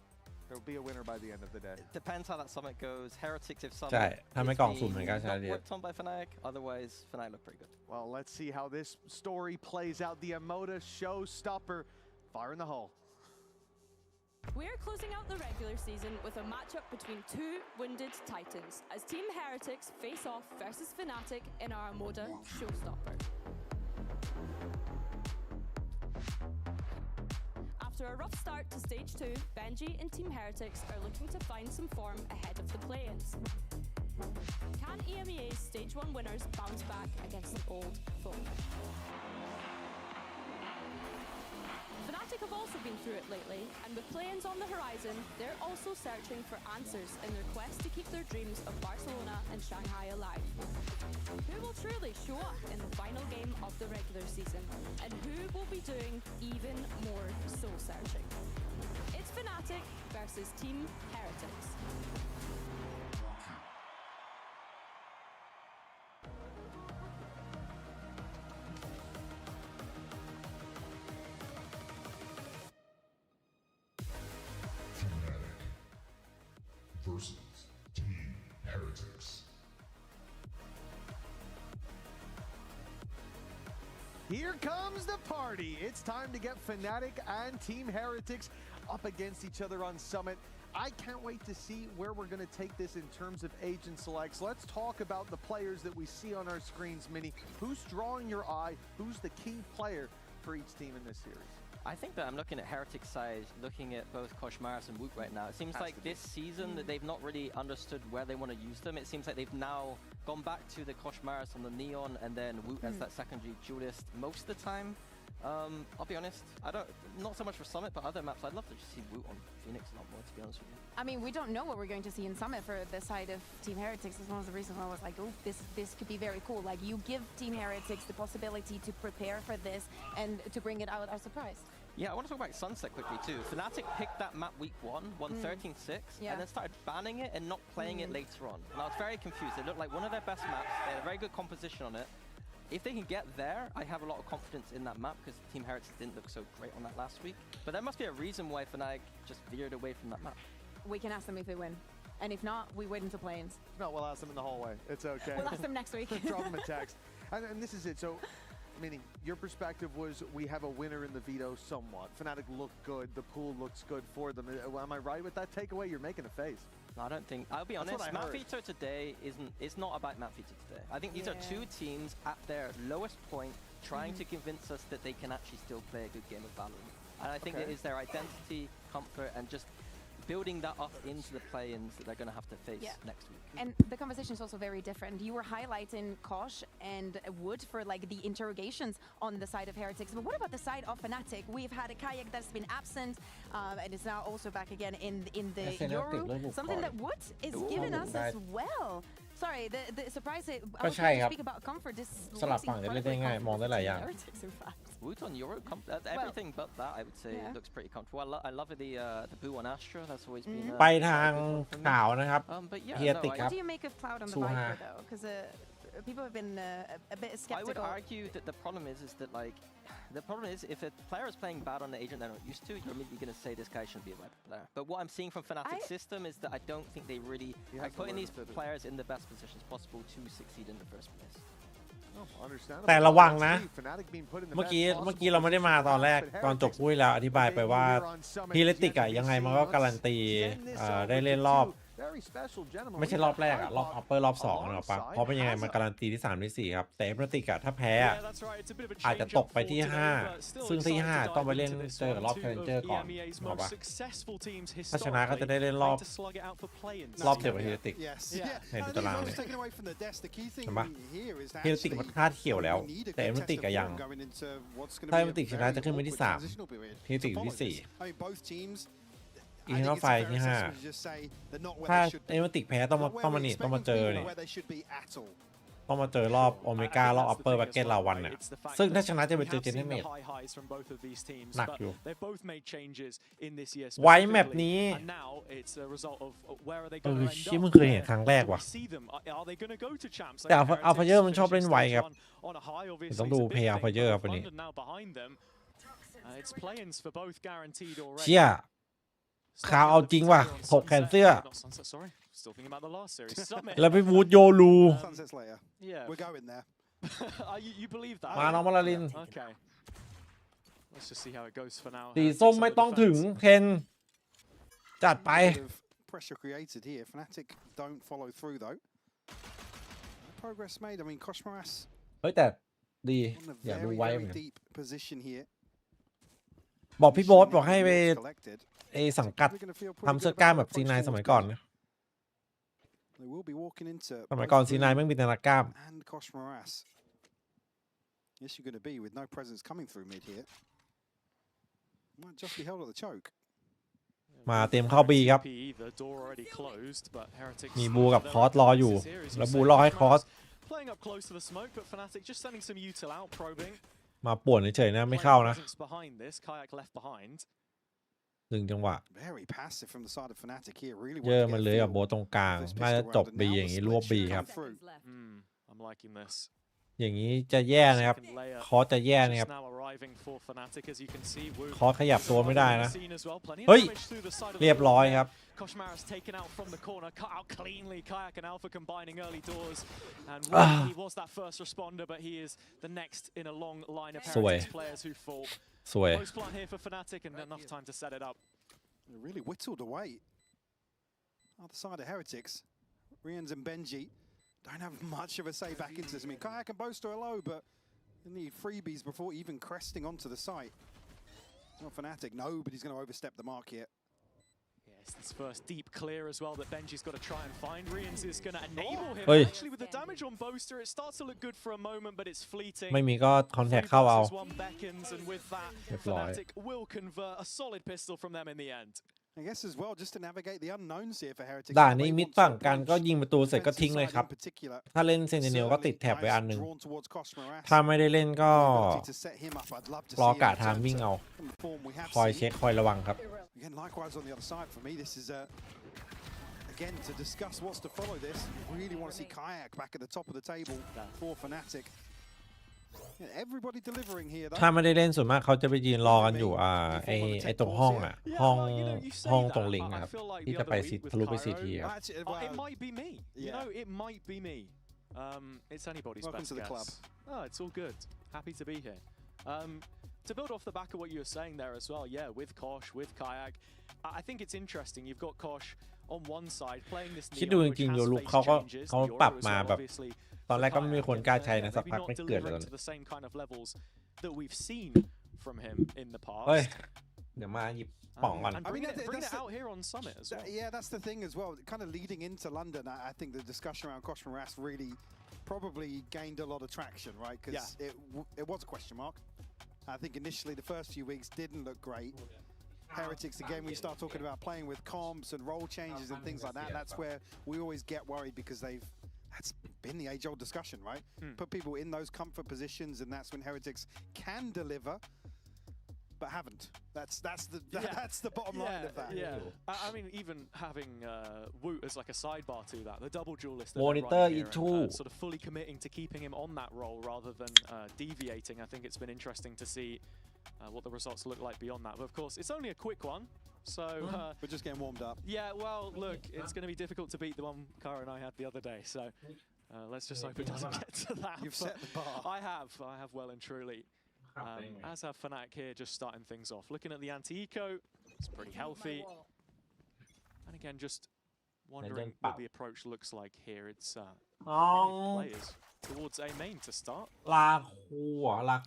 There will be a winner by the end of the day. Depends how that summit goes. Heretics, if ใช่ summit ถ้าไม่ is กล่องสุ่ม being เหมือนกันใช่ not เรีย worked on by Fnatic, otherwise Fnatic look pretty good. Well, let's see how this story plays out. The Emoda showstopper, fire in the hole. We're closing out the regular season with a matchup between two wounded titans as Team Heretics face off versus Fnatic in our Amoda showstopper. After a rough start to Stage 2, Benji and Team Heretics are looking to find some form ahead of the play-ins. Can EMEA's Stage 1 winners bounce back against an old foe? Fnatic have also been through it lately, and with play-ins on the horizon, they're also searching for answers in their quest to keep their dreams of Barcelona and Shanghai alive. Who will truly show up in the final game of the regular season, and who will be doing even more soul-searching? It's Fnatic versus Team Heretics. Versus Team Heretics. Here comes the party. It's time to get Fnatic and Team Heretics up against each other on Summit. I can't wait to see where we're going to take this in terms of agent selects. Let's talk about the players that we see on our screens, Minnie. Who's drawing your eye? Who's the key player for each team in this series? I think that I'm looking at Heretics side, looking at both Koshmaras and Woot right now. It seems like this season that they've not really understood where they want to use them. It seems like they've now gone back to the Koshmaras on the Neon and then Woot as that secondary duelist most of the time. I'll be honest, not so much for Summit, but other maps, I'd love to just see Woot on Phoenix a lot more, to be honest with you. I mean, we don't know what we're going to see in Summit for the side of Team Heretics. It's one of the reasons why I was like, oh, this could be very cool. Like, you give Team Heretics the possibility to prepare for this and to bring it out as a surprise. Yeah, I want to talk about Sunset quickly too. Fnatic picked that map week 1, won 13-6, and then started banning it and not playing it later on. And I was very confused. It looked like one of their best maps. They had a very good composition on it. If they can get there, I have a lot of confidence in that map because Team Heretics didn't look so great on that last week. But there must be a reason why Fnatic just veered away from that map. We can ask them if they win. And if not, we wait until play-ins. No, we'll ask them in the hallway. It's okay. We'll ask them next week. Drop them a text. And this is it. So, meaning, your perspective was we have a winner in the veto somewhat. Fnatic looked good. The pool looks good for them. Am I right with that takeaway? You're making a face. No, I don't think. I'll be honest. Map veto today it's not about map veto today. I think these are two teams at their lowest point, trying to convince us that they can actually still play a good game of Valorant. And I think it is their identity, comfort, and just building that up into the play-ins that they're going to have to face next week. And the conversation is also very different. You were highlighting Kosh and Wood for like the interrogations on the side of Heretics, but what about the side of Fnatic? We've had a Kayak that's been absent and is now also back again in the Euro. Something that Wood is giving us as well. Sorry, the surprise. I was going to speak about comfort. This สลับฝั่งจะเล่นได้ง่ายมองได้หลายอย่าง Woot on Euro, everything but that, I would say, looks pretty comfortable. I love the Boo on Astra. That's always been. ไปทางขาวนะครับ เฮียติกครับ What do you make of Cloud on the Viper though? Because people have been a bit skeptical. I would argue that the problem is that like, the problem is if a player is playing bad on the agent they're not used to, you're immediately going to say this guy shouldn't be a Viper player. But what I'm seeing from Fnatic's system is that I don't think they really are putting these players in the best positions possible to succeed in the first place. แต่ระวังนะเมื่อกี้เราไม่ได้มาตอนแรกตอนจบปุ้ยแล้วอธิบายไปว่าพีเลติกอะยังไงมันก็การันตีได้เล่นรอบไม่ใช่รอบแรกอะรอบอัปเปอร์รอบ2นะครับเพราะเป็นยังไงมันการันตีที่3ที่4ครับแต่พีเลติกอะถ้าแพ้อาจจะตกไปที่5ซึ่งที่5ต้องไปเล่นเจอกับรอบเชนเจอร์ก่อนถูกปะถ้าชนะก็จะได้เล่นรอบเดียวกับพีเลติกในดูตารางเลยใช่ปะพีเลติกมันคาดเขียวแล้วแต่พีเลติกอะยังถ้าพีเลติกชนะจะขึ้นไปที่3พีเลติกที่4อีกนอกไฟที่5ถ้าเอเมติกแพ้ต้องมาเจอเนี่ยต้องมาเจอรอบโอเมก้ารอบอัปเปอร์บัคเก็ตลาวันเนี่ยซึ่งถ้าชนะจะไปเจอเจเนเมตหนักอยู่ไว้แมปนี้ชิมึงเคยเห็นครั้งแรกว่ะแต่อัลฟาเยอร์มันชอบเล่นไวครับต้องดูเพย์อัลฟาเยอร์ครับวันนี้เชี่ยข่าวเอาจริงว่ะถกแขนเสื้อแล้วไปวูดโยลูมาน้องมาลาลินสีส้มไม่ต้องถึงเทนจัดไปเฮ้ยแต่ดีอย่าดูไว้เหมือนบอกพี่โบ๊ทบอกให้ไปสังกัดทำเสื้อกล้ามแบบซีนายสมัยก่อนนะสมัยก่อนซีนายไม่มีแต่นักกล้าม Yes, you're going to be with no presence coming through mid here. Might just be held at the choke. มาเต็มเข้าบีครับ The door already closed, but Heretics มีบูกับคอสรออยู่แล้วบูรอให้คอส playing up close to the smoke, but Fnatic just sending some util out, probing. มาป่วนเฉยๆนะไม่เข้านะ Behind this, Kayak left behind. หนึ่งจังหวะ Very passive from the side of Fnatic here. Really เยอะมันเลยกับโบตรงกลางน่าจะจบบีอย่างนี้รวบบีครับ I'm liking this. อย่างนี้จะแย่นะครับคอสจะแย่นะครับคอสขยับตัวไม่ได้นะเฮ้ยเรียบร้อยครับ Koshmara's taken out from the corner, cut out cleanly. Kayak and Alpha combining early doors, and he was that first responder, but he is the next in a long line of Heretics players who fall. Close plant here for Fnatic, and enough time to set it up. Really whittled away. Other side of Heretics, Rians and Benji don't have much of a say back into this. I mean, Kayak and Boaster are low, but they need freebies before even cresting onto the site. Not Fnatic, nobody's going to overstep the mark here. Yes, this first deep clear as well that Benji's got to try and find. Rians is going to enable him. Actually, with the damage on Boaster, it starts to look good for a moment, but it's fleeting. ไม่มีก็คอนแทคเข้าเอา One beckons, and with that, Fnatic will convert a solid pistol from them in the end. I guess as well, just to navigate the unknowns here for Heretics. ด่านนี้มิดฝั่งกันก็ยิงประตูเสร็จก็ทิ้งเลยครับถ้าเล่นเซนติเนลก็ติดแท็บไว้อันหนึ่งถ้าไม่ได้เล่นก็รอกะทามมิ่งเอาคอยเช็คคอยระวังครับ Again, likewise on the other side for me, this is again to discuss what's to follow this. Really want to see Kayak back at the top of the table for Fnatic. Everybody delivering here. ถ้าไม่ได้เล่นส่วนมากเขาจะไปยืนรอกันอยู่ไอตรงห้องอ่ะห้องตรงลิงครับที่จะไปทะลุไปซีทีครับ It might be me. You know, it might be me. It's anybody's best guess. Oh, it's all good. Happy to be here. To build off the back of what you were saying there as well, yeah, with Kosh, with Kayak, I think it's interesting. You've got Kosh on one side playing this. คิดดูจริงๆโยลุกเขาปรับมาแบบตอนแรกก็ไม่มีคนกล้าใช้นะสักพักไม่เกิดเลยเฮ้ยเดี๋ยวมาหยิบป่องก่อน Bring it out here on Summit as well. Yeah, that's the thing as well. Kind of leading into London, I think the discussion around Kosh and Ras really probably gained a lot of traction, right? Because it was a question mark. I think initially the first few weeks didn't look great. Heretics, again, we start talking about playing with comps and role changes and things like that. That's where we always get worried because that's been the age-old discussion, right? Put people in those comfort positions, and that's when Heretics can deliver, but haven't. That's the bottom line of that. Yeah, I mean, even having Woot as like a sidebar to that, the double duelist, Monitor E2, sort of fully committing to keeping him on that role rather than deviating. I think it's been interesting to see what the results look like beyond that. But of course, it's only a quick one. So we're just getting warmed up. Yeah, well, look, it's going to be difficult to beat the one Kara and I had the other day. So let's just hope it doesn't get to that. You've set the bar. I have well and truly. As have Fnatic here, just starting things off. Looking at the anti-eco, it's pretty healthy. And again, just wondering what the approach looks like here. It's players towards A main to start. ลา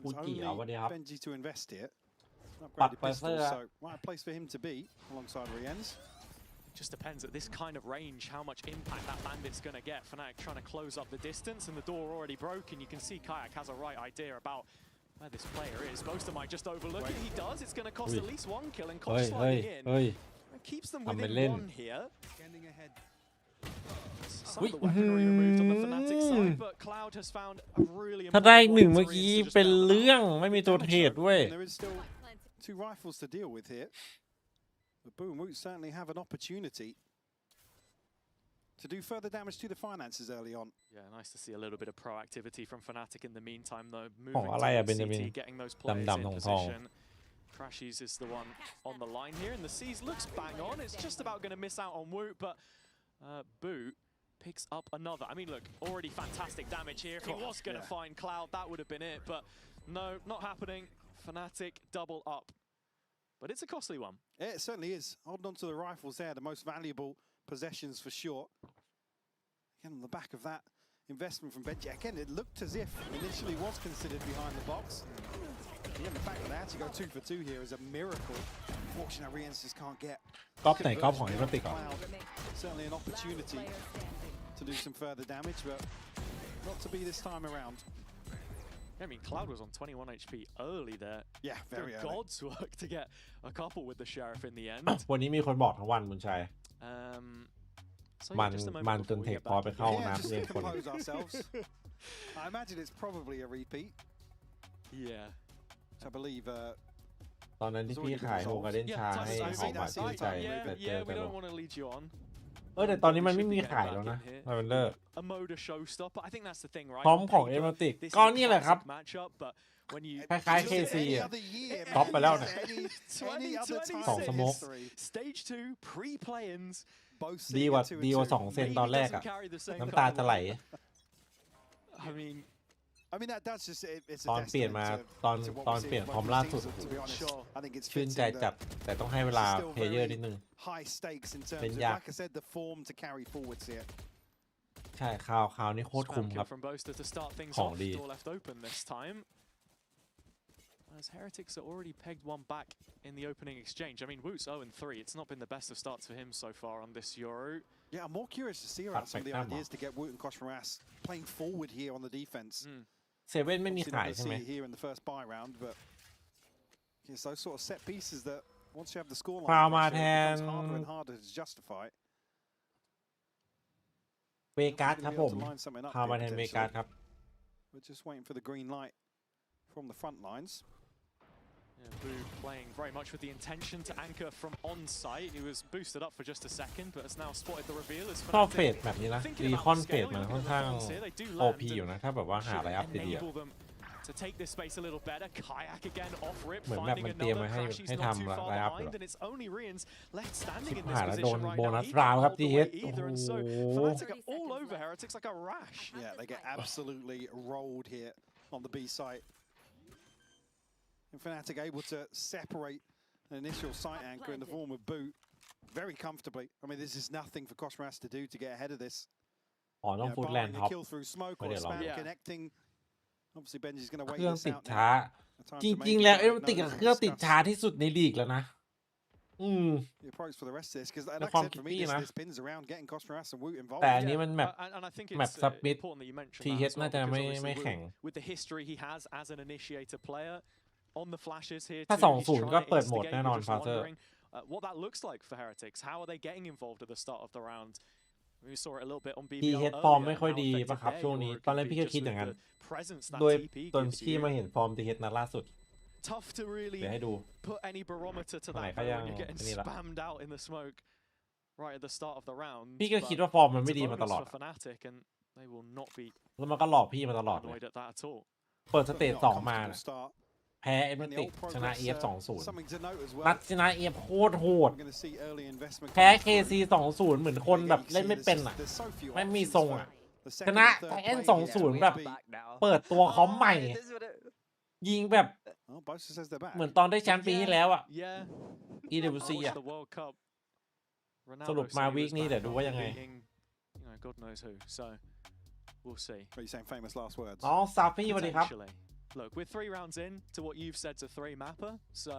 คูจิเอาวะเนี่ยครับ Benji to invest here. Upgraded pistol, so right place for him to be alongside Riens. Just depends at this kind of range how much impact that bandit's going to get. Fnatic trying to close up the distance, and the door already broken. You can see Kayak has a right idea about where this player is. Boaster might just overlook it. He does. It's going to cost at least one kill, and Kosh sliding in. Keeps them within one here. Getting ahead. Some of the weaponry removed on the Fnatic side, but Cloud has found a really ถ้าได้หนึ่งเมื่อกี้เป็นเรื่องไม่มีตัวเทรดด้วย There is still 2 rifles to deal with here. But Boom Woot certainly have an opportunity to do further damage to the finances early on. Yeah, nice to see a little bit of proactivity from Fnatic in the meantime, though. ของอะไรอะเบนจามิน getting those players ดำ in ทอง position. Crashies is the one on the line here, and the C's looks bang on. It's just about going to miss out on Woot, but Boot picks up another. I mean, look, already fantastic damage here. If he was going to find Cloud, that would have been it, but no, not happening. Fnatic double up. But it's a costly one. Yeah, it certainly is. Holding on to the rifles there, the most valuable possessions for sure. Again, on the back of that investment from Benji. Again, it looked as if initially was considered behind the box. Yeah, the fact that they actually go 2 for 2 here is a miracle. Fortunately, Riens just can't get. Certainly an opportunity to do some further damage, but not to be this time around. I mean, Cloud was on 21 HP early there. Yeah, very Good early. God's work to get a couple with the Sheriff in the end. วันนี้มีคนบอกทั้งวันบุญชัย So มั yeah, น just a มัน moment จน before เท we ค get พอ back ไป into เข้า the ห้อง Yeah, น้ำ just เรีย to กคน compose ourselves. I imagine it's probably a repeat. Yeah. I believe ตอนนั้นที่พี่ขายโฮกาเดนชาให้หอมหวานชื่นใจแต่เจอ Yeah, we แต่ล don't ง want to lead you on. แต่ตอนนี้มันไม่มีขายแล้วนะลาเวนเดอร์ A Moda showstopper. I think that's the thing, right? พร้อม On ของ paper, เอมติก this is ก็ a นี่แหละครับ classic matchup, but when you คล้ายๆ KC อ่ะท็อปไปแล้วนะ สองสโมก Stage 2 pre-play-ins. ดีกว่า2 เซนตอนแรกอ่ะ น้ำตาจะไหล I mean that's just it's a ตอนเปลี่ยน testament มา to ตอน what ตอน we're เปลี่ยน seeing พร้อม from ล่า both สุด teams, to be honest. I think it's ชื่น fits ใจ in จัด the แต่ต้องให้เวลา still เพลเยอร์นิดนึง high stakes in terms เป็น of ยาก like I said the form to carry forwards here. ใช่ข่าวนี้โคตรคุ้ม Spam ครับ kill from Boaster to start things ของ off. ดี Door left open this time. As Heretics are already pegged one back in the opening exchange. I mean, Woot's 0-3. It's not been the best of starts for him so far on this Euro. Yeah, I'm more curious to see around some of the ideas to get Woot and Koshmaras playing forward here on the defense. เซเว่นไม่มี Obviously not ขาย gonna ใช่ไหม see it here in the first buy round, but it's those sort of set pieces that once you have the scoreline, พามา pressure, แท it น becomes harder and harder to justify. เวกัสครับผม Gonna be able to line something up พา here มาแทนเวกัส potentially. ครับ We're just waiting for the green light from the front lines. Yeah, Boo playing very much with the intention to anchor from on site. He was boosted up for just a second, but has now spotted the reveal. As ชอบเฟ Fnatic ดแบบนี้นะ thinking รี about คอน the เฟด scale, มัน looking ค่อน at the ข้าง funds here, they do โอ land พีอยู่ and นะถ้าแบบว่าหาอะไรอัพดีๆ enable them to take this space a little better. Kayak again off rip, เหมือนแบบ finding มันเตรียม another มาให้ crash. He's ให้ not ทำ too far ไลน์อัพอยู่ behind, and it's only Rians left standing ชิ in บ this หายแล้วโดน position right โบ now. นัส He ราว can't ครับ hold ที the เอส weight โอ้ either, and so โห Fnatic are all over Heretics like a rash. Yeah, they get absolutely rolled here on the B site. And Fnatic able to separate an initial site anchor in the form of Boot very comfortably. I mean, this is nothing for Koshmaras to do to get ahead of this. อ๋อต้องฟุตแลน Barring ด์ the ท็อป kill through smoke ไม่ or ได้ลอง spam connecting. Obviously, Benji's going to เค wait รื่อง this ติด out ช้า now. จริง ๆ แล้วเอมติกกับเครื่องติดช้าที่สุดในลีกแล้วนะ The approach for the rest of this, because ใน like ความ I said, คิด for me, พี่ this, นะ this pins around getting Koshmaras and Woot involved. แต่อันนี้มันแมป And I think แมป it's ซับมิด important that you mention ที that เอ as ส well, น่าจะ because ไม่ obviously แข่ง with the history he has as an initiator player on the flashes here ถ้า too, he's 2-0 trying ก็ to เปิดโหมด instigate. แน่นอน We're ฟา just เซอร์ wondering what that looks like for Heretics. How are they getting involved at the start of the round? We saw it a little bit on ที BBL เอสฟอร์ม earlier, ไม่ค่อย how ดี effective ป่ะครับ their ช่วงนี้ Euro ตอนแรก can พี่ be ก็ just คิดอย่าง with นั้น the presence that โดย TP ตอน gives พี่ you. มาเห็นฟอร์มทีเอสนัดล่าสุด Tough to really เดี๋ยวให้ดู put any barometer to คนไหน that ก็ though ยัง when you're getting อันนี้ละ spammed out in the smoke right at the start of the round. พี่ก็ but คิดว่าฟอร์มมันไม่ it's a ดีมาต bonus ลอด for Fnatic, and they will not be แล้วมันก็หลอกพี่มาตลอดเลย annoyed at that at all. เปิดสเตจ Not a 2 มาน่ะ comfortable start. แพ้เอม And the ติก old ชนะ progress, เอฟ 2-0 something to note as well. นัดชนะเอฟโคตรโหด We're going to see early investment แพ้ coming เค through. ซี 2-0 เหมือนคนแบบเล่นไม่เป็นอ่ะ There's so few ไม่มี options ทรง for อ่ะ the ช second นะ and third ไทเอ็น play here. 2-0 แบบ เปิดตัวเขาใหม่ ยิงแบบ Well, Bosa says they're back. เหมือนตอนได้แชมป์ปีที่แล้วอ่ะ Yeah. EWC Watch อ่ะ the World Cup. สรุป Ronaldo มา said he วี was คนี้ back เดี๋ยวดูว่ายังไง beating, you know, God knows who. So we'll see. Are you saying famous last words? อ๋อซาฟี่สวัสดีครับ Potentially. Look, we're 3 rounds in to what you've said's a 3 mapper, so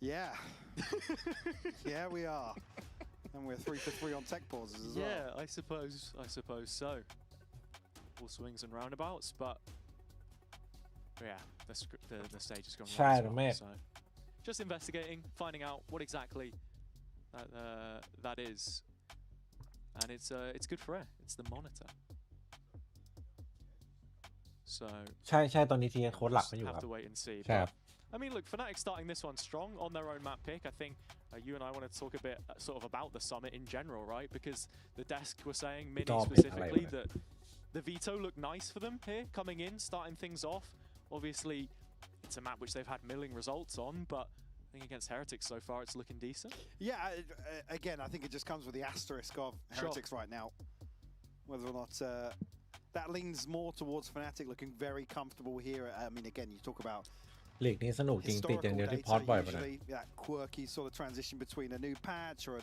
Yeah. Yeah, we are. And we're 3 for 3 on tech pauses as well. yeah, I suppose so. All swings and roundabouts, but yeah, the stage has gone Try right as to well, make. so just investigating, finding out what exactly that is, and it's good for air. It's the monitor. So ใช่ใช่ตอนนี้ทีเอสโค้ดหลัก just ไม่อยู่ค have รับ to wait and see. ใช่ครับ I mean, look, Fnatic starting this one strong on their own map pick. I think you and I want to talk a bit sort of about the summit in general, right? Because the desk were saying, Mini Dog pick specifically, alay. that the veto looked nice for them here, coming in, starting things off. Obviously, it's a map which they've had milling results on, but I think against Heretics so far, it's looking decent. Yeah, again, I think it just comes with the asterisk of Heretics right now. Whether or not that leans more towards Fnatic looking very comfortable here. I mean, again, you talk about ลีกนี้สนุกจริงติดอย่าง historical เดียวที่ data, พอดบ่อยไปหน่อย usually that quirky sort of transition between a new patch or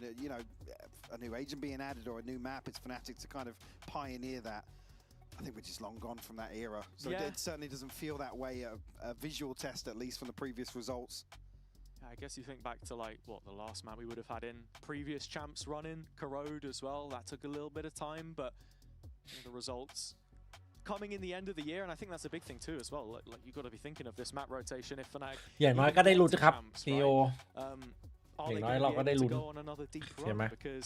a new agent being added or a new map. It's Fnatic to kind of pioneer that. I think we're just long gone from that era. So Yeah. it certainly doesn't feel that way. A visual test, at least from the previous results. I guess you think back to like what the last map we would have had in previous champs running, Corrode as well. That took a little bit of time, but you know, the results coming in the end of the year, and I think that's a big thing too as well. Like you got to be thinking of this map rotation. If Fnatic อย่างน้อยก็ได้ลุ้นครับ CEO areอย่าง they น้อย going เรา to ก็ be ได้ able ลุ้ to น go on another deep ใช่ไหม run? Because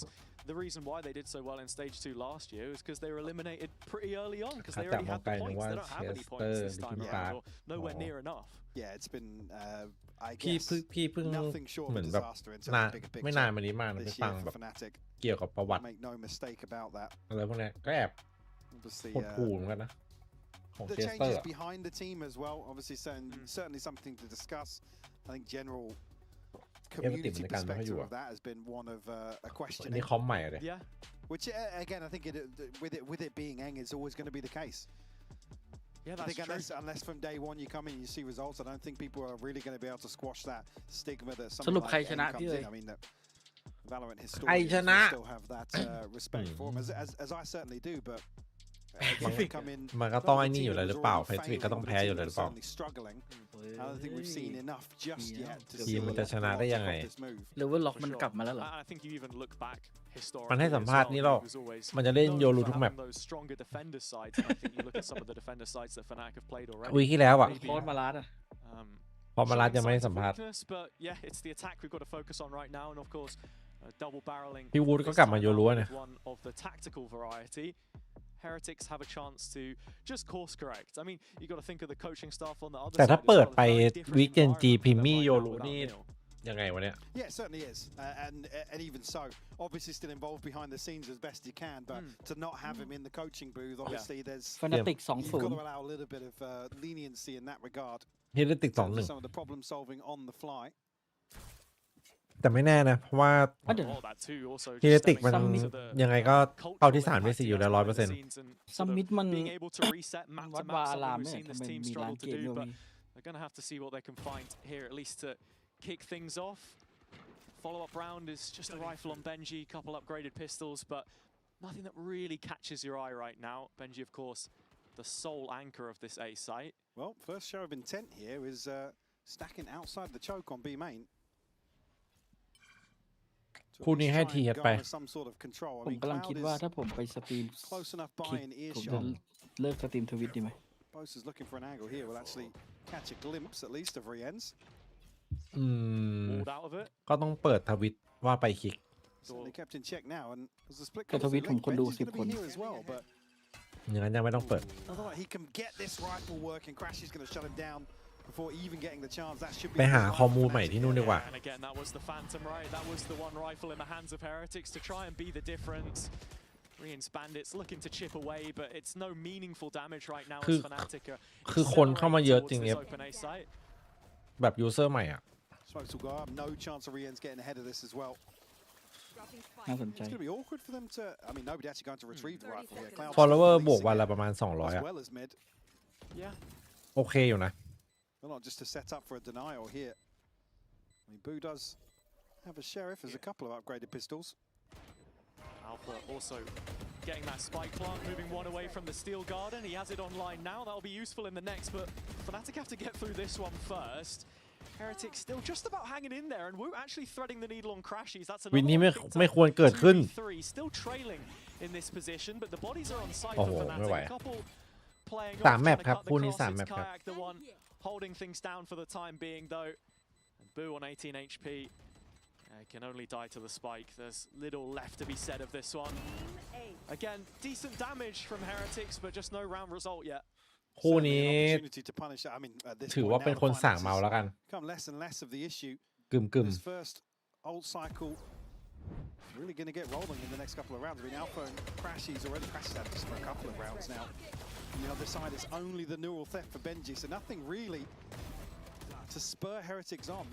the reason why they did so well in stage 2 last year is because they were eliminated pretty early on because they already had the points. They don't have any points this time around, or nowhere near enough. Yeah, it's been I พี่ guess เพิ่ง nothing short เห of มื a อนแบบ disaster in นา terms of bigger ไม่นาน picture มานี้มากนะไป this ฟัง year แบ for บ Fnatic. เกี่ยวกับประวัติ Make no mistake about that. อะไรพวกเนี้ยก็แอบ Obviously, หดหู่เหมือนกันนะของ the เจสเตอ changes ร์ behind the team as well. Obviously, certainly something to discuss. I think general community perspective of that has been one of a อัน questioning. นี้คอมใหม่เลย Yeah. Which again, I think with it being Eng, it's always going to be the case. Yeah, I that's think true. unless from day one you come in and you see results, I don't think people are really going to be able to squash that stigma that ส something รุปใคร like ช Eng นะ comes พี่เอ่ย in. I mean, that Valorant ใคร historians ชนะ will still have that respect for him, as I certainly do. But if you come in, มันก็ต้องไอ้นี่อยู่แล้วหรือเปล่า Pacific ก็ต้องแพ้อยู่แล้วหรือเปล่า certainly struggling. I don't think we've seen enough just yet to ที see มมันจะชนะได้ยังไง this move. หรือว่าล็อกมันกลับมาแล้วเหรอ I think you even look back มันให้ historically สัม as ภาษณ์ well. นี่หรอก He was always มันจะเล่น known โยรู for ทุกแมป having those stronger defender sides. And I think you look at some of the defender sides that Fnatic have played already. วีคที่แล้วอ่ะ โค้ดมาลาดอ่ะ พอมารัด showing ยังไม่ให้ signs สั of มภาษณ์ weakness, but yeah, it's the attack we've got to focus on right now, and of course, double barreling. พี่วูดก็ this กลับมา time โยรู out เนี่ย with one of the tactical variety. Heretics have a chance to just course correct. I mean, you got to think of the coaching staff on the other แต่ side ถ้า as เปิด well. ไป It's a very different วีคเจนจี environment พิม for มี่ them โย right รู now without นี่ Neil. ยังไงวะเนี่ย Yeah, it certainly is, and even so, obviously still involved behind the scenes as best he can. But to not have him in the coaching booth, obviously there's Fnatic you've got to 2-0 allow a little bit of leniency in that regard. เฮดติก in terms of 2-1 some of the problem solving on the fly. แต่ไม่แน่นะ เพราะว่า Oh, that too, also เฮ just ดติก stemming มัน from the ยังไงก็เข้าที่ cultural 3 ที่ impact 4 he อยู่ has แล้ว behind the 100% scenes and ซัม sort มิด of มัน being able to reset map วั to ดวา map อาราม something เนี่ we've ย seen ทำไม this team มีร้าน struggle เก to ม do, ด้วย but พี่ they're going to have to see what they can find here at least to kick things off. Follow-up round is just a rifle on Benji, couple upgraded pistols, but nothing that really catches your eye right now. Benji, of course, the sole anchor of this A site. Well, first show of intent here is stacking outside the choke on B main. คู่นี้ให้ทีไป Some sort of control. ผมกำลังคิดว่าถ้าผมไปสตรีม close enough คลิ by ก in ผมจะ earshot. เลิกสตรีมทวิตดีไหม Bose is looking for an angle here. Will actually catch a glimpse at least of Rien's. Walled out of it. ก็ต้องเปิดทวิตว่าไปคลิก Certainly kept in check now, and as the split แต่ comes ท to วิต the ผม link, คนดู Benji's 10 going to ค be น here as well. But อย่างนั้นยังไม่ต้องเปิด although he can get this rifle working, Crash is going to shut him down before even getting the chance. That should be ไปหาข้อมูลใหม่ที่นู่นดีกว่า And again, that was the Phantom, right? That was the one rifle in the hands of Heretics to try and be the difference. Rien's Bandits looking to chip away, but it's no meaningful damage right now คือ as Fnatic are คือคนเข้ามาเยอะจริง towards เนี่ย this open A site. แบบยูเซอร์ใหม่อ่ะ Smokes will go up. No chance of Rien's getting ahead of this as well. น่าสนใจ It's going to be awkward for them to. I mean, nobody actually going to retrieve the rifle here. Cloud follower บวกวันละประมาณ 200 as อ่ะ well as mid. Yeah. โอเคอยู่นะ Well, not just to set up for a denial here. I mean, Boo does have a sheriff. There's a couple of upgraded pistols. Alpha also getting that spike plant, moving one away from the steel garden. He has it online now. That'll be useful in the next, but Fnatic have to get through this one first. Heretics still just about hanging in there, and Wu actually threading the needle on Crashies. That's วิน another นี้ one picked ไม่ up. ควรเกิดขึ้น 2v3, still trailing in this position, but the bodies are on site โอ้ for โหไม่ไหว Fnatic. A couple playing สาม off, แมป trying to ครับ cut the คู่นี้ crosses. 3 แมปครับ Kayak, the one holding things down for the time being, though. And Boo on 18 HP. Can only die to the spike. There's little left to be said of this one. Again, decent damage from Heretics, but just no round result yet. คู่นี้ Opportunity to punish. I mean, at this ถือ point ว่า now เป็น the คนสั่ง finances เมาแล้วกัน become less and less of the issue. กึม This first ult cycle really going to get rolling in the next couple of rounds. I mean, Alpha and Crashies already crashed out just for a couple of rounds now. On the other side, it's only the neural theft for Benji, so nothing really to spur Heretics on.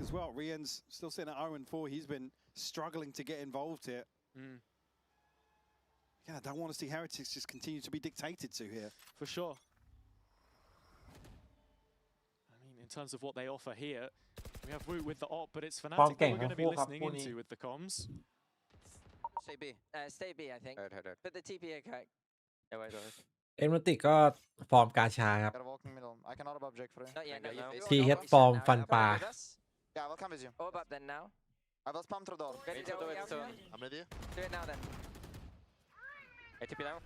As well, Rien's still sitting at 0-4. He's been struggling to get involved here. Yeah, I don't want to see Heretics just continue to be dictated to here. For sure. I mean, in terms of what they offer here, we have Wu with the op, but it's Fnatic that we're going to be listening into with the comms. Stay B. Stay B, I think. Put the TP okay. Yeah, wait. เอ็มติก็ฟอร์มกาชาครับ Gotta walk in the middle. I cannot have object for it. Not yet, no. TH ฟอร์มฟันปลา Yeah, I will come with you. What about then now? I will spam through door. Ready to do it soon. I'm ready. Do it now then. ATP now.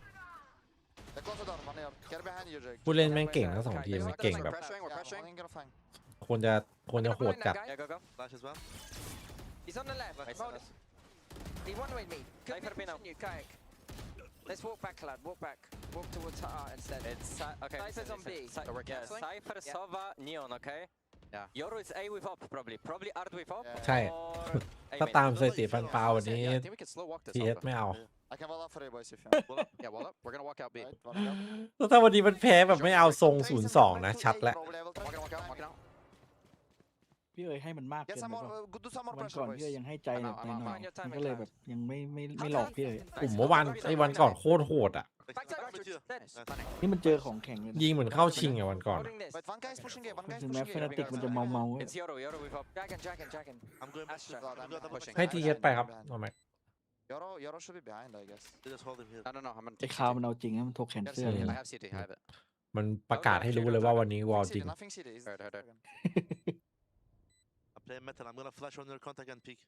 They close the door, man. Get behind you, Jake. ผู้เล่นแม่งเก่งทั้งสองทีมเก่งแบบ Pressuring, we're pressuring. Gonna flank. ควรจะโหดจัด Yeah, go. Flash as well. He's on the left. Hold it. He one way me. Cypher me now. Kayak. Let's walk back, lad. Walk back. Walk towards R instead. It's okay. Cypher's on B. Yeah, Cypher, Sova, Neon. Okay. Yeah. Yoru is A with op probably. Probably Art with op. ใช่ ถ้าตามสถิติฟันปลาวันนี้ Yeah, I think we can slow walk this. ทีเอสไม่เอา I can wall up for you, boys, if you want. Wall up. Yeah, wall up. We're gonna walk out B. Walking out. แล้วถ้าวันนี้มันแพ้แบบไม่เอาทรง 0-2 นะชัดแล้ว Walking out. Walking out. พี่เอ๋ยให้มันมากเกิน Get ไป some เปล่า more. Do some more วัน pressure, ก่อน boys. พี่เอ๋ยยังให้ใจหน่อยมันก็เลยแบบยังไม่หลอกพี่เอ๋ย กลุ่มเมื่อวานไอ้วันก่อนโคตรโหดอ่ะ นี่มันเจอของแข็งเลย ยิงเหมือนเข้าชิงอ่ะวันก่อน Wait, one guy's pushing A. One guy's ถึงแม้ pushing เฟ A. นาติกมันจะเมาๆ It's Yoru with op. Dragon. I'm going back to God. I'm pushing. ให้ทีเอสไปครับเอาไหม Yoro should be behind, I guess. Just hold him here. I don't know. I'm gonna ไอ้คาวมันเอาจริงนะมันถกแขนเสื้อเลย I have CT. I have it. มันประกาศให้รู้เลยว่าวันนี้วอลจริง Nothing CT. Heard. I'm playing metal. I'm gonna flash on your contact and peek.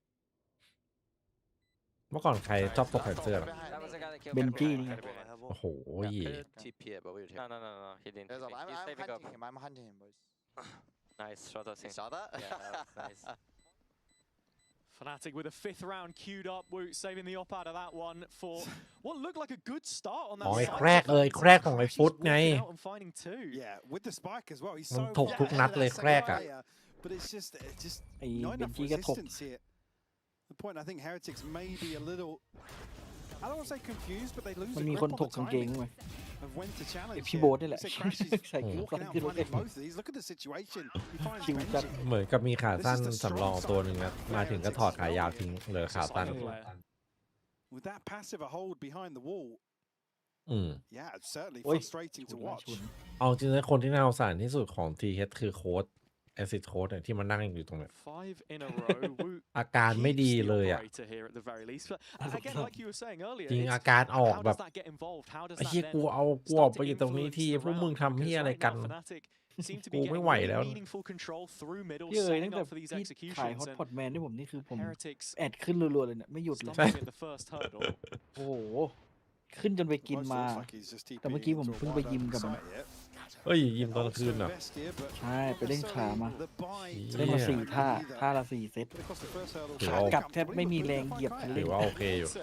เมื่อก่อนใครชอบตกแขนเสื้อ That was the guy that killed เบนจี้นี่ โอ้โห TP it, but we were No, he didn't. He's He's saving up. hunting him. I'm hunting him, boys. Nice shot, I You saw that? Yeah, that was nice. Fnatic with a 5th round queued up. Woot saving the op out of that one for what looked like a good start on that อ๋อไอ้ side. แครกเลยแครกของไอ้ฟุตไง Walking out and finding two. Yeah, with the spike as well. He's มัน so ถกทุกนัดเลยแครกอ่ะ but it's just ไอ้ not เบน enough จี้ก็ถก resistance here. The point I think Heretics may be a little, I don't want to say confused, but they lose มัน a มี grip คน on ถ the กกางเกง timing ไหม of when to challenge พี่ here. โบ๊ทนี่แหละ So Crashy's ใส่กิ้ว walking out ขึ้นรถ finding both of these. Look at the situation. He finds ชิวจัด Benji. เหมือนกับมีขาสั้นสำรองตัวหนึ่งนะมาถึงก็ถอดขายาวทิ้งเหลือขาสั้น With that passive a hold behind the wall. อืม Yeah, it's certainly โอ้ย frustrating to watch. เอาจริงๆคนที่น่าสงสารที่สุดของ TH คือโค้ดแอซิดโค้ดที่มันนั่งอยู่ตรงเนี้ย 5 in a row. Woot อาการไม่ดีเลยอ่ะ operator here at the very least. But again, like you were saying earlier, จริง it's อาการออก how แบ does บ that get involved? How does ไอ้ that เหี้ย then กูเอา start ไป to อยู่ตรงนี้ influence ที the พวกมึง round? ทำเหี้ย Because อะไร right กัน now, Fnatic seem to be กูไม่ getting ไหว really แล้ว meaningful control through middle, พี่เอ๋ยตั้ setting งแต่ up for these พี่ขาย executions ฮอต and พอตแมนที่ผมนี่คือผม Heretics แอดขึ้นรัวๆเลยเนี่ยไม่หยุดเลย stumbling at the first hurdle. โอ้โหขึ้นจนไปกิน Most มา looks like he's just แต่เมื่อ TPing กี้ผม into a เพิ่งไป wide ยิม open กับมัน site here. เอ้ยยิมตอนกลางคืนเหรอ Best here, but ใช่ไปเล่นขามา the buy ได้มา เหี้ย 4 ท่าละ 4 เซต But across the first hurdle, ถือ ขา ว่า กลับแทบไม่มีแรงเหยียบคัน ถื เร่ อง ว่าโอเคอยู่ It's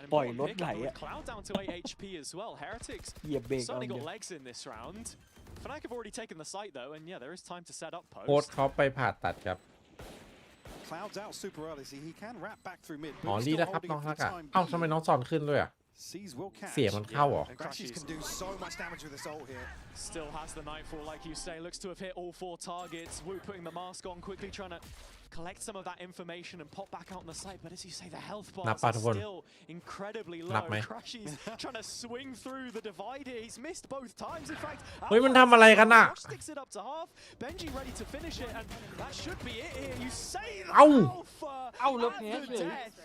an ปล่อย important รถไหล pick up อ่ะ with Cloud down to 8 HP as well. Heretics เหยียบเบรกเอา certainly เดี got ยว legs in this round. Fnatic have already taken the site though, and yeah, there is time to set up โค้ด post. เขาไปผ่าตัดครับ Cloud's out super early, so he can wrap back through mid. อ๋อ But รี he's แล้ว still ครับ holding น้อง it ฮั for ก the อ่ะ time เอ้า being. ทำไมน้องสอนขึ้นด้วยอ่ะ Seas will catch. เสียงมันเข้าเหรอ And Crashies can do so much damage with his ult here. Still has the Nightfall, like you say, looks to have hit all 4 targets. Wu putting the mask on, quickly trying to collect some of that information and pop back out on the site. But as you say, the health นับ bars ป่ะ are ทุกคน still incredibly นับ low. ไหม Crashies trying to swing through the divide here. He's missed both times. In fact, เฮ้ยมันทำอะไรกันน่ะ sticks it up to half. Benji ready to finish it, and that should be it here. You say the เอ้า Alpha เอ้าแล้ว at แพ้ the เฉย death.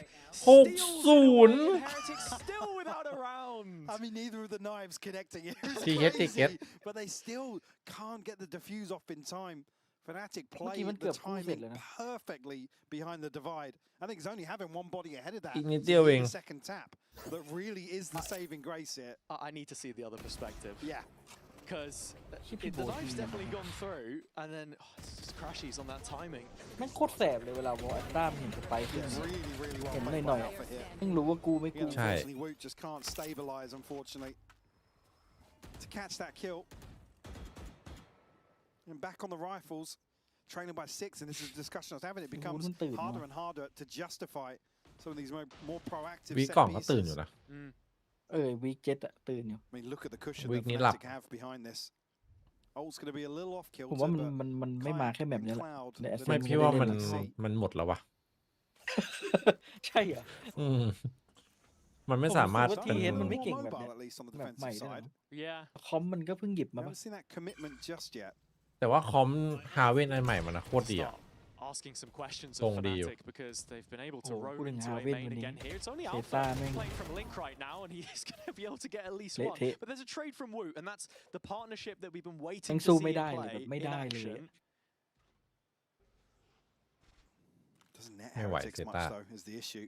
6-0 Heretics still without a round. I mean, neither of the knives connecting here is TH, crazy, but they still can't get the defuse off in time. Fnatic เมื่อกี้ played มันเกื the อบคู่เสร็จ timing แล้วนะ perfectly behind the divide. I think it's only having one body ahead of that อีกนิดเดียวเอง the second tap that really is the saving grace here. I need to see the other perspective. Yeah. Because the knife's definitely gone through, and then it's just Crashies on that timing. แม่งโคตรแสบเลยเวลาวอลต้ามเห็นสไปขึ้น Really, really well เห็น played หน่อย by Alpha here. ๆต้องรู้ว่ากูไม่กู Yeah, unfortunately, Woot just can't stabilize, unfortunately, to catch that kill. And back on the rifles, trailing by 6, and this is a discussion I was having. It becomes harder and harder to justify some of these more proactive วี set กล่องก็ตื่นอ pieces. ยู่นะ วีคเจ็ตอะตื่นอยู่ I mean, look at the cushion Week that นี้หลับ Fnatic have behind this. Ult's going to be a little off ผมว่า kilter, มัน but ไม่มาแค่ Kayak แบบนี้ and แหละ Cloud ใน that แอส ไม่ เซน พี่ว่า ไม่ มัน ได้เล่น มันหมดแล้ววะ ใช่เหรอ อืมมันไม่สามารถ ผมรู้สึกว่า เป็น TH มันไม่เก่งแบบ mobile เนี้ย at least on the แบบใหม่ defensive ด้วย side. นะ Yeah. คอมมันก็เพิ่งหยิบมา Haven't seen that commitment just yet. แต่ว่าคอมฮาเว่นอันใหม่มันนะโคตรดีอ่ะ Asking some questions of Tông đi Fnatic because they've been able to Oh, roam pulling into A Harvin main when he- again here. It's only They Alpha farming. playing from Link right now, and he's going to be able to get at least Lit one. hit. But there's a trade from Woot, and that's the partnership that we've been แม่ waiting ง to สู้ see ไม่ in ได้เลย play แบบไม่ in ได้เลย action. Doesn't net Hey, wait, Heretics get much that. though is the issue.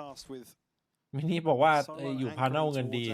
tasked with มินี่บอกว่า solo อยู่ anchoring พาเนลเงิน towards ดี A.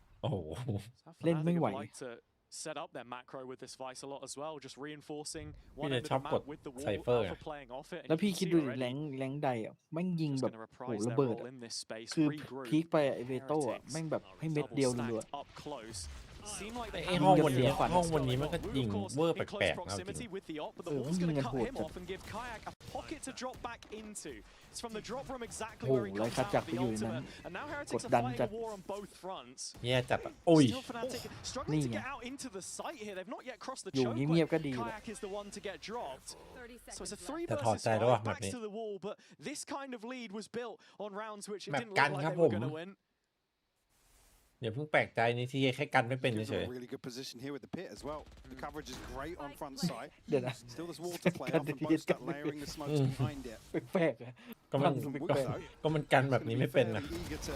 โอ้โห เล่นไม่ไหว I think I'd like to set up their macro with this Vice a lot as well, just reinforcing พี่ one เลย end ช of อบ the กด map with the ไซ wall, เฟอร์ Alpha playing off it, แล้ว and พี่ you คิด can ดู see ดิแร already งใดอ่ะแม่งยิง just แบบ gonna โห reprise ระ their เบิด role อ่ะ in this space, คือ regroup. พีคไปไอเวโต้อ่ะ Heretics แม่งแบบให้เม็ด double เดียวรัว stacked up close. Seem like they ไอ้ have ห้อง a วันนี้ clear ห้อง what's วันนี้ going มันก็ on. Wu, ยิง of course, เวอร์ in แป close ลกๆนะจริง proximity with the op, but the เออ wall's ยิง gonna กัน cut โหด him จัด off and give Kayak a pocket to drop back into. It's from the drop room exactly โอ้ where he ไร comes คัด out จัก of ไป the อยู่ในนั้น ultimate. And now ก Heretics ด are ดัน fighting จัด a war on both fronts. แย่จัดอะโอ้ย Still Fnatic struggling นี่ to ไง get out into the site here. They've not yet crossed the อยู่ choke เงียบ point. ๆก็ดีแหละ Kayak is the one to get dropped. So it's a 3 แต่ถอด versus ใจแล้วว่ะ 5 แบบ backs นี้ to the wall, but this kind of lead was built on rounds which it แบบ didn't กั look น like ครับ they ผ were ม going to win. อย่าเพิ่งแปลกใจนี่ที่แค่กันไม่เป็น Gives เฉ them ย a really good position here with the pit as well. The coverage is great on front side. เดี๋ยวนะ Still there's wall to play กัน off ที่ and both กัน start layering the smokes behind it. แปลกๆอะ ก็มัน ฟังดู From แปล Wook ก though, ก็มันกันแบบ gonna นี้ be ไม่เป็น fairly นะ eager to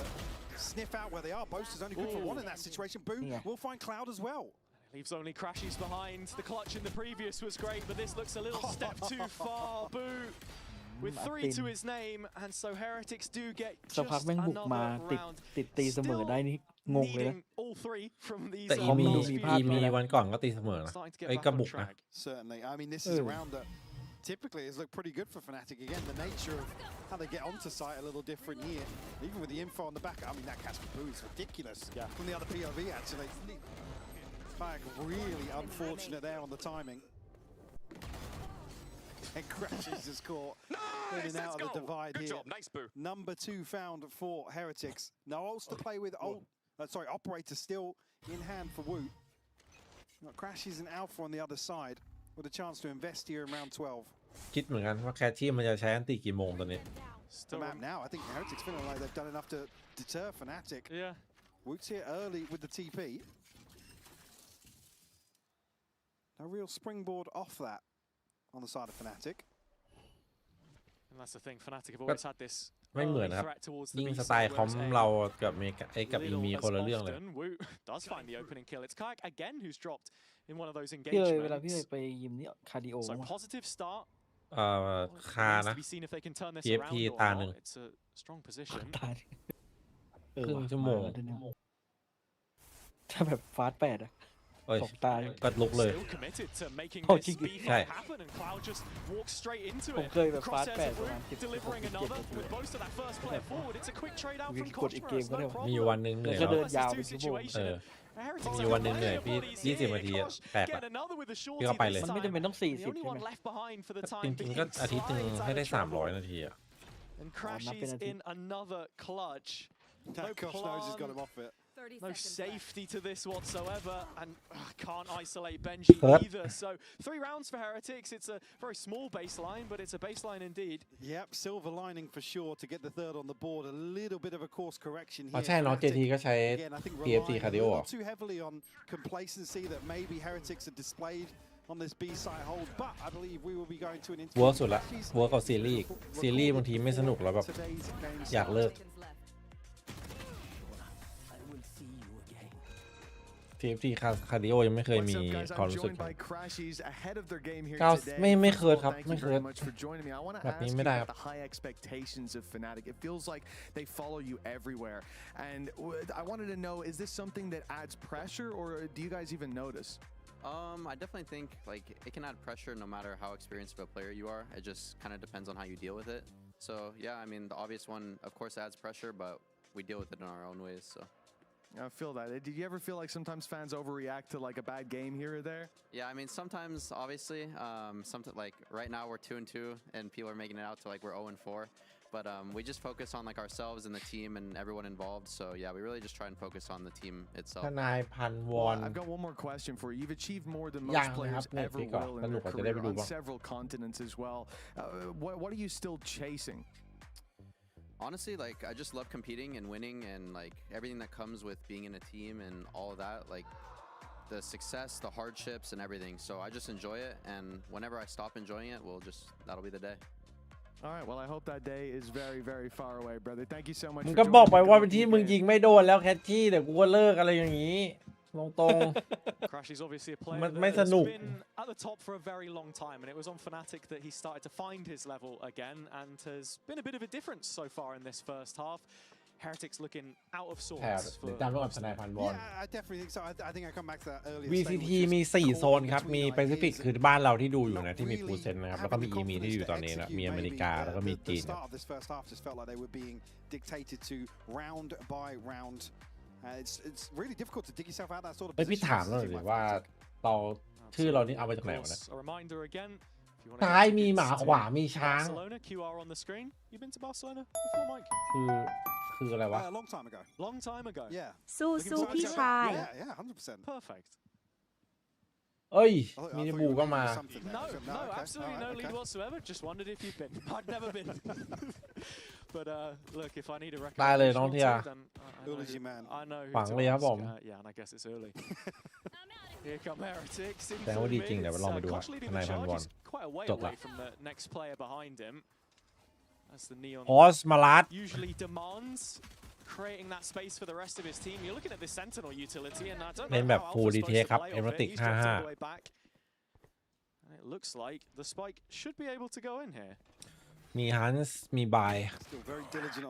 sniff out where they are. Boast is only good for one in that situation. Boo Yeah. will find Cloud as well. Leaves only Crashies behind. The clutch in the previous was great, but this looks a little step too far. Boo with 3 to his name, and so Heretics do get สักพัก just แม่งบุกมา another ติด round. ตีเสมอได้นี่งงเลยนะ Needing all 3 from these แต่อี เขามี มี ดูมีภาพ อีมี ด้วยนะ วันก่อนก็ตีเสมอนะ starting to get ไอ้ย back ก็ on บุกนะ track. Certainly. I mean, this is a round that typically has looked pretty good for Fnatic. Again, the nature of how they get onto site a little different here. Even with the info on the back, I mean, that Casper Boo is ridiculous. Yeah. From the other POV, actually. Kayak really unfortunate there on the timing. And Crashes is caught in and out of the divide Good here. job, nice Boo. Number 2 found for Heretics. No ults to play with. Operator still in hand for Wu. Got Crashes and Alpha on the other side with a chance to invest here in round 12. คิดเหมือนกันว่าแคชชี่มันจะใช้อันตีกี่โมงตอนนี้ The map now, I think Heretics feeling like they've done enough to deter Fnatic. Yeah. Woot's here early with the TP. No real springboard off that on the side of Fnatic. And that's the thing, Fnatic have always had this ไม่เหมือน early นะครับ threat towards ยิ่ the ง B สไตล์ side, คอม whereas เรากับเมกกับอี little มี as คนละเรื่องเลย often, Wu does find the opening kill. It's Kayak again who's dropped in one of those พี่เลยเวลาพี่เลย engagements. ไปยิมนี่คาร์ดิโอ So มา positive start. คา Remains นะ to be seen if they can turn this TFT around or ตา not. หนึ่ง It's a strong position. ตายเออ ครึ่ง ว่ะ ชั่วโมง าแล้วเนี่ยถ้าแบบฟาสต์8อ่ะ เอ้ย สองตาย ก็ลุกเลย Still committed to making โอ้ this จริง B ใช่ fight happen, and Cloud just walks straight into ผม it. เคยแบบฟาสต์ Crosshairs 8 of ประมาณ Wu delivering another with most of that first player forward. It's a quick trade out from กดอีกเกม Cosmos. ก็ได้ No มีอยู่ problem. วันหนึ่งเหนื่อย แล้วก็ แล้ เดิ วน ยาวเป็นชั่วโมง เออ Heretics มีอยู่วันหนึ่งเหนื่อยพี่ bodies 20 here. นาทีอะ Kosh แปลก get อะ another with the พี่ก็ shorty ไปเลย this มันไม่จำเป็น time. ต้อง The 40 only ใช่ไหม one left behind for the จ time ริง being. ๆก็อาทิตย์หนึ่ง Slides ให้ out ได้ of trouble. 300 นาทีอะ And not Crashies penalty. in another clutch. Now Kosh knows he's got him off it. 30 No seconds safety to this whatsoever, and can't isolate Benji Third. either. So 3 rounds for Heretics. It's a very small baseline, but it's a baseline indeed. Yep, silver lining for sure to get the third on the board. A little bit of a course correction อ๋อ here. ใช่เนาะ JT Fnatic, ก็ใช้ again, I think PFT relying a คาร์ดิโอ little too heavily on complacency that maybe Heretics are displayed on this B side hold, but I believe we will be going to an เวิร์ก interview. สุดละเวิร์กกับซีรีส์ซีรีส์บางทีไม่สนุกแล้วแบบ Today's game อยากเลิก seconds left. TFT คาร์ดิโอยังไม่เคย What's มี up, guys? ความ I'm รู้สึก joined by Crashies ahead of their game here ก้าว today. ไม่ First เค of ย all, ครับ thank ไม่ you เคย very much for joining me. I want to แบบ ask นี้ you ไม่ได้ค about รับ the high expectations of Fnatic. It feels like they follow you everywhere. And I wanted to know, is this something that adds pressure, or do you guys even notice? I definitely think like it can add pressure no matter how experienced of a player you are. It just kind of depends on how you deal with it. So yeah, I mean the obvious one of course adds pressure, but we deal with it in our own ways. So I feel that. Did you ever feel like sometimes fans overreact to like a bad game here or there? yeah, I mean sometimes obviously, something like right now we're 2-2 and people are making it out to like we're 0-4. But we just focus on like ourselves and the team and everyone involved. So yeah, we really just try and focus on the team itself. ทนายพันวอ Well, น I've got one more question for you. You've achieved more than ยั most งนะครับ players เน็ต ever ปีก่อน will ส in นุก their กว่าจะได้ career ไปดู on บ้าง several continents as well. What are you still chasing? Honestly, like I just love competing and winning and like everything that comes with being in a team and all of that, like the success, the hardships and everything. So I just enjoy it, and whenever I stop enjoying it, that'll be the day. All right, well, I hope that day is very, very far away, brother. Thank you so much มึง for ก็บอก joining ไป me. ว่า Good เป็น luck ที่ in มึง your ยิง game. ไม่โดนแล้วแคทชี่เดี๋ยวกูก็เลิกอะไรอย่างนี้ตรง Crash is obviously a player มัน that ไม่ส has นุก been at the top for a very long time, and it was on Fnatic that he started to find his level again and has been a bit of a difference so far in this first half. Heretics looking out of แถบ sorts หรือ for ตามรูปแบบสนายพันบอล Yeah, I definitely think so. I think I come back to that earlier. VCT มี4โซนครับมีแปซิฟิกคือบ้านเราที่ดูอยู่นะที่มีฟูลเซนนะครับแล้วก็มี EME ที่อยู่ตอนนี้นะมีอเมริกาแล้วก็มีจีน The start of this first half just felt like they were being dictated to round by round. It's really difficult to dig yourself out that sort of เอ้ยพี่ position. ถามหน่อยดิว่าเราชื่อเรานี่เอามาจากไหนวะเนี่ย A reminder again. ซ้ายมีหมาขวามีช้าง Barcelona QR on the screen. You been to Barcelona before, Mike? คืออะไรวะ Long time ago. Long time ago. Yeah. สู้ๆพี่ชาย Yeah, 100%. Perfect. เอ้ยมินิบูก็มา No, absolutely no lead whatsoever. Just wondered if you've been. I'd never been. But look, if I need a ได้เลยน้อง recommendation เทีย then Early's your man. I know who ฝัง to เลยครับ ask. ผม Yeah, and I guess it's early. Here come Heretics. แต่ว่าดีจริงเดี๋ยวไปลองไปดู Kosh leading นาย the พันบอล charge. He's quite a way จบละ away from the next player behind him. That's the neon. ออสมาลัด Usually demands creating that space for the rest of his team. You're looking at this Sentinel utility, and I don't เล่น know แบบ how full Alpha's DTA supposed ครับ to playเอ off เม it. ติก He's dropped all the 55 way back. And it looks like the spike should be able to go in here. มีฮันส์มีบาย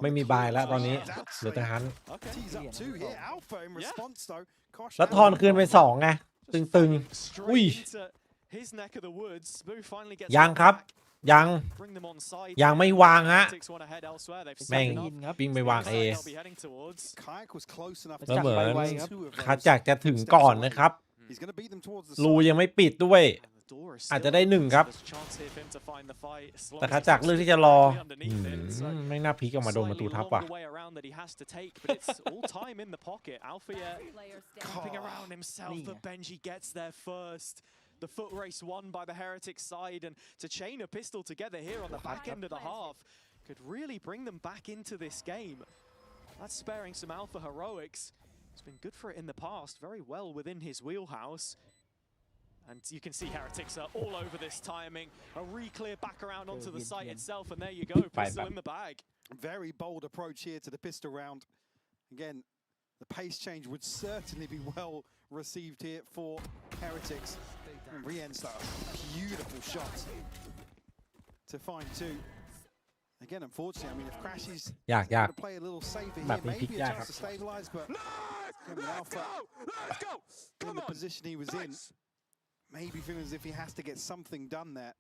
ไม่มีบายแล้วตอนนี้เหลือแต่ฮันส์ Tees up two here. Alpha in response though. Kosh แล้วทอนคืนไป2ไงตึงๆอุ้ย His neck of the woods. Boo finally gets ยังครับยัง bring them on side. ยังไม่วางฮะ Heretics want to head elsewhere. They've แม่ง set up. วิ่งไปวาง A They'll be heading towards. Kayak was close enough แล้วเหมือน two of คัด those จากจะถึงก่อนนะครับ He's going to beat them towards the รู side. ยังไม่ปิดด้วย อาจจะได้1ครับ There's a chance here for him to find the fight. As long แต่ as คัด he จาก stays เลือกที่จะรอ underneath it. So ไม่น่าพลิกออกมาโดนประตูทับ slightly ว่ะ longer way around that he has to take, but it's all time in the pocket. Alpha camping around himself, but Benji gets there first. The foot race won by the Heretic side, and to chain a pistol together here on the back end of the half could really bring them back into this game. That's sparing some Alpha heroics. He's been good for it in the past, very well within his wheelhouse. And you can see Heretics are all over this timing. A re-clear back around onto the site itself, and there you go, pistol in the bag. Very bold approach here to the pistol round. Again, the pace change would certainly be well received here for Heretics. And Rien's that beautiful shot to find two. Again, unfortunately, I mean, if Crashy's going to play a little safer here, maybe a chance to stabilize, but with Alpha in the position he was in, maybe feeling as if he has to get something done there.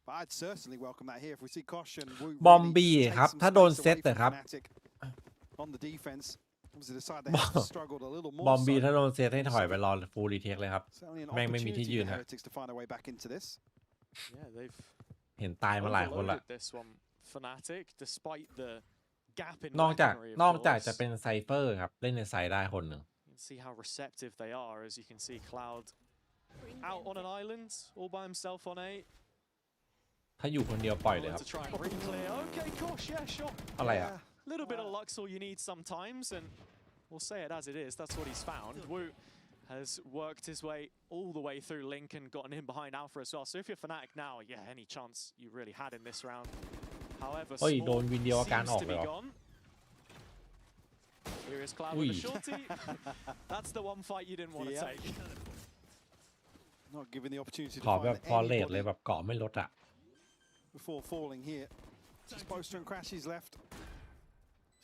But I'd certainly welcome that here if we see Kosh and Wu บอมบี้ครับถ้าโดนเซตนะครับ on the defense. Obviously, the side they have struggled a little more. บอมบี้ถ้าโดนเซตให้ถอยไปรอฟูลรีเทคเลยครับ Certainly an แม่งไม่มีที่ opportunity ยืน for ฮะ Heretics to find a way back into this. Yeah, they've เห็นตายมาหลายคนละ overloaded this one. Fnatic, despite the gap in นอกจาก weaponry, of จะ course. เป็นไซเฟอร์ครับเล่นในไซด์ได้คนหนึ่ง You can see how receptive they are, as you can see Cloud out on an island, all by himself on A. ถ้าอยู่คนเดียวปล่อยเลยครับ To try and re-clear. Okay, Kosh, yeah, sure. อะไรอ่ะ Little bit of luck's all you need sometimes, and we'll say it as it is. That's what he's found. Wu has worked his way all the way through Link and gotten in behind Alpha as well. So if you're Fnatic now, yeah, any chance you really had in this round. However, เฮ้ย Small โดนวินเดียวอาการอ seems อก to เลย be เหรอ gone. Here is Cloud อุ้ย with a shorty. That's the one fight you didn't want to take. Not given the opportunity ขอ to แบบ find ฟอร์เรท anybody เลยแบบเกาะไม่ลดอ่ะ before falling here. Just Boaster and Crashy's left.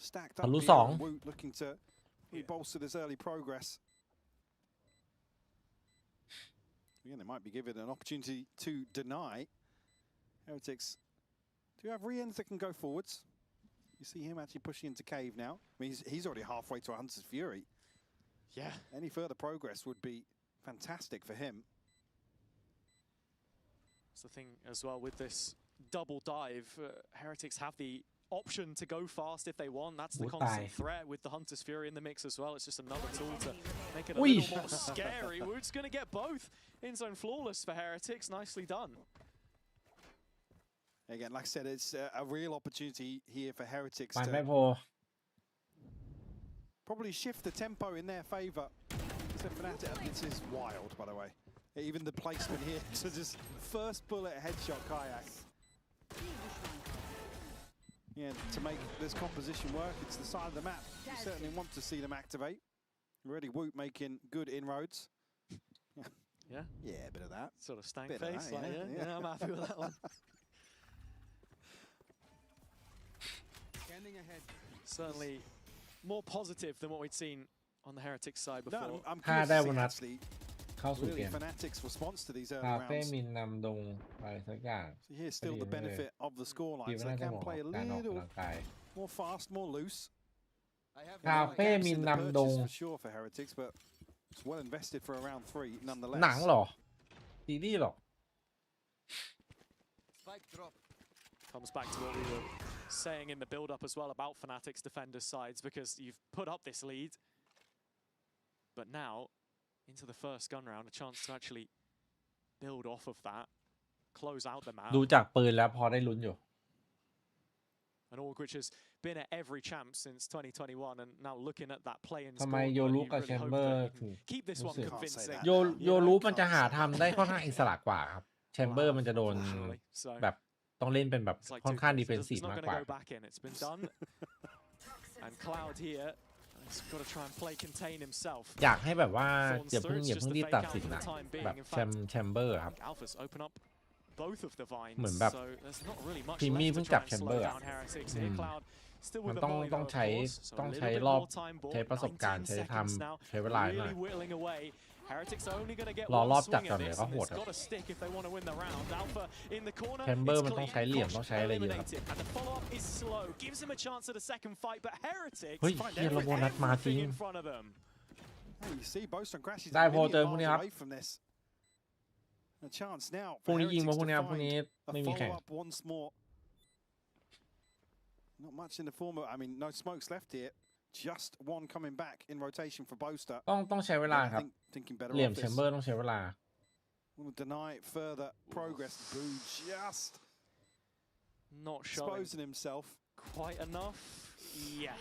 Stacked up ทะลุ here. สอง Wu looking to bolster this early progress. Again, they might be given an opportunity to deny. Heretics do have Riens that can go forwards. You see him actually pushing into cave now. I mean, he's already halfway to a Hunter's Fury. Yeah. Any further progress would be fantastic for him. That's the thing as well with this double dive. Heretics have the option to go fast if they want. That's the constant threat with the Hunter's Fury in the mix as well. It's just another tool to make it a little more scary. Wood's going to get both. In zone flawless for Heretics. Nicely done. Again, like I said, it's a real opportunity here for Heretics ไป to ไม่พอ probably shift the tempo in their favor. Fnatic, this is wild, by the way. Even the placement here to just first bullet headshot Kayak. Yeah, to make this composition work, it's the side of the map. You certainly want to see them activate. Already Woot making good inroads. Yeah? Yeah, a bit of that. Sort of stank Bit of face. that, Like, yeah, I'm happy with that one. Certainly more positive than what we'd seen on the Heretics side before. No, I'm ถ้า curious ได้ to โบ see นัส actually เข้าสู่เก really ม Fnatic's response to these คา early เฟ่ rounds. มินนำดงอะไรสักอย่าง So here's still the benefit of the คิด scoreline. So ว่า they น่าจะ can เหมาะ play กับ a การออก little กำลังกาย more fast, more loose. คาเฟ่มินนำดง For sure for Heretics, but it's well invested for around 3 nonetheless. หนังเหรอซีรีส์เหรอ Comes back to what we were saying in the build-up as well about Fnatic's defenders' sides, because you've put up this lead, but now into the first gun round, a chance to actually build off of that, close out the map. ดูจากปืนแล้วพอได้ลุ้นอยู่ An org which has been at every champ since 2021, and now looking at that play in ทำไม score, โย you รุกับ really แชม hope เบอร์ that you ถึง can keep this รู้ one สึก convincing. โยรุมันจะหาทำได้ค่อนข้างอิสระกว่าครับแชมเบอร์มันจะโดนแบบต้องเล่นเป็นแบบ It's like ค่อน two ข้าง players. ดิเฟนซีฟ It's not มาก going กว่า to go back in. It's been done. And Cloud here has got to try and play contain himself. อยากให้แบบว่าอย่าเพิ่งรีบตัดสินนะแบบแชมเบอร์ครับ Alphas open up both of the vines. เหมือนแบบ So there's not really much ทีมมี่ left เพิ่ to งจับ try แช and มเบอ slow ร์ down Heretics here. Cloud still มัน with the ต้อง Molly ต้อง though, of ใช้ course. So ต้อง a ใช้ little bit รอบ more time bought. ใช้ประสบการณ์ 19 ใช้ seconds now. ทำใช้เวลาหน่อย Really whittling away. Heretics are only going to get รอ one รอบจับ swing ก่อน at เดี๋ยว this, ก็ and โหด it's ครับ got to stick if they want to win the round. Alpha in the corner. แชมเบอร์ It's มันต้อง clean. ใช้เหลี่ยม Gosh, ต้องใช้อะไรเยอะครับ eliminated. And the follow-up is slow. Gives him a chance at a second fight, but Heretics เฮ้ย find เฮียเราโบนัสมาจริง everything in front of them. Hey, you see, Boston crashes ได้ a พอ million เจอพวกนี้ miles ครับ away from this. A chance now พรุ่ for งนี้ยิง Heretics มาพวก to นี้ครับพรุ่งนี้ find ไม่ a มีแข่ง follow-up once more. Not much in the form of, I mean, no smokes left here. Just one coming back in rotation for Boaster. ต้องใช้เวลาครับ Thinking better เหลี่ยม off แช this. มเบอร์ต้องใช้เวลา Will deny further progress. Boo just Not showing exposing himself. quite enough. Yeah.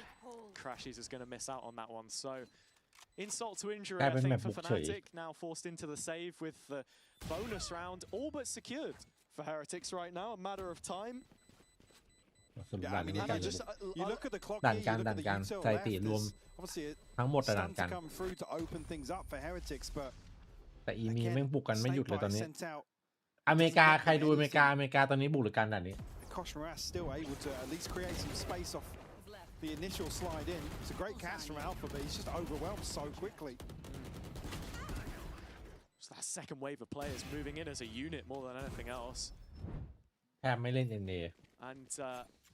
Crashes is going to miss out on that one. So insult to injury, I think, for Fnatic. Now forced into the save with the bonus round all but secured for Heretics right now. A matter of time. สรุป Yeah, ด่าน I mean, นี้ you กัน just you look at the clock ด่าน here, การ you look ด่า at น the การ util สถิติ left. รวม There's obviously ทั้งหมดด่าน starting กั to น come through to open things up for Heretics, but แต่อีมีแม่งบุกกันไม่หยุดเลยตอนนี้ sent out. อเมริกาใครดูอเมริกาตอนนี้บุกหรือกันด่านนี้ Kosh Moras still able to at least create some space off the initial slide in. It's a great cast from Alpha, but he's just overwhelmed so quickly. So that second wave of players moving in as a unit more than anything else. แทบไม่เล่น NA And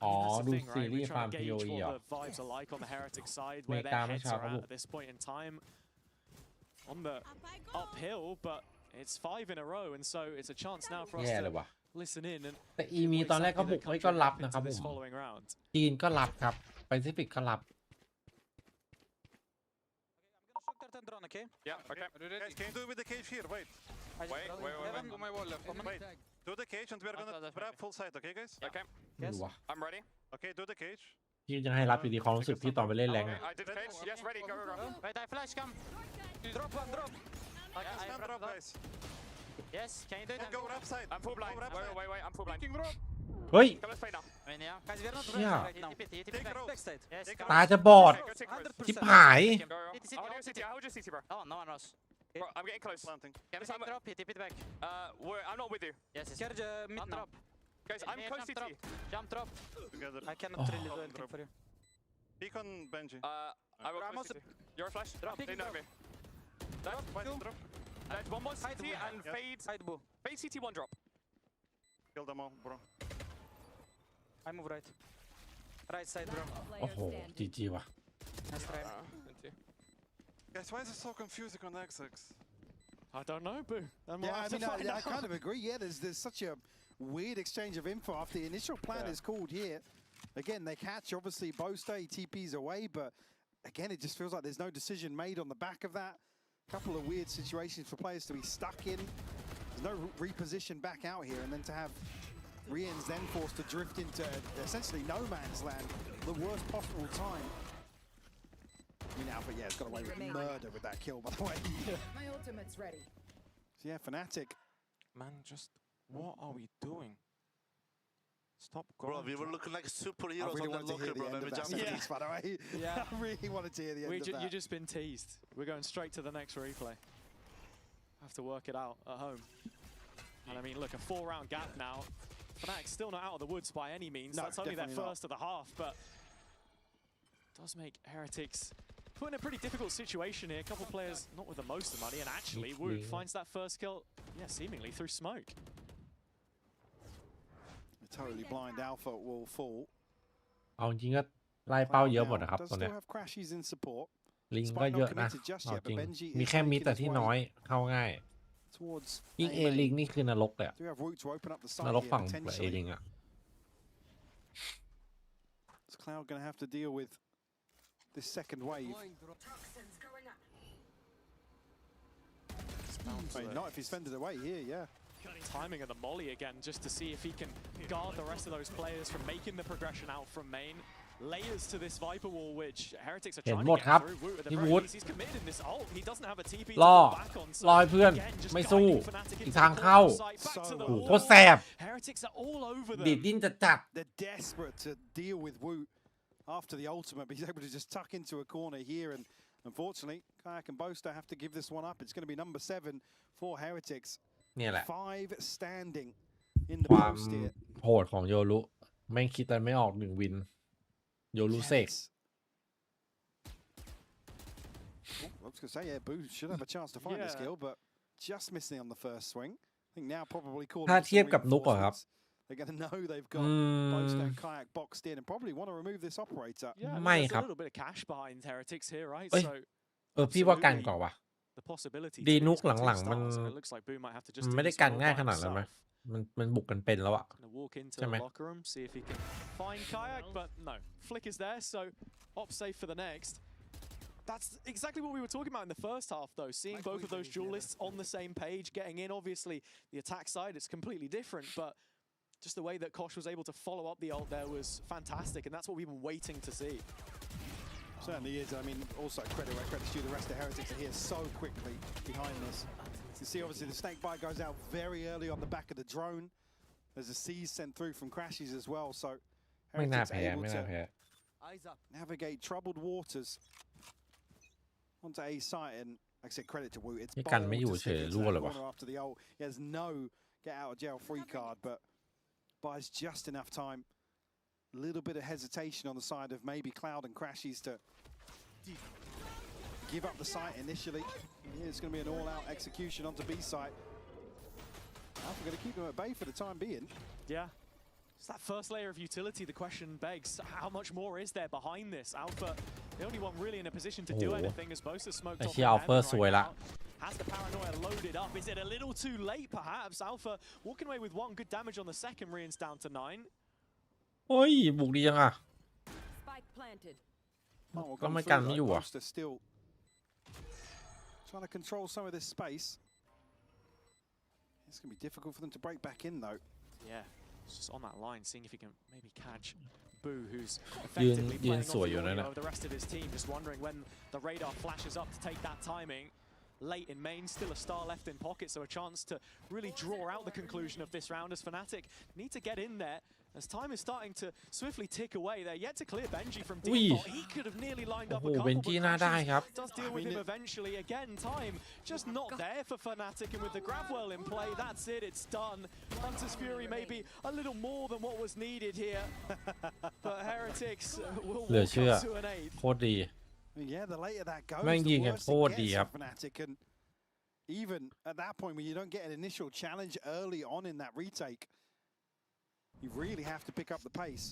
อ๋อ that's the ดู thing, ซี right? รี We're ส์ฟาร์ม trying to gauge POE เหรอ what the vibes are like on the Heretic side, อเม where ริกา their เมื่อ heads เช้า are เขาบุก at this point in time. On the uphill, but it's 5 in a row, and so it's a chance now for us แย่เลยว่ะ to listen in and แต่อีมีตอนแรกก็บุกไว้ก็รับนะครับผม this following round. จีนก็รับครับแปซิฟิกก็รับ Drone, okay? Yeah, okay. Guys, can you do it with the cage here? Wait. Wait. Do my wall left. Do the cage and we're gonna grab full side, okay, guys? Okay. ไม่รู้ว่ะ I'm ready. Okay, do the cage. ที่ยังให้รับอยู่ดีความรู้สึกที่ตอนไปเล่นแรงอะ I did cage. Yes, ready. Go, go, go. Wait, I flash, come. Drop one, drop. Yes, man, drop, guys. Yes, can you do it? Go wrap side. I'm full blind. Wait. I'm full blind. เฮ้ย Come, let's play now. Guys, we're not Yeah. right now. Take rope. Backside. Yes. ตาจะบอด Okay, go take Rose. ชิบหาย Go, go. I'll do CT. I'll do CT, bro. Oh, no one knows. Bro, I'm getting close. Planting. Can we take drop? Hit it back. I'm not with you. Yes, yes. Carry mid drop. Guys, I'm close CT. Jump drop. Together. I cannot really do anything for you. Peek on Benji. I will close CT. You're a flash. Drop. They know me. Drop. There's one more CT and Yes. fade. Fade CT, one drop. Kill them all, bro. I move right. Right side, bro. โอ้โหจีจีว่ะ Nice try. Guys, why is it so confusing on XX? I don't know, Boo. Yeah, I mean, I kind of agree. Yeah, there's such a weird exchange of info after the initial plan is called here. Again, they catch, obviously, Boaster, he TPs away, but again, it just feels like there's no decision made on the back of that. Couple of weird situations for players to be stuck in. There's no reposition back out here, and then to have Rian's then forced to drift into essentially no man's land, the worst possible time. I mean, Alpha, yeah, has got away with murder with that kill, by the way. My ultimate's ready. So yeah, Fnatic. Man, just what are we doing? Stop going. Bro, we were looking like superheroes I really on that wanted to hear locker, bro. the end Let me of that jump in. sentence, by the way. Yeah. I really wanted to hear the end of that. You've just been teased. We're going straight to the next replay. Have to work it out at home. And I mean, look, a 4-round gap now. Fnatic still not out of the woods by any means. No, That's only their definitely not. first of the half, but does make Heretics put in a pretty difficult situation here. A couple players not with the most of the money, and actually Woot finds that first kill, yeah, seemingly through smoke. The totally blind Alpha will fall. เอาจริงก็ไล่เป้าเยอะหมดนะครับ Does ตอนเนี้ย still have crashes in support. ลิงก็เยอะนะเอาจริงมีแค่มิดแต่ที่น้อยเข้าง่าย Towards ยิ่งเอลิงนี่คือนรกเลยอะ do have Woot to open up the น side รก here ฝั่งเอ potentially. ลิงอะ Is Cloud going to have to deal with this second wave? Not if he's fended away here, yeah. Timing of the molly again, just to see if he can guard the rest of those players from making the progression out from main. Layers to this Viper wall, which Heretics are เห็น trying หม to ดครับ get through. Woot at the พี่ very วูด least, he's committed in this ult. He doesn't have a TP to รอ fall back on. รอให้เพื่อน Again, just ไม่สู้ guiding Fnatic อี into ก the ทางเข้า corner site, back to the โอ้โห wall. โคตรแสบ Heretics are all over ดีด them. ดิ้นจะจัด They're desperate to deal with Woot after the ultimate, but he's able to just tuck into a corner here, and unfortunately, Kayak and Boaster have to give this one up. It's going to be number 7 for Heretics. เนี่ยแหละ 5 standing in the ความ post here. โหดของโยรุแม่งคิดแต่ไม่ออก1วินโยรุเสก I was going to say, yeah, Boo should have a chance to find this Yeah. kill, but just missing on the first swing. I think now probably calling ถ้า some เทียบกับนุกเหรอครับ reinforcements. They're going to know they've got Boaster and Kayak boxed in and probably want to remove this operator. Yeah, I mean, ไม่ there's ครับ a little bit of cash behind Heretics here, right? เอ้ย So พี่ว่ากันก่อนวะ the possibility ดี to นุก get two หลังๆมัน stars, and it looks like Boo might have to just มัน do ไม่ได้ this กัน all ง่าย by ขนาดนั้นไหม himself. มันบุกกันเป็นแล้วอะ Gonna walk into ใช่ไหม the locker room, see if he can find Kayak, but no. Flick is there, so op safe for the next. That's exactly what we were talking about in the first half, though. Seeing both of those duelists on the same page, getting in. Obviously, the attack side is completely different, but just the way that Kosh was able to follow up the ult there was fantastic, and that's what we've been waiting to see. Certainly is. I mean, also credit where credit's due. The rest of Heretics are here so quickly behind this. You can see, obviously, the snake bite goes out very early on the back of the drone. There's a seize sent through from crashes as well, so ไม่น่า Heretics แพ้ able ไม่น่า to แพ้ navigate troubled waters onto A site, and like I said, credit to Woot. It's นี่กันไม่ bold อยู่ to เฉ slip ย into รั่ว that เลยวะ corner after the ult. He has no get out of jail free card, but buys just enough time. A little bit of hesitation on the side of maybe Cloud and Crashies to give up the site initially. Here's going to be an all-out execution onto B site. Alpha going to keep them at bay for the time being. Yeah. It's that first layer of utility. The question begs, how much more is there behind this? Alpha, the only one really in a position to do anything, as most are smoked ไอ้ off เชี่ย the อัลเฟอร์ heaven สวย right ละ now. Has the paranoia loaded up? Is it a little too late, perhaps? Alpha walking away with 1 good damage on the second, Rian's down to 9. โอ้ยบุกดีจังอะ Spike planted. Oh, well, ก็ come ไม่ through กัน though. ไม่อยู่อะ Boaster still trying to control some of this space. It's going to be difficult for them to break back in though. Yeah, just on that line, seeing if he can maybe catch Boo, who's ยืน effectively ยืน playing สวย off อยู่ the นั่น audio น่ะ of the rest of his team, just wondering when the radar flashes up to take that timing. Late in main, still a star left in pocket, so a chance to really draw out the conclusion of this round as Fnatic need to get in there. As time is starting to swiftly tick away, they're yet to clear Benji from default. He could have nearly lined up a โอ้โห couple, เบนจี้น่าได้ครับ does deal with him eventually. Again, time just not there for Fnatic, and with the grab well in play, that's it, it's done. Hunter's Fury maybe a little more than what was needed here, but Heretics will เหลือ walk เชื่อ up to an 8th. โคตรดี Yeah, the later that goes, แม่ง the ยิงกัน worse โคตร it ดี gets ครับ for Fnatic. And even at that point, when you don't get an initial challenge early on in that retake, you really have to pick up the pace.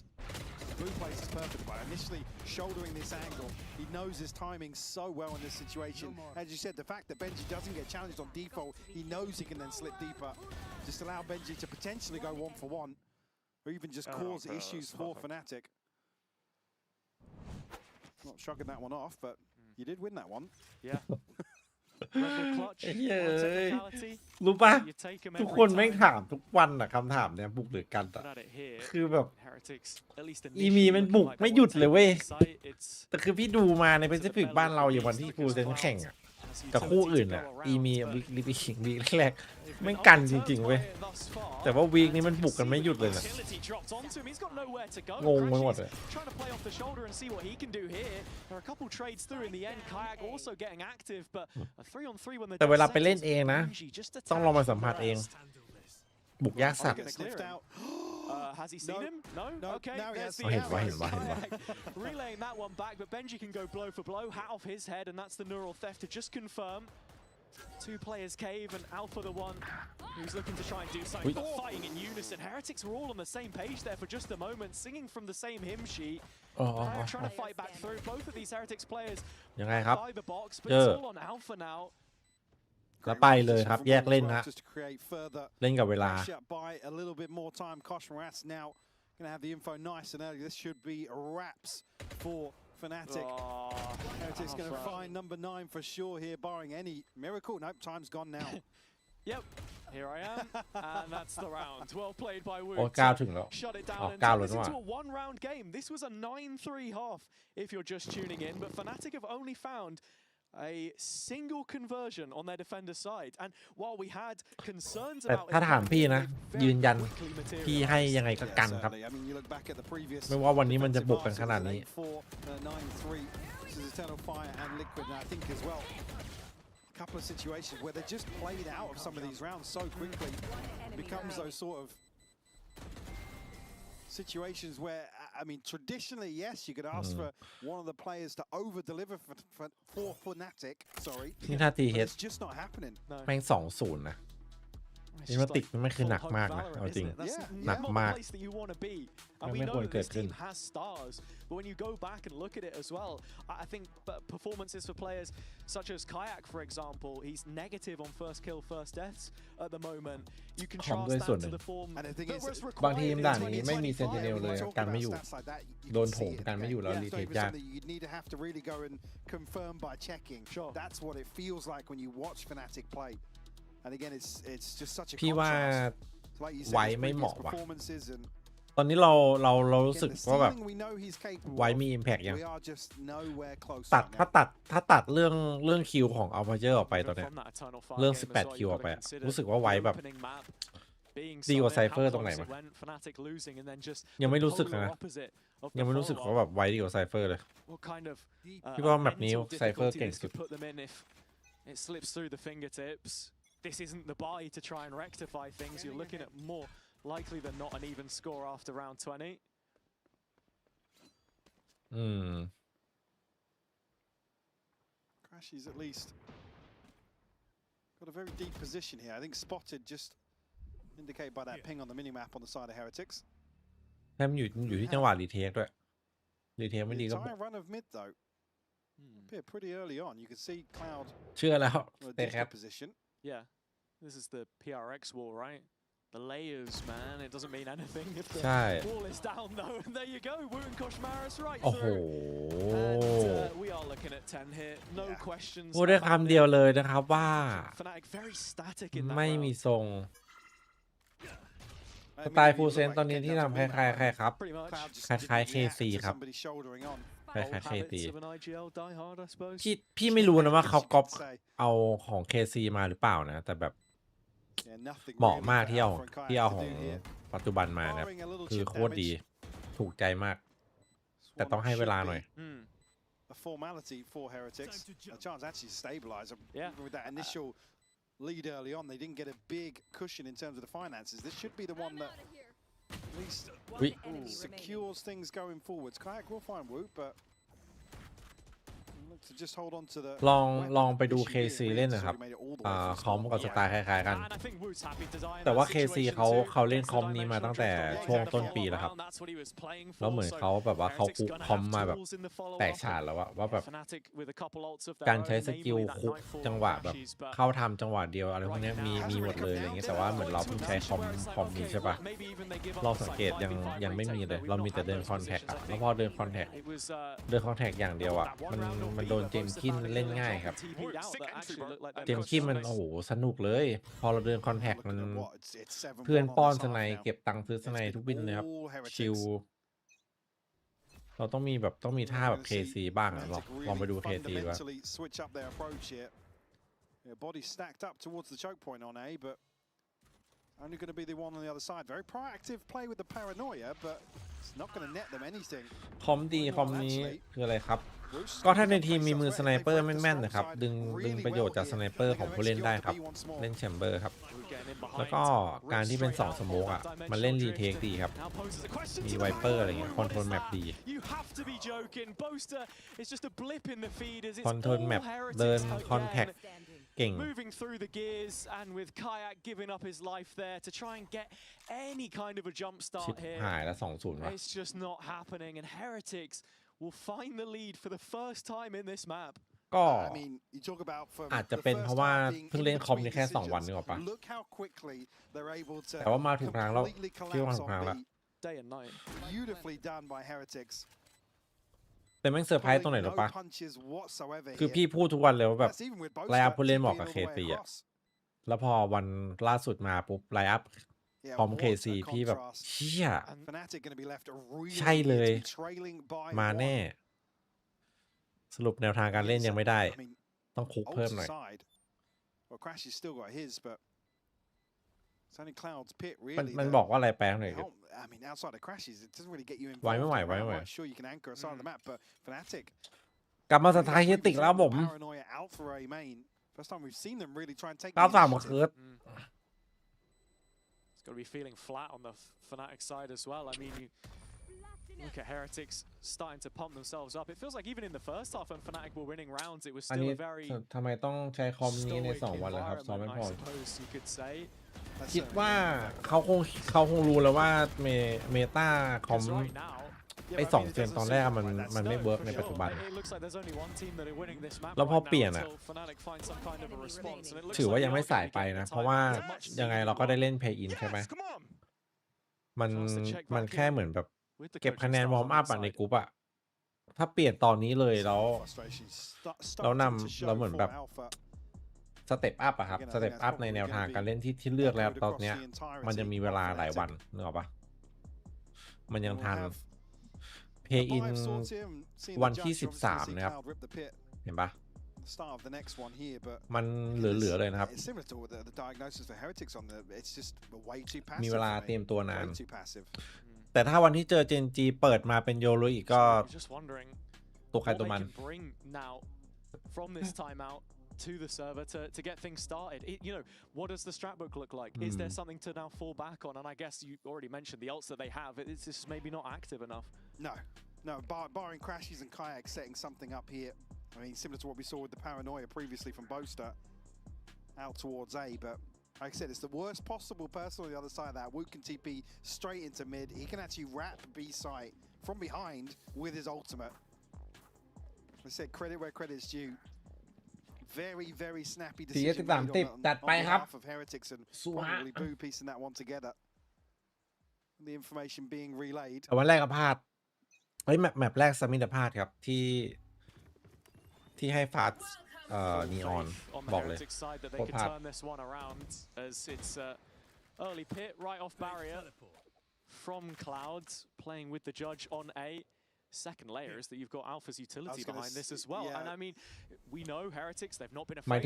The blue place is perfect by initially shouldering this angle. He knows his timing so well in this situation. As you said, the fact that Benji doesn't get challenged on default, he knows he can then slip deeper. Just allow Benji to potentially go 1-for-1, or even just cause issues for Fnatic. Not shrugging that one off, but you did win that one. Yeah. Rebel clutch, เฮ้ one ย technicality. รู้ป่ะ You take 'em ทุก every คนแม่ง time. ถามทุกวันอะคำถามเนี่ยบุกหรือกันอะ Put at it here. คือแบบ Heretics, at least อีมี initially มัน looking บุก like ไม่ they หยุด want to เลย take เว้ย the site. It's แต่คือพี่ดูมาในแปซิฟิกบ้านเราอย่างวันที่ฟูลเซนแข่งอะกับคู่อื่นอะอีมีวิกลิปิชิงวีแรกแม่งกันจริงๆเว้ยแต่ว่าวีคนี้มันบุกกันไม่หยุดเลยนะ utility dropped onto him. He's got nowhere to go. งงไปหมดเลย Trying to play off the shoulder and see what he can do here. There are a couple trades through in the end. Kayak also getting active, but a 3-on-3 when the แต่เวลา dust ไปเล่น settles, เองนะ Benji just ต้องลองมา attacking สัมผัส the เอง rest. บุกยากสัตว์ Gonna lift out. Has he seen him? No? Okay, there's the เห็นว่าเห็นว่า relaying that one back, but Benji can go blow for blow, hat off his head, and that's the neural theft to just confirm. 2 players cave, and Alpha the one who's looking to try and do something, but fighting in unison. Heretics were all on the same page there for just a moment, singing from the same hymn sheet. Trying to fight back through. Both of these Heretics players ยังไงครับ by the box, but เจ it's อ all on Alpha now. แล้วไปเลยครับ แยกเล่นฮะ เล่นกับเวลา by a little bit more time. Koshmaras now going to have the info nice and early. This should be wraps for Fnatic. Heretics going to find number 9 for sure here, barring any miracle. Nope, time's gone now. Yep, here I am, and that's the round. Well played by Wu. โอ้9ถึงแล้ว Shut it อ๋อ down and 9 turn แล้ว this นี่หว่า into a 1-round game. This was a 9-3 half if you're just tuning in, but Fnatic have only found a single conversion on their defender side. And while we had concerns แต่ about ถ้าถามพี่นะ ยืนยันพี่ให้ยังไงก็กันครับ ไม่ว่าวันนี้มันจะบุกกันขนาดนี้ Couple of situations where they just played out of some of these rounds so quickly. It becomes those sort of situations where, I mean, traditionally, yes, you could ask for one of the players to over-deliver for Fnatic. Sorry, นี่ถ้าที but เฮด it's just not happening. แม่ง 2-0 นะนี่มันติดมันคือหนักมากนะเอาจริง หนักมาก And weไม่ know ควร that เกิด this ขึ้น team has stars, but when you go back and look at it as well, I think performances for players such as Kayak, for example, he's negative on first kill, first deaths at the moment. You contrast that to the form that was บางทีม required ด่าน in นี้ไม่มีเซนติเนลเลยกันไม่อยู่ โดนโถมกันไม่อยู่แล้วรีเทคยาก You need to have to really go and confirm by checking. That's what it feels like when you watch Fnatic play. And again, it's just such a พี่ว่า contrast. Like you said, ไว้ his ไม่เห previous มาะว่ะ performances and ตอนนี้เรารู้สึก again, ว่า the แบบ ceiling we know he's capable ไว้ of. มี impact ยัง We are just nowhere close ตัด right ถ้า now. ตัดเรื่องคิวของอัลพาเจอร์ออกไปตอนเนี้ย from that eternal fire เรื่อง game as well, 18 คิว you've ออก got ไป to อะ consider รู้สึกว่าไว้แบบ opening map being ดีกว่า solid, ไซเฟอ how ร์ตรงไหน close วะ it went, Fnatic losing, and then just ยังไม่ the รู้สึก polar นะ opposite of the ยังไม่รู้สึก follow-up. ว่าแบบไว้ดีกว่าไซเฟอร์เลย What kind of พี่ว่าแบบนี้ mental ไซเฟอร์ difficulty เก่ง this สุด could put them in if it slips through the fingertips. This isn't the buy to try and rectify things. You're looking at more likely than not an even score after round 20. Crashies at least got a very deep position here. I think spotted just indicated by that ping on the minimap on the side of Heretics. แค่มันอยู่ที่จังหวะรีเทคด้วยรีเทคไม่ดี The ก็ entire run of mid though appeared pretty early on. You could see Cloud เชื่อแล้ว in a แต่แค difficult ป position. Yeah, this is the PRX wall, right? The layers, man. It doesn't mean anything if the ใช่ wall is down though. And there you go, Wu and Koshmaras right โอ้โห through. And we are looking at 10 here. No questions. พูดได้คำเดียวเลยนะครับว่า Fnatic very static in that ไม่มี round. ทรงสไตล์ฟูลเซนตอนนี้ที่ทำคล้ายๆใครครับ Pretty much. คล้ายๆ KC ครับ Somebody shouldering on. คล้าย Old ๆ KC habits of an IGL diehard, I suppose. พี่ไม่รู้นะว่าเขาก๊อปเอาของ KC มาหรือเปล่านะ แต่แบบเหมาะมากที่เอาของปัจจุบันมานะครับคือโคตรดีถูกใจมาก แต่ต้องให้เวลาหน่อย A formality for Heretics. A chance actually to stabilize. Even with that initial lead early on, they didn't get a big cushion in terms of the finances. This should be the one that at least secures things going forwards. Kayak will find Wu, but to just hold on to the ลองไปดู KC เล่นนะครับคอมกับสไตล์คล้ายๆกัน แต่ว่า KC เขาเล่นคอมนี้มาตั้งแต่ช่วงต้นปีแล้วครับแล้วเหมือนเขาแบบว่าเขาคุกคอมมาแบบแตกฉานแล้วว่าแบบการใช้สกิลคุกจังหวะแบบเข้าทำจังหวะเดียวอะไรพวกนี้มีหมดเลยอะไรเงี้ยแต่ว่าเหมือนเราเพิ่งใช้คอมนี้ใช่ปะเราสังเกตยังไม่มีเลยเรามีแต่เดินคอนแทคแล้วพอเดินคอนแทคอย่างเดียวอ่ะมันโดนเจมส์คินเล่นง่ายครับเจมส์คินมันโอ้โหสนุกเลยพอเราเดินคอนแทคมันเพื่อนป้อนสไนเก็บตังค์ซื้อสไนทุกบินเลยครับชิลเราต้องมีท่าแบบ KC บ้างอ่ะลองไปดู KC ดูว่า Body stacked up towards the choke point on A, but only going to be the one on the other side. Very proactive play with the paranoia, but it's not going to net them anything. คอมดีคอมนี้คืออะไรครับก็ถ้าในทีมมีมือสไนเปอร์แม่นๆนะครับดึงประโยชน์จากสไนเปอร์ของผู้เล่นได้ครับเล่นแชมเบอร์ครับ แล้วก็การที่เป็น2สโมกอ่ะมันเล่นรีเทคดีครับมีไวเปอร์อะไรเงี้ยคอนโทรลแมปดีคอนโทรลแมปเดินคอนแทคเก่ง Moving through the gears and with Kayak giving up his life there to try and get any kind of a jump ชิ start บ here. หายแล้ว2-0 ว่ะ It's just not happening, and Heretics will find the lead for the first time in this map. ก็อาจจะเป็นเพราะว่าเพิ่งเล่นคอมนี่แค่2 วันนึกออกปะแต่ว่ามาถูกทางแล้วคิดว่ามาถูกทางแล้ว Day and night. Beautifully done by Heretics. แต่แม่งเซอร์ไพรส์ตรงไหนหรอปะคือพี่พูดทุกวันเลยว่าแบบไลน์อัพผู้เล่นเหมาะกับ KC อ่ะแล้วพอวันล่าสุดมาปุ๊บไลน์อัพพร้อม KC พี่แบบเชี่ยใช่เลยมาแน่สรุปแนวทางการเล่นยังไม่ได้ต้องคุกเพิ่มหน่อยมันบอกว่าอะไรแปลงหน่อยไว้ไม่ไหวกลับมาสไตล์เฮติกแล้วผม93มาเคิร์ดIt's got to be feeling flat on the Fnatic side as well. I mean, you look at Heretics starting to pump themselves up. It feels like even in the first half when Fnatic were winning rounds, it was still a very ทำไมต้องใช้คอมนี้ใน2 วันแล้วครับซ้อมไม่พอ I suppose you could say. คิดว่าเขาคงรู้แล้วว่าเมตาคอมไอ้2 เกมตอนแรกมันไม่เวิร์กในปัจจุบันแล้วพอเปลี่ยนอ่ะถือว่ายังไม่สายไปนะเพราะว่ายังไงเราก็ได้เล่นเพย์อินใช่ไหมมันแค่เหมือนแบบเก็บคะแนนวอร์มอัพในกรุ๊ปอ่ะถ้าเปลี่ยนตอนนี้เลยแล้วเราเหมือนแบบสเต็ปอัพอะครับสเต็ปอัพในแนวทางการเล่นที่เลือกแล้วตอนเนี้ยมันจะมีเวลาหลายวันนึกออกปะมันยังทันเพย์อินวันที่13นะครับเห็นปะมันเหลือเลยนะครับมีเวลาเตรียมตัวนานแต่ถ้าวันที่เจอเจนจีเปิดมาเป็นโยโรอีกก็ตัวใครตัวมันto the server to get things started. You know, what does the strat book look like? Is there something to now fall back on? And I guess you already mentioned the ults that they have. It's just maybe not active enough. No, barring Crashies and Kayak setting something up here. I mean, similar to what we saw with the Paranoia previously from Boaster out towards A, but like I said, it's the worst possible person on the other side of that. Woot can TP straight into mid. He can actually wrap B site from behind with his ultimate. Like I said, credit where credit's due. Very snappy decision made on behalf of Heretics and probably Boo piecing that one together. The information being relayed. วันแรกก็พลาดแมปแรกซามิดพลาดครับที่ให้ฟาสนีออนบอกเลยโคตรพลาด Early pit right off barrier from Clouds playing with the judge on A. Second layer is that you've got Alpha's utility behind this as well, and I mean, we know Heretics, they've not been afraid to make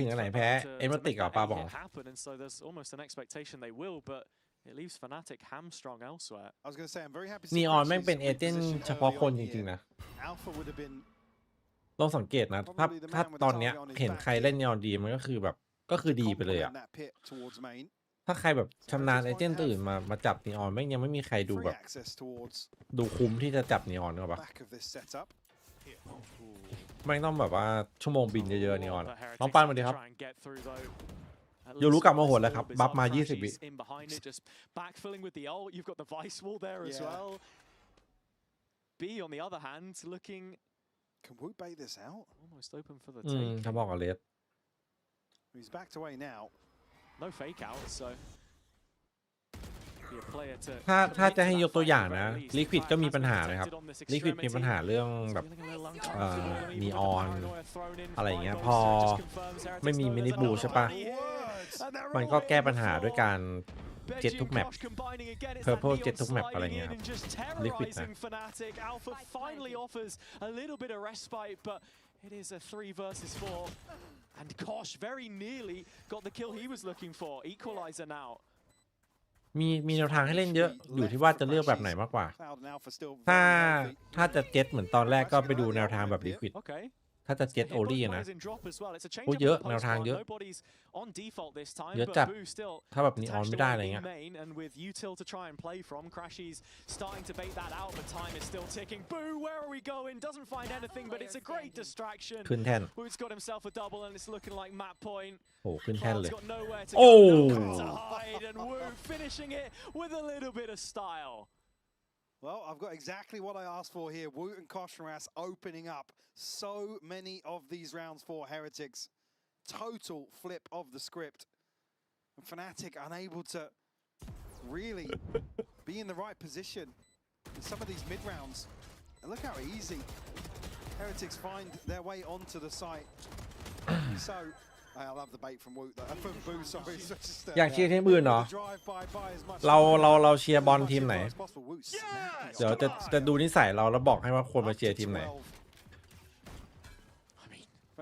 it happen, and so there's almost an expectation they will, but it leaves Fnatic hamstrung elsewhere. I was going to say, I'm very happy. นีออนแม่งเป็นเอเจนต์เฉพาะคนจริงๆนะลองสังเกตนะถ้าตอนเนี้ยเห็นใครเล่นนีออนดีมันก็คือดีไปเลยอะถ้าใครแบบชำนาญเอเจนต์อื่นมาจับนีออนแม่งยังไม่มีใครดูแบบดูคุ้มที่จะจับนีออนหรอปะแม่งต้องแบบว่าชั่วโมงบินเยอะๆนีออนน้องปานมาดีครับโยรู้กลับมาโหดแล้วครับบัฟมา20 วิเขาบอกกับเลสNo fake out, so ถ้าจะให้ยกตัวอย่างนะลิควิดก็มีปัญหานะครับลิควิดมีปัญหาเรื่องแบบนีออนอะไรเงี้ยพอไม่มีมินิบูใช่ปะมันก็แก้ปัญหาด้วยการเจ็ตทุกแมปเพอร์เพลเจ็ตทุกแมปอะไรเงี้ยครับลิควิดนะIt is a 3 versus 4, and Kosh very nearly got the kill he was looking for. Equalizer now. มีแนวทางให้เล่นเยอะอยู่ที่ว่าจะเลือกแบบไหนมากกว่าถ้าจะเจ็ตเหมือนตอนแรกก็ไปดูแนวทางแบบลิควิด ถ้าจะเจ็ตโอลี่นะ โอ้เยอะแนวทางเยอะเยอะจัดถ้าแบบนีออนไม่ได้อะไรเงี้ยขึ้นแท่นโอ้ขึ้นแท่นเลยโอ้ Well, I've got exactly what I asked for here. Woot and Koshnaras opening up so many of these rounds for Heretics. Total flip of the script. And Fnatic unable to really be in the right position in some of these mid rounds. And look how easy Heretics find their way onto the site. So, I love the bait from Woot. From Boo, sorry. อยากเชียร์ทีมอื่นเหรอเราเชียร์บอลทีมไหนเดี๋ยวจะดูนิสัยเราแล้วบอกให้ว่าควรมาเชียร์ทีมไหน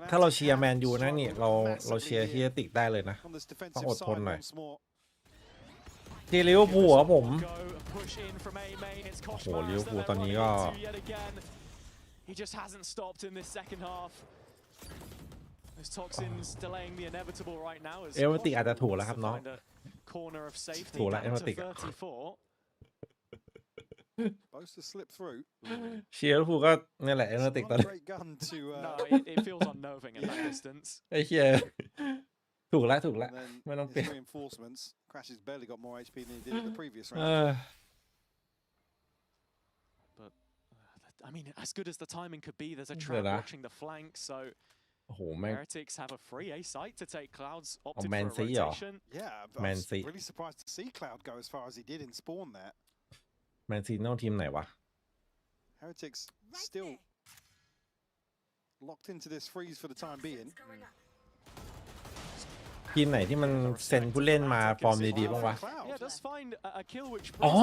ถ้าเราเชียร์แมนยูนะนี่เราเชียร์ที่ติกได้เลยนะต้องอดทนหน่อยที่ลิเวอร์พูลครับผมโอ้โหลิเวอร์พูลตอนนี้ก็เอเวอร์ติกอาจจะถูกแล้วครับน้องถูกแล้วเอเวอร์ติกเชียร์ลิเวอร์พูลก็นี่แหละเอเวอร์ติกตอนนี้ไอ้เชียร์ถูกแล้วไม่ต้องเปลี่ยนI mean, as good as the timing could be, there's a trap watching the flank, so Heretics have a free A site to take. Cloud's opted for a rotation. Yeah, I was really surprised to see Cloud go as far as he did in spawn there. แมนซีต้องทีมไหนวะ Heretics still locked into this freeze for the time being. ทีมไหนที่มันเซ็นผู้เล่นมาฟอร์มดีๆบ้างวะอ๋อ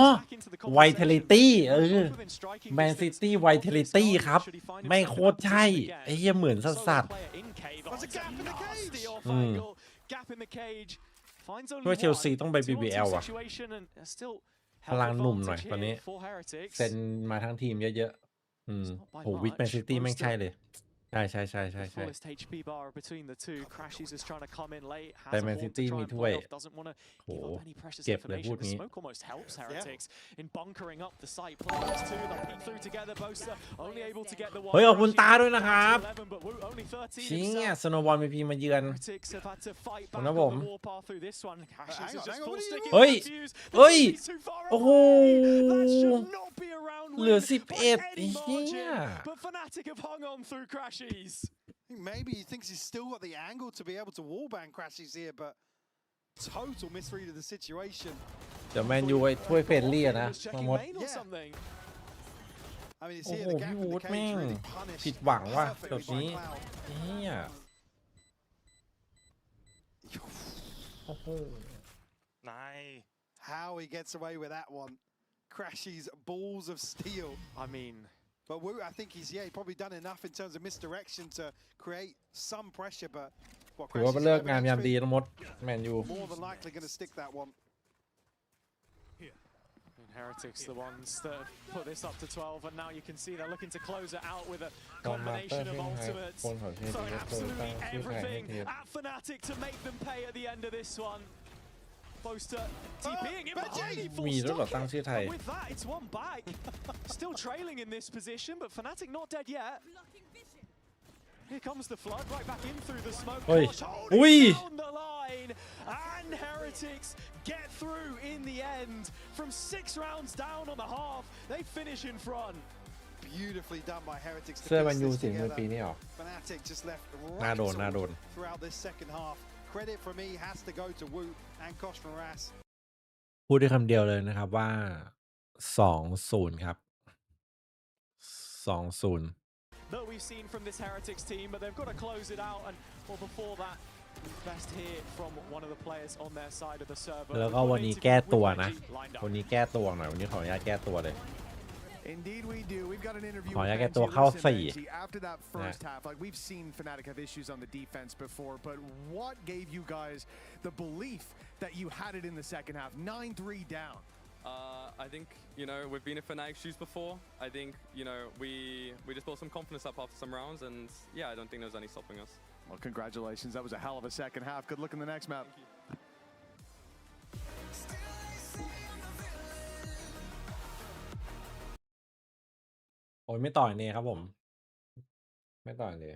Vitality แมนซิตี้ Vitality ครับไม่โคตรใช่ไอ้เหี้ยเหมือนสัสด้วยเชลซีต้องไป BBL ว่ะพลังหนุ่มหน่อยตอนนี้เซ็นมาทั้งทีมเยอะๆโหวิทแมนซิตี้แม่งใช่เลยใช่แต่แมนซิตี้มีถ้วยโหเจ็บเลยพูดงี้เฮ้ยขอบคุณตาด้วยนะครับชี้เนี่ยสโนว์บอลมีพีมาเยือนนะผมเฮ้ยโอ้โหเหลือ11เฮียMaybe he thinks he's still got the angle to be able to wallbang Crashies here, but total misread of the situation. เดี๋ยวแมนยูไอ้ถ้วยเฟรนลี่นะมาหมดโอ้โหพี่วูดแม่งผิดหวังว่ะแบบนี้เนี่ยโอ้โห How he gets away with that one. Crashies balls of steel. I mean, but Wu, I think he's probably done enough in terms of misdirection to create some pressure, but ถือว่าเป็นเลิกงานยามดีนะมดแมนยู more than likely going to stick that one. Heretics the ones that put this up to 12, and now you can see they're looking to close it out with a combination of ultimates, throwing absolutely everything at Fnatic to make them pay at the end of this one. Boaster TPing in behind, he full stock it. With that, it's one back. Still trailing in this position, but Fnatic not dead yet. Here comes the flood, right back in through the smoke. Holding down the line, and Heretics get through in the end. From 6 rounds down on the half, they finish in front. Beautifully done by Heretics. เสื้อแมนยูสีมือปีนี้หรอ Fnatic just left น่าโดน throughout this second half. Credit for me has to go to Wu and Koshnaras. พูดได้คำเดียวเลยนะครับว่า 2-0 ครับ 2-0 That we've seen from this Heretics team, but they've got to close it out. And well, before that, best hit from one of the players on their side of the server. แล้วก็วันนี้แก้ตัวนะวันนี้แก้ตัวหน่อยวันนี้ขออนุญาตแก้ตัวเลย Indeed we do. We've got an interview ขออนุญาต with แก้ตัวเข้า after that first half. Like we've seen Fnatic have issues on the defense before, but what gave you guys the belief that you had it in the second half? 9-3 down. I think, you know, we've been in Fnatic shoes before. I think, you know, we just built some confidence up after some rounds, and yeah, I don't think there was any stopping us. Well, congratulations. That was a hell of a second half. Good luck in the next map. โอ้ยไม่ต่อยเนครับผม ไม่ต่อยเลย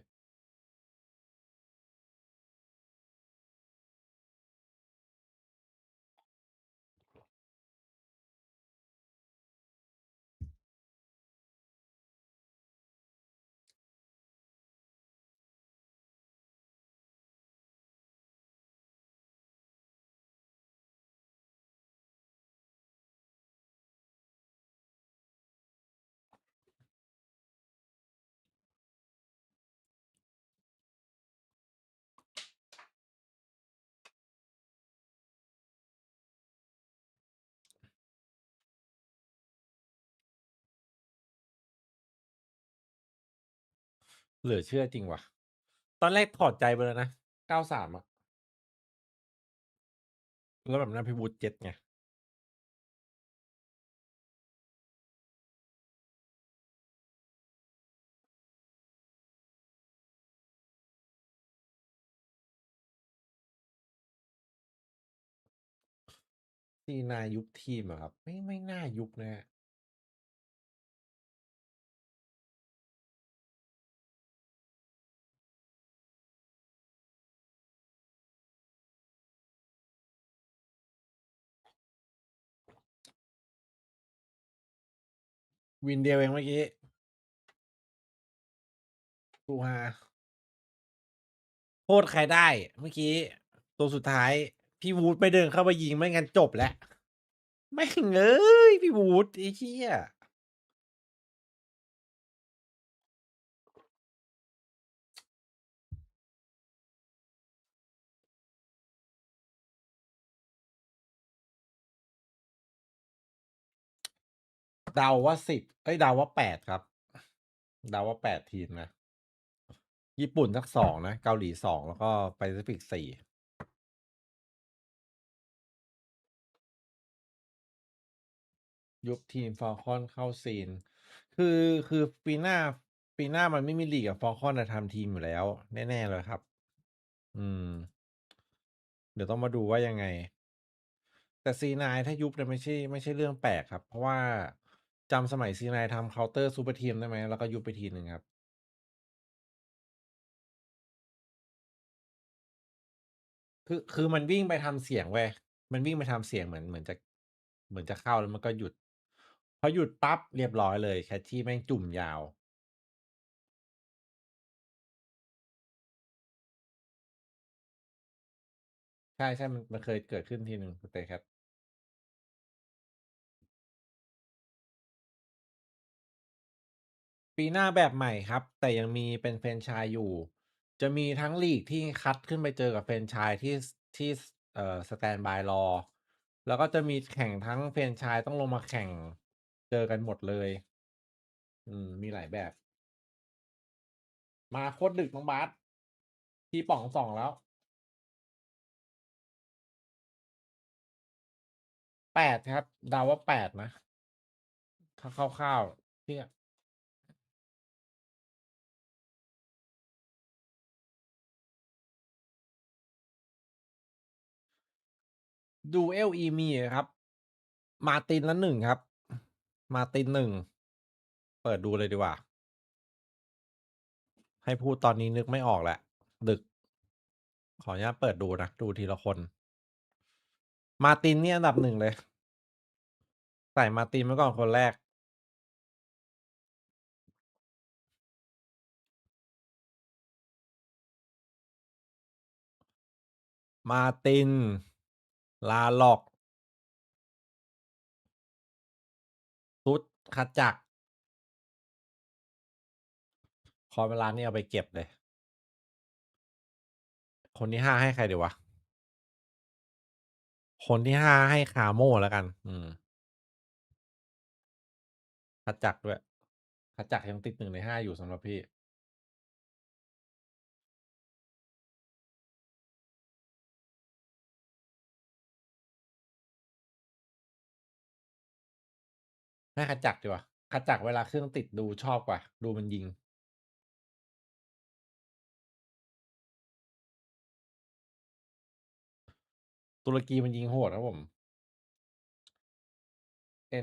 เหลือเชื่อจริงว่ะ ตอนแรกถอดใจไปแล้วนะ 93 อ่ะ แล้วแบบนั้นพี่บูท7ไง ซีนายยุบทีมอะครับ ไม่น่ายุบนะฮะ วินเดียวเองเมื่อกี้ตูฮาโทษใครได้เมื่อกี้ ตัวสุดท้าย พี่วูดไปเดินเข้าไปยิงไม่งั้นจบแล้ว ไม่งเอ้ย พี่วูดไอ้เหี้ยเดาว่า10เอ้ยเดาว่า8ครับ เดาว่า8ทีมนะ ญี่ปุ่นสัก2นะ เกาหลี2แล้วก็แปซิฟิก4ยุบทีมฟอลคอนเข้าซีน คือปีหน้ามันไม่มีลีกกับฟอลคอนทำทีมอยู่แล้ว แน่ๆเลยครับ อืม เดี๋ยวต้องมาดูว่ายังไง แต่ C9 ถ้ายุบเนี่ยไม่ใช่เรื่องแปลกครับ เพราะว่าจำสมัย C9 ทำเคาน์เตอร์ซูเปอร์ทีมได้ไหม แล้วก็ยุบไปทีหนึ่งครับ คือมันวิ่งไปทำเสียงเว้ย มันวิ่งไปทำเสียงเหมือนจะเข้าแล้วมันก็หยุด พอหยุดปั๊บเรียบร้อยเลย แคทที่แม่งจุ่มยาว ใช่ มันเคยเกิดขึ้นทีหนึ่งสเตย์แคท ปีหน้าแบบใหม่ครับ แต่ยังมีเป็นแฟรนไชส์อยู่ จะมีทั้งลีกที่คัดขึ้นไปเจอกับแฟรนไชส์ที่สแตนด์บายรอ แล้วก็จะมีแข่งทั้งแฟรนไชส์ต้องลงมาแข่งเจอกันหมดเลย มีหลายแบบ มาโคตรดึกน้องบาสทีป๋อง2แล้ว 8 ครับเดาว่า8นะ ถ้าคร่าวๆที่ดูเอลอีมีครับ มาตินละ1ครับ มาติน1 เปิดดูเลยดีกว่า ให้พูดตอนนี้นึกไม่ออกแหละ ดึก ขออนุญาตเปิดดูนะ ดูทีละคน มาตินเนี่ยอันดับ1เลย ใส่มาตินไว้ก่อนคนแรก มาติน ลาล็อก ซุดคัดจักรขอเวลานี่เอาไปเก็บเลย คนที่ 5 ให้ใครดีวะ คนที่ 5 ให้คาโม่แล้วกัน คัดจักรด้วย คัดจักรยังติด1ใน5อยู่สำหรับพี่ ให้ขจักดีกว่าขจักเวลาเครื่องติดดูชอบกว่า ดูมันยิง ตุรกีมันยิงโหดครับผม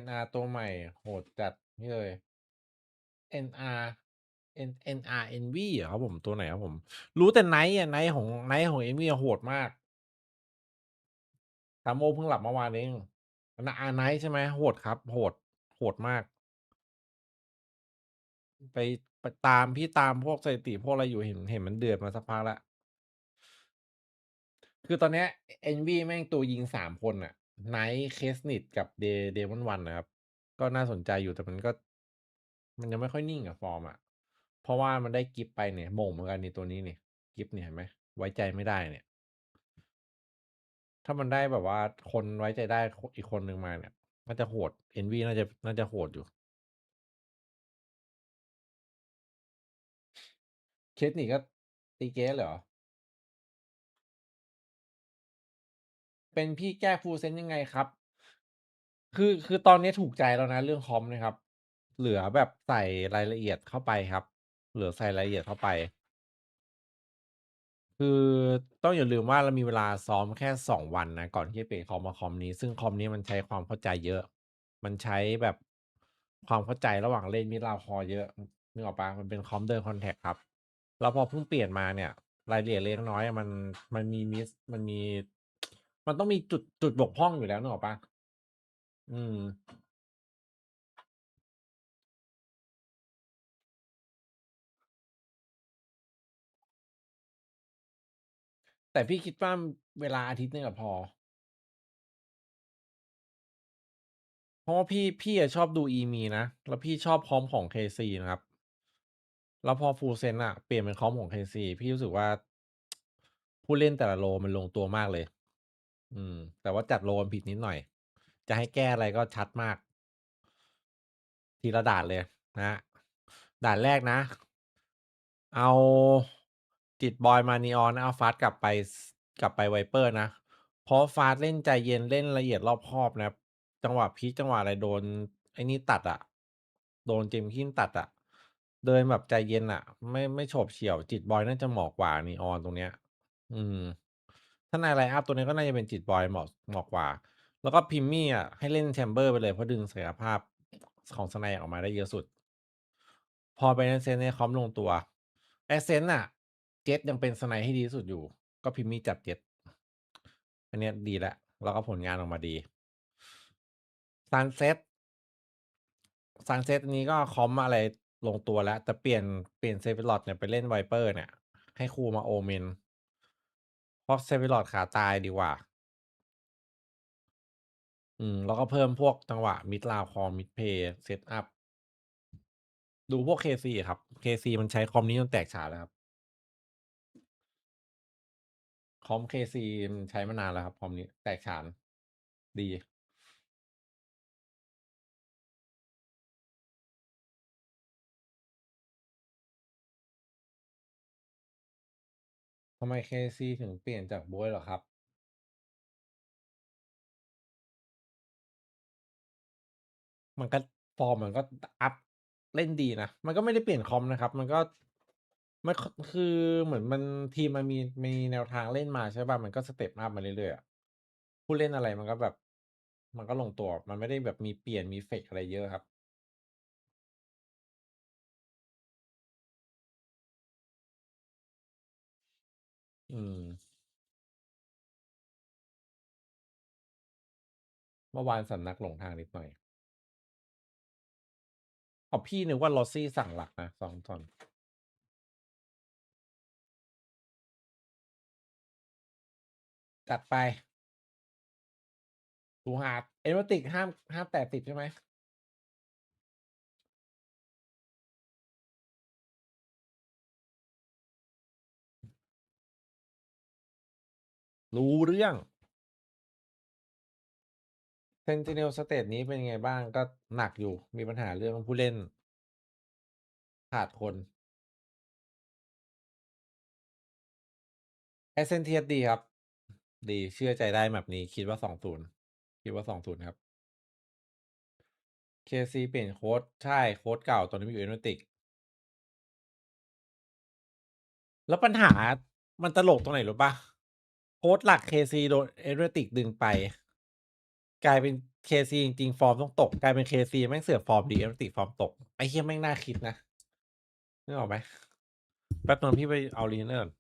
NR ตัวใหม่โหดจัดนี่เลย NR NR Envy เหรอครับผมตัวไหนครับผม รู้แต่ไนท์ไนท์ของ Envy โหดมากตามโมเพิ่งหลับเมื่อวานเองไนท์ใช่ไหมโหดครับ โหดมาก ไปตามพี่ตามพวกสถิติพวกอะไรอยู่เห็นมันเดือดมาสักพักแล้ว คือตอนเนี้ย Envy แม่งตัวยิง3คนน่ะไนท์เคสนิดกับเดมอนวันนะครับ ก็น่าสนใจอยู่แต่มันยังไม่ค่อยนิ่งอะฟอร์มอะเพราะว่ามันได้กิฟไปเนี่ยโหม่งเหมือนกันนี่ตัวนี้นี่กิฟเนี่ยเห็นไหมไว้ใจไม่ได้เนี่ย ถ้ามันได้แบบว่าคนไว้ใจได้อีกคนหนึ่งมาเนี่ยน่าจะโหด Envy น่าจะโหดอยู่ เคสนิดก็ตีเกสเหรอ เป็นพี่แก้ฟูลเซนยังไงครับ คือตอนนี้ถูกใจแล้วนะเรื่องคอมนะครับ เหลือแบบใส่รายละเอียดเข้าไปครับ เหลือใส่รายละเอียดเข้าไป คือต้องอย่าลืมว่าเรามีเวลาซ้อมแค่2วันนะก่อนที่จะเปลี่ยนคอมมาคอมนี้ ซึ่งคอมนี้มันใช้ความเข้าใจเยอะ มันใช้แบบความเข้าใจระหว่างเล่นมิดราวคอเยอะนึกออกปะมันเป็นคอมเดินคอนแทคครับ แล้วพอเพิ่งเปลี่ยนมาเนี่ย รายละเอียดเล็กน้อยมันมีมิสมันต้องมีจุดบกพร่องอยู่แล้วนึกออกปะอืม แต่พี่คิดว่าเวลาอาทิตย์หนึงอะพอ เพราะว่าพี่อะชอบดูอีมีนะ แล้วพี่ชอบคอมของ KC นะครับ แล้วพอ Full Sense อะเปลี่ยนเป็นคอมของ KC พี่รู้สึกว่า ผู้เล่นแต่ละโรมันลงตัวมากเลย แต่ว่าจัดโรมันผิดนิดหน่อย จะให้แก้อะไรก็ชัดมาก ทีละด่านเลยนะด่านแรกนะ เอาจิตบอยมานีออนเอาฟาสกลับไปไวเปอร์นะ เพราะฟาสเล่นใจเย็นเล่นละเอียดรอบคอบนะครับจังหวะพีคจังหวะอะไรโดนไอ้นี่ตัดอะโดนเจมส์คินตัดอะเดินแบบใจเย็นอะไม่โฉบเฉี่ยวจิตบอยน่าจะเหมาะกว่านีออนตรงเนี้ย อืมถ้าในไลน์อัพตัวนี้ก็น่าจะเป็นจิตบอยเหมาะกว่า แล้วก็พิมมี่อ่ะให้เล่นแชมเบอร์ไปเลยเพราะดึงศักยภาพของสไนออกมาได้เยอะสุด พอเป็นเอเซนในคอมลงตัวเอเซนอ่ะเจ็ตยังเป็นสไนให้ดีที่สุดอยู่ ก็พิมมี่จับเจ็ตอันเนี้ยดีแล้วแล้วก็ผลงานออกมาดีซันเซ็ตอันนี้ก็คอมอะไรลงตัวแล้ว แต่เปลี่ยนเซฟิลอตเนี่ยไปเล่นไวเปอร์เนี่ย ให้ครูมาโอเมนเพราะเซฟิลอตขาตายดีกว่า แล้วก็เพิ่มพวกจังหวะมิดราวคอมิดเพย์เซตอัพดูพวก KC ครับ KC มันใช้คอมนี้จนแตกฉานแล้วครับ คอม KC มันใช้มานานแล้วครับ คอมนี้แตกฉานดีทำไม KC ถึงเปลี่ยนจากบวยเหรอครับ มันก็ฟอร์มมันก็อัพเล่นดีนะ มันก็ไม่ได้เปลี่ยนคอมนะครับ มันคือเหมือนทีมมันมีแนวทางเล่นมาใช่ป่ะ มันก็สเต็ปอัพมาเรื่อยๆอะผู้เล่นอะไรมันก็แบบ มันก็ลงตัว มันไม่ได้แบบมีเปลี่ยนมีเฟกอะไรเยอะครับ อืม เมื่อวานสำนักหลงทางนิดหน่อยอ๋อพี่นึกว่าลอสซี่สั่งหลักนะสองตอนจัดไปดูฮาร์ดเอเมติกห้ามแตะ10ใช่ไหม รู้เรื่องเซนติเนลสเตทนี้เป็นไงบ้างก็หนักอยู่มีปัญหาเรื่องผู้เล่นขาดคนแอสเซนเทียดีครับ ดีเชื่อใจได้แบบนี้คิดว่า20ครับ KC เปลี่ยนโค้ดใช่โค้ดเก่าตอนนี้อยู่เอเนติกแล้วปัญหามันตลกตรงไหนรู้ปะโค้ดหลัก KC โดนเอเนติกดึงไป กลายเป็น KC จริงๆฟอร์มต้องตกกลายเป็น KC แม่งเสือกฟอร์มดีเอเนติกฟอร์มตกไอ้เหี้ยแม่งน่าคิดนะนึกออกไหมแป๊บนึงพี่ไปเอาลีเนอร์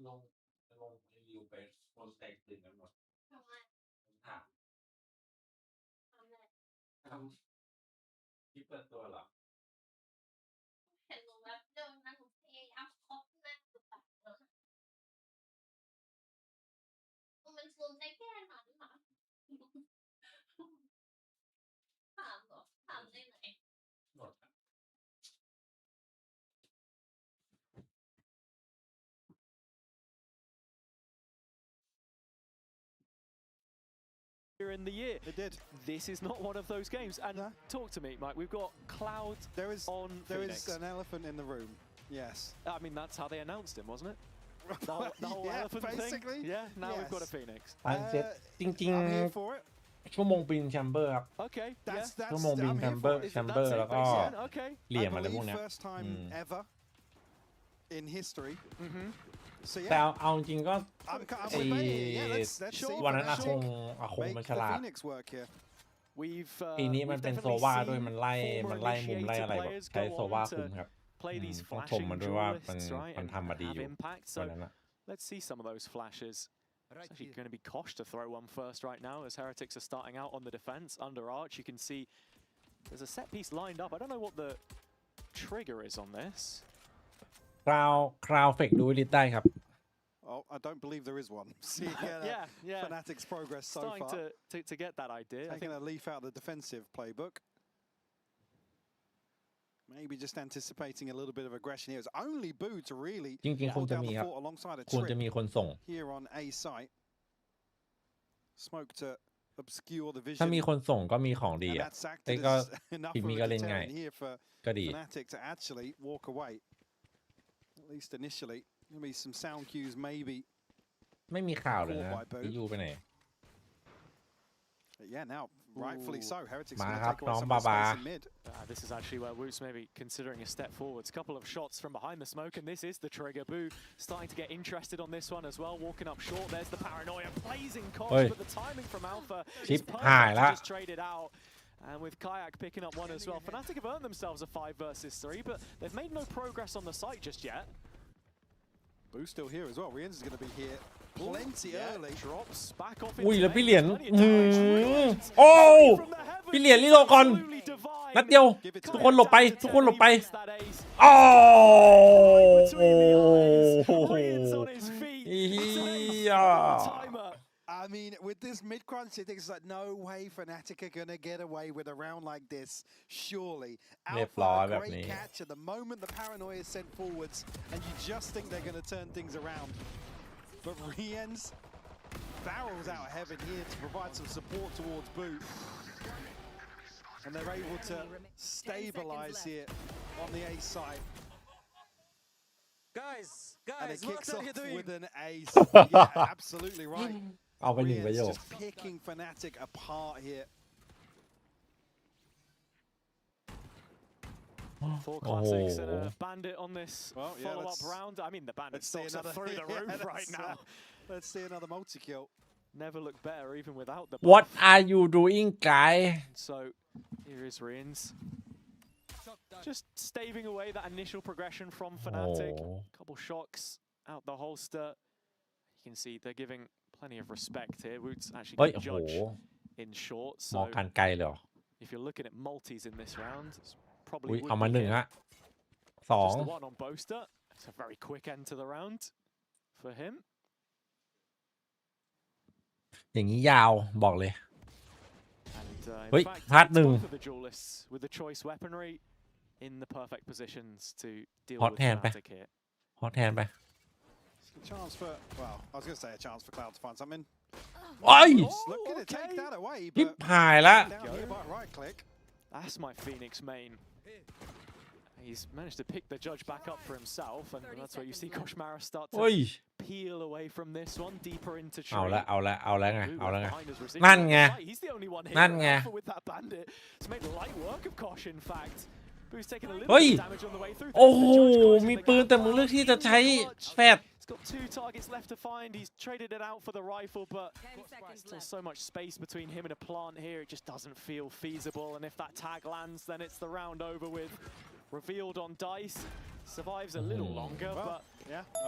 ลงรีวิวไปคนแตกตื่นกันหมดถามทำคลิปเปิดตัวเหรอเห็นหนูแบบเดินนะหนูพยายามคบหน้าสุดแบบมันซูมได้แค่นั้นหรอถามเหรอถามได้ไหนหมด In the year. It did. This is not one of those games. And talk to me, Mike. We've got Cloud on Phoenix. There is an elephant in the room. Yes. I mean, that's how they announced him, wasn't it? The whole yeah, elephant basically. thing? Yeah, now we've got a Yes. Phoenix. อันเซ็ตจริง I'm here for it. ๆชั่วโมงบินแชมเบอร์ครับ Okay, That's, yeah. that's, ชั่วโมงบิน I'm แช here มเบอ for ร์ it. แชมเบอร์แล้วก็ Okay. เหลี่ยม I อะไรพวก believe เนี้ย first time ever in history. So แต่ yeah. เอาจริงก็ I'm ไอ้ debating. Yeah, let's see วัน if นั้นอาคง Make มัน the ฉลาด Phoenix work here. ปีนี้มันเป็นโซวาด้วยมันไล่มุมไล่อะไรแบบใช้โซวาคุมครับ Play these ต้องชม flashing มันด้วยว่ามัน duelists, right? มัน And ทำมาดีอ have ยู่ impact. วัน So นั้นนะ let's see some of those flashes. It's actually going to be Kosh to throw one first right now as Heretics are starting out on the defense. Under Arch, you can see there's a set piece lined up. I don't know what the trigger is on this. คราวเฟกดูลิได้ครับ Oh, I don't believe there is one. Seeing yeah. Fnatic's progress so Starting far. to get that idea. Taking a leaf out of the defensive playbook. Maybe just anticipating a little bit of aggression here. It's only Boo to really จริงๆควร hold จะ down มี the ครับ fort alongside a ควรจะ Trick มีคนส่ง here on A site. Smoke to obscure the ถ้า vision. มีคนส่งก็มีของดี And อ่ะ that's แต่ acted ก็ as enough ทีม of นี้ a ก็เล่นง่าย deterrent here for ก็ดี Fnatic to actually walk away. At least initially. There'll be some sound cues maybe. ไม่มีข่าวเลยนะยูไปไหน But yeah, now rightfully so. Heretics มา going ค to รับ take น้ away อง some บา of the บา space in mid. This is actually where Woots may be considering a step forwards. A couple of shots from behind the smoke, and this is the trigger. Boo starting to get interested on this one as well, walking up short. There's the paranoia, blazing Kosh, but the timing from Alpha is perfect to just trade it out. And with Kayak picking up one as well. Fnatic have earned themselves a 5 versus 3, but they've made no progress on the site just yet. Boo still here as well. Rienz is going to be here plenty early. Drops back off อุ้ย into แล้ว base. พี่เหรียญ Plenty of damage. โอ้ From the heavens, พี่เหรียญรีโหลดก่อน absolutely divine. นัดเดียว ทุกคนหลบไป ทุกคนหลบไป โอ้ Rienz on his feet. เฮีย Timer. I mean, with this mid crunch, it's like no way Fnatic are gonna get away with a round like this. Surely, Alpha, a great catch at the moment the paranoia is sent forwards, and you just think they're gonna turn things around. But Rien's barrels out of heaven here to provide some support towards Boot, and they're able to stabilize here on the A side. Guys, and it kicks off with an ace. Yeah, absolutely right. เอาไปหนึ่งประโยค Just picking Fnatic apart here. Four classics and a bandit on this follow-up round. I mean, the bandit stocks are through the roof right now. Let's see another multi-kill. Never looked better even without the What are you doing, guy? So here is Riens. Just staving away that initial progression from Fnatic. Couple shocks out the holster. You can see they're giving plenty of respect here. Woot's actually going to judge in short. So if you're looking at multis in this round, it's probably เอามา1 ฮะ 2 just the one on Boaster. It's a very quick end to the round for him. อย่างนี้ยาวบอกเลย And เฮ้ย in fact, พลาด it's 1 both of the duelists with the choice weaponry in the perfect positions to deal with Fnatic here. ฮอตแทนไป A chance for, well, I was going to say a chance for Cloud to find something. โอ้ย Looking to take that away, ทิป but หายละ down here by right click. That's my Phoenix main. He's managed to pick the judge back up for himself, and that's where you see Koshmara start to peel away from this one, deeper into tree. เอาละไงนั่นไง He's the only one นั่นไง here with that bandit. It's made light work of Kosh, in fact. Who's taking a little bit of damage on the way through. โอ้โหมีปืนแต่มึงเลือกที่จะใช้แฟด He's got 2 targets left to find. He's traded it out for the rifle, but still so much space between him and a plant here. It just doesn't feel feasible. And if that tag lands, then it's the round over with. Revealed on dice. Survives a little longer, but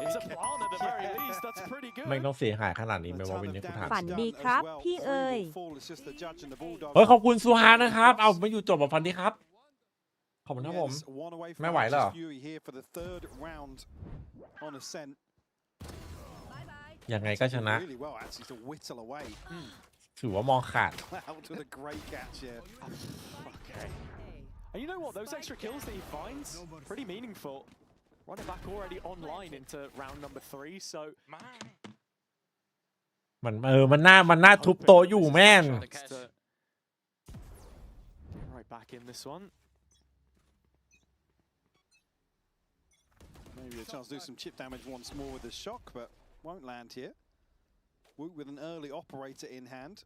it's a plant at the very least. That's pretty good. ไม่ต้องเสียหายขนาดนี้ไม่ว่าวินนี่กูถาม ฝันดีครับพี่เอ๋ย เฮ้ยขอบคุณซูฮานะครับ เอามาอยู่จบแบบฟันดีครับ ขอบคุณครับผม ไม่ไหวแล้ว ยังไงก็ชนะ ถือว่ามองขาด And you know what? Those extra kills that he finds, pretty meaningful. Running back already online into round number 3, so มันน่าทุบโตะอยู่แม่น right back in this one. Maybe a chance to do some chip damage once more with the shock, but won't land here. Woot with an early operator in hand.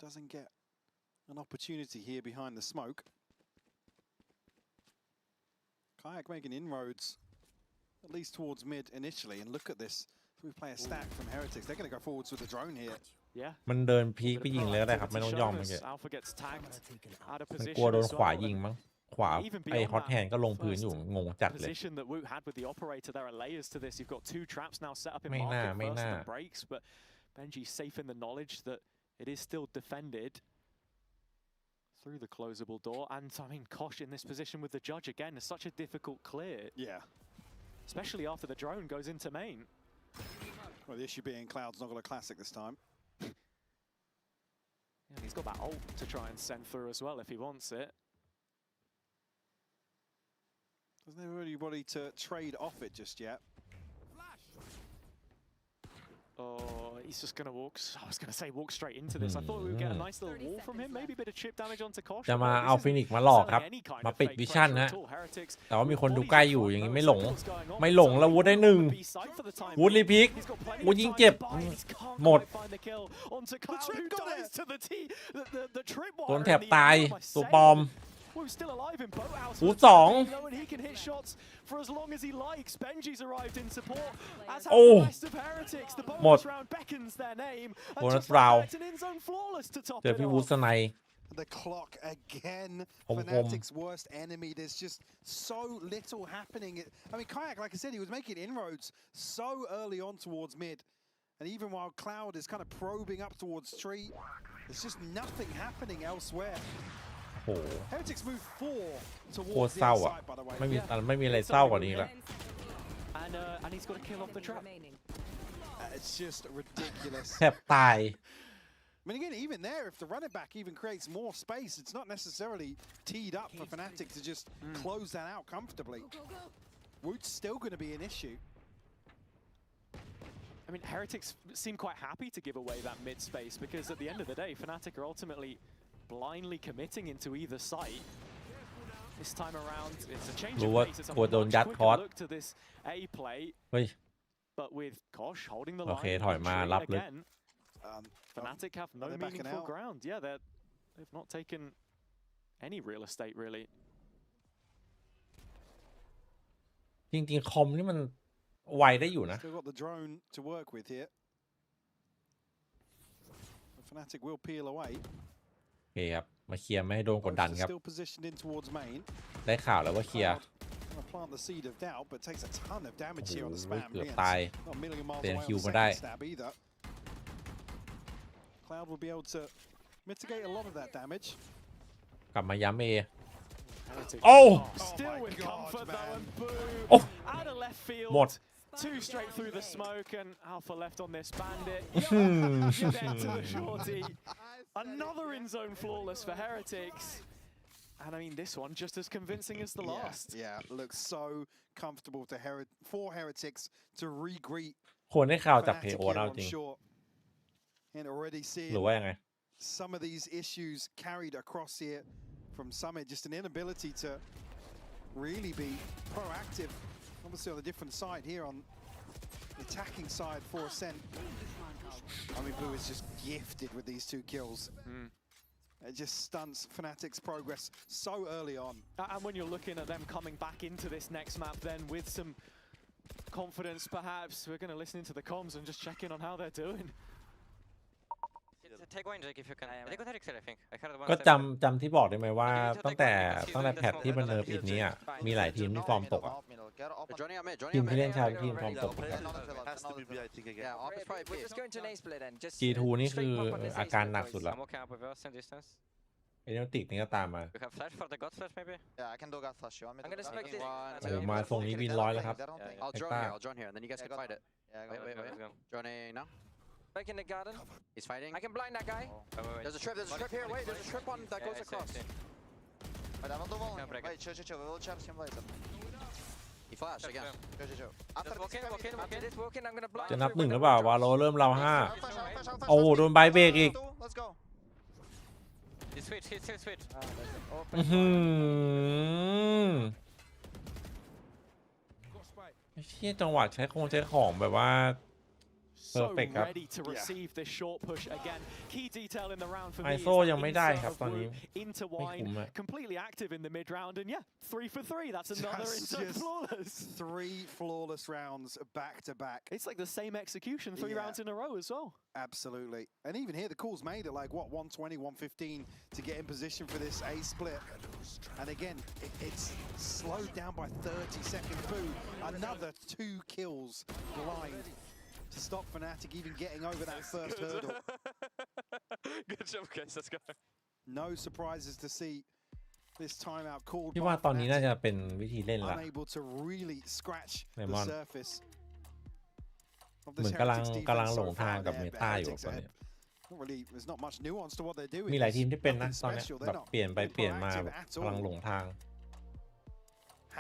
Doesn't get an opportunity here behind the smoke. Kayak making inroads, at least towards mid initially, and look at this. We play a stack from Heretics. They're going to go forwards with the drone here. มันเดินพีคไปยิงเลยก็ได้ครับไม่ต้องย่องมันเยอะมันกลัวโดนขวายิงมั้งขวาไอ้ฮอตแฮนด์ก็ลงพื้นอยู่งงจัดเลย ไม่น่า but Benji safe in the knowledge that it is still defended through the closable door, and I mean Kosh in this position with the judge again is such a difficult clear. Yeah. Especially after the drone goes into main. Well, the issue being Cloud's not got a classic this time. Yeah, he's got that ult to try and send through as well if he wants it. Doesn't have anybody to trade off it just yet. Oh, he's just going to walk. I was going to say walk straight into this. I thought we would get a nice little wall from him. Maybe a bit of chip damage onto Kosh. จะมาเอาฟินิกซ์มาหลอกครับมาปิดวิชั่นนะแต่ว่ามีคนดูใกล้อยู่อย่างนี้ไม่หลงแล้ววูดได้1วูดรีพิกวูดยิงเจ็บหมดโดนแถบตายตัวปลอมวูด2โอ้หมดโบนัสราวเจอพี่วูดสไน The clock again. Fnatic's worst enemy. There's just so little happening. I mean, Kayak, like I said, he was making inroads so early on towards mid. And even while Cloud is kind of probing up towards tree, there's just nothing happening elsewhere. Heretics move 4 towards the outside, by the way. ไม่มีอะไรเศร้ากว่านี้ละ And he's got to kill off the trap. It's just ridiculous. แทบตาย I mean, again, even there, if the running back even creates more space, it's not necessarily teed up for Fnatic to just close that out comfortably. Woot's still going to be an issue. I mean, Heretics seem quite happy to give away that mid space because at the end of the day, Fnatic are ultimately blindly committing into either site. This time around, it's a change of pace. It's a much quicker look to this A play. เฮ้ย But with Kosh holding the โอ line เคถอยมารับลึก again, Fnatic have no meaningful ground. Yeah, they've not taken any real estate really. จริงๆคอมนี่มันไวได้อยู่นะ Still got the drone to work with here. Fnatic will peel away. โอเคครับมาเคลียร์ไม่ให้โดนกดดันครับ Still positioned in towards main. ได้ข่าวแล้วว่าเคลียร์ Plant the seed of doubt, but takes a ton of damage here on the โอ้โห spam. เกือบตาย Not a million miles เปลี่ยน away คิว on the มาได้ second stab either. Cloud will be able to mitigate a lot of that damage. กลับมาย้ำเอ Oh! Oh! Still with comfort though, and boom! Oh! Out of left field. หมด Two straight through the smoke, and Alpha left on this bandit. Hmm. You're dead to the shorty. Another in-zone flawless for Heretics. And I mean, this one just as convincing as the last. Yeah, looks so comfortable for Heretics to re-greet ควรได้ข่าวจากเพ Fnatic โอ here เรา on จริง shore. And already ห seeing รือว่ายังไง some of these issues carried across here from Summit, just an inability to really be proactive. Obviously on a different side here on the attacking side for Ascent. I mean, Blue is just gifted with these 2 kills. It just stunts Fnatic's progress so early on. And when you're looking at them coming back into this next map then with some confidence perhaps, we're going to listen into the comms and just check in on how they're doing. Take one, Jake, if you can. They got Ericsson, I think. I heard one. ก็จำที่บอกได้ไหมว่าตั้งแต่แพทที่มันเนิร์ฟอีกนี้อ่ะมีหลายทีมที่ฟอร์มตกอ่ะ Johnny up mid, ที Johnny ม up ที่ mid. เล่นชายทีมฟอร์มตก Has to be B, I think, again. Yeah, off is probably We're B. just going to an A split then. Just G2 นี่คืออาการหนักสุดละ I'm okay up with us in distance. เอเนลติกนี่ก็ตามมา You have flash for the God flash maybe? Yeah, I can do God flash. You want me to I'm gonna spec this. โอ้โหมาทรงนี้วินร้อยแล้วครับ I'll drone here, I'll drone here, and then you guys can fight it. Wait. Drone A now. Back in the garden. He's fighting. I can blind that guy. There's a trip here. Wait, there's a trip one that goes across. Wait, I will do one. Wait, chill. We will charge him later. He flashed again. Chill. Just walk in. This walk in. I'm gonna blind. จะนับ 1หรือเปล่าวาโลเริ่มเรา5โอ้โหโดนใบเบรกอีก Let's go. He switch.อื้อหือเชี่ยจังหวะใช้ของแบบว่า So ready to receive this short push again. Key detail in the round for me is ISO ยังไม่ได้ครับ insert ตอน of นี้ Wu into ไม่ wine, คุ้มอะ completely active in the mid round, and yeah, 3 for 3. That's another That's insert just flawless. 3 flawless rounds back to back. It's like the same execution 3 rounds in a row as well. Absolutely. And even here, the call's made at like, what, 120, 115 to get in position for this A split. And again, it's slowed down by 30 seconds. Boo, another 2 kills blind to stop Fnatic even getting over that first hurdle. Good job, guys. Let's go. No surprises to see this timeout called พี่ by ว่าตอนนี้น่า Fnatic, จะเป็นวิธีเล่นละ unable to really scratch the Lemon. surface of เหมื this อนกำลัง Heretics หลง defense so ทาง far กับ there, เม but ตาอยู่ Heretics ตอน are นี้ not really, there's not much nuance to what they're doing. มีหลายทีมที่เป็นนะ Nothing ตอนนี้ special. แบ They're บ not เปลี่ยนไปเปลี่ยนมา proactive แบบ at กำลัง all. หลงทาง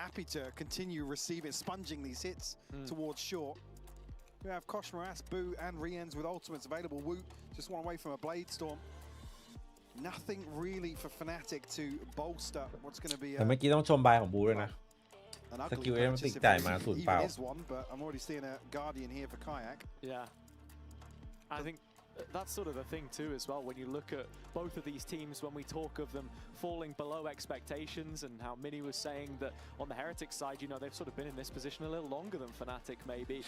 Happy to continue receiving, sponging these hits towards short. We have Kosh Moras, Boo, and Riens with ultimates available. Woot just one away from a Blade Storm. Nothing really for Fnatic to bolster what's going to be แต่เมื่อกี้ต้องชมบายของบูด้วยนะ an สกิ ugly ลเอ็ม purchase ติก if จ่าย there มา even 0 เปล่า is one, but I'm already seeing a Guardian here for Kayak. Yeah. I think that's sort of the thing too as well when you look at both of these teams, when we talk of them falling below expectations, and how Mini was saying that on the Heretic side, you know, they've sort of been in this position a little longer than Fnatic maybe.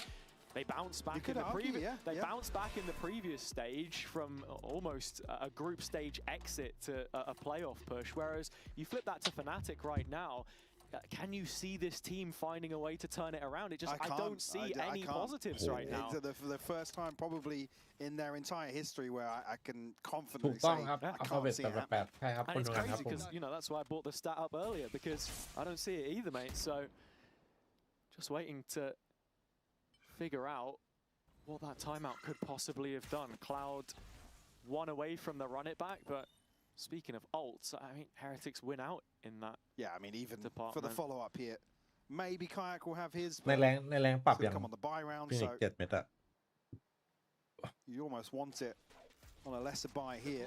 They bounced back in the previous. They bounced back in the previous stage from almost a group stage exit to a playoff push. Whereas you flip that to Fnatic right now, can you see this team finding a way to turn it around? It just I don't see any positives right now. It's the first time probably in their entire history where I can ถู confidently กต้อง say ครับ I อัลฟา can't เบต see แป it ดแปดใช่ครับ And คน it's ดูกันครับ crazy ผม because, you know, that's why I brought the stat up earlier, because I don't see it either, mate. So just waiting to figure out what that timeout could possibly have done. Cloud one away from the run it back, but speaking of ults, I mean, Heretics win out in that. Yeah, I mean, even department. for the follow-up here, maybe Kayak will have his. ในแรงปรับ It's อย่าง gonna come on the buy round, ฟินิก so 7 เมตรอะ you almost want it on a lesser buy here.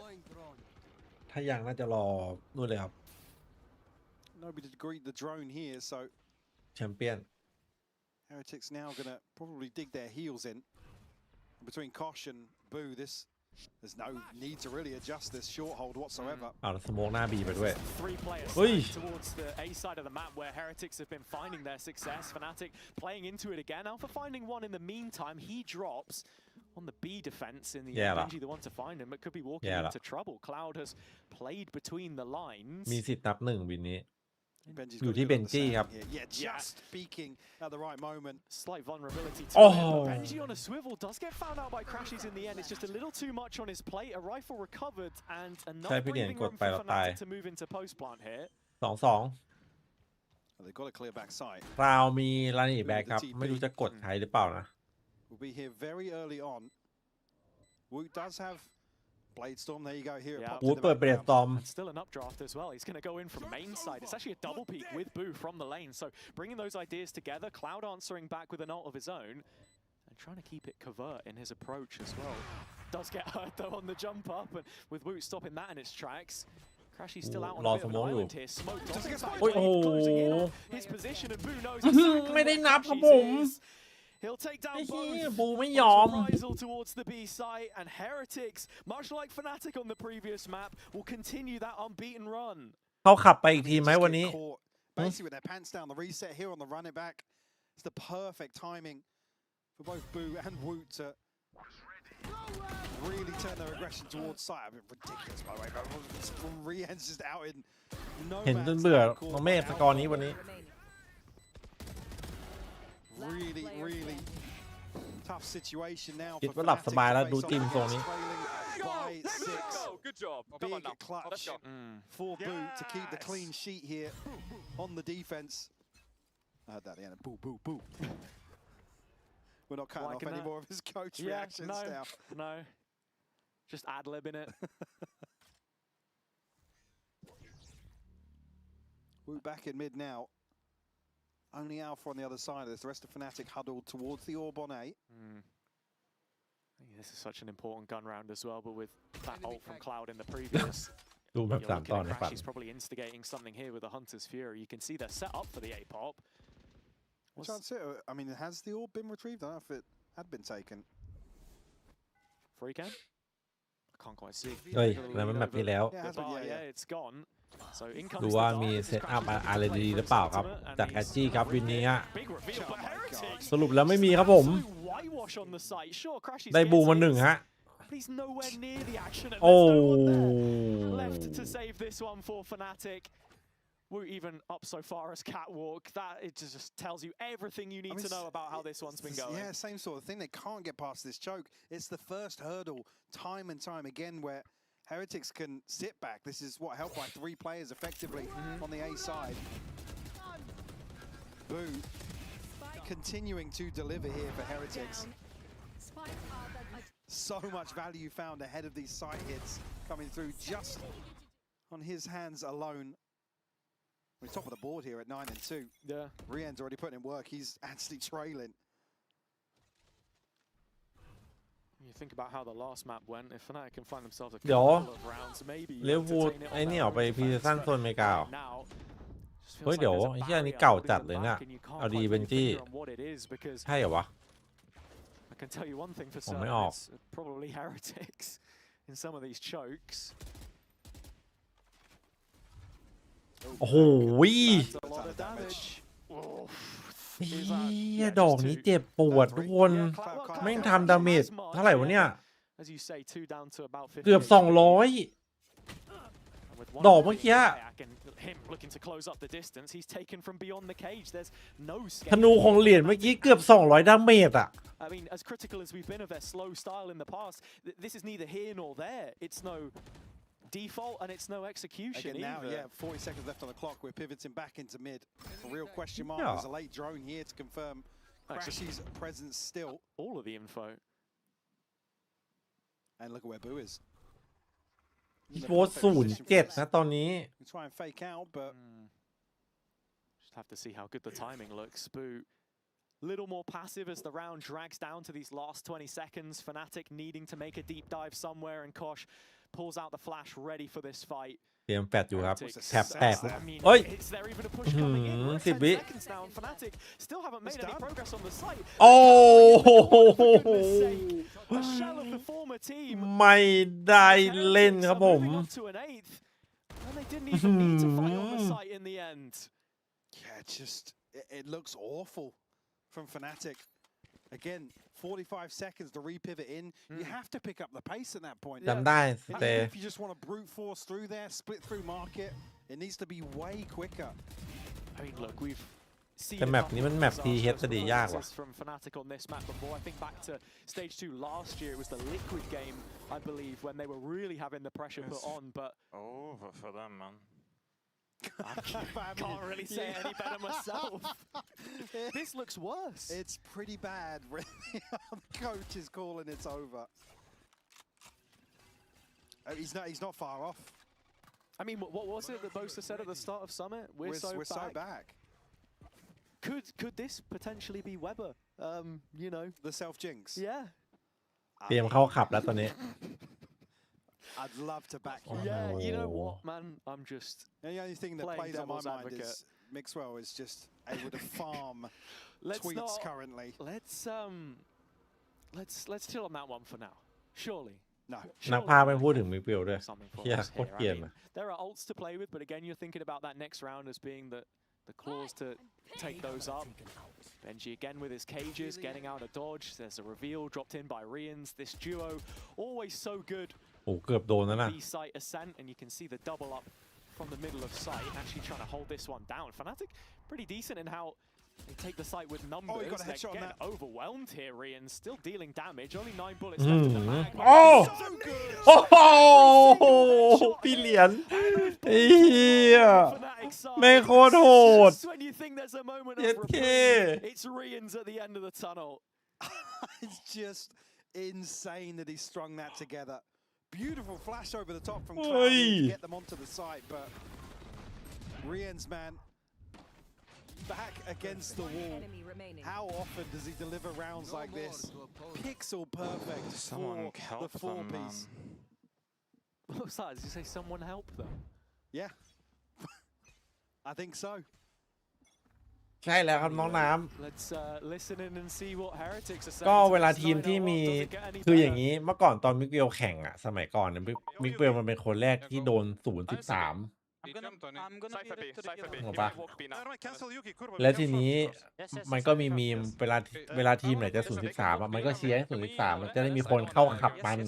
ถ้ายังน่าจะรอนู่นเลยครับ Nobody to greet the drone here, so แชมเปี้ยน Heretics now gonna probably dig their heels in. Between Kosh and Boo, there's no need to really adjust this short hold whatsoever. เอาสโมกหน้าบีไปด้วย Three players เฮ้ย towards the A side of the map where Heretics have been finding their success. Fnatic playing into it again. Alpha finding one in the meantime. He drops on the B defense in the end. Benji the one to find him, but could be walking into trouble. Cloud has played between the lines. มีสิทธิ์นับหนึ่งวินนี้ Benji's อยู่ got ที่ a เบ good นจี้ครับ understanding here. Yeah, just peeking at the right moment. Slight vulnerability to Oh. it, but Benji on a swivel does get found out by Crashies in the end. It's just a little too much on his plate. A rifle recovered and enough ใช่พี่เหรียญ breathing กด room ไป for แล้วตาย Fnatic to move into post plant here. 2-2 They've got a clear back side. ราวมีลานิแบ็กครับ ไม่รู้จะกดใช้หรือเปล่านะ We'll be here very early on. Woot does have Blade Storm. There you go. Here it popped วู in ด the เปิดเบรด background. ตอม And still an updraft as well. He's going to go in from main side. It's actually a double peek with Boo from the lane. So bringing those ideas together, Cloud answering back with an ult of his own and trying to keep it covert in his approach as well. Does get hurt though on the jump up, and with Woot stopping that in its tracks. Crashy's still out on a bit of an island here. Smoke dropping back, closing in on his position, and Boo knows ไม่ได้ exactly นับ where ครับ Crashies ผม is. He'll take down ไอ้เหี้ย both. บูไม่ยอม Reprisal towards the B site, and Heretics, much like Fnatic on the previous map, will continue that unbeaten run. เขาขับไปอีกทีไหม Just วัน get นี้ caught basically with their pants down. The reset here on the run it back. It's the perfect timing for both Boo and Woot to really turn their aggression towards site. I mean, ridiculous, by the way. But Rien's just out in no เห็นจน man's เบื่อ land, caught น้อง by เมฆสกอร์นี้ Alpha. วันนี้ Really tough situation now คิด for ว่าหลับ Fnatic สบายแล้ว to ดู face จิม off ทรงนี้ trailing by 6. Go! Good job. Come on Big now. clutch Let's go. for Boo to keep the clean sheet here on the defense. I heard that at the end. Boo, boo, boo. We're not cutting off any more of his coach reactions now. No. Just ad-libbing it. Boo back in mid now. Only Alpha on the other side of this. The rest of Fnatic huddled towards the orb on A. I think this is such an important gun round as well, but with that ult from Cloud in the previous, ดูแบบ you're 3 looking ตอน at ในฝัน Crashy's probably instigating something here with the Hunter's Fury. You can see they're set up for the A pop. Chance it. I mean, has the orb been retrieved? I don't know if it had been taken. Free cam? I can't quite see. เฮ้ยแล้วมันแบบนี้แล้ว Yeah, it has The been, bar, yeah, yeah, it's gone. So in ดู comes ว่า the มี dart. เซตอัพอะไรดีๆหรือเปล่าครับ จากแคชจี้ครับวินนี้อะ Big reveal, but Heretics สรุปแล้วไม่มีครับผม absolute whitewash on the site. Sure, Crashy's ได้บูมา gets 1 it, ฮะ but he's nowhere near the action, and โอ้ there's no one there left to save this one for Fnatic. We're even up so far as Catwalk. That it just tells you everything you need to know about how this one's been going. Yeah, same sort of thing. They can't get past this choke. It's the first hurdle time and time again where Heretics can sit back. This is what helped by 3 players effectively on the A side. Boo continuing to deliver here for Heretics. So much value found ahead of these side hits coming through just on his hands alone. We're top of the board here at 9 and 2. Yeah. Rien's already putting in work. He's actually trailing. You think about how the last map went. If Fnatic can find themselves a เดี๋ยว couple of rounds, maybe ลิเวอร์พูล entertain it ไอ้ on นี่ their ออกไป own พรีซี defense, ซั่น but โซนอเมริกาเหรอ now, just เฮ้ย feels เดี๋ยว like there's a ไอ้เหี้ยนี่ barrier เก่า holding จัด them เลยเนี่ย back, and you can't เอาดี quite เบ put น your จี้ finger on what it is, because ใช่เหรอวะ I can tell you one thing for ผมไม่ certain, ออก it's probably Heretics in some of these chokes. โอ้โห That's a lot of damage. Oh, เฮียดอกนี้เจ็บปวดทุกคนแม่งทำดาเมจเท่าไหร่วะเนี่ย As you say, 2 down to about 50. เกือบ 200 ดอกเมื่อกี้ Him looking to close up the distance. He's taken from beyond the cage. There's no ธนูของเหรียญเมื่อกี้เกือบ 200 ดาเมจอะ I mean, as critical as we've been of their slow style in the past, this is neither here nor there. It's no default and it's no execution Again now, either. yeah, 40 seconds left on the clock. We're pivoting back into mid. A real question mark. Yeah. There's a late drone here to confirm Crashy's presence still. All of the info. And look at where Boo is. โค้ด07นะตอนนี้ Try and fake out, but just have to see how good the timing looks. Boo, little more passive as the round drags down to these last 20 seconds. Fnatic needing to make a deep dive somewhere, and Kosh pulls out the flash ready for this fight. เตรียมแฟดอยู่ครับแท็บแตกเฮ้ย10 วิ Still haven't made any progress on the site. โอ้โห A shell of the former team. ไม่ได้เล่นครับผม Moving up to an 8th, and they didn't even need to fight on the site in the end. yeah, just it looks awful from Fnatic. Again, 45 seconds to repivot in. You have to pick up the pace at that point. จำได้ And แต่ even if you just want to brute force through there, split through market, it needs to be way quicker. I mean, look, we've seen แต่แมปนี้มันแมป TH จะดียากว่ะ from Fnatic on this map before. I think back to stage 2 last year, it was the Liquid game, I believe, when they were really having the pressure put on. But over for them, man. I can't really say any better myself. This looks worse. It's pretty bad. Really. The coach is calling it's over. He's not far off. I mean, what was it that Bosa said at the start of Summit? We're so back. Could this potentially be Weber? You know, the self jinx. Yeah. เตรียมเข้าขับแล้วตอนนี้ I'd love to back you. Yeah, you know what, man? I'm just. The only thing that plays on my mind is Mixwell is just able to farm tweets currently. Let's chill on that one for now. Surely. No. นักพาไปพูดถึงมิกวิลด้วยเฮียโคตรเกลียดเลย There are ults to play with, but again, you're thinking about that next round as being the claws to take those up. Benji again with his cages, getting out a dodge. There's a reveal dropped in by Rians. This duo, always so good. โอ้เกือบโดนแล้วนะ B-site ascent, and you can see the double up from the middle of site, actually trying to hold this one down. Fnatic pretty decent in how they take the site with numbers. Oh, you got a headshot They're on getting that. overwhelmed here, Rian. Still dealing damage. Only 9 bullets left in the mag. โอ้โอ้โหพี่เหรียญเฮียแม่งโคตรโหด Just when you think there's a moment of เย็ดเค reprieve, it's Rian's at the end of the tunnel. It's just insane that he strung that together. Beautiful flash over the top from Cloudy to get them onto the site, but Rian's man back against the wall. How often does he deliver rounds like this? Pixel perfect for the 4-piece. What was that? Did you say someone help them? Yeah. I think so. ใช่แล้วครับน้องน้ Let's listen in and see what Heretics are ำ saying. ก็เวลาทีมที่มีคืออย่างนี้เมื่อก่อนตอนมิกวิลแข่งอะสมัยก่อนเนี่ยมิกวิลมันเป็นคนแรกที่โดน0-13ถูกปะและทีนี้มันก็มีมีมเวลาทีมไหนจะ0-13อะมันก็เชียร์ให้0-13มันจะได้มีคนเข้าขับมัน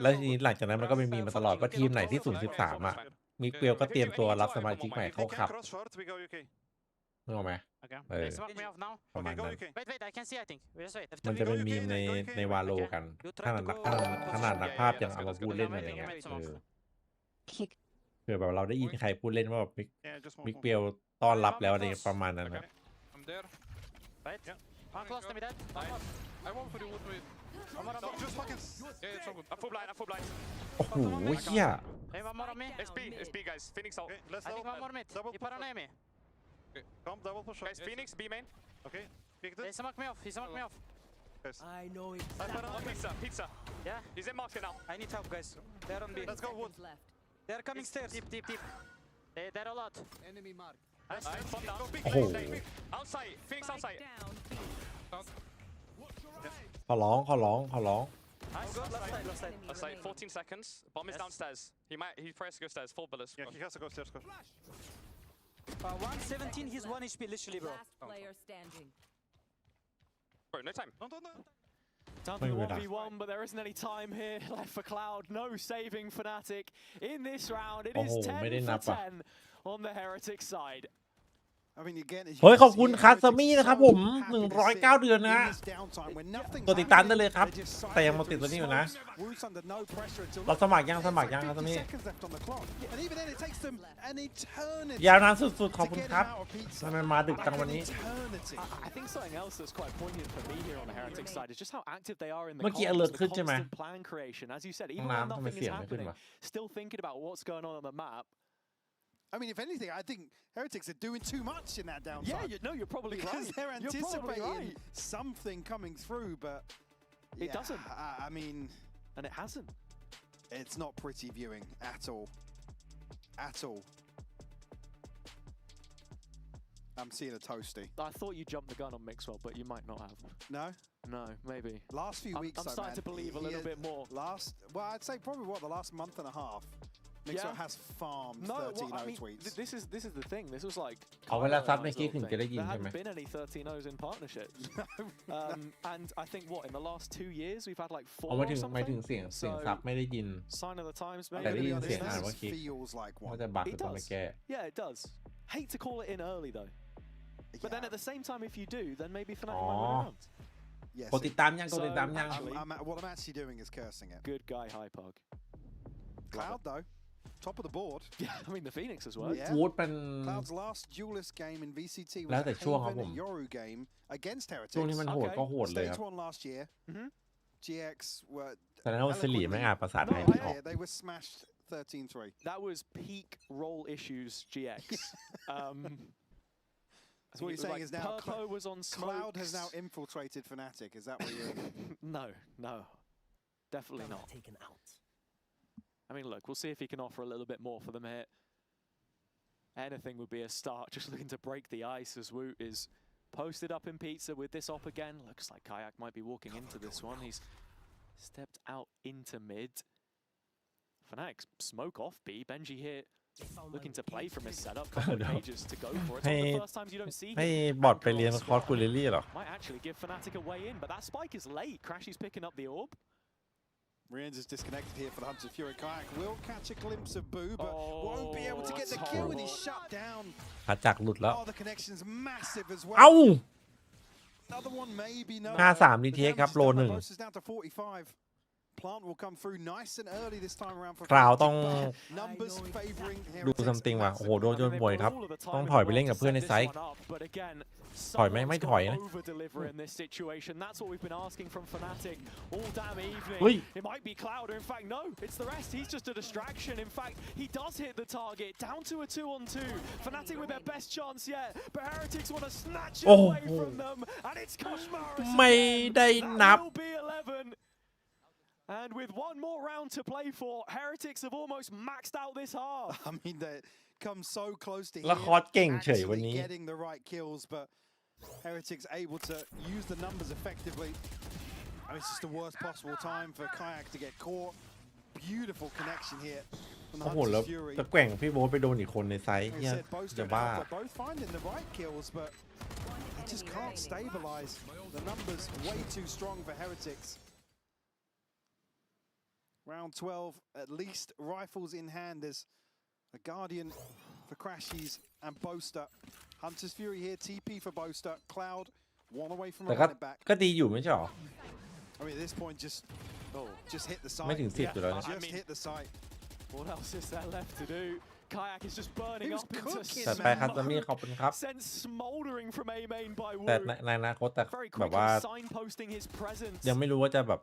แล้วทีนี้หลังจากนั้นมันก็มีมาตลอดว่าทีมไหนที่0-13อะมิกวิลก็เตรียมตัวรับสมาชิกใหม่เข้าขับนึกออกไหมประมาณนั้นมันจะเป็นมีมในวาโลกันขนาดนักภาพยังเอามาพูดเล่นอะไรเงี้ยเผื่อแบบเราได้ยินใครพูดเล่นว่าแบบมิกเปียวต้อนรับแล้วอะไรประมาณนั้นครับโอ้โหเฮีย SB guys, Phoenix out. Let's double Come, double push. Guys, Phoenix, B main. Okay, pick this. He smoke me off. Guys. I know it. Pizza. Yeah. He's in market now. I need help, guys. They're on B. Let's go, Wood. They're coming stairs. Deep. They're a lot. Enemy mark. Bomb down. Outside. Phoenix outside. ขอร้อง Left side. 14 seconds. Bomb is downstairs. He tries to go stairs. 4 bullets. Yeah, he has to go stairs. 117, he's 1 HP literally, bro. Last player standing. Bro, no time. No. Down to the 1v1, but there isn't any time here left for Cloud. No saving Fnatic in this round. It is 10 for 10 on the Heretic side. เฮ้ยขอบคุณคาสมี่นะครับผม109เดือนนะกดติดตามได้เลยครับแต่ยังมาติดตัวนี้อยู่นะเราสมัครยังคาสมี่ยาวนานสุดๆขอบคุณครับทำไมมาดึกจังวันนี้ I think something else that's quite poignant for me here on the Heretic side is just how active they are in the เมื่อกี้ alert ขึ้นใช่ไหม constant plan creation. As you said, even when nothing is happening, still thinking about what's going on the map. I mean, if anything, I think Heretics are doing too much in that downside. Yeah, you're probably because right. They're anticipating something coming through, but it doesn't. I mean, and it hasn't. It's not pretty viewing at all. At all. I'm seeing a toasty. I thought you jumped the gun on Mixwell, but you might not have. No? No, maybe. Last few weeks, I'm starting to believe a little bit more. Well, I'd say probably the last month and a half. Mixwell has farmed 13-0 tweets. This is the thing. This was like. เอาเวลาซับในกี้ถึงจะได้ยิน There ใช่ไหม haven't been any 13-0s in partnerships. And I think what in the last 2 years we've had like 4 เอา or ไม่ถึง something. เสียงซับไม่ได้ยิน Sign of the times, แต่ maybe. ได้ยินเสียงอ่านว่าคิก feels like ว่า one. จะบักห It รือต้องไป does. แก้ Yeah, it does. Hate to call it in early though. But then at the same time, if you do, then maybe Fnatic might win around. Yes. กดติดตามยังกดติดตามยัง What I'm actually doing is cursing it. Good guy, Hypog. Cloud though, top of the board. Yeah, I mean the Phoenix as well. Yeah. วูดเป็น Cloud's last duelist game in VCT แล้ was วแต่ a ช่วงครับผม Haven Yoru game against ช่วง Heretics. นี้มันโหดก็โหดเลยครับ Stage 1 last year. GX were แต่นั้นว่าสิริไม่อ่านภาษาไทย No, ไม่ออก they were smashed 13-3. That was peak role issues GX. So what you're saying is now Purpo was on Cloud has smokes. now infiltrated Fnatic. Is that what you're? No, definitely not. Taken out. I mean, look, we'll see if he can offer a little bit more for them here. Anything would be a start. Just looking to break the ice as Woot is posted up in pizza with this op again. Looks like Kayak might be walking into this one. He's stepped out into mid. Fnatic smoke off B. Benji here looking to play from his setup. Couple of pages to go for it. It's one of the first times you don't see ให้ him. บอทไปเรียนคอร์สคูลิลี่หรอ Might actually give Fnatic a way in, but that spike is late. Crashy's picking up the orb. Rians is disconnected here for the Hunter's Fury. Kayak will catch a glimpse of Boo, but won't be able to get the kill, and he's shut down. ขาจักรหลุดแล้ว Oh, the connection's massive as เอ้า well. Another one maybe no. 53 DTX ครับโล 1 Boast is down to 45. Plant will come through nice and early this time around for คราวต้อง numbers favoring ดู Heretics. ซัมติงว่ะโอ้โหโดนจนป่วยครับต้องถอยไปเล่นกับเพื่อนในไซต์ ถอยไหมไม่ถอยนะ Over-deliver in this situation. That's what we've been asking from Fnatic all damn evening. เฮ้ย It might be Cloud, or in fact, no, it's the rest. He's just a distraction. In fact, he does hit the target. Down to a 2-on-2. Fnatic with their best chance yet, but Heretics want to snatch it away from them, and it's Koshmaris. ไม่ได้นับ That will be 11. And with one more round to play for, Heretics have almost maxed out this half. I mean, they come so close to แล้วคอร์สเก่งเฉยวัน actually นี้ getting the right kills, but Heretics able to use the numbers effectively. I mean, it's just the worst possible time for Kayak to get caught. Beautiful connection here from the โอ้โหแล้ว Hunter's Fury. จะแกว่งพี่โบ๊ทไปโดนอีกคนในไซต์ Like I เนี่ย said, both จะ doing บ้า alpha, both finding the right kills, but they just can't stabilize. The numbers way too strong for Heretics. Round 12, at least rifles in hand. There's a Guardian for Crashies and Boaster. Hunter's Fury here, TP for Boaster. Cloud, one away from แต่ a ก็ run it back. ก็ดีอยู่ไม่ใช่หรอ I mean, at this point, just hit the site. ไม่ถึง10อยู่แล้วนะ Just hit the site. What else is there left to do? Kayak is just burning He was up into cooking, แต่ไปคาสมี่ขอบคุณครับ sent smoldering from A main by แต่ Wu. ในอนาคตแต่ Very แบบ quickly ว่า signposting his presence. ยังไม่รู้ว่าจะแบบ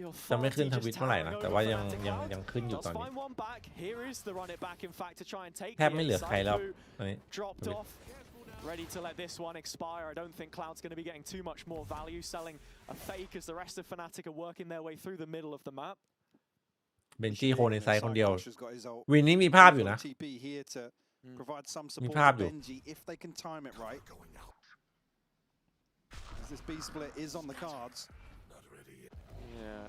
The จะไม่ขึ้น authority ทวิต just เมื่อไหร่นะ towering แต่ว่า over ยัง Fnatic ยัง Cloud. ยังขึ้นอยู่ Does ตอนนี้ find one back. Here is the run it back, in fact, to try and take แทบไม่เหลือใครแล้ว Wu ตอนนี้ dropped off. Ready to let this one expire. I don't think Cloud's going to be getting too much more value selling a fake as the rest of Fnatic are working their way through the middle of the map. เบนจี้โฮในไซต์คนเดียว Kosh has got his ult. วินนี้มีภาพอยู่นะ TP here to provide some มี support ภาพ to อยู่ Benji if they can time it right. As this B split is on the cards. Yeah.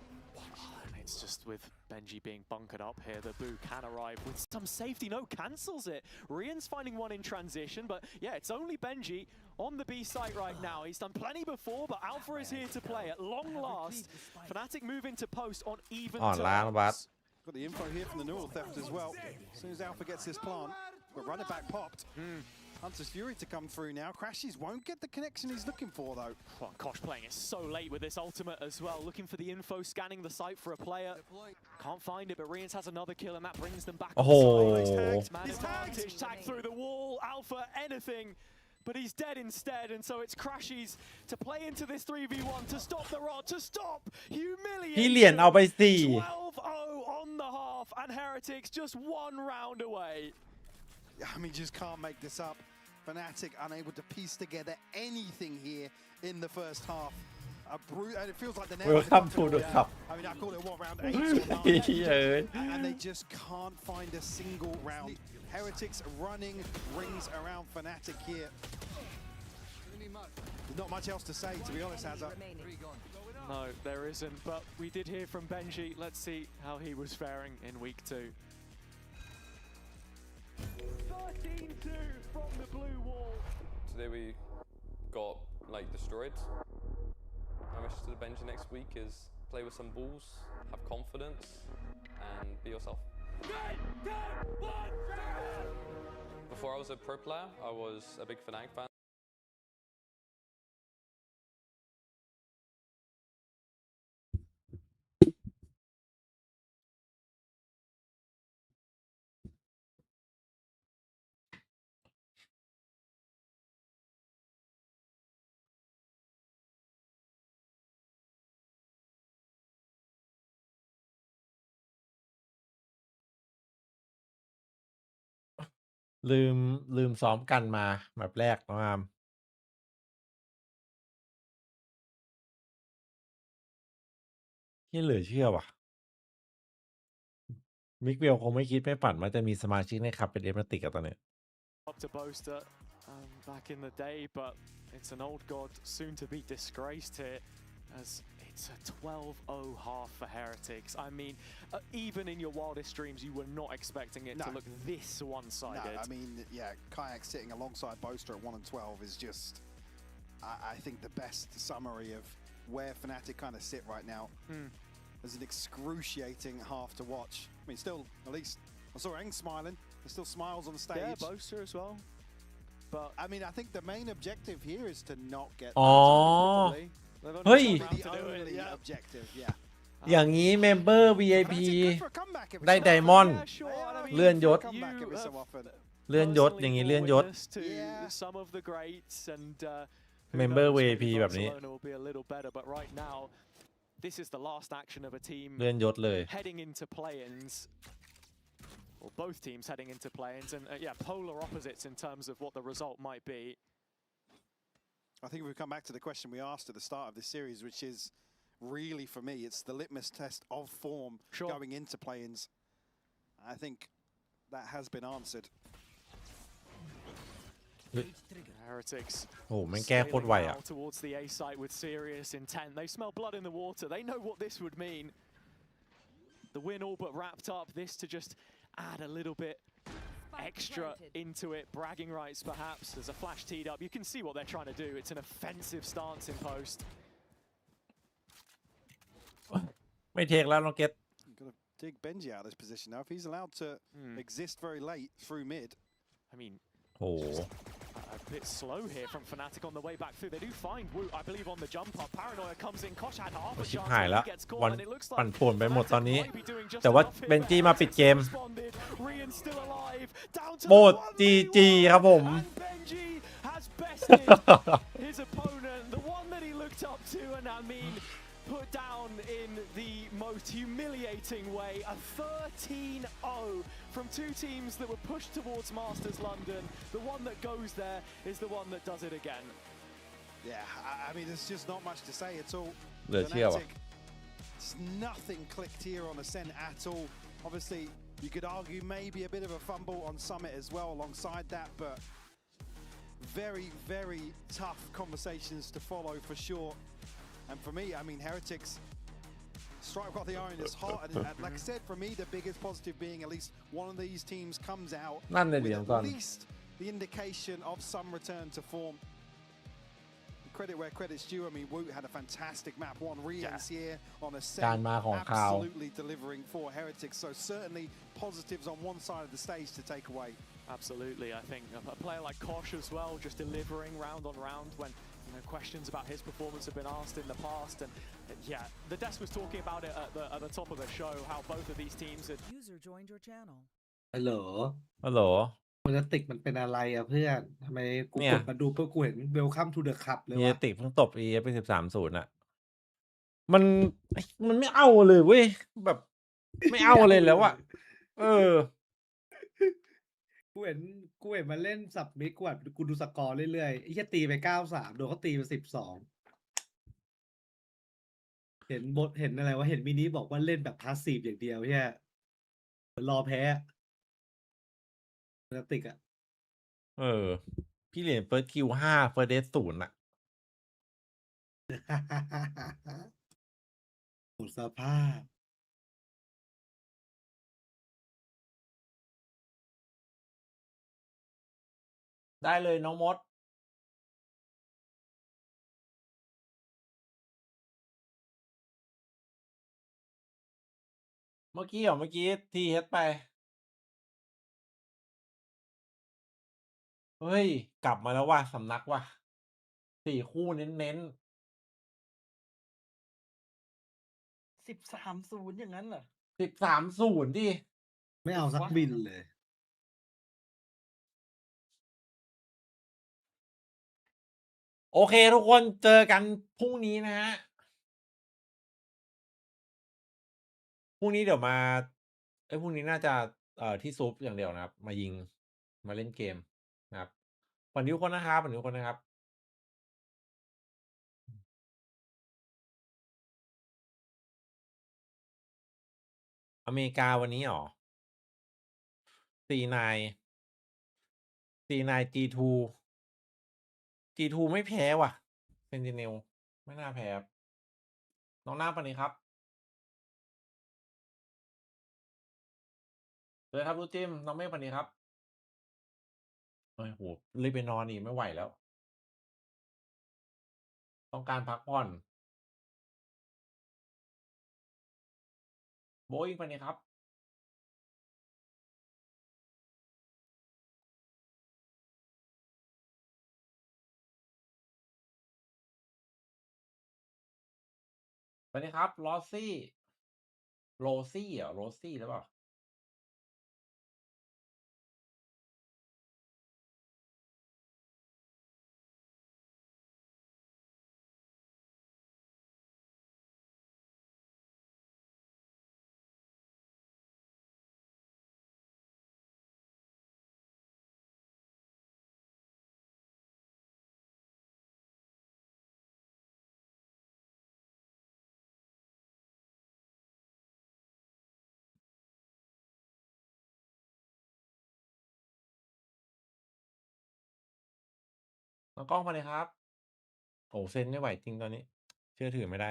It's just with Benji being bunkered up here, the Boo can arrive with some safety. No, cancels it. Rian's finding one in transition, but yeah, it's only Benji on the B site right now. He's done plenty before, but Alpha is here to play at long last. Fnatic move into post on even terms. Got the info here from the neural theft as well. As soon as Alpha gets this plant, but run it back popped. Hunter's Fury to come through now. Crashes won't get the connection he's looking for, though. Well, Kosh playing it so late with this ultimate as well, looking for the info, scanning the site for a player. Can't find it, but Rians has another kill, and that brings them back. Oh. Man advantage, tagged through the wall. Alpha, anything, but he's dead instead, and so it's Crashes to play into this 3v1 to stop the rod, to stop humiliation. พี่เหรียญเอาไป4 12-0 on the half, and Heretics just one round away. I mean, just can't make this up. Fnatic unable to piece together anything here in the first half. And it feels like the Welcome to the cup. I mean, I call it what, round 8 or 9? And they just can't find a single round. Heretics running rings around Fnatic here. There's not much else to say, to be honest, Hazza. No, there isn't, but we did hear from Benji. Let's see how he was faring in week 2. 13-2 from the blue wall. Today we got like destroyed. My message to the Benji next week is play with some balls, have confidence, and be yourself. 3, 2, 1, Before I was a pro player, I was a big Fnatic fan.ลืมซ้อมกันมาแบบแรกน้องอามที่เหลือเชื่อว่ะมิกเวลคงไม่คิดไม่ฝันว่าจะมีสมาชิกในคลับเป็นเอฟนาติกกับตอนนี้ Up to Boaster back in the day, but it's an old god soon to be disgraced here as it's a 12-0 half for Heretics. I mean, even in your wildest dreams, you were not expecting it to look this one-sided. No, I mean, yeah, Kayak sitting alongside Boaster at 1-12 is just, I think, the best summary of where Fnatic kind of sit right now. There's an excruciating half to watch. I mean, still, at least, I saw Eng smiling. There's still smiles on the stage. Yeah, Boaster as well. But I mean, I think the main objective here is to not get. อ๋อ เฮ้ย the only objective, yeah. อย่างนี้เมมเบอร์ VIP ได้ไดมอนด์เลื่อนยศเลื่อนยศอย่างนี้เลื่อนยศ Some of the greats and Member VIP แบบนี้ will be a little better, but right now, this is the last action of a team เลื่อนยศเลย heading into play-ins. Or both teams heading into play-ins, and yeah, polar opposites in terms of what the result might be. I think we come back to the question we asked at the start of this series, which is really, for me, it's the litmus test of form going into play-ins. I think that has been answered. Heretics. โอ้แม่งแก้โคตรไวอ่ะ Towards the A site with serious intent. They smell blood in the water. They know what this would mean. The win all but wrapped up. This to just add a little bit extra into it. Bragging rights, perhaps. There's a flash teed up. You can see what they're trying to do. It's an offensive stance in post. ไม่เทคแล้วน้องเกต Got to dig Benji out of this position now. If he's allowed to exist very late through mid. I mean, โอ้ a bit slow here from Fnatic on the way back through. They do find Woot, I believe, on the jump up. Paranoia comes in. Kosh had half a ชิบ chance. หายแล้ว He gets caught, วัน and it looks ปั่น like ป่วนไปหมดตอนนี้ might be doing just แต่ว่า enough here. เบนจี้มาปิดเกม Responded. Rian still alive. Down to โหมด the จี 1v1. ครับผม And Benji has bested his opponent, the one that he looked up to, and I mean, put down in the most humiliating way. A 13-0 from two teams that were pushed towards Masters London. The one that goes there is the one that does it again. Yeah, I mean, there's just not much to say at all. เหลือเชื่อว่ะ Nothing clicked here on Ascent at all. Obviously, you could argue maybe a bit of a fumble on Summit as well alongside that, but very, very tough conversations to follow for sure. And for me, I mean, Heretics strike while the iron is hot. And like I said, for me, the biggest positive being at least one of these teams comes out นั่นเลย with เดี๋ยว at ก่อน least the indication of some return to form. Credit where credit's due. I mean, Woot had a fantastic map. One Rians here on a set. การมาของเขา Absolutely delivering for Heretics. So certainly positives on one side of the stage to take away. Absolutely, I think a player like Kosh as well, just delivering round on round when questions about his performance have been asked in the past, and yeah, the desk was talking about it at the top of the show, how both of these teams had. User joined your channel. ฮัลโหล ฮัลโหล มันจะติกมันเป็นอะไรอ่ะเพื่อนทำไมกู เนี่ย กดมาดูเพื่อกูเห็น Welcome to the Club เลย เฮียว ะ ติกเพิ่งตบ EF ไป13-0อ่ะมันไม่เอาเลยเว้ยแบบไม่เอาเลยแล้วอ่ะเออ กูเห็นมันเล่นสับมิดกูดูสกอร์เรื่อยๆไอ้เหี้ยตีไป9-3โดนเขาตีไป12เห็นอะไรวะเห็นมินิบอกว่าเล่นแบบพาสซีฟอย่างเดียวแค่รอแพ้ติกอ่ะ เออ พี่เหรียญเฟิร์สคิว5เฟิร์สเดส0อ่ะ หมดสภาพ ได้เลยน้องมด เมื่อกี้ทีเฮดไป เฮ้ย กลับมาแล้วว่ะสำนักว่ะ4 คู่เน้น13-0อย่างนั้นเหรอ 13-0ดิ ไม่เอาสักบินเลย โอเคทุกคนเจอกันพรุ่งนี้นะฮะ พรุ่งนี้เดี๋ยวมาพรุ่งนี้น่าจะที่ซุปอย่างเดียวนะครับ มายิงมาเล่นเกมนะครับฝันดีทุกคนนะครับฝันดีทุกคนนะครับ อเมริกาวันนี้หรอ C9 G2 ไม่แพ้ว่ะเซนติเนลไม่น่าแพ้ครับน้องหน้าปันนี้ครับเลยครับลูกจิมน้องเมฆปันนี้ครับโอ้ยโหรีบไปนอนอีกไม่ไหวแล้ว ต้องการพักผ่อนโบอิงปันนี้ครับปันนี้ครับโรซี่เหรอโรซี่หรือเปล่าน้องกล้องปันนี้ครับโอ้เซ็นไม่ไหวจริงตอนนี้เชื่อถือไม่ได้